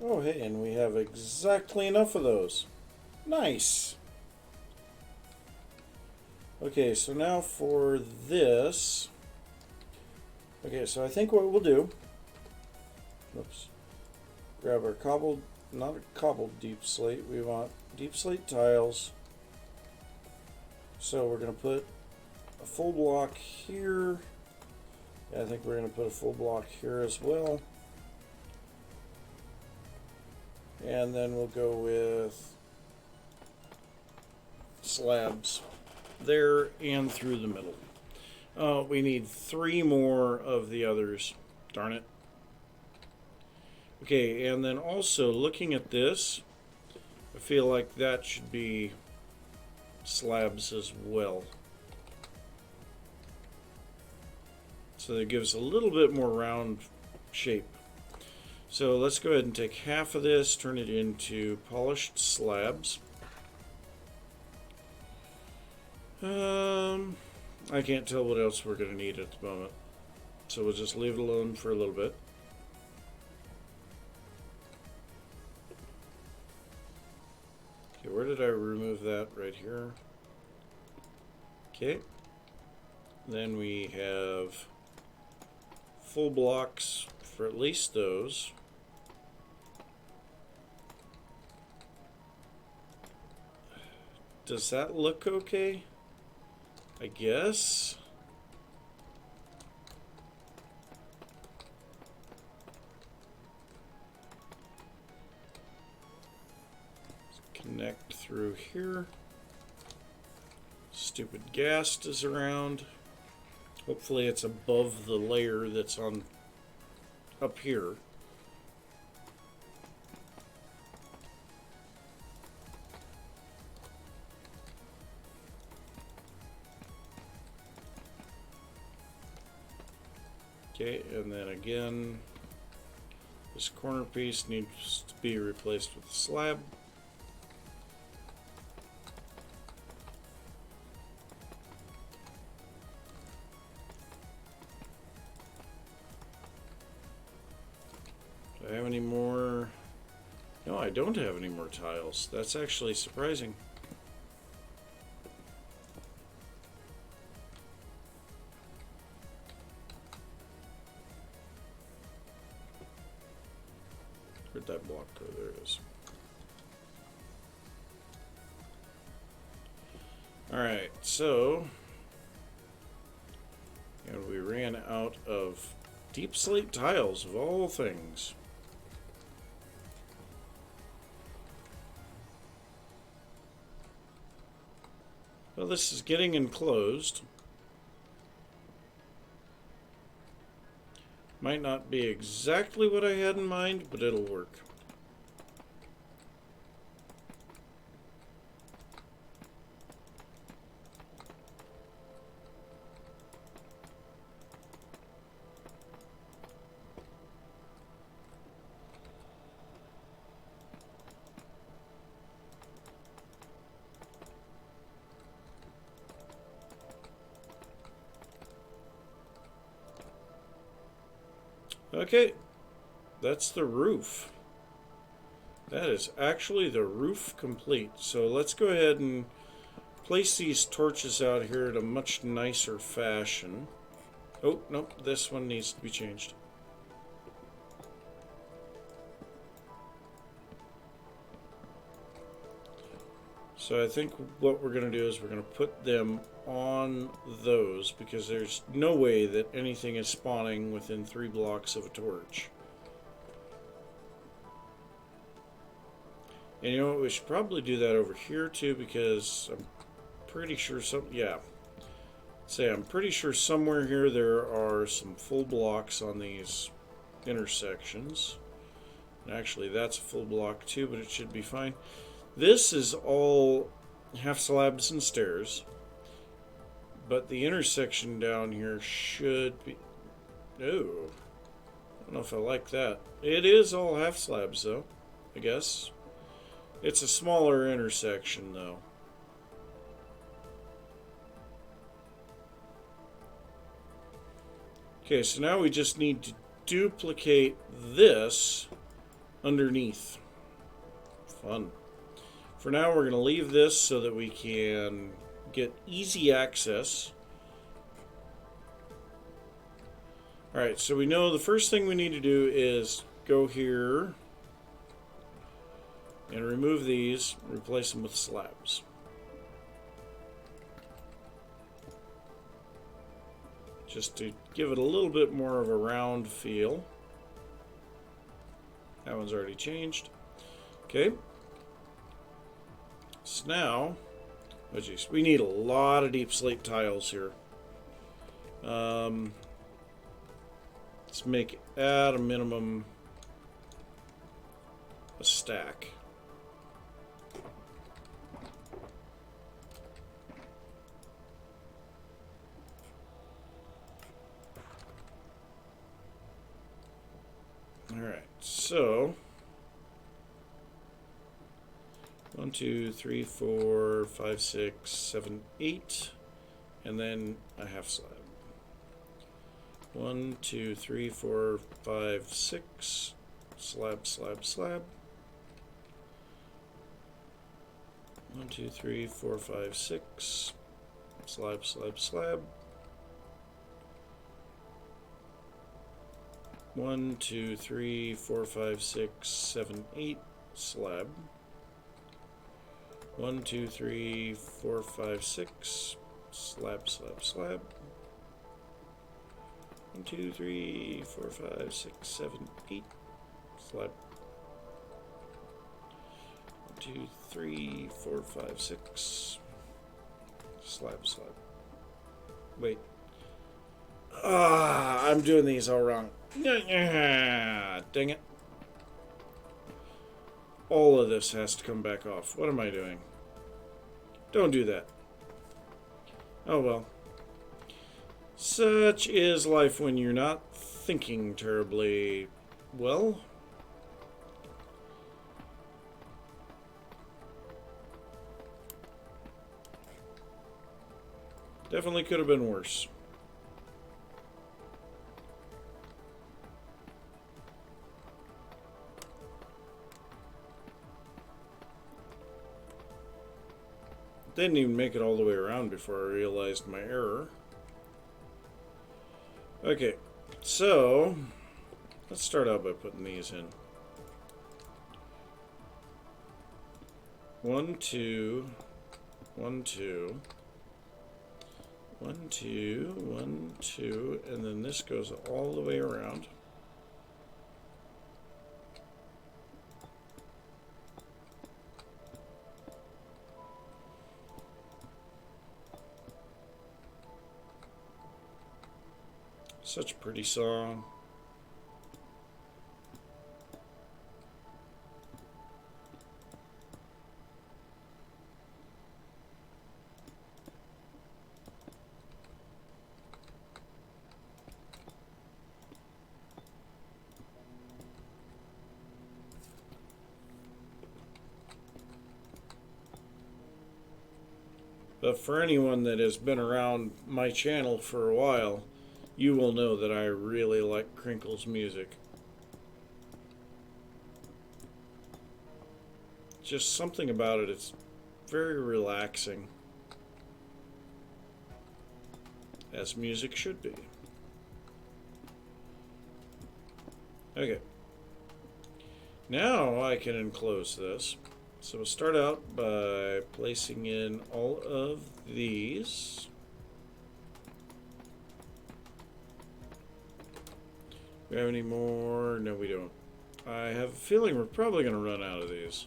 Oh, hey, and we have exactly enough of those. Nice. Okay, so now for this. Okay, so I think what we'll do. Oops. Grab our cobbled, not a cobbled deep slate. We want deep slate tiles. So we're going to put a full block here. Yeah, I think we're going to put a full block here as well. And then we'll go with slabs there and through the middle. We need 3 more of the others. Darn it. Okay, and then also looking at this, I feel like that should be slabs as well. So that gives a little bit more round shape. So let's go ahead and take half of this, turn it into polished slabs. I can't tell what else we're going to need at the moment. So we'll just leave it alone for a little bit. Okay, where did I remove that? Right here. Okay. Then we have full blocks for at least those. Does that look okay? I guess. Let's connect through here. Stupid ghast is around. Hopefully it's above the layer that's on up here. Okay, and then again, this corner piece needs to be replaced with a slab. Do I have any more? No, I don't have any more tiles. That's actually surprising. Where'd that block go? There it is. Alright, so, and we ran out of deep slate tiles of all things. Well, this is getting enclosed. Might not be exactly what I had in mind, but it'll work. Okay, that's the roof. That is actually the roof complete. So let's go ahead and place these torches out here in a much nicer fashion. Oh, nope, this one needs to be changed. So I think what we're going to do is we're going to put them on those because there's no way that anything is spawning within 3 blocks of a torch. And you know what, we should probably do that over here too because I'm pretty sure I'm pretty sure somewhere here there are some full blocks on these intersections. And actually that's a full block too, but it should be fine. This is all half slabs and stairs, but the intersection down here should be... Oh, I don't know if I like that. It is all half slabs though, I guess. It's a smaller intersection though. Okay, so now we just need to duplicate this underneath. Fun. For now, we're going to leave this so that we can get easy access. Alright, so we know the first thing we need to do is go here and remove these, replace them with slabs. Just to give it a little bit more of a round feel. That one's already changed. Okay. So now, oh geez, we need a lot of deep slate tiles here. Let's make at a minimum a stack. Alright, so 1, 2, 3, 4, 5, 6, 7, 8, and then a half slab. 1, 2, 3, 4, 5, 6, slab, slab, slab. 1, 2, 3, 4, 5, 6, slab, slab, slab. 1, 2, 3, 4, 5, 6, 7, 8, slab. 1, 2, 3, 4, 5, 6, slab, slab, slab. 1, 2, 3, 4, 5, 6, 7, 8, slab. 1, 2, 3, 4, 5, 6, slab, slab. Wait. I'm doing these all wrong. Dang it. All of this has to come back off. What am I doing? Don't do that. Oh well. Such is life when you're not thinking terribly well. Definitely could have been worse. Didn't even make it all the way around before I realized my error. Okay, so let's start out by putting these in. 1, 2, 1, 2, 1, 2, 1, 2, and then this goes all the way around. Such a pretty song. But for anyone that has been around my channel for a while, you will know that I really like Crinkle's music. Just something about it, it's very relaxing. As music should be. Okay. Now I can enclose this. So we'll start out by placing in all of these. Do we have any more? No, we don't. I have a feeling we're probably going to run out of these.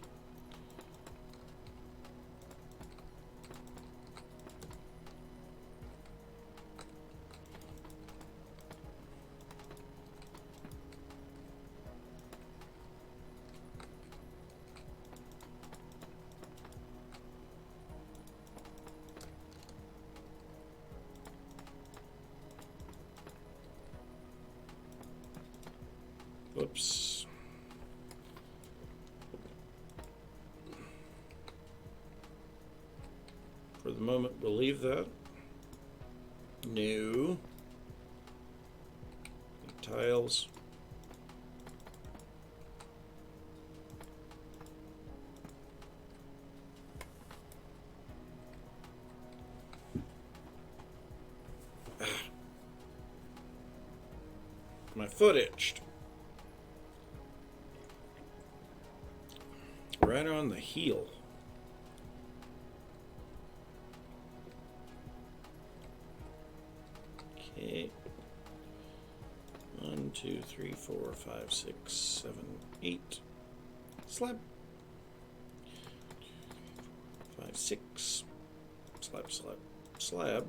Whoops. For the moment, we'll leave that. New. Tiles. My foot itched. Right on the heel. Okay. 1, 2, 3, 4, 5, 6, 7, 8. Slab. 5, 6. Slab, slab, slab.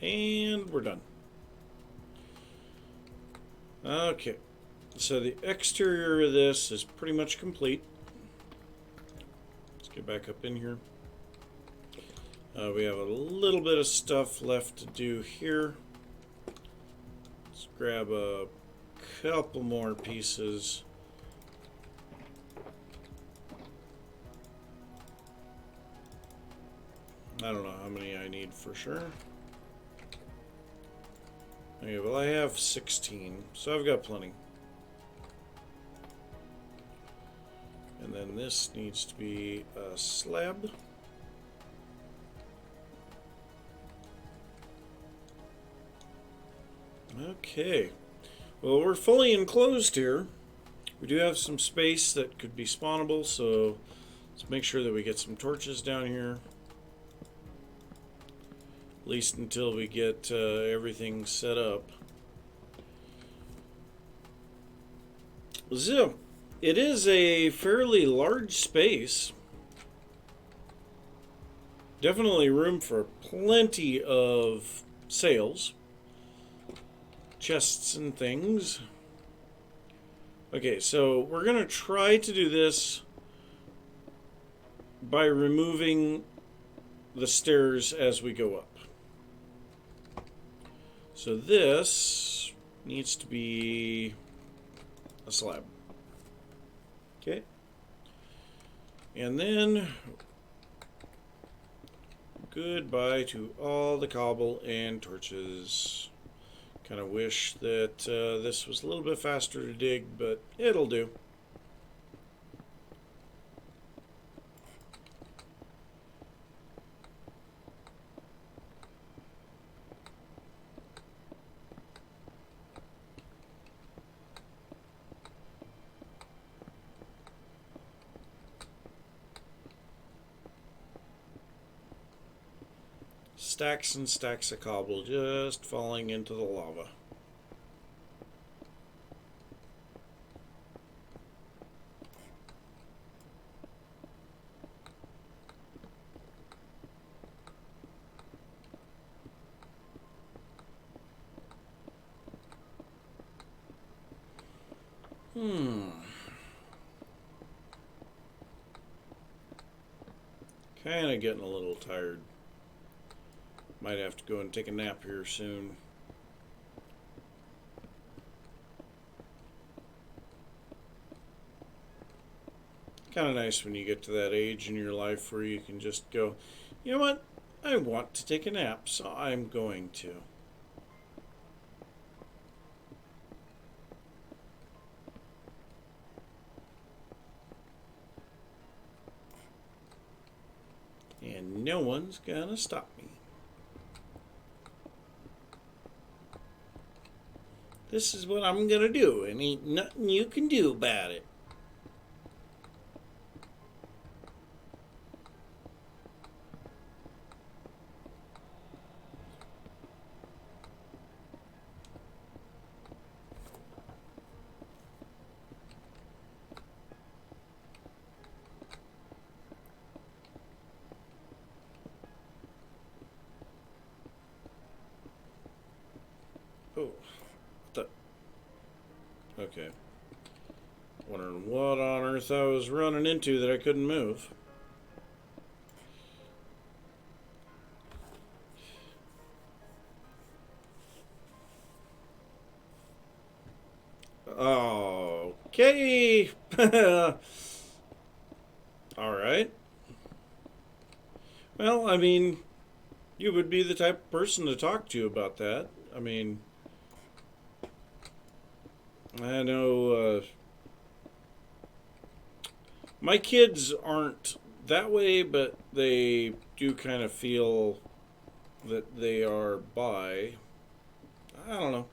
And we're done. Okay, so the exterior of this is pretty much complete. Let's get back up in here. We have a little bit of stuff left to do here. Let's grab a couple more pieces. I don't know how many I need for sure. Okay, well I have 16, so I've got plenty. And then this needs to be a slab. Okay, well we're fully enclosed here. We do have some space that could be spawnable, so let's make sure that we get some torches down here. At least until we get everything set up. So, it is a fairly large space. Definitely room for plenty of sails, chests and things. Okay, so we're going to try to do this by removing the stairs as we go up. So this needs to be a slab. Okay. And then goodbye to all the cobble and torches. Kind of wish that this was a little bit faster to dig, but it'll do. Stacks and stacks of cobble just falling into the lava. Kind of getting a little tired. Might have to go and take a nap here soon. Kind of nice when you get to that age in your life where you can just go, you know what, I want to take a nap, so I'm going to. And no one's gonna stop me. This is what I'm gonna do, and ain't nothing you can do about it. Oh, okay. Wondering what on earth I was running into that I couldn't move. Okay. Alright. Well, I mean, you would be the type of person to talk to about that. I mean, I know my kids aren't that way, but they do kind of feel that they are bi. I don't know.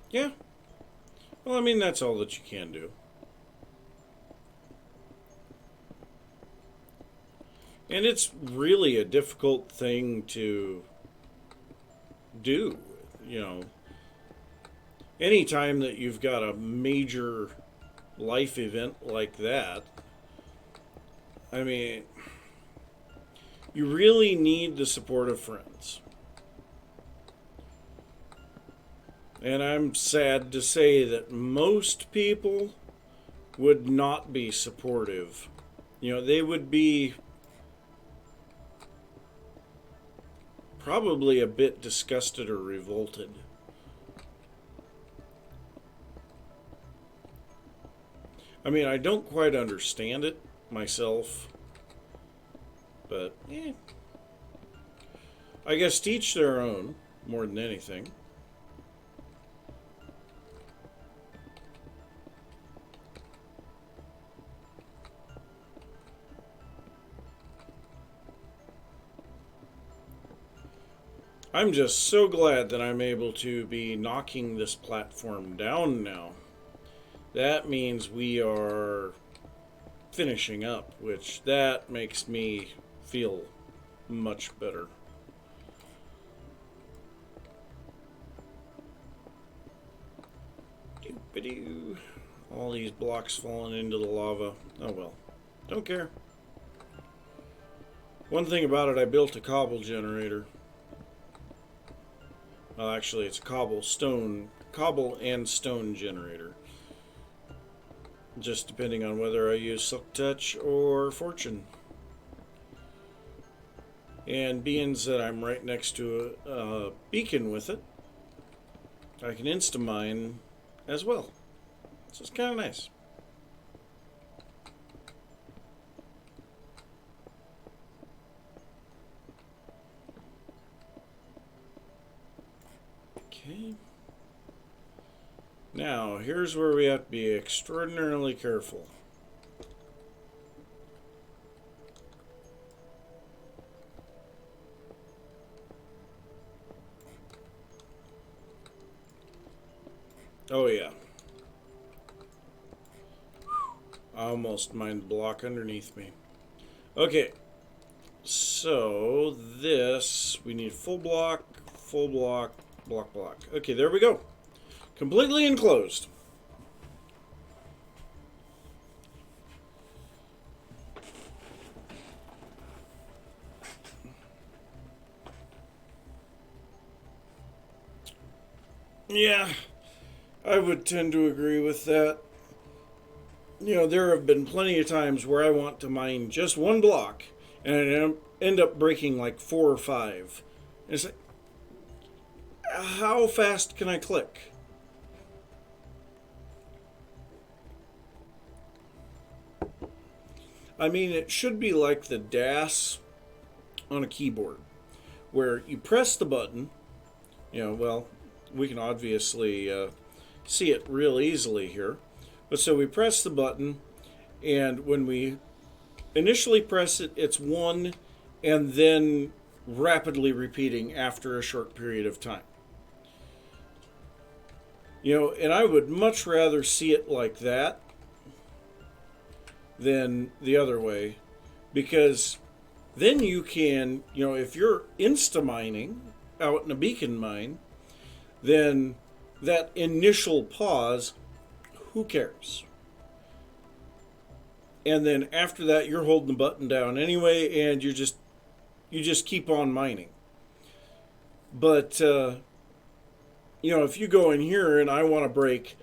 Yeah. Well, I mean, that's all that you can do. And it's really a difficult thing to do. You know, anytime that you've got a major life event like that, I mean, you really need the support of friends. And I'm sad to say that most people would not be supportive. You know, they would be probably a bit disgusted or revolted. I mean, I don't quite understand it myself, but I guess to each their own more than anything. I'm just so glad that I'm able to be knocking this platform down now. That means we are finishing up, which that makes me feel much better. Doop-a-doo. All these blocks falling into the lava. Oh well, don't care. One thing about it, I built a cobble generator. Well, actually, it's a cobble and stone generator. Just depending on whether I use Silk Touch or Fortune. And being that I'm right next to a beacon with it, I can insta-mine as well. So it's kind of nice. Okay. Now, here's where we have to be extraordinarily careful. Oh yeah. I almost mined the block underneath me. Okay. So, this, we need full block, block. Okay, there we go. Completely enclosed. Yeah, I would tend to agree with that. You know, there have been plenty of times where I want to mine just one block and I end up breaking like 4 or 5. And it's like, how fast can I click? I mean, it should be like the DAS on a keyboard, where you press the button, you know, well, we can obviously see it real easily here. But so we press the button, and when we initially press it, it's 1, and then rapidly repeating after a short period of time. You know, and I would much rather see it like that than the other way, because then you can, you know, if you're insta-mining out in a beacon mine, then that initial pause, who cares? And then after that, you're holding the button down anyway, and you just keep on mining. But you know, if you go in here and I want to break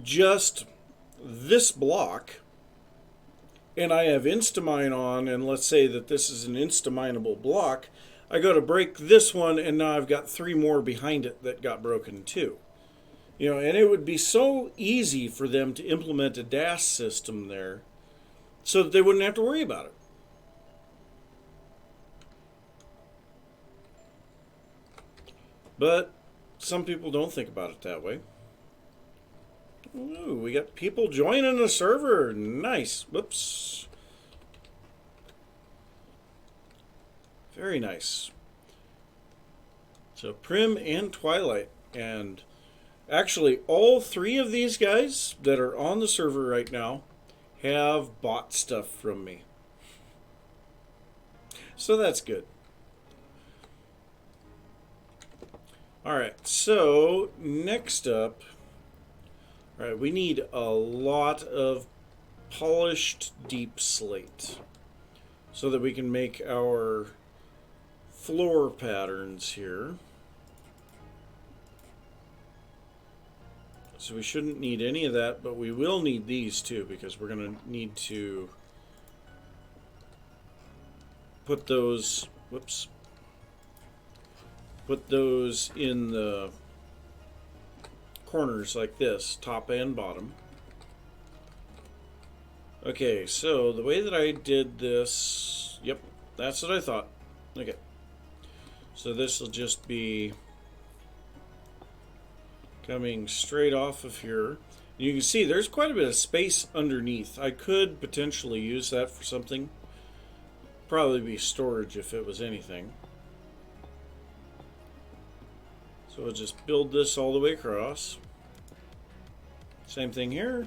just this block, and I have Instamine on, and let's say that this is an Instamineable block, I go to break this one, and now I've got 3 more behind it that got broken too. You know, and it would be so easy for them to implement a DAS system there so that they wouldn't have to worry about it. But some people don't think about it that way. Ooh, we got people joining the server. Nice. Whoops. Very nice. So Prim and Twilight. And actually, all 3 of these guys that are on the server right now have bought stuff from me. So that's good. Alright, so next up, alright, we need a lot of polished deep slate so that we can make our floor patterns here. So we shouldn't need any of that, but we will need these too, because we're going to need to put those, whoops, put those in the corners like this, top and bottom. Okay, so the way that I did this, yep, that's what I thought. Okay, so this will just be coming straight off of here. You can see there's quite a bit of space underneath. I could potentially use that for something. Probably be storage if it was anything. So we'll just build this all the way across. Same thing here.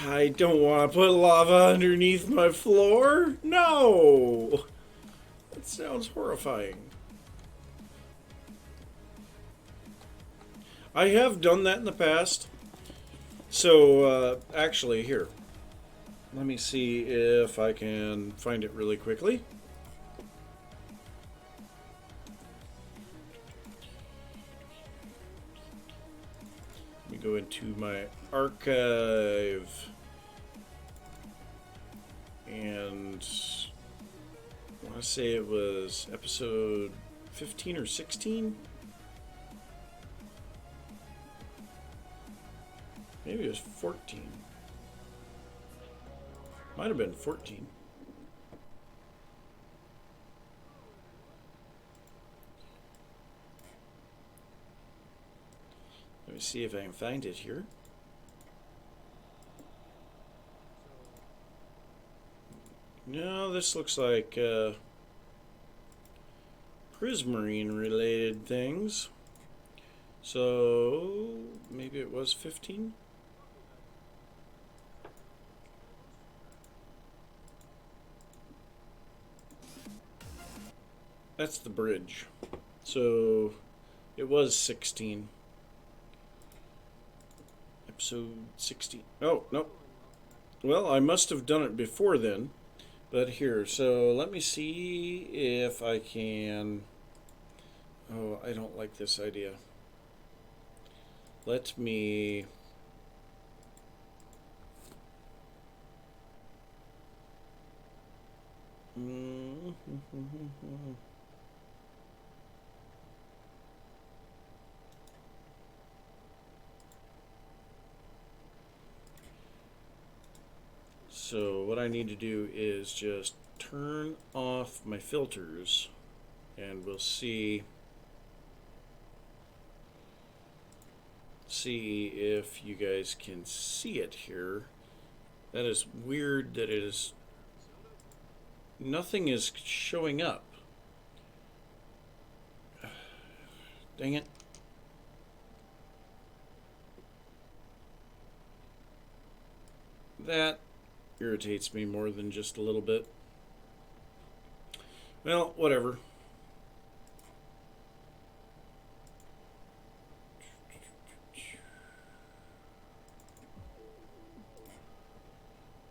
I don't want to put lava underneath my floor. No! That sounds horrifying. I have done that in the past. So, actually, here. Let me see if I can find it really quickly. Let me go into my archive. And I want to say it was episode 15 or 16. Maybe it was 14. Might have been 14. Let me see if I can find it here. No, this looks like Prismarine related things. So maybe it was 15. That's the bridge. So it was 16. Episode 16. Oh, no. Well, I must have done it before then. But here, so let me see if I can... Oh, I don't like this idea. Let me... So what I need to do is just turn off my filters and we'll see if you guys can see it here. That is weird that it is nothing is showing up. Dang it. That irritates me more than just a little bit. Well, whatever.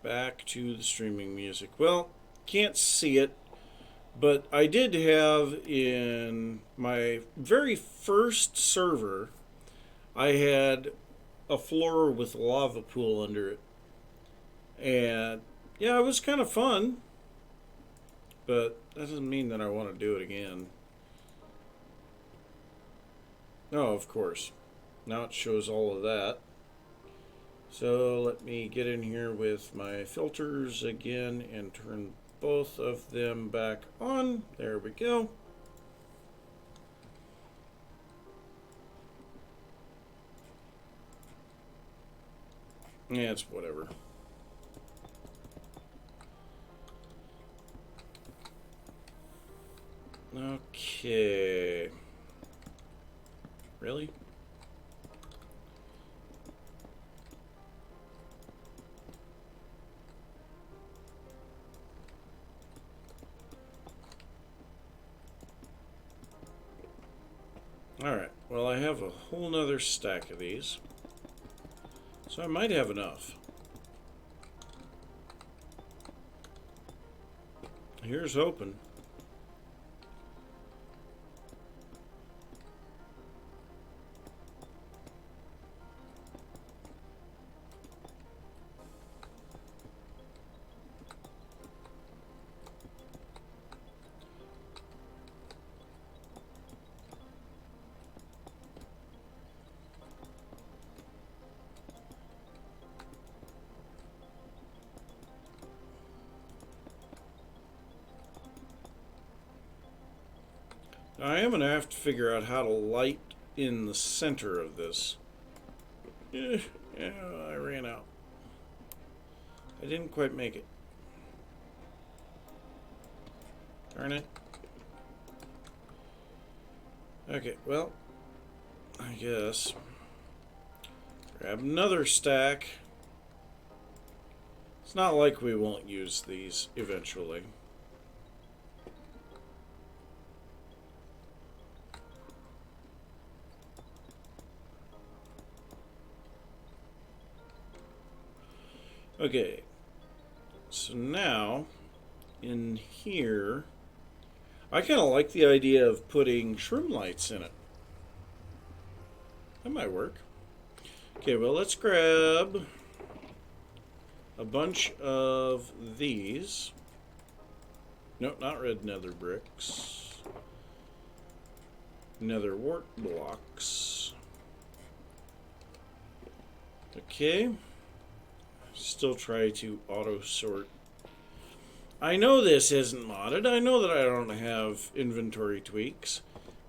Back to the streaming music. Well, can't see it, but I did have in my very first server, I had a floor with a lava pool under it. And yeah, it was kind of fun, but that doesn't mean that I want to do it again. Oh, of course. Now it shows all of that. So let me get in here with my filters again and turn both of them back on. There we go. Yeah, it's whatever. Okay. Really? Alright, well I have a whole nother stack of these. So I might have enough. Here's hoping. I am going to have to figure out how to light in the center of this. Yeah, I ran out. I didn't quite make it. Darn it. Okay, well, I guess. Grab another stack. It's not like we won't use these eventually. Okay, so now in here, I kind of like the idea of putting shroom lights in it. That might work. Okay, well, let's grab a bunch of these. Nope, not red nether bricks. Nether wart blocks. Okay. Still try to auto sort. I know this isn't modded. I know that I don't have inventory tweaks.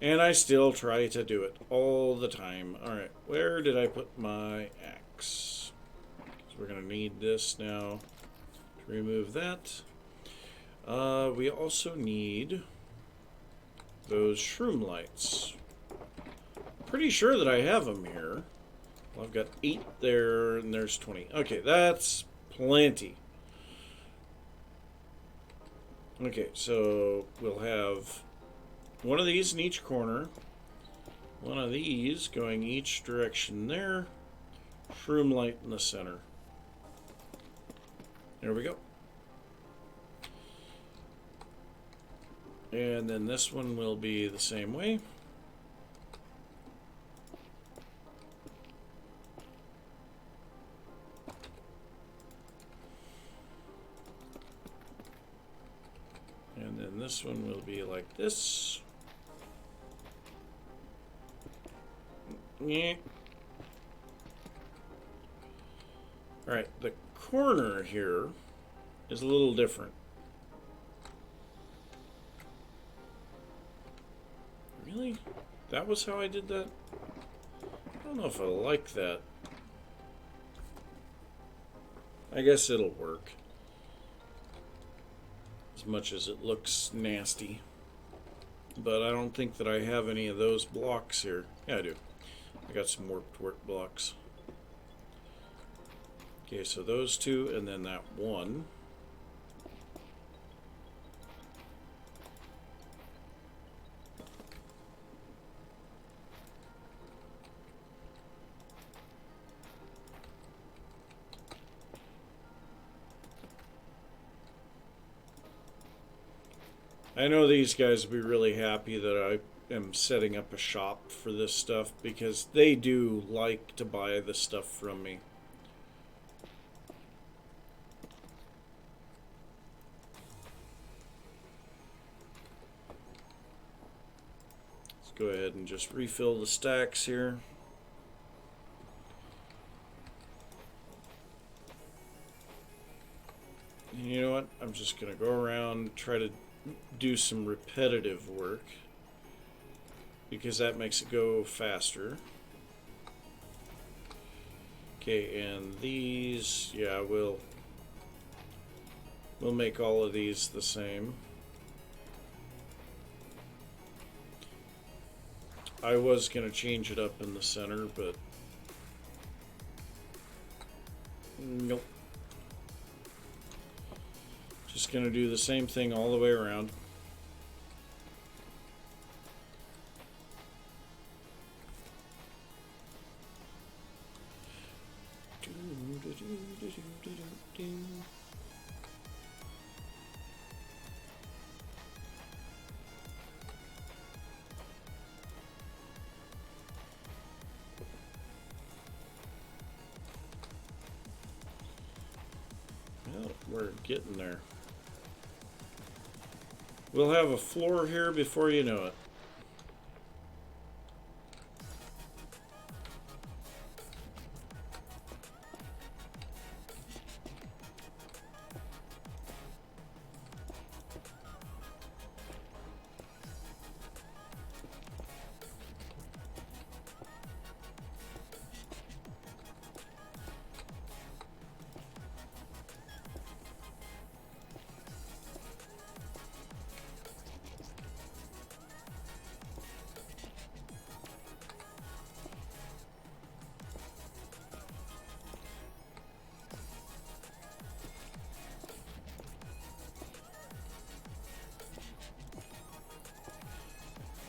And I still try to do it all the time. Alright, where did I put my axe? So we're going to need this now to remove that. We also need those shroom lights. Pretty sure that I have them here. Well, I've got 8 there, and there's 20. Okay, that's plenty. Okay, so we'll have one of these in each corner, one of these going each direction there, shroom light in the center. There we go. And then this one will be the same way. And then this one will be like this. Yeah. Alright, the corner here is a little different. Really? That was how I did that? I don't know if I like that. I guess it'll work. As much as it looks nasty. But I don't think that I have any of those blocks here. Yeah, I do. I got some warped work blocks. Okay, so those two, and then that one. I know these guys will be really happy that I am setting up a shop for this stuff because they do like to buy the stuff from me. go ahead and just refill the stacks here. And you know what? I'm just going to go around, try to do some repetitive work, because that makes it go faster. Okay, and these, yeah, we'll make all of these the same. I was going to change it up in the center, but nope. Just going to do the same thing all the way around. Well, we're getting there. We'll have a floor here before you know it.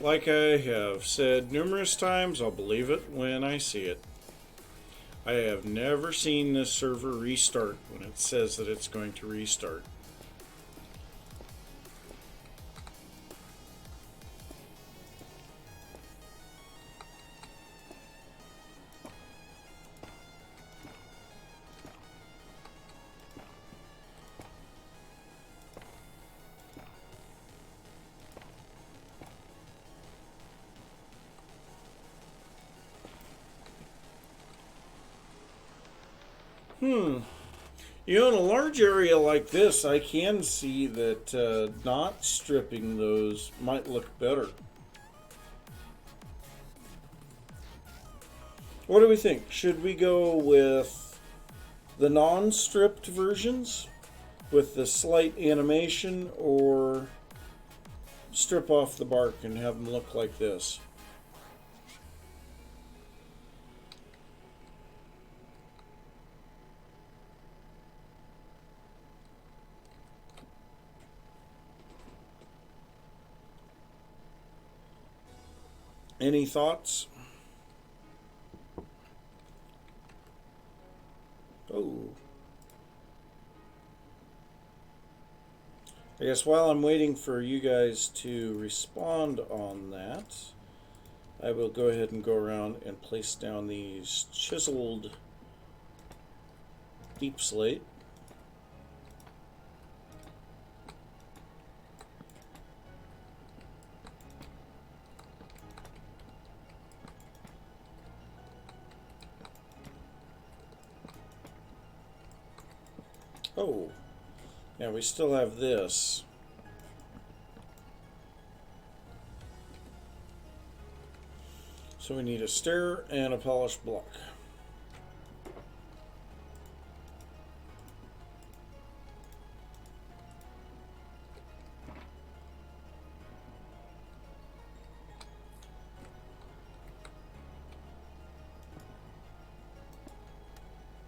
Like I have said numerous times, I'll believe it when I see it. I have never seen this server restart when it says that it's going to restart. You know, in a large area like this, I can see that not stripping those might look better. What do we think? Should we go with the non-stripped versions with the slight animation, or strip off the bark and have them look like this? Any thoughts? Oh. I guess while I'm waiting for you guys to respond on that, I will go ahead and go around and place down these chiseled deep slate. Oh, yeah, we still have this. So we need a stair and a polished block.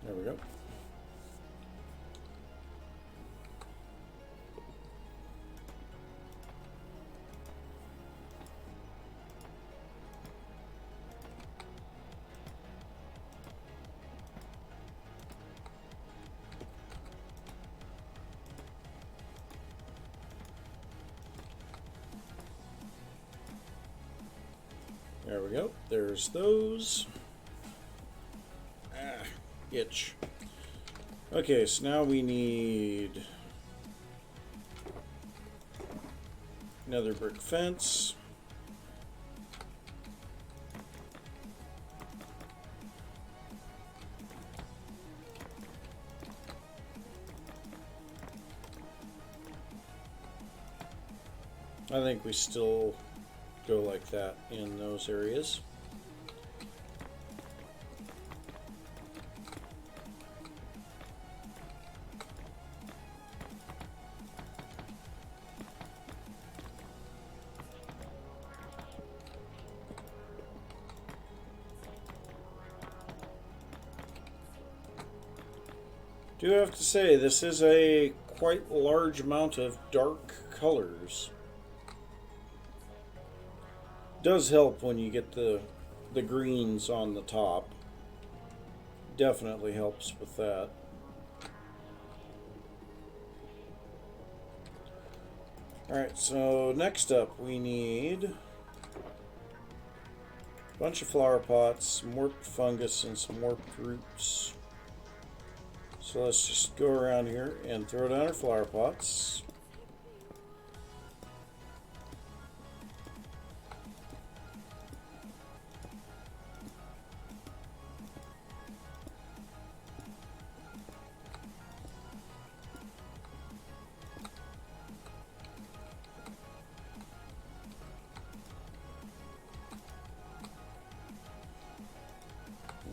There we go. There we go. There's those. Ah, itch. Okay, so now we need another brick fence. I think we still go like that in those areas. Do have to say, this is a quite large amount of dark colors. Does help when you get the greens on the top. Definitely helps with that. Alright, so next up we need a bunch of flower pots, some warped fungus, and some warped roots. So let's just go around here and throw down our flower pots.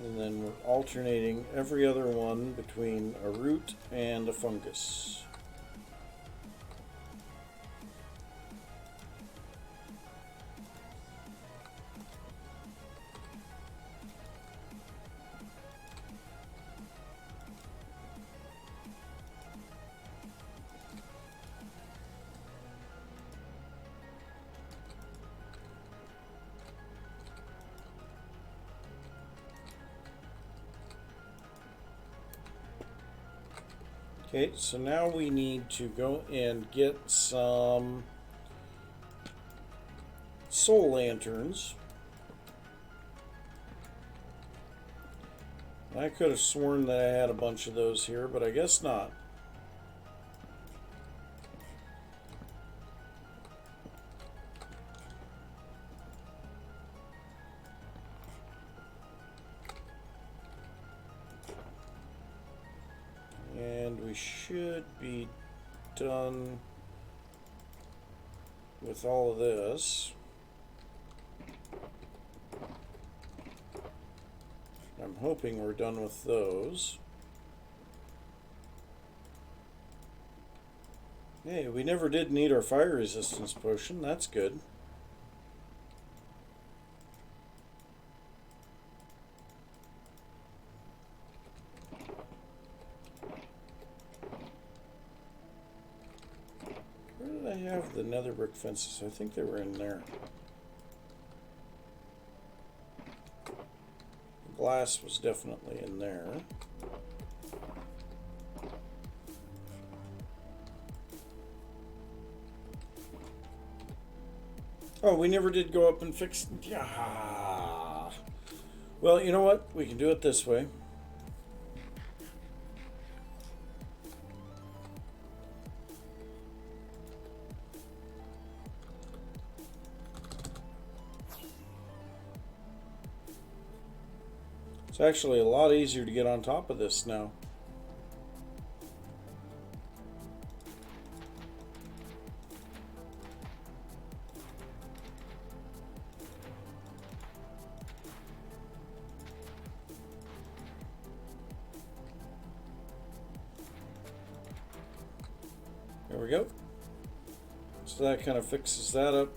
And then we're alternating every other one between a root and a fungus. Okay, so now we need to go and get some soul lanterns. I could have sworn that I had a bunch of those here, but I guess not. And we should be done with all of this. I'm hoping we're done with those. Hey, we never did need our fire resistance potion. That's good. Where did I have the nether brick fences? I think they were in there. The glass was definitely in there. Oh, we never did go up and fix... Yeah. Well, you know what? We can do it this way. It's actually a lot easier to get on top of this now. There we go. So that kind of fixes that up.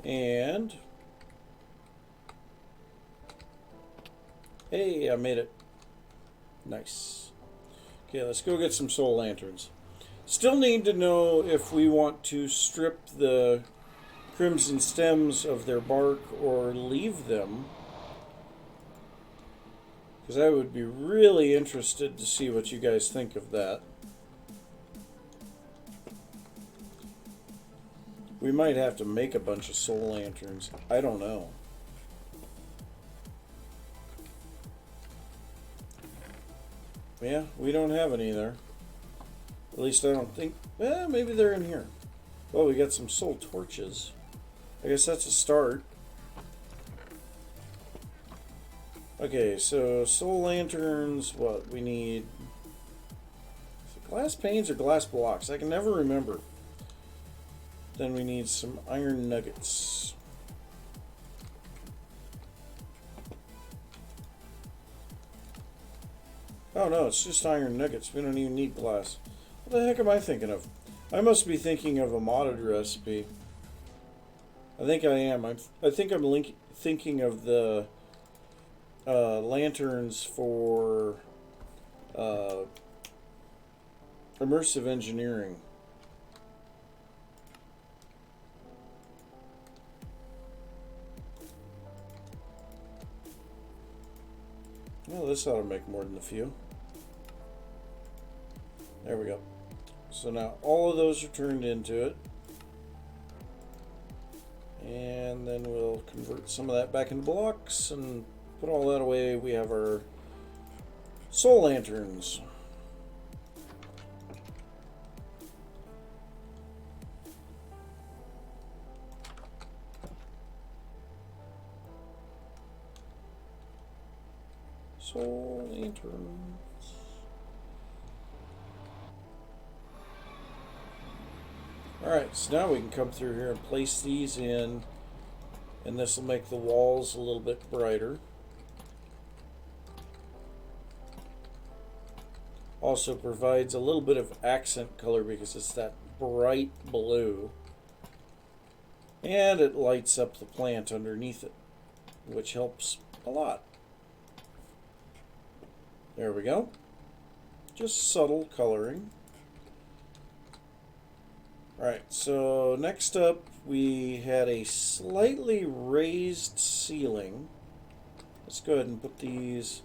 And hey, I made it. Nice. Okay, let's go get some soul lanterns. Still need to know if we want to strip the crimson stems of their bark or leave them. Because I would be really interested to see what you guys think of that. We might have to make a bunch of soul lanterns. I don't know. Yeah, we don't have any there. At least I don't think... Well, maybe they're in here. Well, we got some soul torches. I guess that's a start. Okay, so soul lanterns, what? We need Glass panes or glass blocks? I can never remember. Then we need some iron nuggets. Oh no, it's just iron nuggets. We don't even need glass. What the heck am I thinking of? I must be thinking of a modded recipe. I think I am. I think I'm thinking of the lanterns for immersive engineering. Well, this ought to make more than a few. There we go. So now all of those are turned into it. And then we'll convert some of that back into blocks and put all that away. We have our soul lanterns. Soul lanterns. Alright, so now we can come through here and place these in, and this will make the walls a little bit brighter. Also provides a little bit of accent color because it's that bright blue. And it lights up the plant underneath it, which helps a lot. There we go. Just subtle coloring. Alright, so next up we had a slightly raised ceiling. Let's go ahead and put these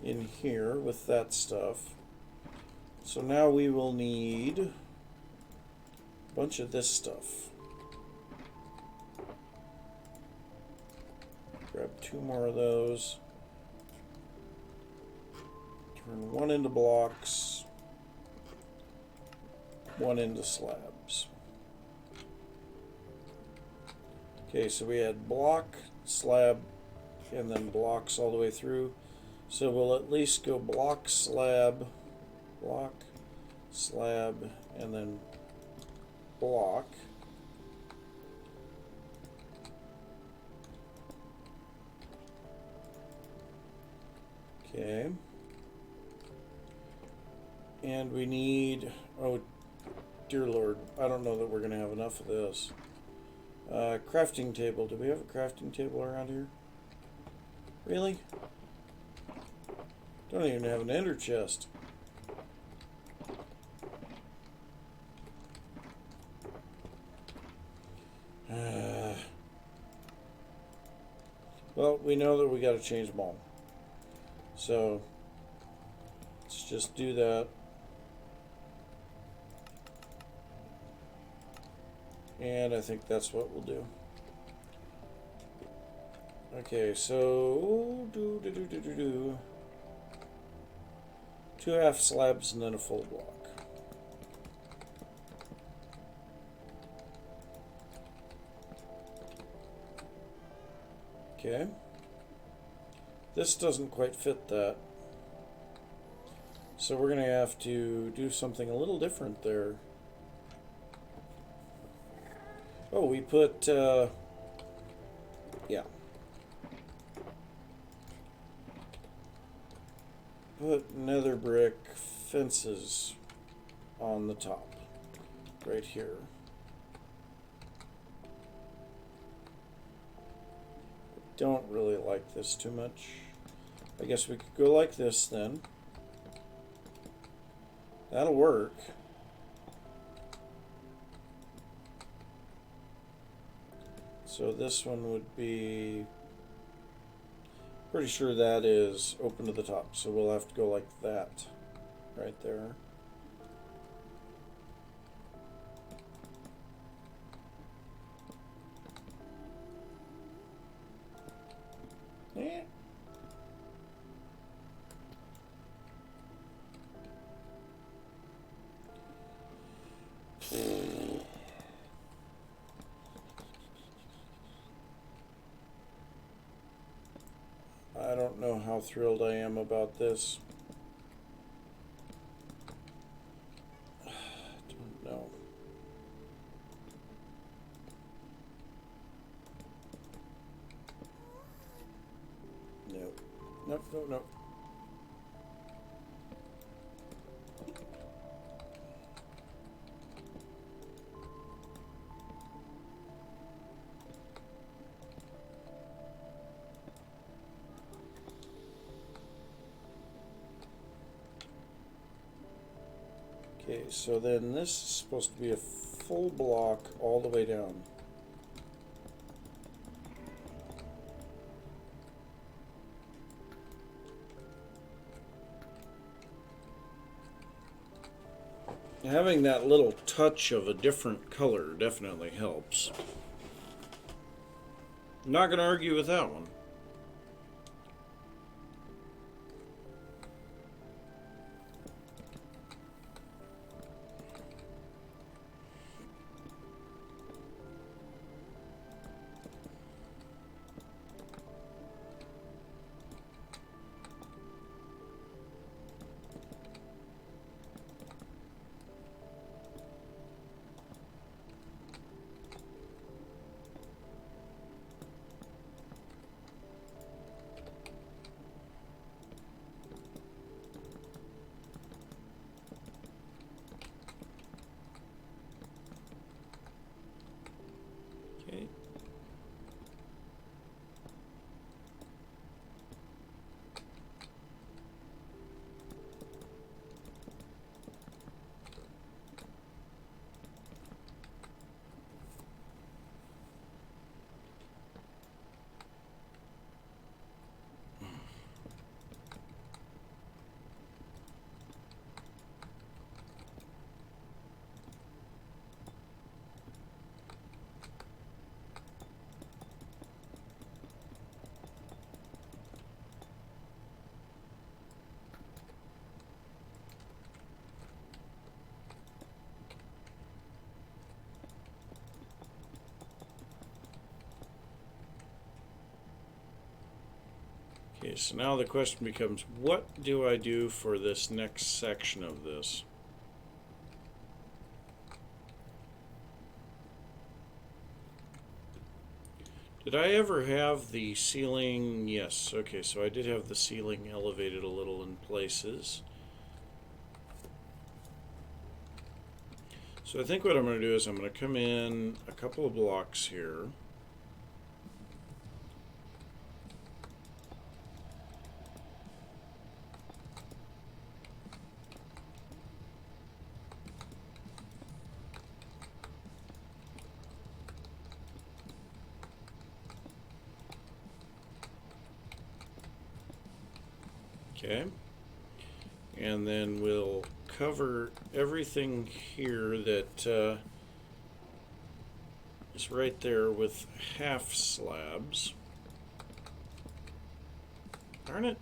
in here with that stuff. So now we will need a bunch of this stuff. Grab 2 more of those. Turn 1 into blocks, 1 into slabs. Okay, so we had block, slab, and then blocks all the way through. So we'll at least go block, slab, and then block. Okay. And we need, oh dear Lord, I don't know that we're going to have enough of this. Crafting table. Do we have a crafting table around here? Really? Don't even have an ender chest. Well, we know that we got to change them all. So, let's just do that. And I think that's what we'll do. Okay, so 2 half slabs and then a full block. Okay. This doesn't quite fit that. So we're going to have to do something a little different there. Oh, we put, yeah. Put nether brick fences on the top, right here. Don't really like this too much. I guess we could go like this then. That'll work. So this one would be, pretty sure that is open to the top, so we'll have to go like that right there. Yeah. I don't know how thrilled I am about this. Nope, nope, nope. Okay, so then this is supposed to be a full block all the way down. Having that little touch of a different color definitely helps. I'm not going to argue with that one. Okay. Okay, so now the question becomes, what do I do for this next section of this? Did I ever have the ceiling? Yes, okay, so I did have the ceiling elevated a little in places. So I think what I'm going to do is I'm going to come in a couple of blocks here. Okay, and then we'll cover everything here that is right there with half slabs. Darn it.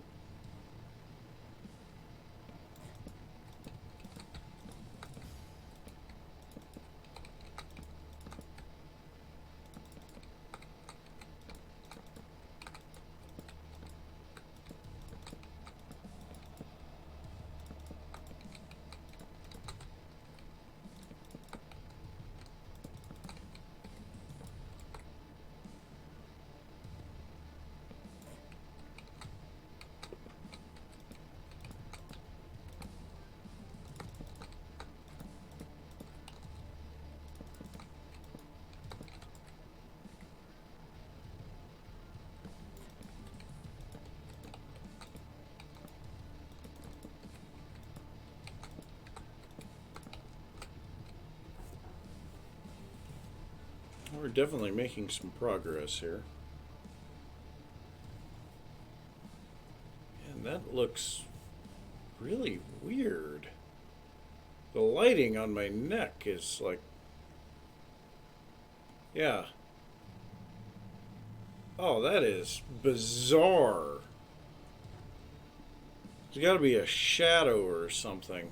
We're definitely making some progress here. And that looks really weird. The lighting on my neck is like, yeah. Oh, that is bizarre. There's got to be a shadow or something.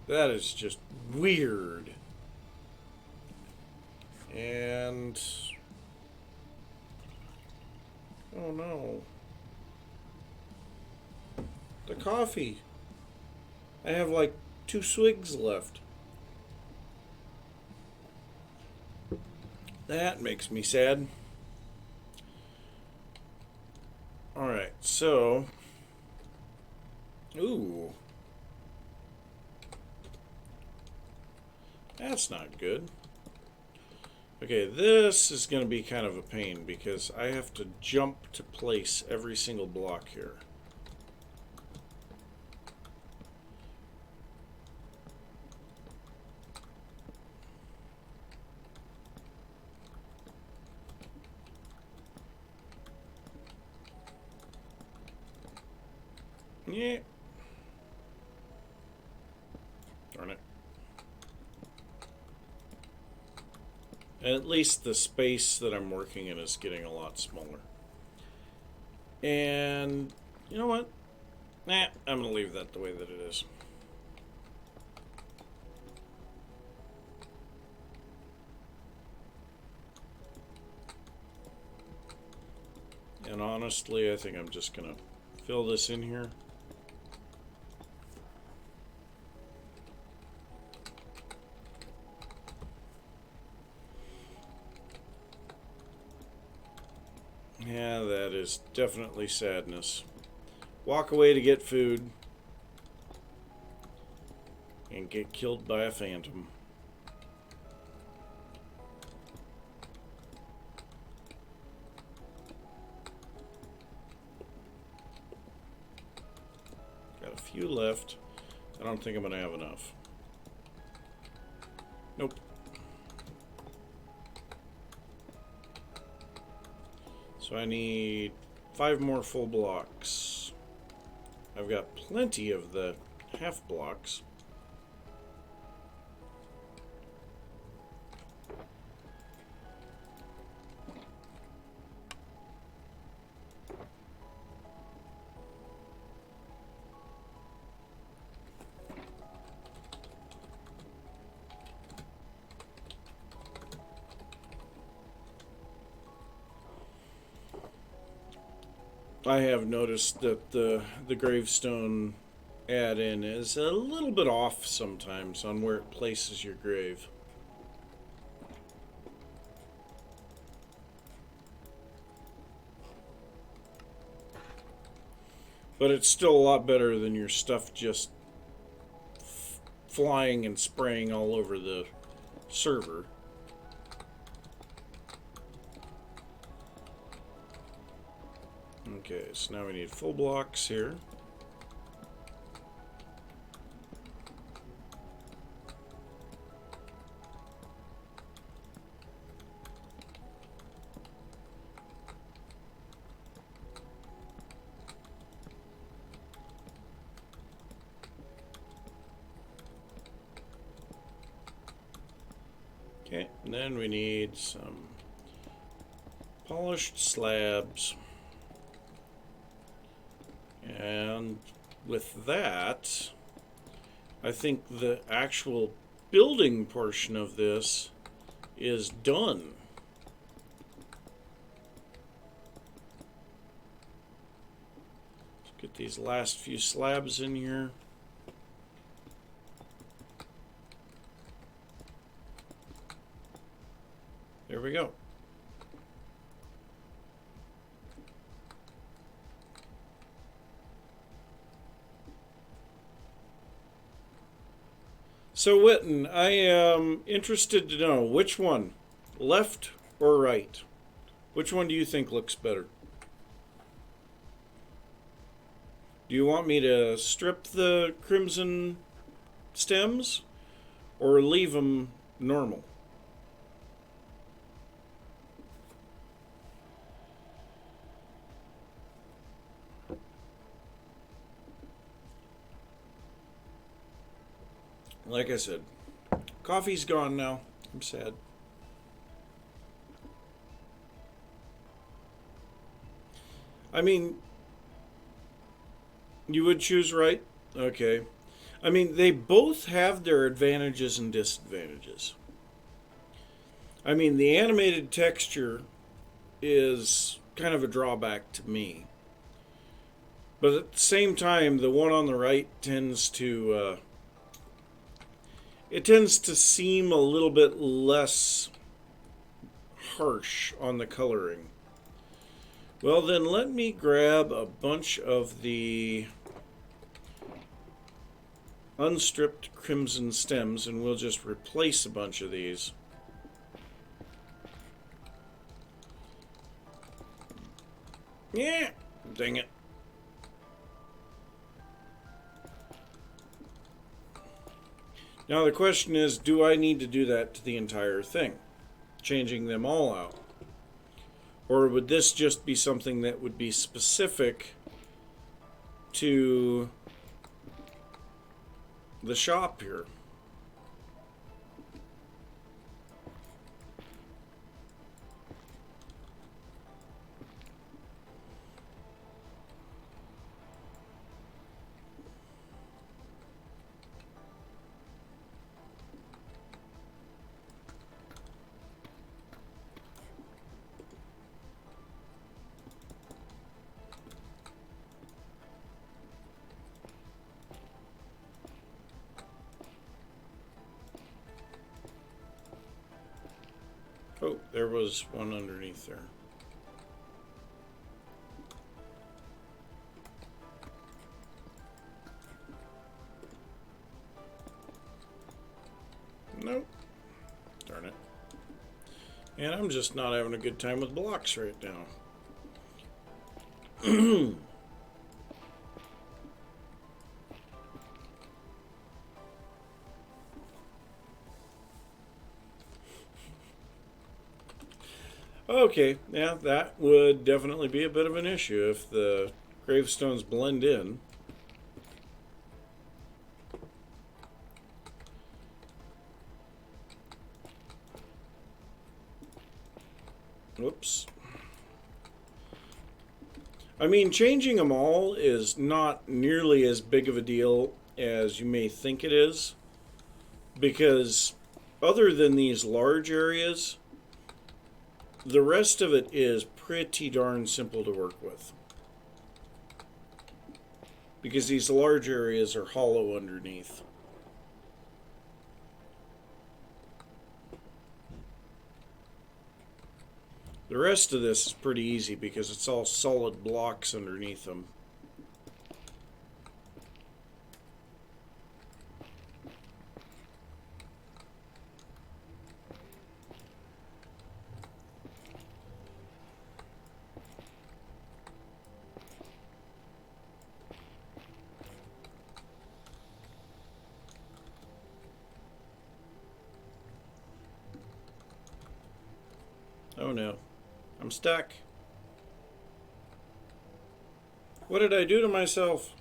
That is just weird. And oh no. The coffee. I have like 2 swigs left. That makes me sad. Alright, so... Ooh. That's not good. Okay, this is going to be kind of a pain because I have to jump to place every single block here. Yeah. Darn it. At least the space that I'm working in is getting a lot smaller. And you know what? Nah, I'm going to leave that the way that it is. And honestly, I think I'm just going to fill this in here. Yeah, that is definitely sadness. Walk away to get food and get killed by a phantom. Got a few left. I don't think I'm going to have enough. Nope. So I need 5 more full blocks. I've got plenty of the half blocks. I have noticed that the gravestone add-in is a little bit off sometimes on where it places your grave. But it's still a lot better than your stuff just flying and spraying all over the server. Okay, so now we need full blocks here. Okay, and then we need some polished slabs. And with that, I think the actual building portion of this is done. Let's get these last few slabs in here. There we go. So Witten, I am interested to know which one, left or right? Which one do you think looks better? Do you want me to strip the crimson stems or leave them normal? Like I said, coffee's gone now. I'm sad. I mean, you would choose right? Okay. I mean, they both have their advantages and disadvantages. I mean, the animated texture is kind of a drawback to me. But at the same time, the one on the right tends to... it tends to seem a little bit less harsh on the coloring. Well, then let me grab a bunch of the unstripped crimson stems and we'll just replace a bunch of these. Yeah, dang it. Now the question is, do I need to do that to the entire thing? Changing them all out? Or would this just be something that would be specific to the shop here? Oh, there was one underneath there. Nope. Darn it. And I'm just not having a good time with blocks right now. Okay, yeah, that would definitely be a bit of an issue if the gravestones blend in. Whoops. I mean, changing them all is not nearly as big of a deal as you may think it is, because other than these large areas, the rest of it is pretty darn simple to work with. Because these large areas are hollow underneath. The rest of this is pretty easy because it's all solid blocks underneath them. Oh no, I'm stuck. What did I do to myself?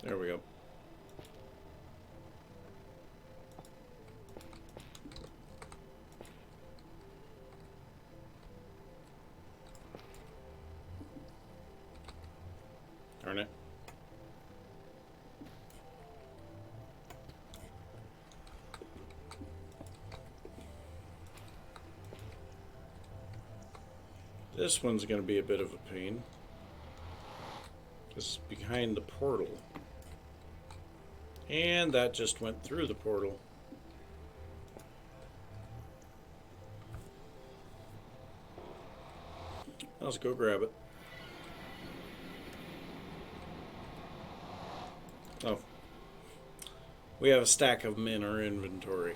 There we go. Darn it. This one's going to be a bit of a pain. This is behind the portal. And that just went through the portal. Let's go grab it. Oh. We have a stack of them in our inventory.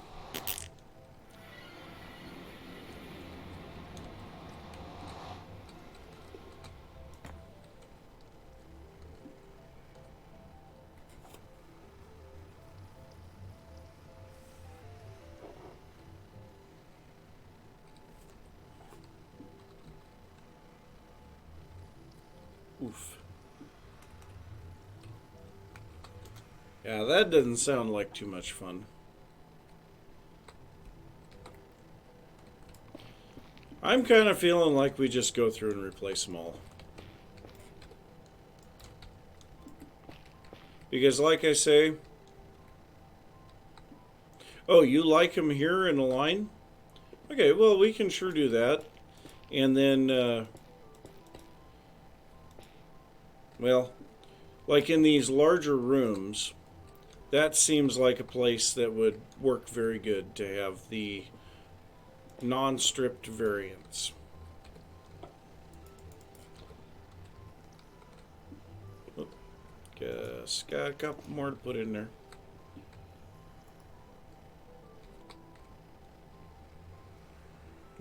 Oof. Yeah, that doesn't sound like too much fun. I'm kind of feeling like we just go through and replace them all. Because like I say... Oh, you like them here in a line? Okay, well, we can sure do that. And then... well, like in these larger rooms, that seems like a place that would work very good to have the non-stripped variants. Guess got a couple more to put in there.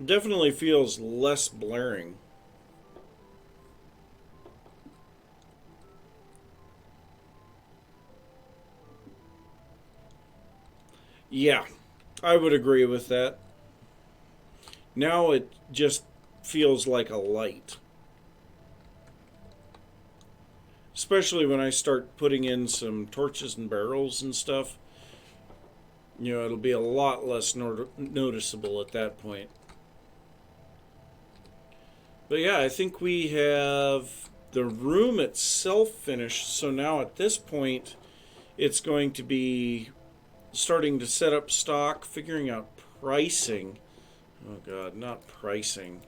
Definitely feels less blaring. Yeah, I would agree with that. Now it just feels like a light. Especially when I start putting in some torches and barrels and stuff. You know, it'll be a lot less noticeable at that point. But yeah, I think we have the room itself finished. So now at this point, it's going to be starting to set up stock, figuring out pricing. Oh God, not pricing.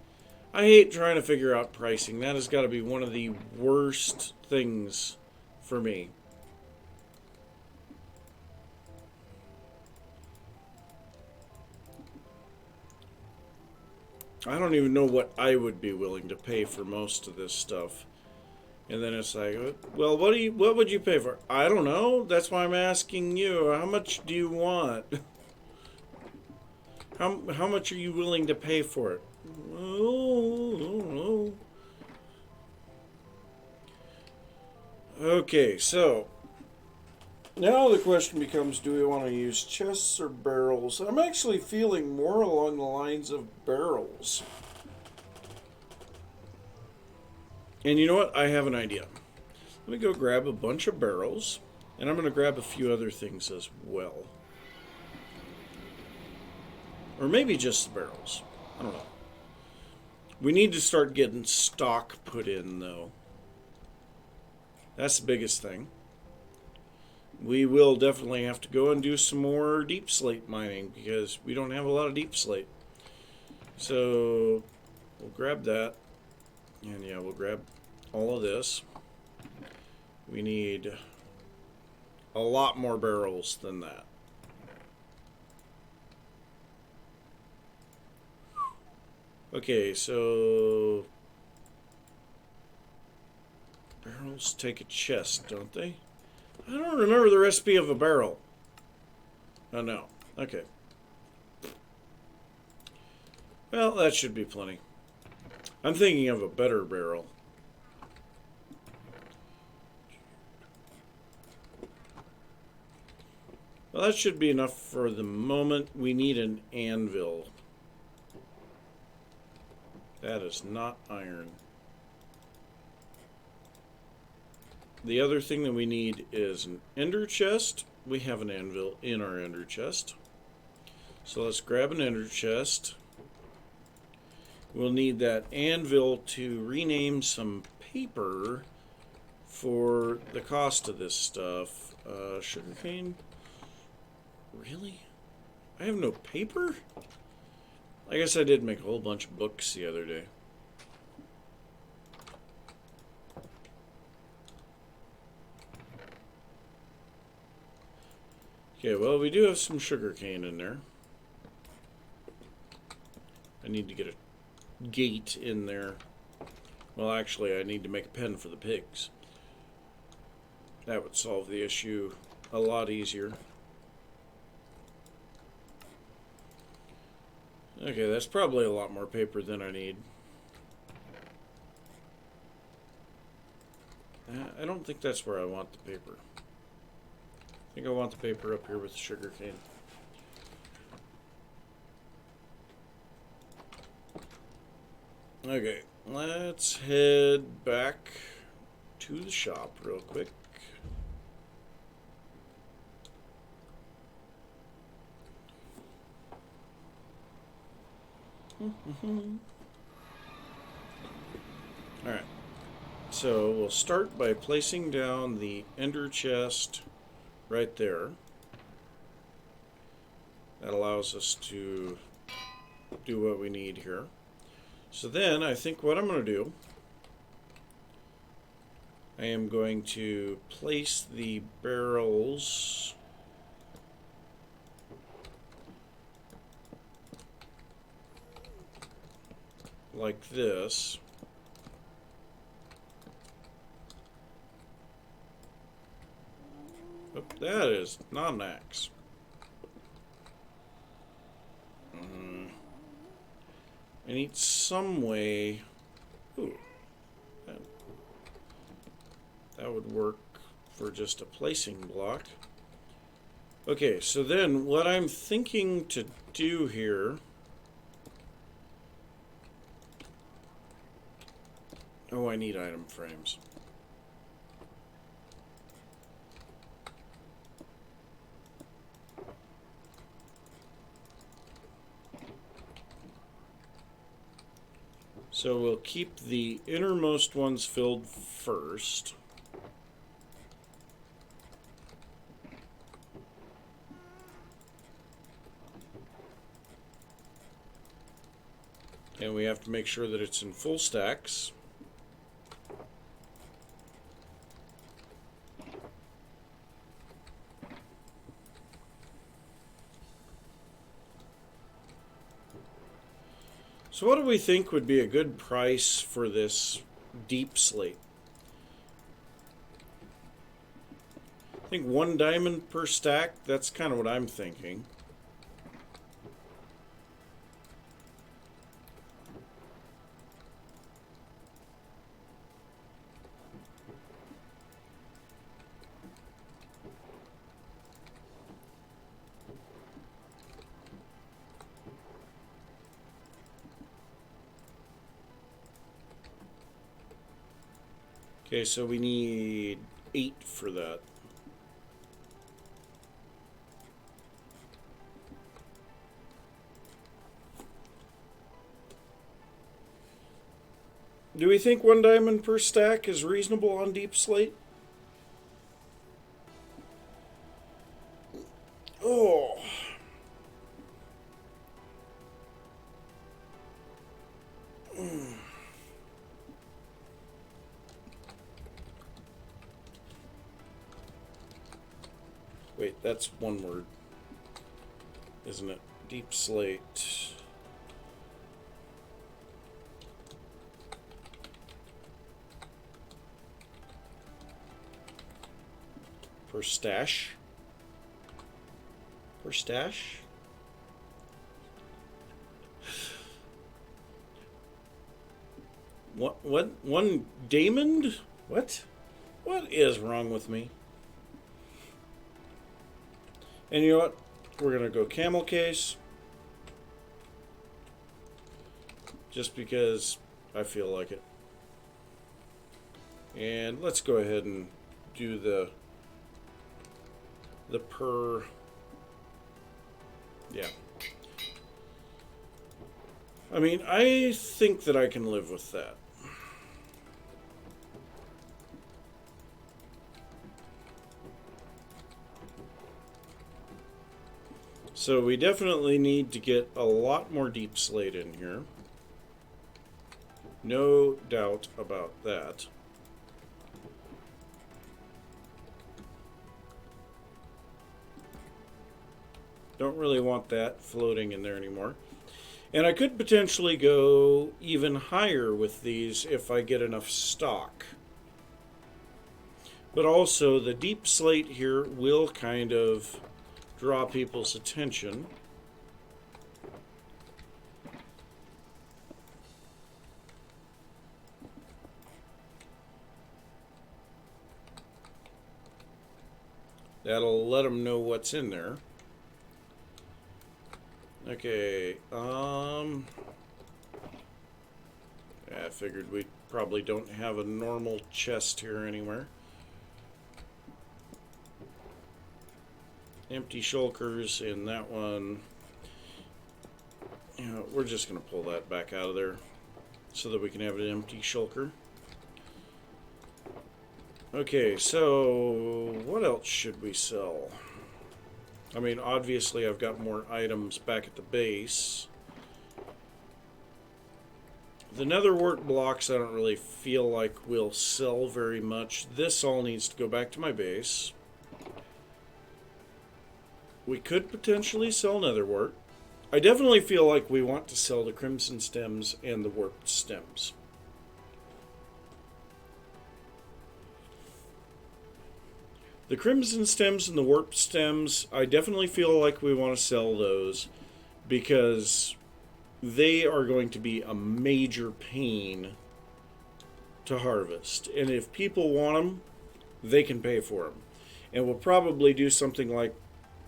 I hate trying to figure out pricing. That has got to be one of the worst things for me. I don't even know what I would be willing to pay for most of this stuff. And then it's like, well, what would you pay for? I don't know. That's why I'm asking you. How much do you want? How much are you willing to pay for it? Oh. Okay, so now the question becomes, do we want to use chests or barrels? I'm actually feeling more along the lines of barrels. And you know what? I have an idea. Let me go grab a bunch of barrels, and I'm going to grab a few other things as well. Or maybe just the barrels. I don't know. We need to start getting stock put in, though. That's the biggest thing. We will definitely have to go and do some more deep slate mining because we don't have a lot of deep slate. So we'll grab that. And yeah, we'll grab all of this. We need a lot more barrels than that. Okay, so barrels take a chest, don't they? I don't remember the recipe of a barrel. Oh no. Okay. Well, that should be plenty. I'm thinking of a better barrel. Well, that should be enough for the moment. We need an anvil. That is not iron. The other thing that we need is an ender chest. We have an anvil in our ender chest. So let's grab an ender chest. We'll need that anvil to rename some paper for the cost of this stuff. Sugarcane? Really? I have no paper? I guess I did make a whole bunch of books the other day. Okay, well, we do have some sugarcane in there. I need to get a gate in there. Well, actually, I need to make a pen for the pigs. That would solve the issue a lot easier. Okay, that's probably a lot more paper than I need. I don't think that's where I want the paper. I think I want the paper up here with the sugarcane. Okay, let's head back to the shop real quick. Alright, so we'll start by placing down the ender chest right there. That allows us to do what we need here. So then I think what I'm going to do, I am going to place the barrels like this. Oh, that is not an axe. I need some way. Ooh, that would work for just a placing block. Okay, so then what I'm thinking to do here. Oh, I need item frames. So we'll keep the innermost ones filled first. And we have to make sure that it's in full stacks. So what do we think would be a good price for this deep slate? I think 1 diamond per stack. That's kind of what I'm thinking. Okay, so we need 8 for that. Do we think 1 diamond per stack is reasonable on deep slate? Oh. Wait, that's one word, isn't it? Deep slate. Per stash. Per stash? What? 1 diamond? What? What is wrong with me? And you know what? We're going to go camel case. Just because I feel like it. And let's go ahead and do the per. Yeah. I mean, I think that I can live with that. So we definitely need to get a lot more deep slate in here. No doubt about that. Don't really want that floating in there anymore. And I could potentially go even higher with these if I get enough stock. But also the deep slate here will kind of draw people's attention. That'll let them know what's in there. Okay, I figured we probably don't have a normal chest here anywhere. Empty shulkers in that one. You know, we're just going to pull that back out of there so that we can have an empty shulker. Okay, so what else should we sell? I mean, obviously I've got more items back at the base. The netherwort blocks I don't really feel like will sell very much. This all needs to go back to my base. We could potentially sell netherwort. I definitely feel like we want to sell the crimson stems and the warped stems. The crimson stems and the warped stems, I definitely feel like we want to sell those because they are going to be a major pain to harvest. And if people want them, they can pay for them. And we'll probably do something like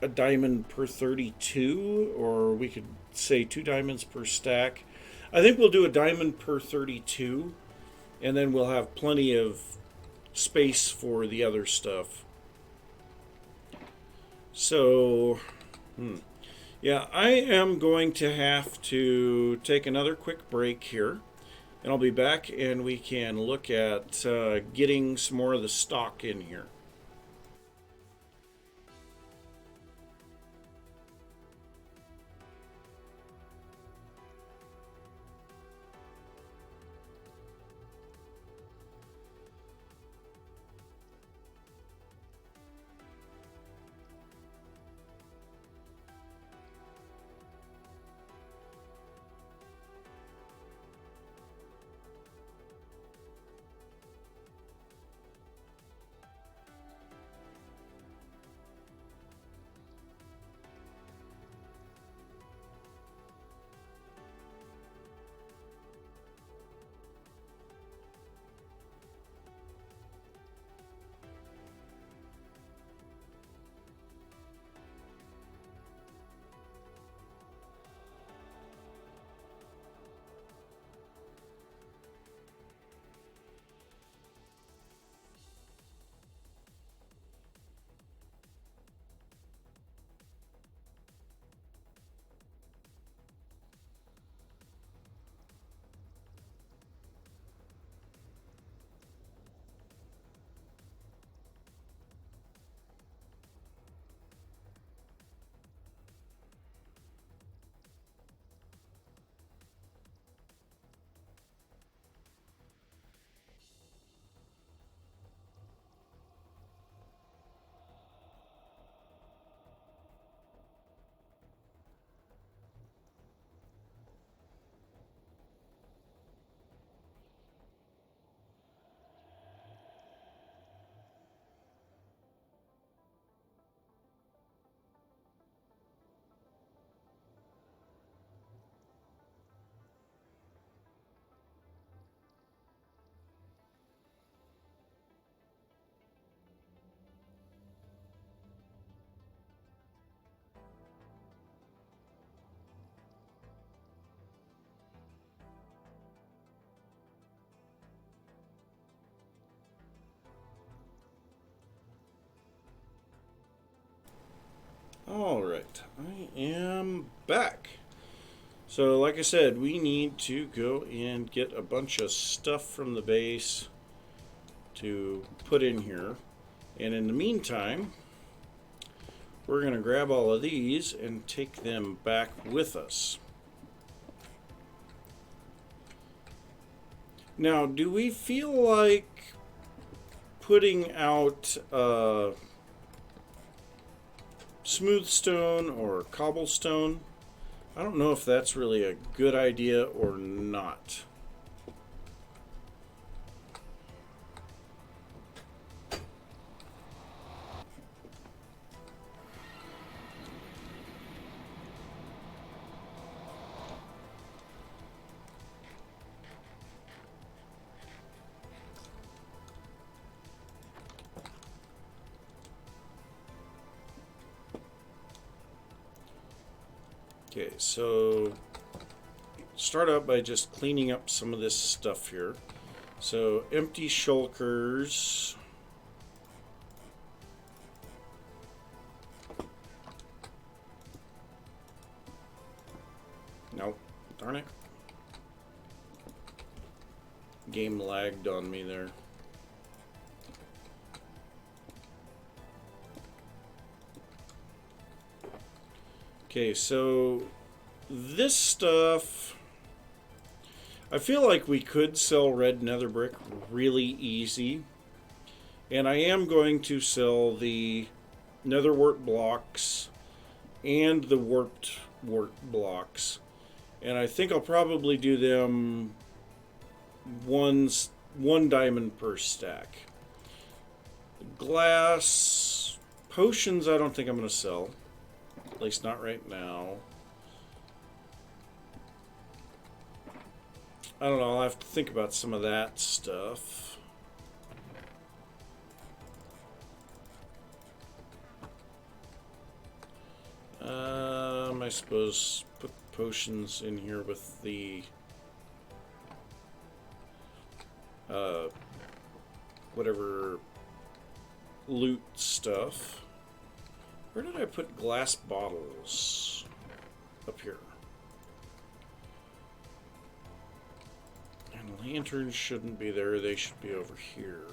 a diamond per 32, or we could say 2 diamonds per stack. I think we'll do a diamond per 32, and then we'll have plenty of space for the other stuff. So, yeah, I am going to have to take another quick break here, and I'll be back and we can look at getting some more of the stock in here. Alright, I am back. So, like I said, we need to go and get a bunch of stuff from the base to put in here. And in the meantime, we're going to grab all of these and take them back with us. Now, do we feel like putting out smooth stone or cobblestone? I don't know if that's really a good idea or not. Okay, so start out by just cleaning up some of this stuff here. So empty shulkers. Nope, darn it. Game lagged on me there. Okay, so this stuff, I feel like we could sell red nether brick really easy. And I am going to sell the nether wart blocks and the warped work blocks. And I think I'll probably do them one diamond per stack. Glass potions I don't think I'm going to sell. At least not right now. I don't know, I'll have to think about some of that stuff. I suppose put potions in here with the whatever loot stuff. Where did I put glass bottles? Up here. And lanterns shouldn't be there, they should be over here.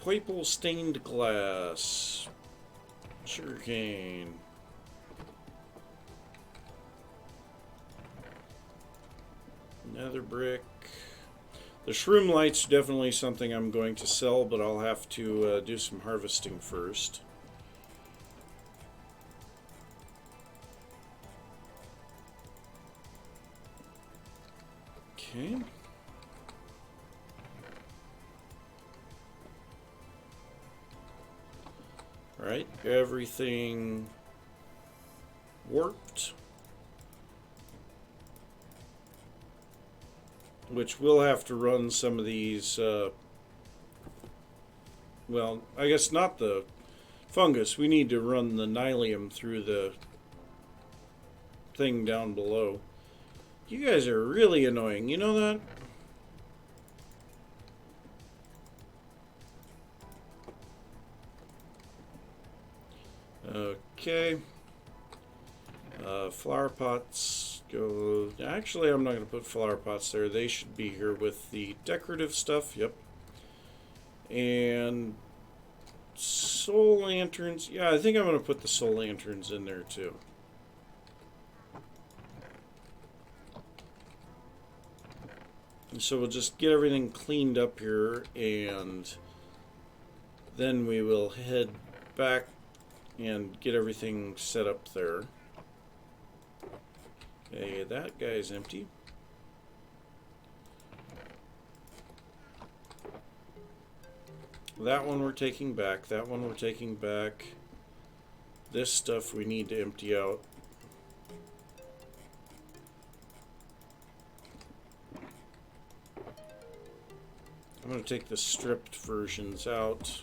Purple stained glass. Sugarcane. Nether brick. The shroom light's definitely something I'm going to sell, but I'll have to do some harvesting first. Okay. Alright, everything worked. Which we'll have to run some of these, well, I guess not the fungus. We need to run the nylium through the thing down below. You guys are really annoying, you know that? Okay. Flower pots go... Actually, I'm not going to put flower pots there. They should be here with the decorative stuff. Yep. And soul lanterns. Yeah, I think I'm going to put the soul lanterns in there too. So we'll just get everything cleaned up here, and then we will head back and get everything set up there. Okay, that guy's empty. That one we're taking back. That one we're taking back. This stuff we need to empty out. I'm going to take the stripped versions out.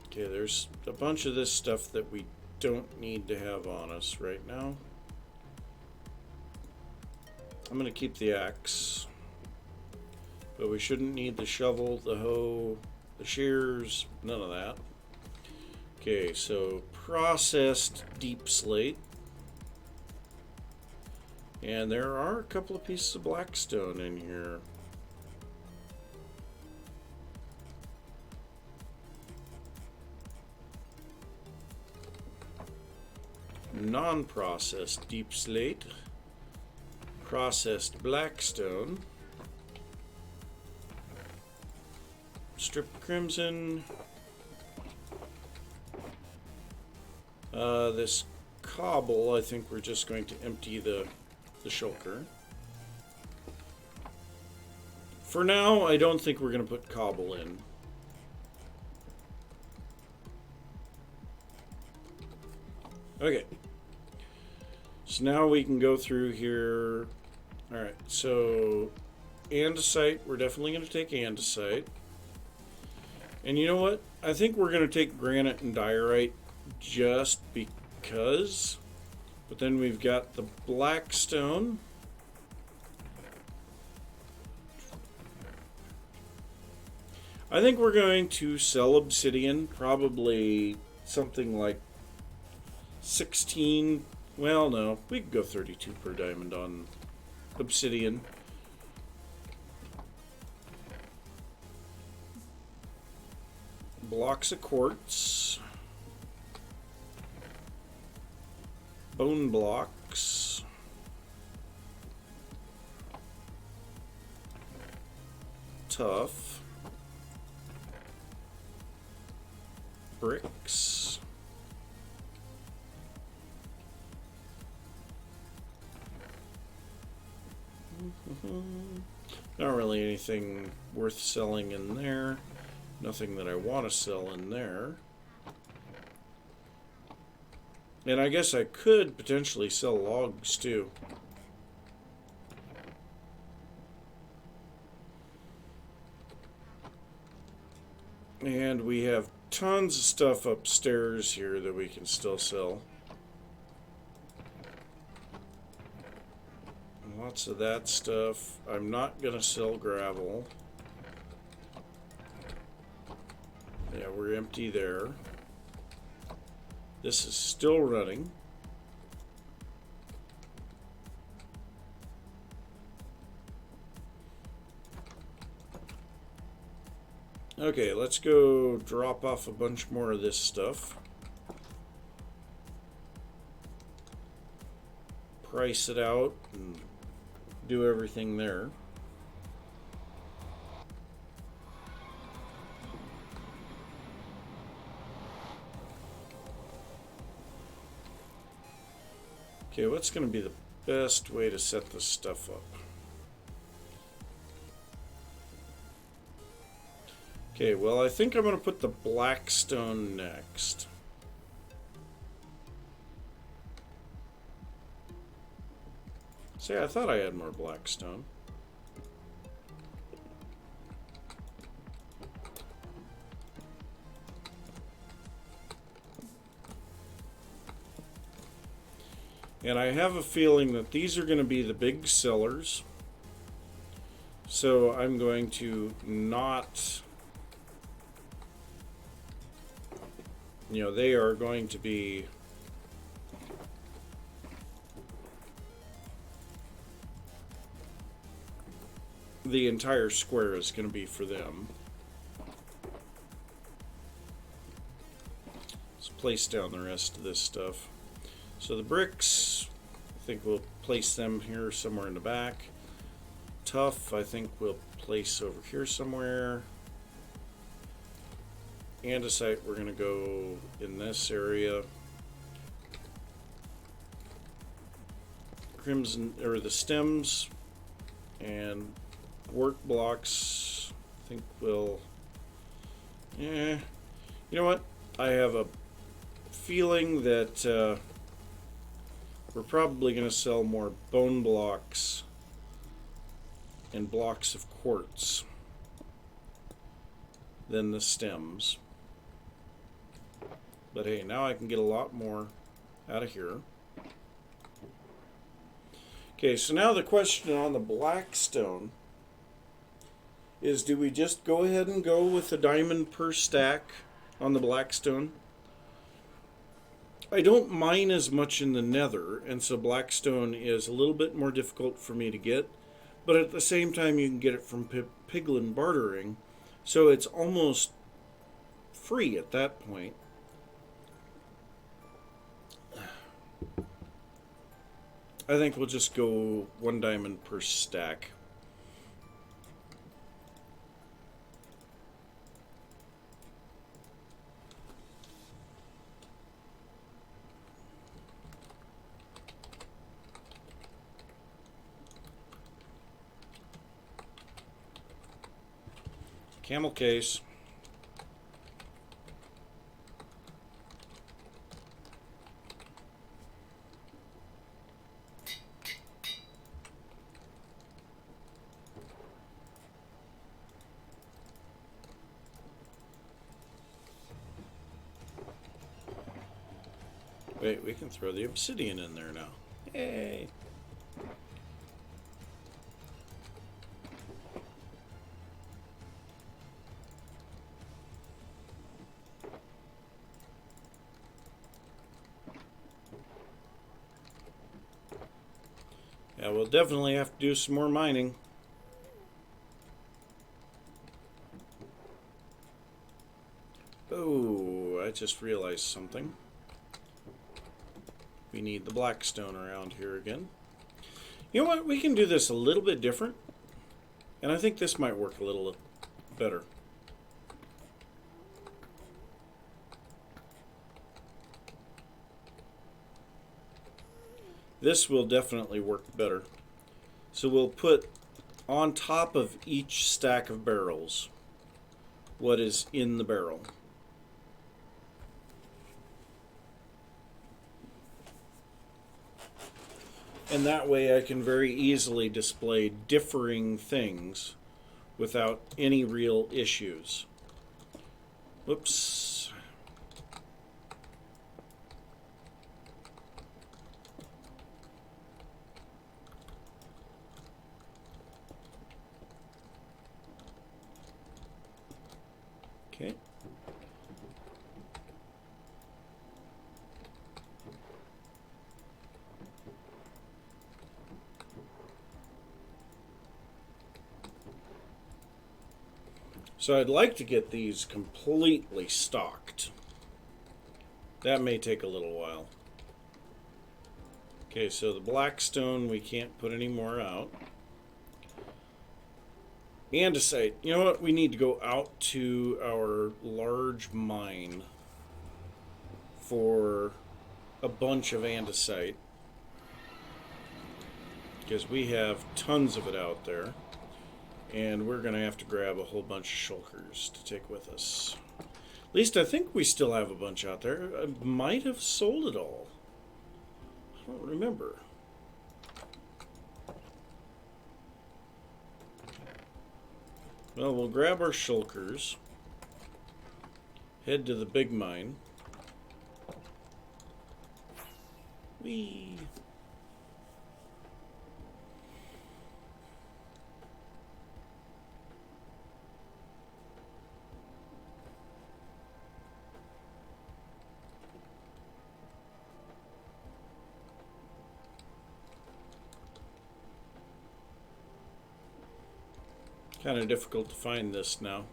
Okay, there's a bunch of this stuff that we don't need to have on us right now. I'm going to keep the axe. But we shouldn't need the shovel, the hoe, the shears, none of that. Okay, so processed deep slate. And there are a couple of pieces of blackstone in here. Non-processed deep slate. Processed blackstone. Strip crimson. This cobble, I think we're just going to empty the shulker. For now, I don't think we're going to put cobble in. Okay. So now we can go through here. Alright, so andesite, we're definitely going to take andesite. And you know what? I think we're going to take granite and diorite just because. But then we've got the blackstone. I think we're going to sell obsidian, probably something like 16. Well, no, we could go 32 per diamond on obsidian. Blocks of quartz. Bone blocks. Tough. bricks. Not really anything worth selling in there. Nothing that I want to sell in there. And I guess I could potentially sell logs too. And we have tons of stuff upstairs here that we can still sell. Lots of that stuff. I'm not going to sell gravel. Yeah, we're empty there. This is still running. Okay, let's go drop off a bunch more of this stuff. Price it out and do everything there. Okay, what's going to be the best way to set this stuff up? Okay, well, I think I'm going to put the black stone next. See, I thought I had more black stone. And I have a feeling that these are going to be the big sellers. So I'm going to not... You know, they are going to be... The entire square is going to be for them. Let's place down the rest of this stuff. So the bricks, I think we'll place them here somewhere in the back. Tough, I think we'll place over here somewhere. Andesite, we're going to go in this area. Crimson, or the stems and work blocks, I think we'll... You know what? I have a feeling that we're probably going to sell more bone blocks and blocks of quartz than the stems. But hey, now I can get a lot more out of here. Okay, so now the question on the black stone is, do we just go ahead and go with a diamond per stack on the black stone? I don't mine as much in the nether, and so blackstone is a little bit more difficult for me to get, but at the same time you can get it from piglin bartering, so it's almost free at that point. I think we'll just go 1 diamond per stack. Camel case. Wait, we can throw the obsidian in there now. Yay! Yeah, we'll definitely have to do some more mining. Oh, I just realized something. We need the blackstone around here again. You know what? We can do this a little bit different. And I think this might work a little better. This will definitely work better. So we'll put on top of each stack of barrels what is in the barrel. And that way I can very easily display differing things without any real issues. Whoops. Okay. So I'd like to get these completely stocked. That may take a little while. Okay, so the blackstone we can't put any more out. Andesite. You know what? We need to go out to our large mine for a bunch of andesite, because we have tons of it out there. And we're going to have to grab a whole bunch of shulkers to take with us. At least I think we still have a bunch out there. I might have sold it all. I don't remember. Well, we'll grab our shulkers. Head to the big mine. Whee! Kind of difficult to find this now.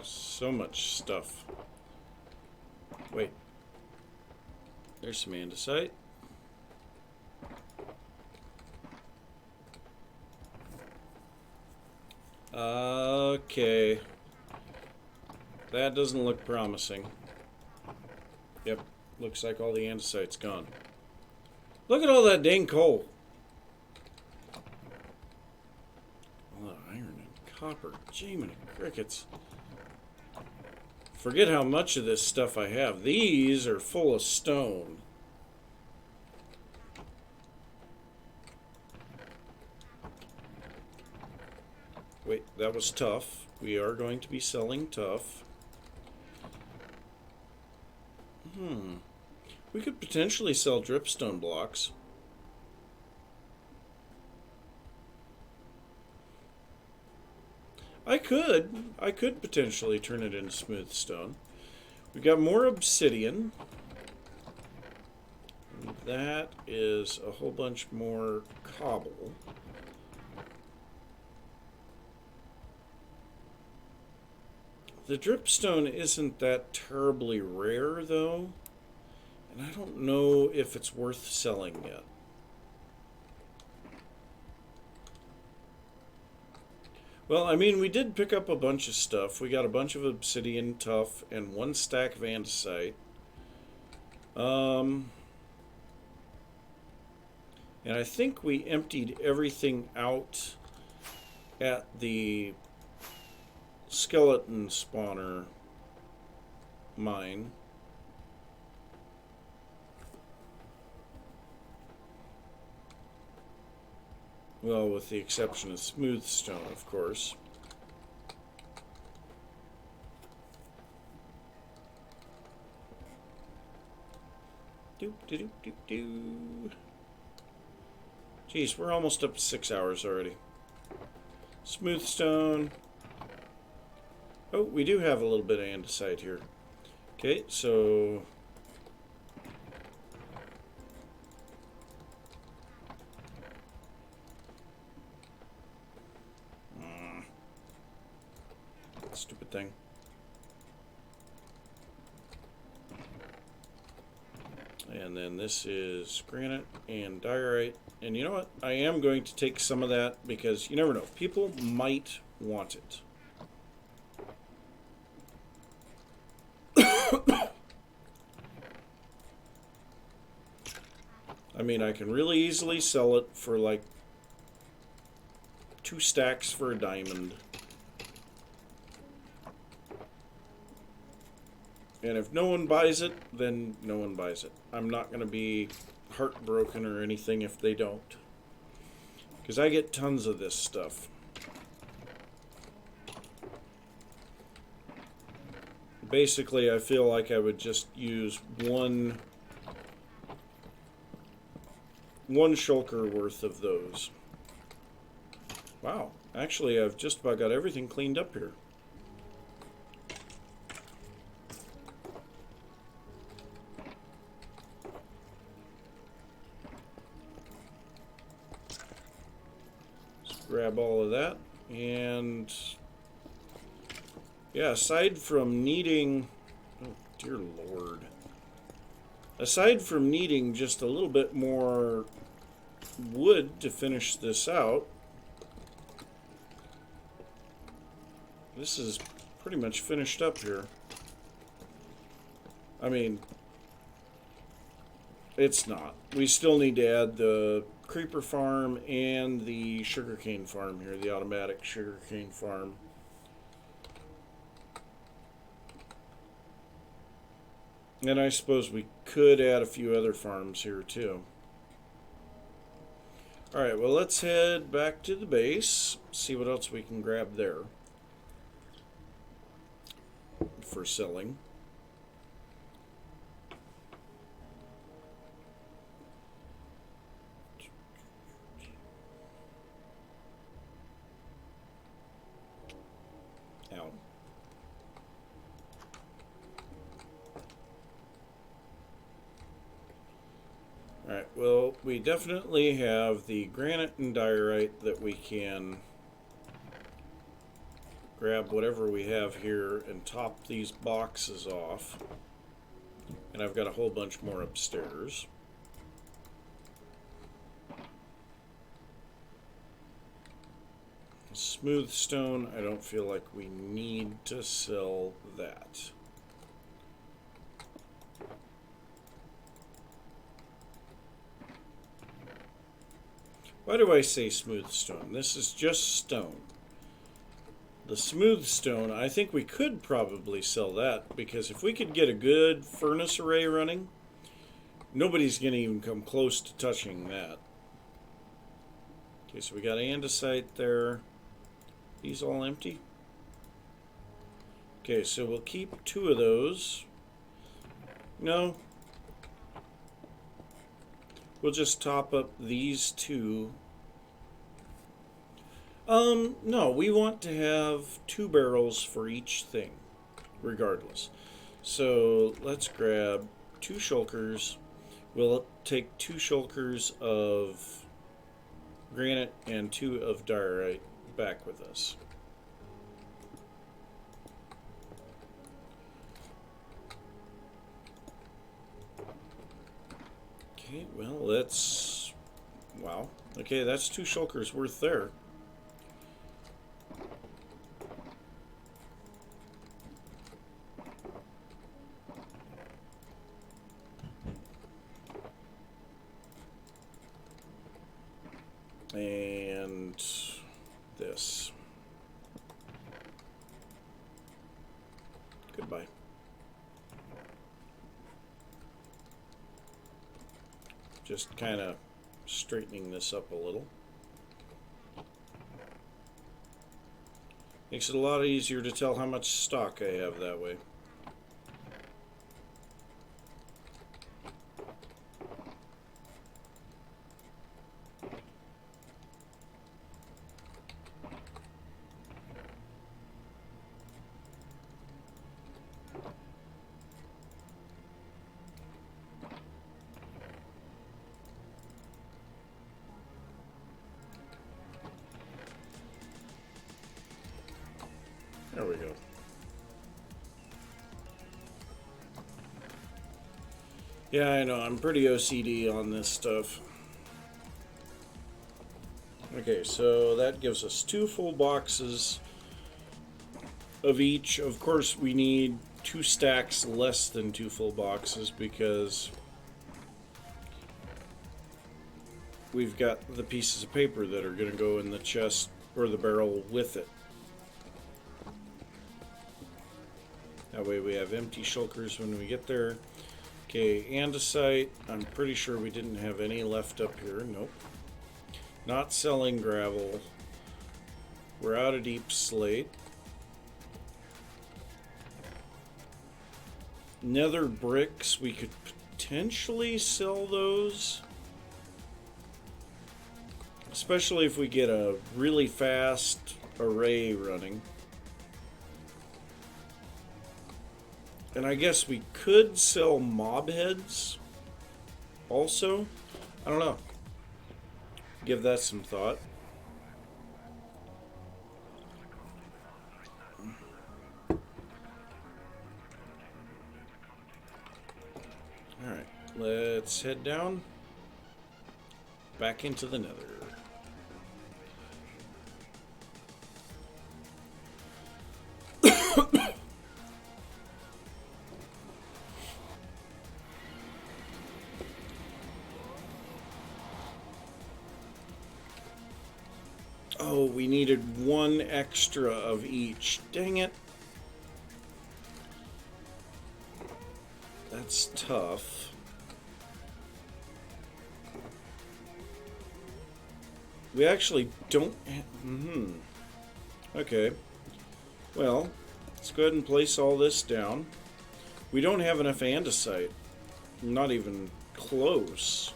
So much stuff. Wait. There's some andesite. Okay. That doesn't look promising. Yep, looks like all the andesite's gone. Look at all that dang coal. All that iron and copper. Jiminy crickets. Forget how much of this stuff I have. These are full of stone. Wait, that was tough. We are going to be selling tough. We could potentially sell dripstone blocks. I could potentially turn it into smooth stone. We got more obsidian. That is a whole bunch more cobble. The dripstone isn't that terribly rare, though, and I don't know if it's worth selling yet. Well, I mean, we did pick up a bunch of stuff. We got a bunch of obsidian, tuff, and one stack of andesite. And I think we emptied everything out at the skeleton spawner mine. Well, with the exception of smooth stone, of course. Do. Geez, we're almost up to 6 hours already. Smooth stone. Oh, we do have a little bit of andesite here. Okay, so stupid thing. Yeah, And then this is granite and diorite. And you know what? I am going to take some of that because you never know. People might want it. I mean, I can really easily sell it for like 2 stacks for a diamond. And if no one buys it, then no one buys it. I'm not going to be heartbroken or anything if they don't. Because I get tons of this stuff. Basically, I feel like I would just use one shulker worth of those. Wow, actually I've just about got everything cleaned up here. Let's grab all of that, and yeah, aside from needing, oh dear Lord, aside from needing just a little bit more wood to finish this out, this is pretty much finished up here. I mean, it's not. We still need to add the creeper farm and the sugarcane farm here, the automatic sugarcane farm. And I suppose we could add a few other farms here too. Alright, well, let's head back to the base, see what else we can grab there for selling. Ow. Alright, well, we definitely have the granite and diorite that we can grab whatever we have here and top these boxes off. And I've got a whole bunch more upstairs. Smooth stone, I don't feel like we need to sell that. Why do I say smooth stone? This is just stone. The smooth stone, I think we could probably sell that, because if we could get a good furnace array running, nobody's going to even come close to touching that. Okay, so we got andesite there. These all empty? Okay, so we'll keep 2 of those. No. We'll just top up these 2. No, we want to have 2 barrels for each thing, regardless. So let's grab 2 shulkers. We'll take 2 shulkers of granite and 2 of diorite back with us. Okay, well, let's... Wow. Okay, that's 2 shulkers worth there. And this. Goodbye. Just kind of straightening this up a little. Makes it a lot easier to tell how much stock I have that way. There we go. Yeah, I know. I'm pretty OCD on this stuff. Okay, so that gives us 2 full boxes of each. Of course, we need 2 stacks less than 2 full boxes because we've got the pieces of paper that are going to go in the chest or the barrel with it. That way we have empty shulkers when we get there. Okay, andesite. I'm pretty sure we didn't have any left up here. Nope. Not selling gravel. We're out of deep slate. Nether bricks. We could potentially sell those. Especially if we get a really fast array running. And I guess we could sell mob heads also. I don't know. Give that some thought. Alright, let's head down. Back into the nether. Oh, we needed 1 extra of each. Dang it. That's tough. We actually don't... Okay. Well, let's go ahead and place all this down. We don't have enough andesite. Not even close.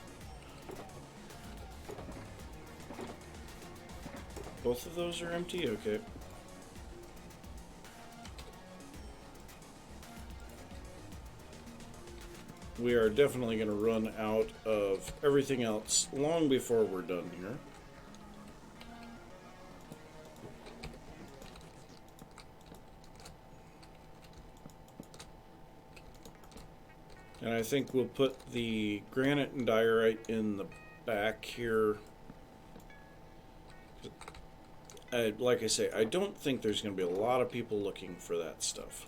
Both of those are empty? Okay. We are definitely going to run out of everything else long before we're done here. And I think we'll put the granite and diorite in the back here. Like I say, I don't think there's going to be a lot of people looking for that stuff.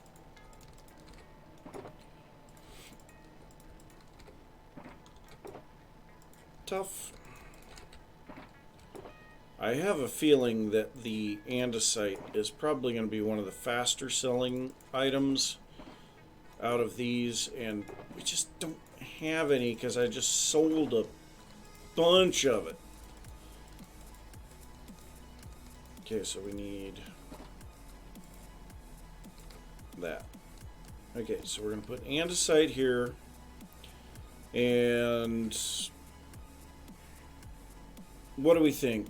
Tough. I have a feeling that the andesite is probably going to be one of the faster selling items out of these, and we just don't have any because I just sold a bunch of it. Okay, so we need that. Okay, so we're going to put andesite here, and what do we think?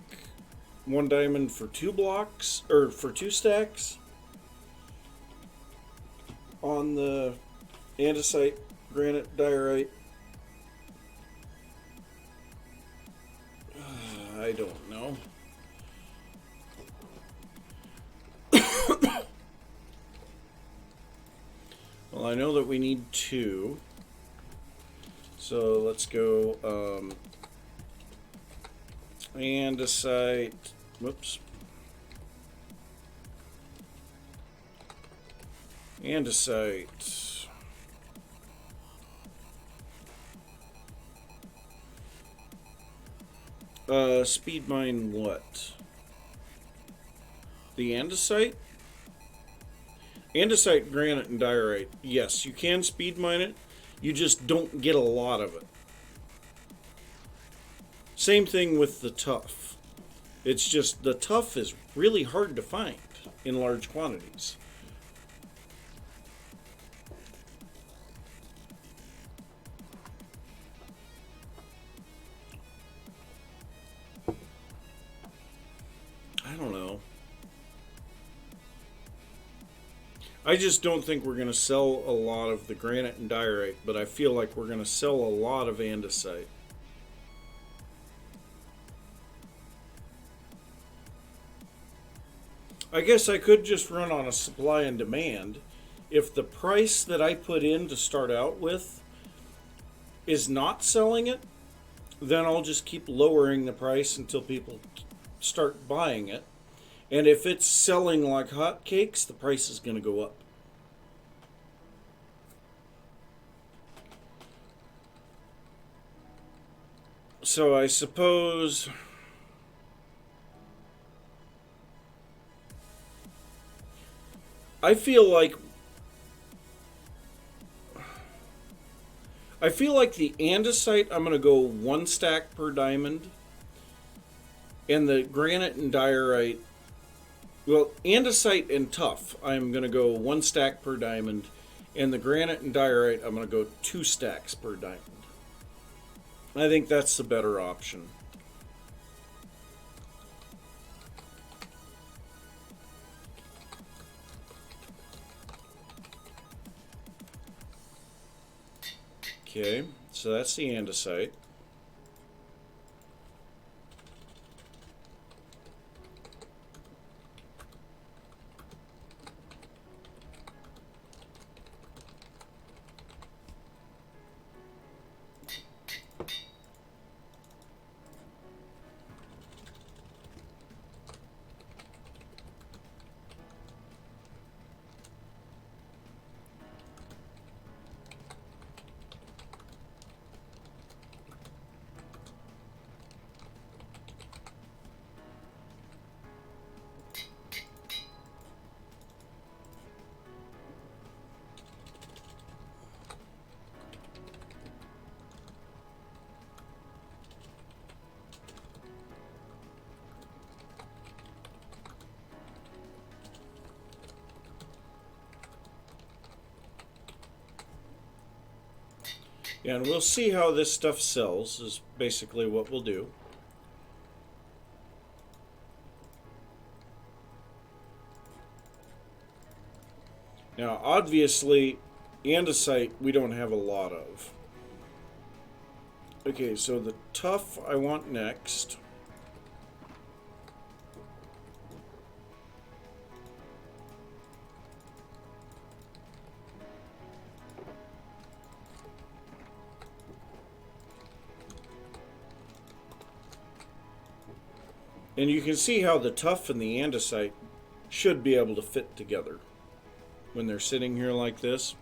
1 diamond for 2 blocks, or for 2 stacks on the andesite, granite, diorite. I don't know. Well, I know that we need 2. So let's go andesite. Whoops. Andesite. Speed mine what? The andesite? Andesite, granite, and diorite. Yes, you can speed mine it. You just don't get a lot of it. Same thing with the tuff. It's just the tuff is really hard to find in large quantities. I don't know. I just don't think we're going to sell a lot of the granite and diorite, but I feel like we're going to sell a lot of andesite. I guess I could just run on a supply and demand. If the price that I put in to start out with is not selling it, then I'll just keep lowering the price until people start buying it. And if it's selling like hotcakes, the price is going to go up. So I suppose I feel like the andesite, I'm going to go 1 stack per diamond, and the granite and diorite, well, andesite and tough, I'm going to go 1 stack per diamond, and the granite and diorite, I'm going to go 2 stacks per diamond. I think that's the better option. Okay, so that's the andesite. And we'll see how this stuff sells, is basically what we'll do. Now, obviously, andesite we don't have a lot of. Okay, so the tough I want next. And you can see how the tough and the andesite should be able to fit together when they're sitting here like this.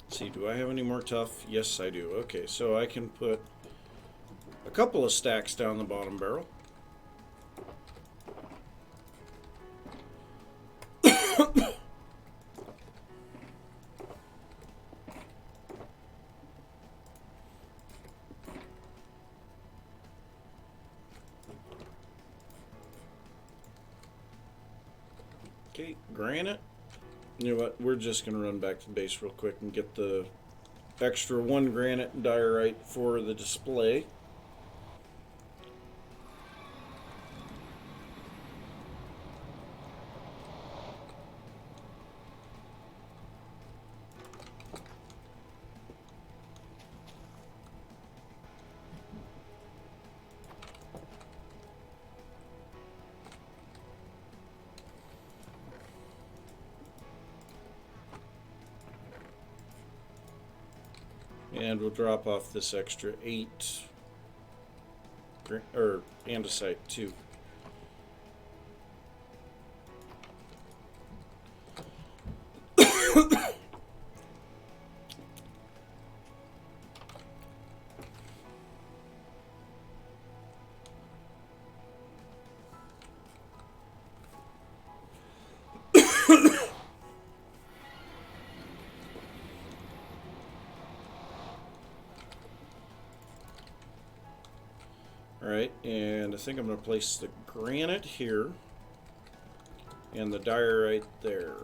Let's see, do I have any more tough? Yes, I do. Okay, so I can put a couple of stacks down the bottom barrel. Okay, granite. You know what? We're just going to run back to the base real quick and get the extra 1 granite and diorite for the display. And we'll drop off this extra 8 andesite too. Alright, and I think I'm going to place the granite here and the diorite there.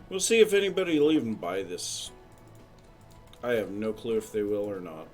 We'll see if anybody will even buy this. I have no clue if they will or not.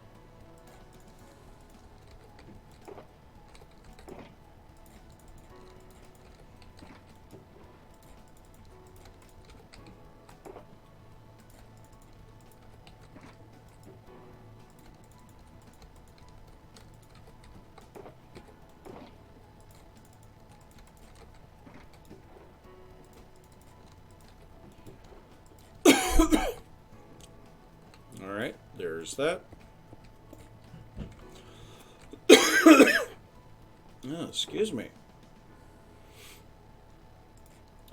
Alright, there's that. Oh, excuse me.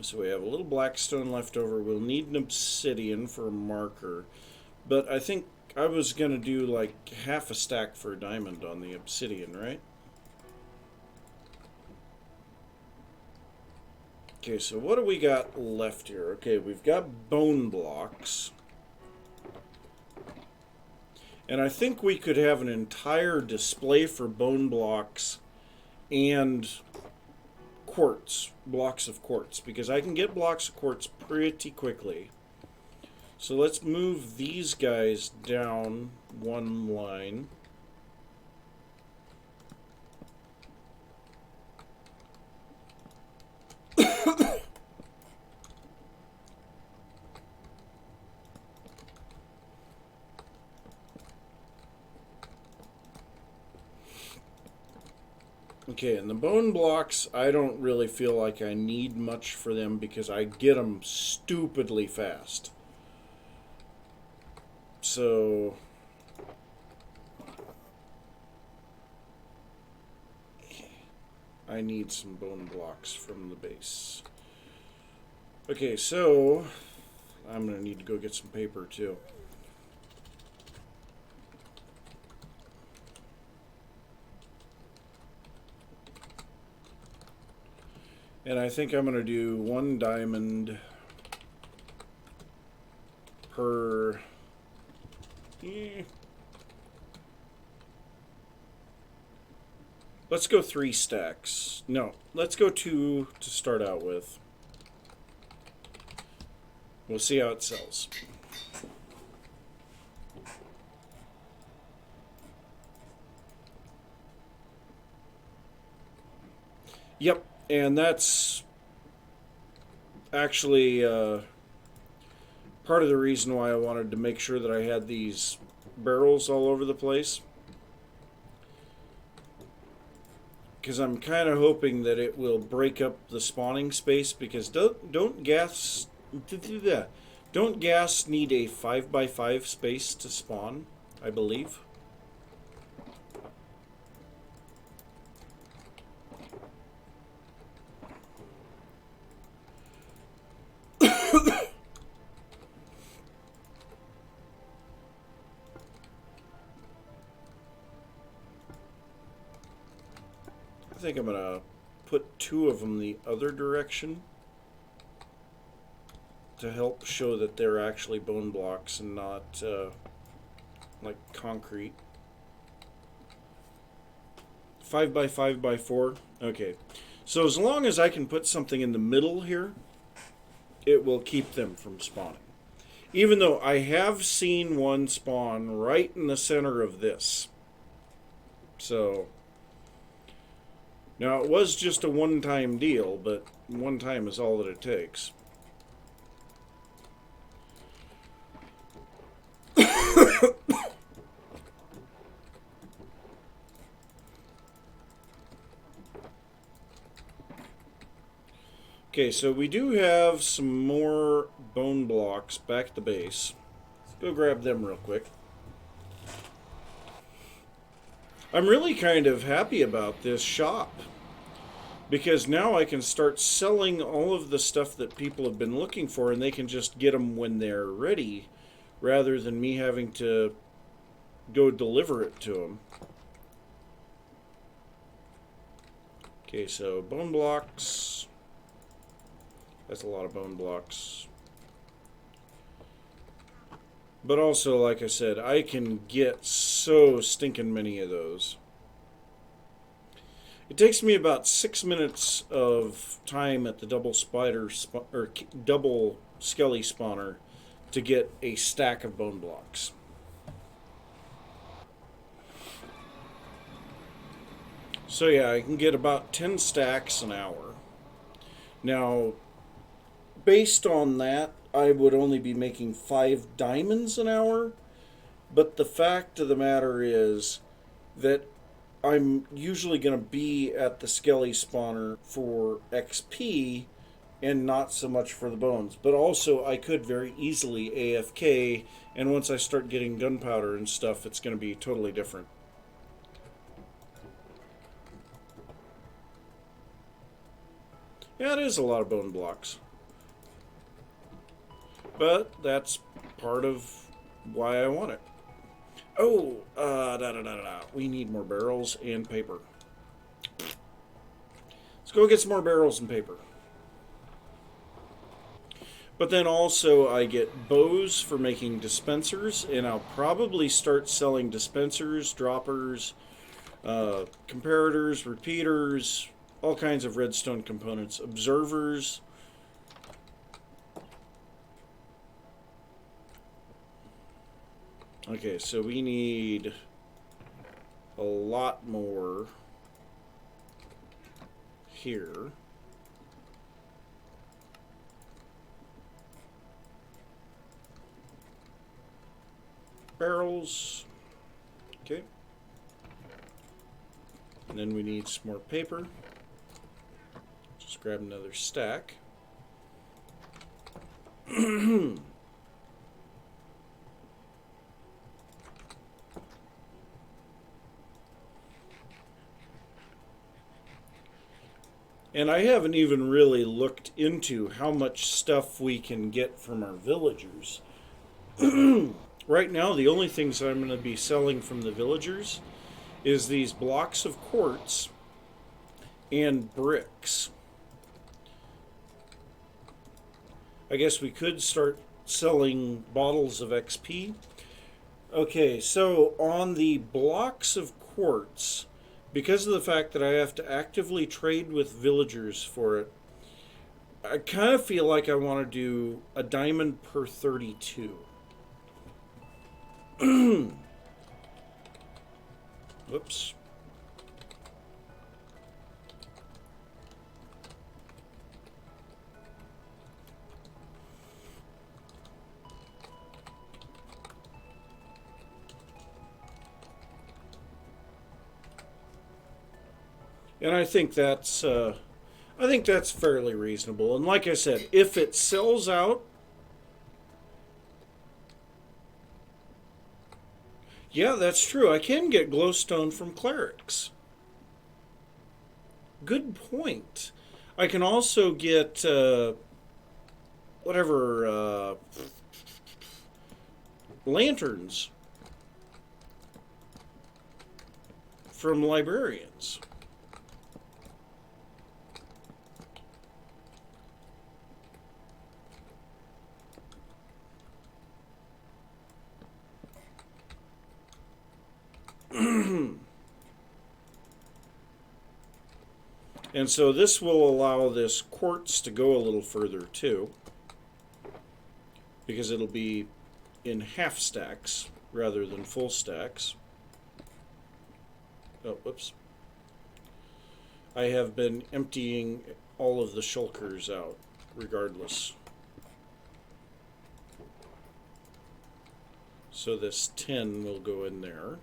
So we have a little black stone left over. We'll need an obsidian for a marker. But I think I was going to do like half a stack for a diamond on the obsidian, right? Okay, so what do we got left here? Okay, we've got bone blocks. And I think we could have an entire display for bone blocks and quartz, blocks of quartz, because I can get blocks of quartz pretty quickly. So let's move these guys down one line. Okay, and the bone blocks, I don't really feel like I need much for them because I get them stupidly fast. So I need some bone blocks from the base. Okay, so I'm going to need to go get some paper too. And I think I'm going to do 1 diamond per... Let's go 3 stacks. No, let's go 2 to start out with. We'll see how it sells. Yep, and that's actually part of the reason why I wanted to make sure that I had these barrels all over the place. Because I'm kind of hoping that it will break up the spawning space, because don't gas need a 5x5 space to spawn, I believe. I think I'm going to put 2 of them the other direction to help show that they're actually bone blocks and not like concrete. 5x5x4. Okay. So as long as I can put something in the middle here, it will keep them from spawning. Even though I have seen one spawn right in the center of this. So... Now, it was just a one-time deal, but one time is all that it takes. Okay, so we do have some more bone blocks back at the base. Let's go grab them real quick. I'm really kind of happy about this shop, because now I can start selling all of the stuff that people have been looking for, and they can just get them when they're ready, rather than me having to go deliver it to them. Okay, so bone blocks. That's a lot of bone blocks. But also, like I said, I can get so stinking many of those. It takes me about 6 minutes of time at the double double skelly spawner to get a stack of bone blocks. So yeah, I can get about 10 stacks an hour. Now, based on that, I would only be making 5 diamonds an hour, but the fact of the matter is that I'm usually going to be at the skelly spawner for XP and not so much for the bones. But also, I could very easily AFK, and once I start getting gunpowder and stuff, it's going to be totally different. Yeah, it is a lot of bone blocks. But that's part of why I want it. Oh, we need more barrels and paper. Let's go get some more barrels and paper. But then also I get bows for making dispensers, and I'll probably start selling dispensers, droppers, comparators, repeaters, all kinds of redstone components, observers. Okay, so we need a lot more here. Barrels. Okay. And then we need some more paper. Just grab another stack. And I haven't even really looked into how much stuff we can get from our villagers. Right now, the only things I'm going to be selling from the villagers is these blocks of quartz and bricks. I guess we could start selling bottles of XP. Okay, so on the blocks of quartz, because of the fact that I have to actively trade with villagers for it, I kind of feel like I want to do a diamond per 32. Whoops. And I think that's fairly reasonable. And like I said, if it sells out, yeah, that's true. I can get glowstone from clerics. Good point. I can also get lanterns from librarians. And so this will allow this quartz to go a little further too, because it'll be in half stacks rather than full stacks. Oh, whoops. I have been emptying all of the shulkers out regardless. So this 10 will go in there.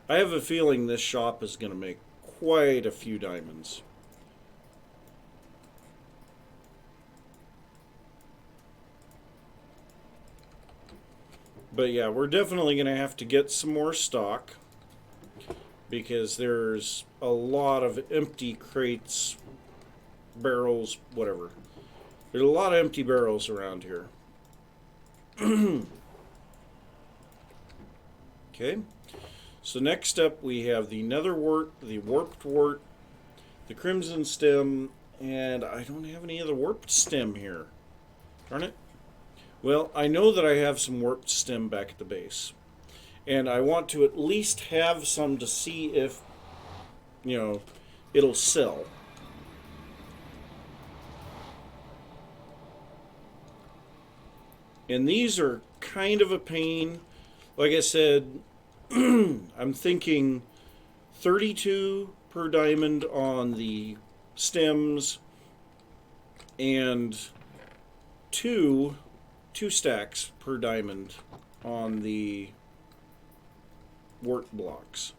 I have a feeling this shop is going to make quite a few diamonds. But yeah, we're definitely going to have to get some more stock, because there's a lot of empty crates, barrels, whatever. There's a lot of empty barrels around here. Okay. So next up we have the nether wart, the warped wart, the crimson stem, and I don't have any other warped stem here. Darn it. Well, I know that I have some warped stem back at the base. And I want to at least have some to see if, it'll sell. And these are kind of a pain. Like I said, I'm thinking 32 per diamond on the stems and two stacks per diamond on the wart blocks.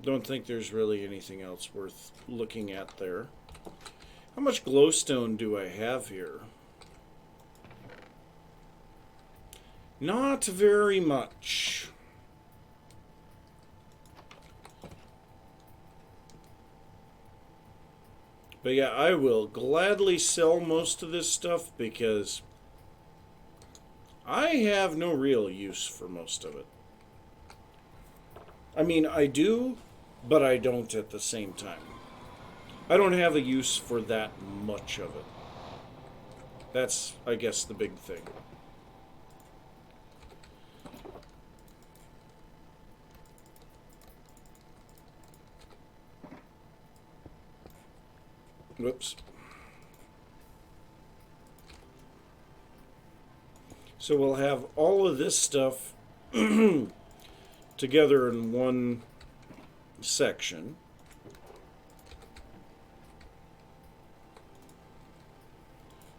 Don't think there's really anything else worth looking at there. How much glowstone do I have here? Not very much. But yeah, I will gladly sell most of this stuff because I have no real use for most of it. I mean, I do, but I don't at the same time. I don't have a use for that much of it. That's, I guess, the big thing. Whoops. So we'll have all of this stuff together in one section.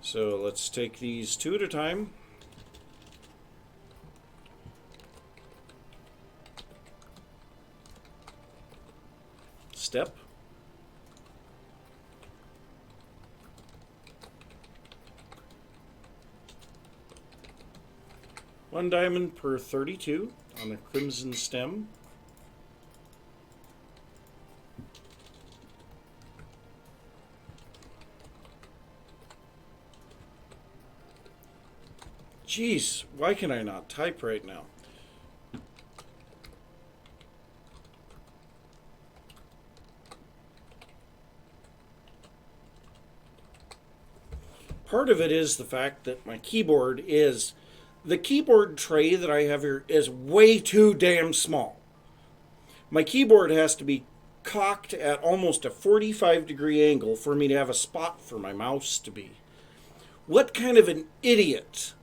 So let's take these two at a time. Step. One diamond per 32 on the crimson stem. Jeez, why can I not type right now? Part of it is the fact that my keyboard is... The keyboard tray that I have here is way too damn small. My keyboard has to be cocked at almost a 45-degree angle for me to have a spot for my mouse to be. What kind of an idiot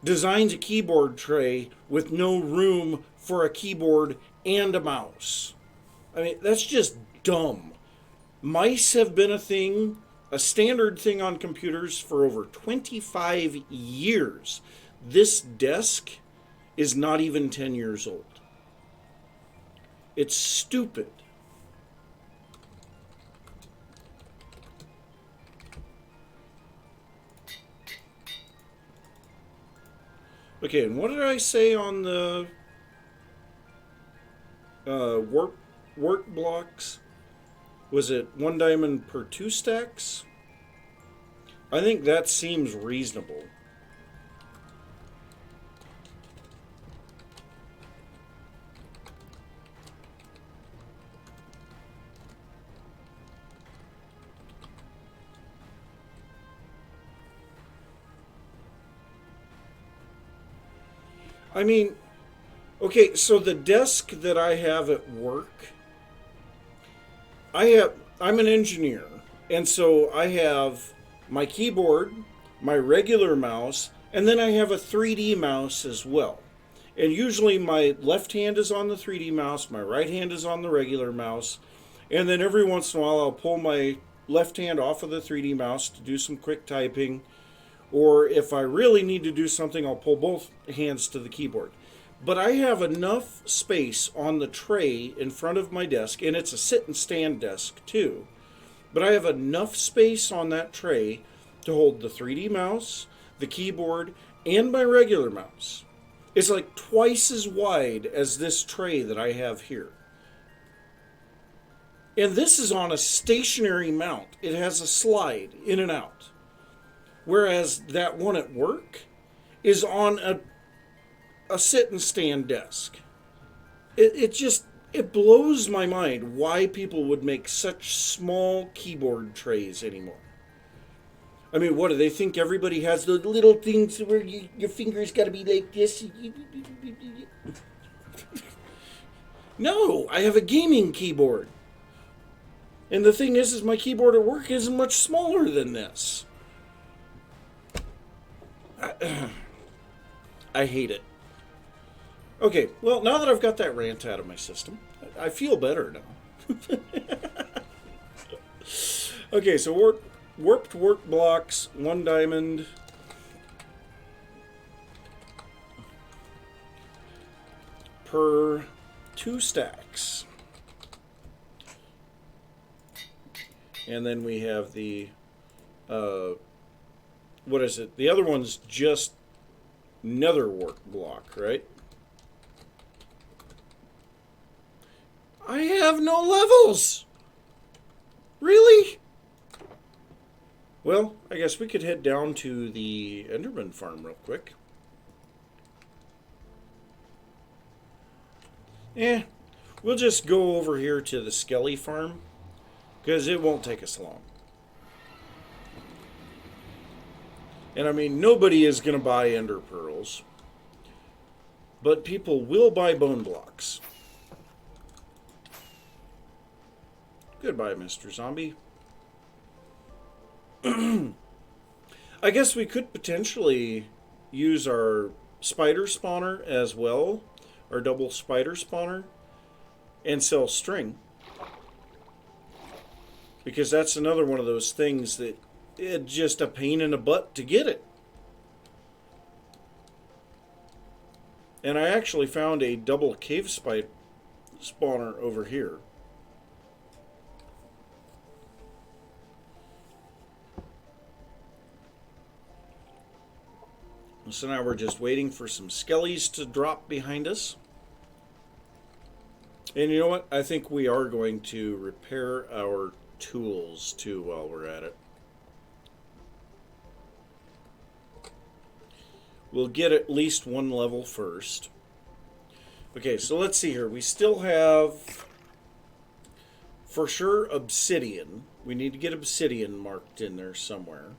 designs a keyboard tray with no room for a keyboard and a mouse? I mean, that's just dumb. Mice have been a thing, a standard thing on computers for over 25 years. This desk is not even 10 years old. It's stupid. Okay, and what did I say on the wart blocks? Was it one diamond per 2 stacks? I think that seems reasonable. I mean, okay, so the desk that I have at work, I'm an engineer, and so I have my keyboard, my regular mouse, and then I have a 3D mouse as well. And usually my left hand is on the 3D mouse, my right hand is on the regular mouse, and then every once in a while I'll pull my left hand off of the 3D mouse to do some quick typing. Or if I really need to do something, I'll pull both hands to the keyboard. But I have enough space on the tray in front of my desk, and it's a sit and stand desk too. But I have enough space on that tray to hold the 3D mouse, the keyboard, and my regular mouse. It's like twice as wide as this tray that I have here. And this is on a stationary mount. It has a slide in and out. Whereas that one at work is on a sit and stand desk. It blows my mind why people would make such small keyboard trays anymore. I mean, what do they think? Everybody has the little things where your fingers got to be like this. No, I have a gaming keyboard. And the thing is my keyboard at work isn't much smaller than this. I hate it. Okay, well, now that I've got that rant out of my system, I feel better now. Okay, so warped work blocks, 1 diamond. Per 2 stacks. And then we have the, what is it? The other one's just nether work block, right? I have no levels! Really? Well, I guess we could head down to the Enderman farm real quick. We'll just go over here to the Skelly farm, because it won't take us long. And I mean, nobody is going to buy ender pearls, but people will buy bone blocks. Goodbye, Mr. Zombie. I guess we could potentially use our spider spawner as well, our double spider spawner, and sell string. Because that's another one of those things that it's just a pain in the butt to get it. And I actually found a double cave spider spawner over here. So now we're just waiting for some skellies to drop behind us. And you know what? I think we are going to repair our tools too while we're at it. We'll get at least 1 level first. Okay, so let's see here. We still have, for sure, obsidian. We need to get obsidian marked in there somewhere.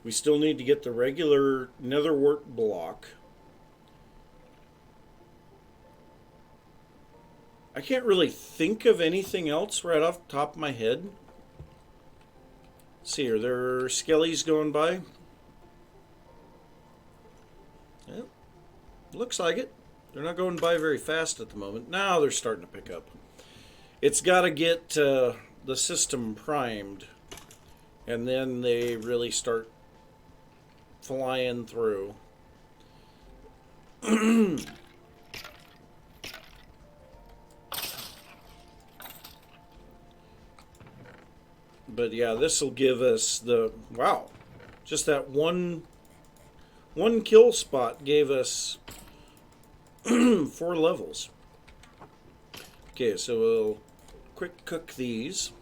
We still need to get the regular netherwork block. I can't really think of anything else right off the top of my head. Let's see, are there skellies going by? Yep. Looks like it. They're not going by very fast at the moment. Now they're starting to pick up. It's got to get the system primed, and then they really start flying through. But yeah, this will give us the, wow, just that one kill spot gave us 4 levels. Okay, so we'll quick cook these.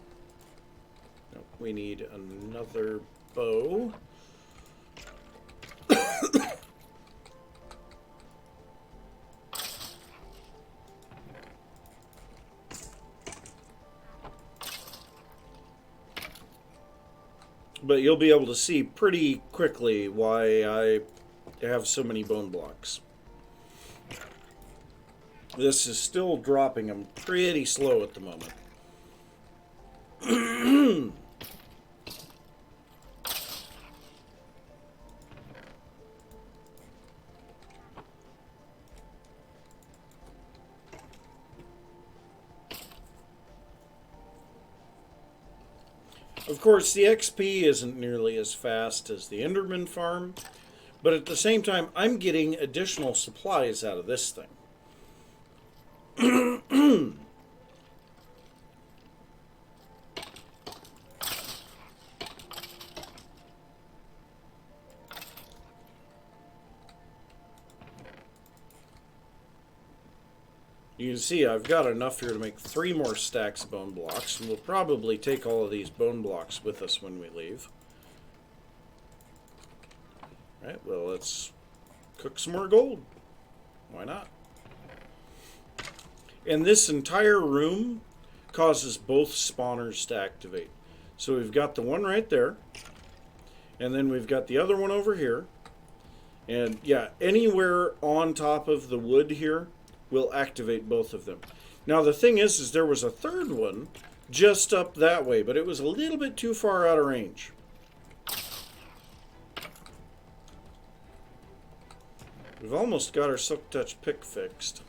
Oh, we need another bow. But you'll be able to see pretty quickly why I have so many bone blocks. This is still dropping them pretty slow at the moment. Of course, the XP isn't nearly as fast as the Enderman farm, but at the same time, I'm getting additional supplies out of this thing. You can see I've got enough here to make 3 more stacks of bone blocks, and we'll probably take all of these bone blocks with us when we leave. Alright, well, let's cook some more gold. Why not? And this entire room causes both spawners to activate. So we've got the one right there, and then we've got the other one over here. And yeah, anywhere on top of the wood here will activate both of them. Now the thing is there was a third one just up that way, but it was a little bit too far out of range. We've almost got our Silk Touch pick fixed.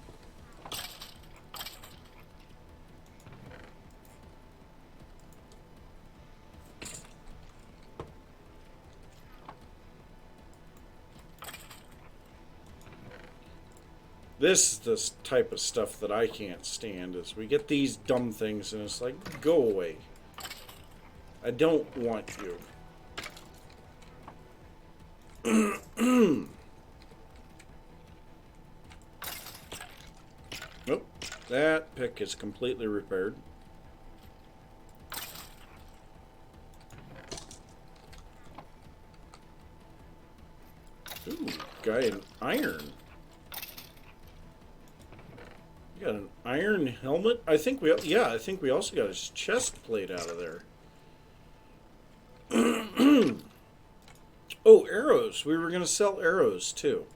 This is the type of stuff that I can't stand, is we get these dumb things and it's like, go away. I don't want you. Nope, that pick is completely repaired. Ooh, guy in iron. We got an iron helmet. I think we also got his chest plate out of there. Oh, arrows. We were going to sell arrows too.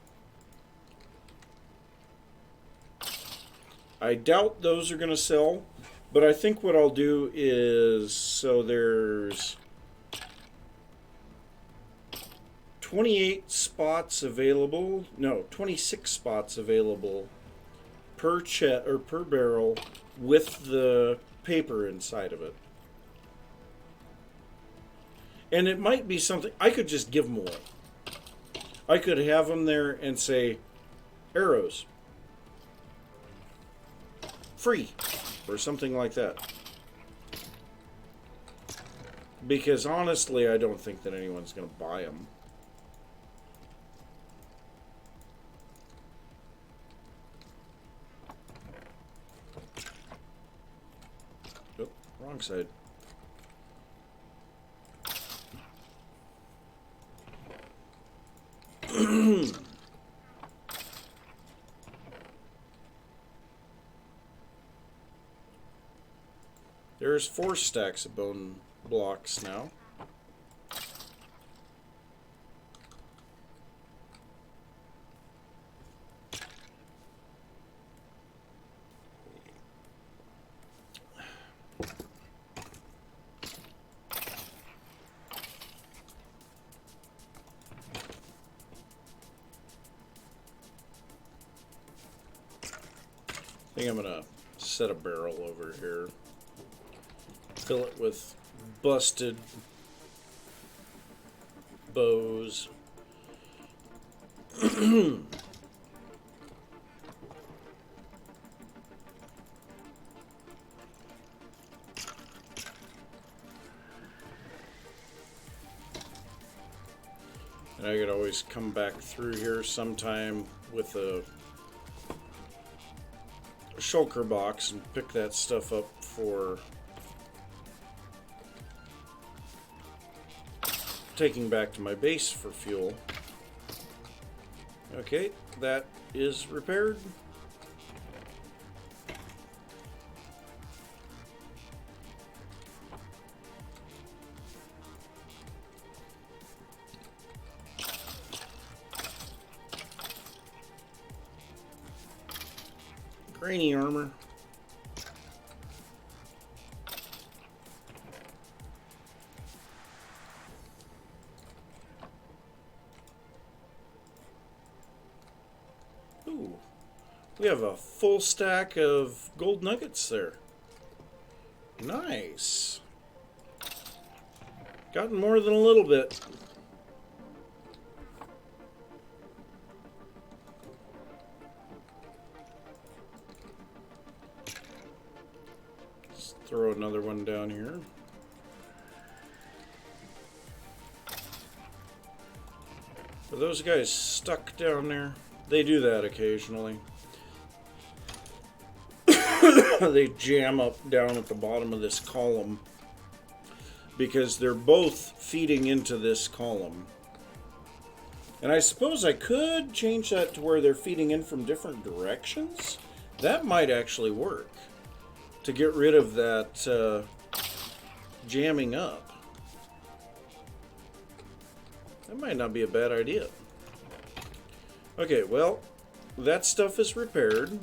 I doubt those are going to sell, but I think what I'll do is, so there's 28 spots available. No, 26 spots available per chest or per barrel with the paper inside of it. And it might be something I could just give them away. I could have them there and say arrows free or something like that. Because honestly, I don't think that anyone's going to buy them. Oh, wrong side. There's 4 stacks of bone blocks now. I think I'm gonna set a barrel over here. Fill it with busted bows. And I could always come back through here sometime with a shulker box and pick that stuff up for taking back to my base for fuel. Okay, that is repaired. Grainy armor. Ooh, we have a full stack of gold nuggets there. Nice. Gotten more than a little bit. Let's throw another one down here. Are those guys stuck down there? They do that occasionally. They jam up down at the bottom of this column because they're both feeding into this column. And I suppose I could change that to where they're feeding in from different directions. That might actually work to get rid of that jamming up. That might not be a bad idea. Okay, well, that stuff is repaired,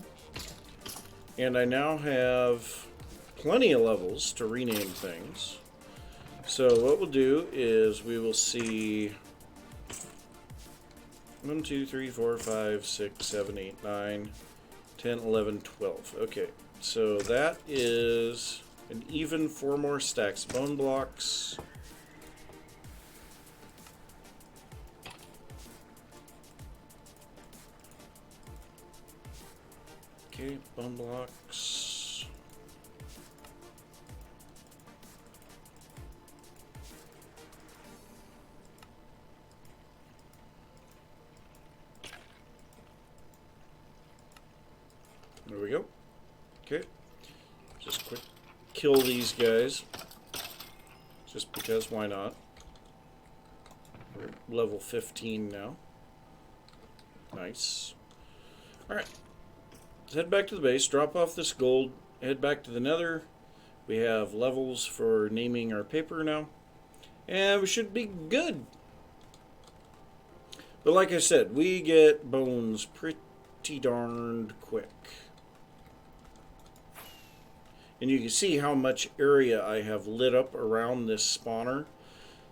and I now have plenty of levels to rename things. So what we'll do is we will see 1, 2, 3, 4, 5, 6, 7, 8, 9, 10, 11, 12. Okay, so that is an even 4 more stacks of bone blocks. Okay, bone blocks. There we go. Okay. Just quick kill these guys. Just because, why not? We're level 15 now. Nice. Alright. Let's head back to the base, drop off this gold, head back to the nether. We have levels for naming our paper now. And we should be good. But like I said, we get bones pretty darned quick. And you can see how much area I have lit up around this spawner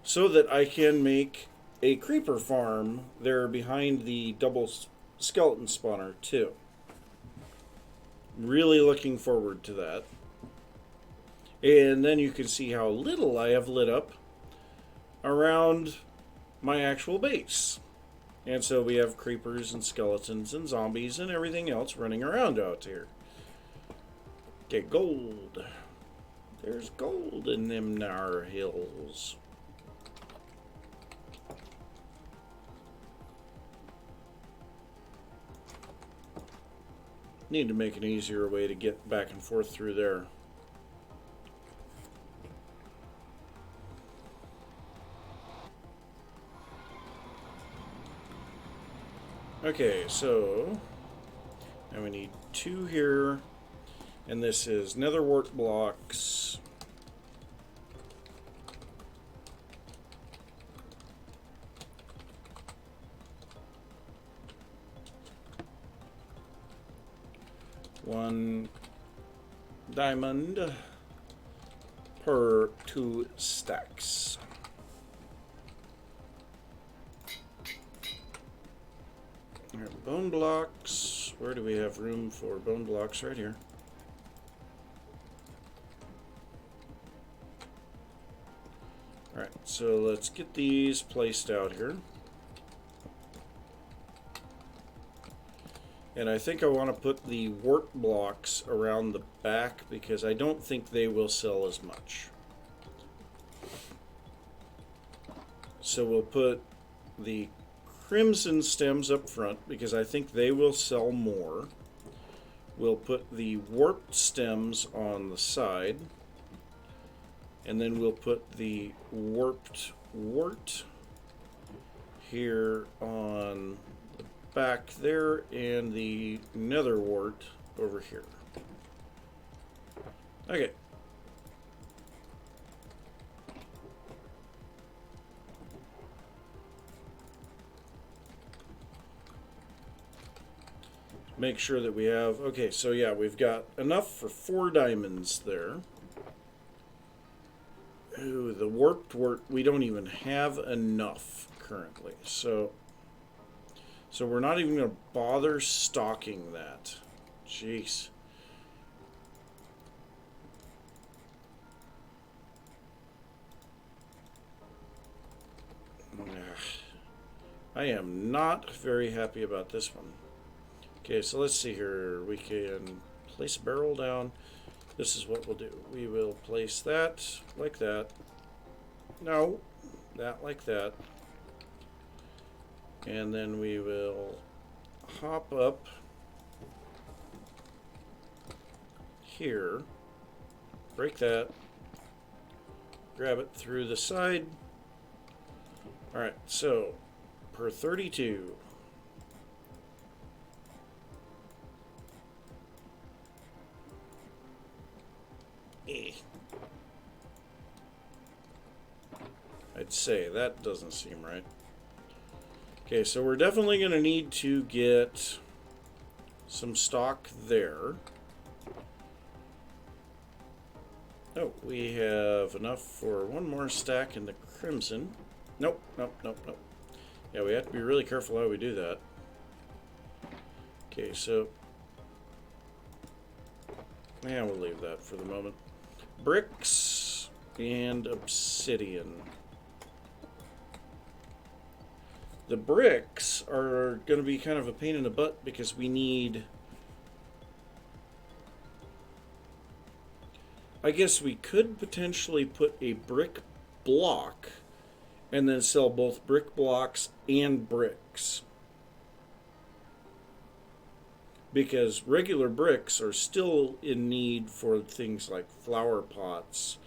so that I can make a creeper farm there behind the double skeleton spawner too. Really looking forward to that. And then you can see how little I have lit up around my actual base. And so we have creepers and skeletons and zombies and everything else running around out here. Okay, gold. There's gold in them nar hills. Need to make an easier way to get back and forth through there. Okay, so now we need 2 here. And this is nether wart blocks. One diamond per 2 stacks. All right, bone blocks. Where do we have room for bone blocks? Right here. Alright, so let's get these placed out here. And I think I want to put the wart blocks around the back because I don't think they will sell as much. So we'll put the crimson stems up front because I think they will sell more. We'll put the warped stems on the side. And then we'll put the warped wart here on the back there and the nether wart over here. Okay. Make sure that we have, okay, so yeah, we've got enough for 4 diamonds there. Ooh, the warped wart, we don't even have enough currently. So we're not even going to bother stocking that. Jeez. I am not very happy about this one. Okay, so let's see here. We can place a barrel down. This is what we'll do. We will place that like that. No, that like that. And then we will hop up here, break that, grab it through the side. Alright, so per 32. I'd say that doesn't seem right. Okay, so we're definitely going to need to get some stock there. Oh, we have enough for 1 more stack in the crimson. Nope, nope, nope, nope. Yeah, we have to be really careful how we do that. Okay, so... yeah, we'll leave that for the moment. Bricks and obsidian. The bricks are going to be kind of a pain in the butt because we need... I guess we could potentially put a brick block and then sell both brick blocks and bricks. Because regular bricks are still in need for things like flower pots.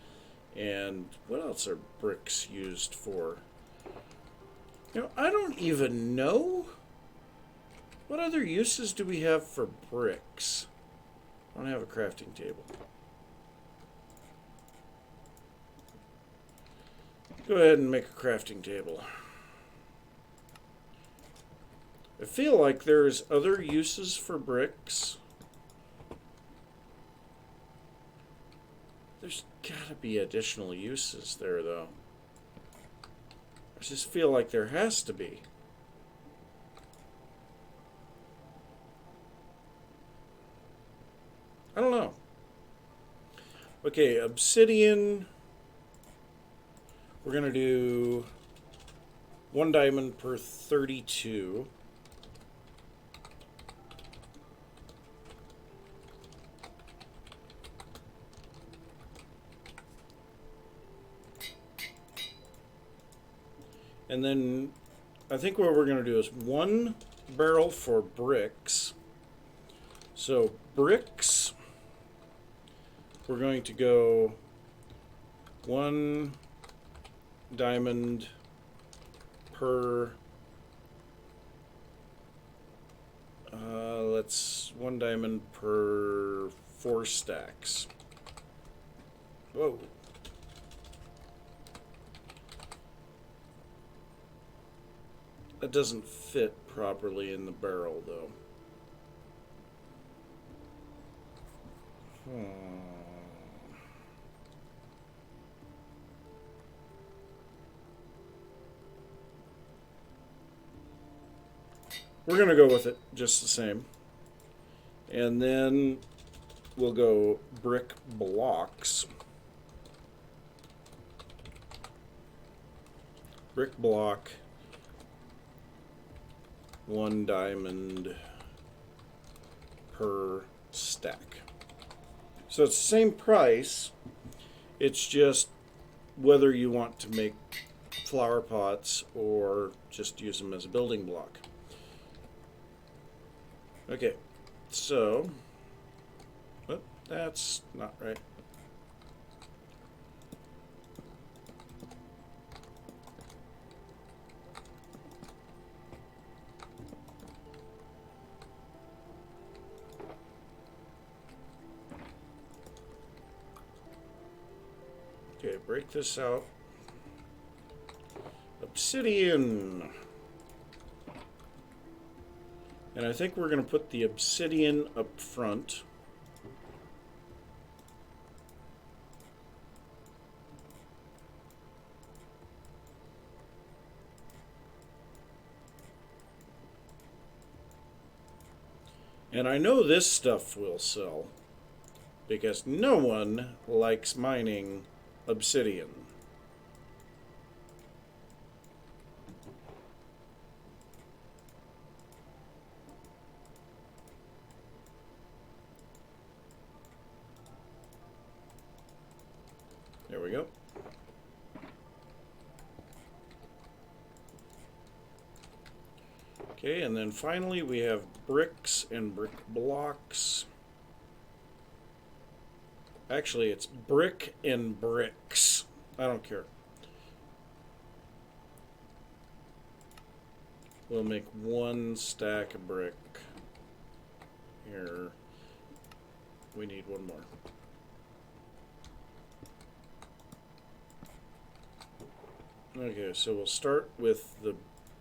And what else are bricks used for? You know, I don't even know. What other uses do we have for bricks? I don't have a crafting table. Go ahead and make a crafting table. I feel like there's other uses for bricks. There's gotta be additional uses there, though. I just feel like there has to be. I don't know. Okay, obsidian. We're gonna do 1 diamond per 32. And then I think what we're going to do is 1 barrel for bricks. So bricks, we're going to go 1 diamond per, let's 1 diamond per 4 stacks. Whoa. That doesn't fit properly in the barrel, though. We're going to go with it just the same. And then we'll go brick blocks. Brick block. 1 diamond per stack. So it's the same price. It's just whether you want to make flower pots or just use them as a building block. Okay, so that's not right. Okay, break this out. Obsidian. And I think we're going to put the obsidian up front. And I know this stuff will sell because no one likes mining obsidian. There we go. Okay, and then finally we have bricks and brick blocks. Actually, it's brick and bricks. I don't care. We'll make 1 stack of brick. Here. We need 1 more. Okay, so we'll start with the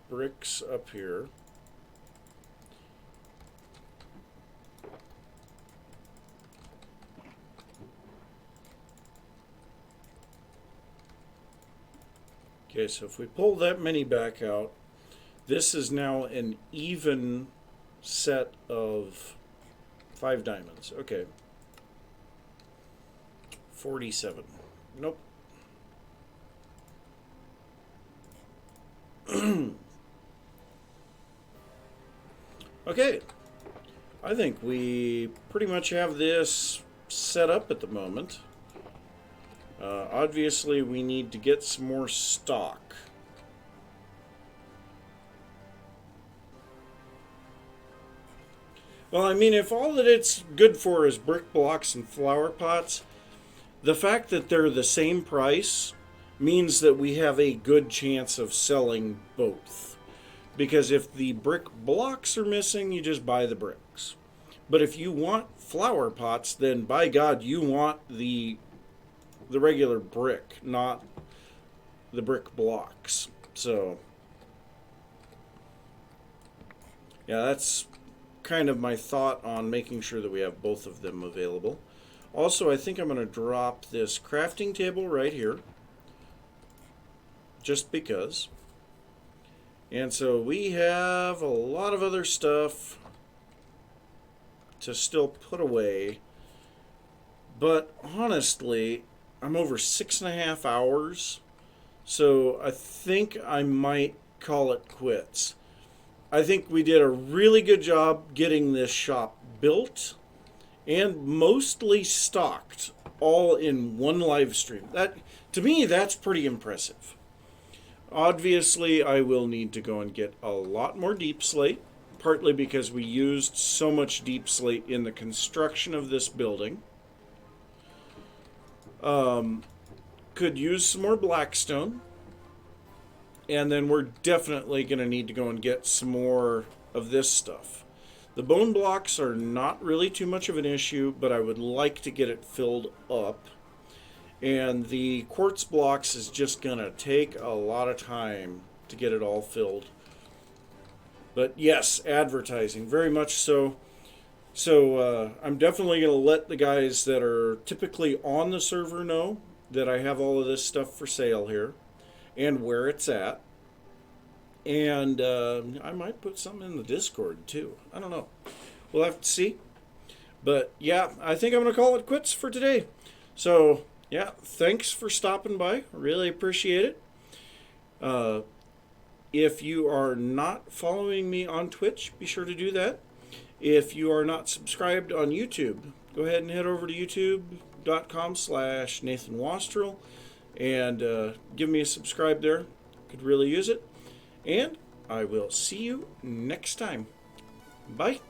bricks up here. Okay, so if we pull that many back out, This is now an even set of 5 diamonds. Okay. 47. Nope. Okay. I think we pretty much have this set up at the moment. Obviously, we need to get some more stock. Well, I mean, if all that it's good for is brick blocks and flower pots, the fact that they're the same price means that we have a good chance of selling both. Because if the brick blocks are missing, you just buy the bricks. But if you want flower pots, then by God, you want the regular brick, not the brick blocks. So, yeah, that's kind of my thought on making sure that we have both of them available. Also, I think I'm going to drop this crafting table right here, just because. And so we have a lot of other stuff to still put away. But honestly, I'm over 6.5 hours, so I think I might call it quits. I think we did a really good job getting this shop built and mostly stocked all in one live stream. That, to me, that's pretty impressive. Obviously, I will need to go and get a lot more deep slate, partly because we used so much deep slate in the construction of this building. Could use some more blackstone. And then we're definitely going to need to go and get some more of this stuff. The bone blocks are not really too much of an issue, but I would like to get it filled up. And the quartz blocks is just going to take a lot of time to get it all filled. But yes, advertising, very much so. So I'm definitely going to let the guys that are typically on the server know that I have all of this stuff for sale here and where it's at. And I might put something in the Discord too. I don't know. We'll have to see. But yeah, I think I'm going to call it quits for today. So yeah, thanks for stopping by. I really appreciate it. If you are not following me on Twitch, be sure to do that. If you are not subscribed on YouTube, go ahead and head over to youtube.com/Nathan Wastrel and give me a subscribe there. Could really use it. And I will see you next time. Bye.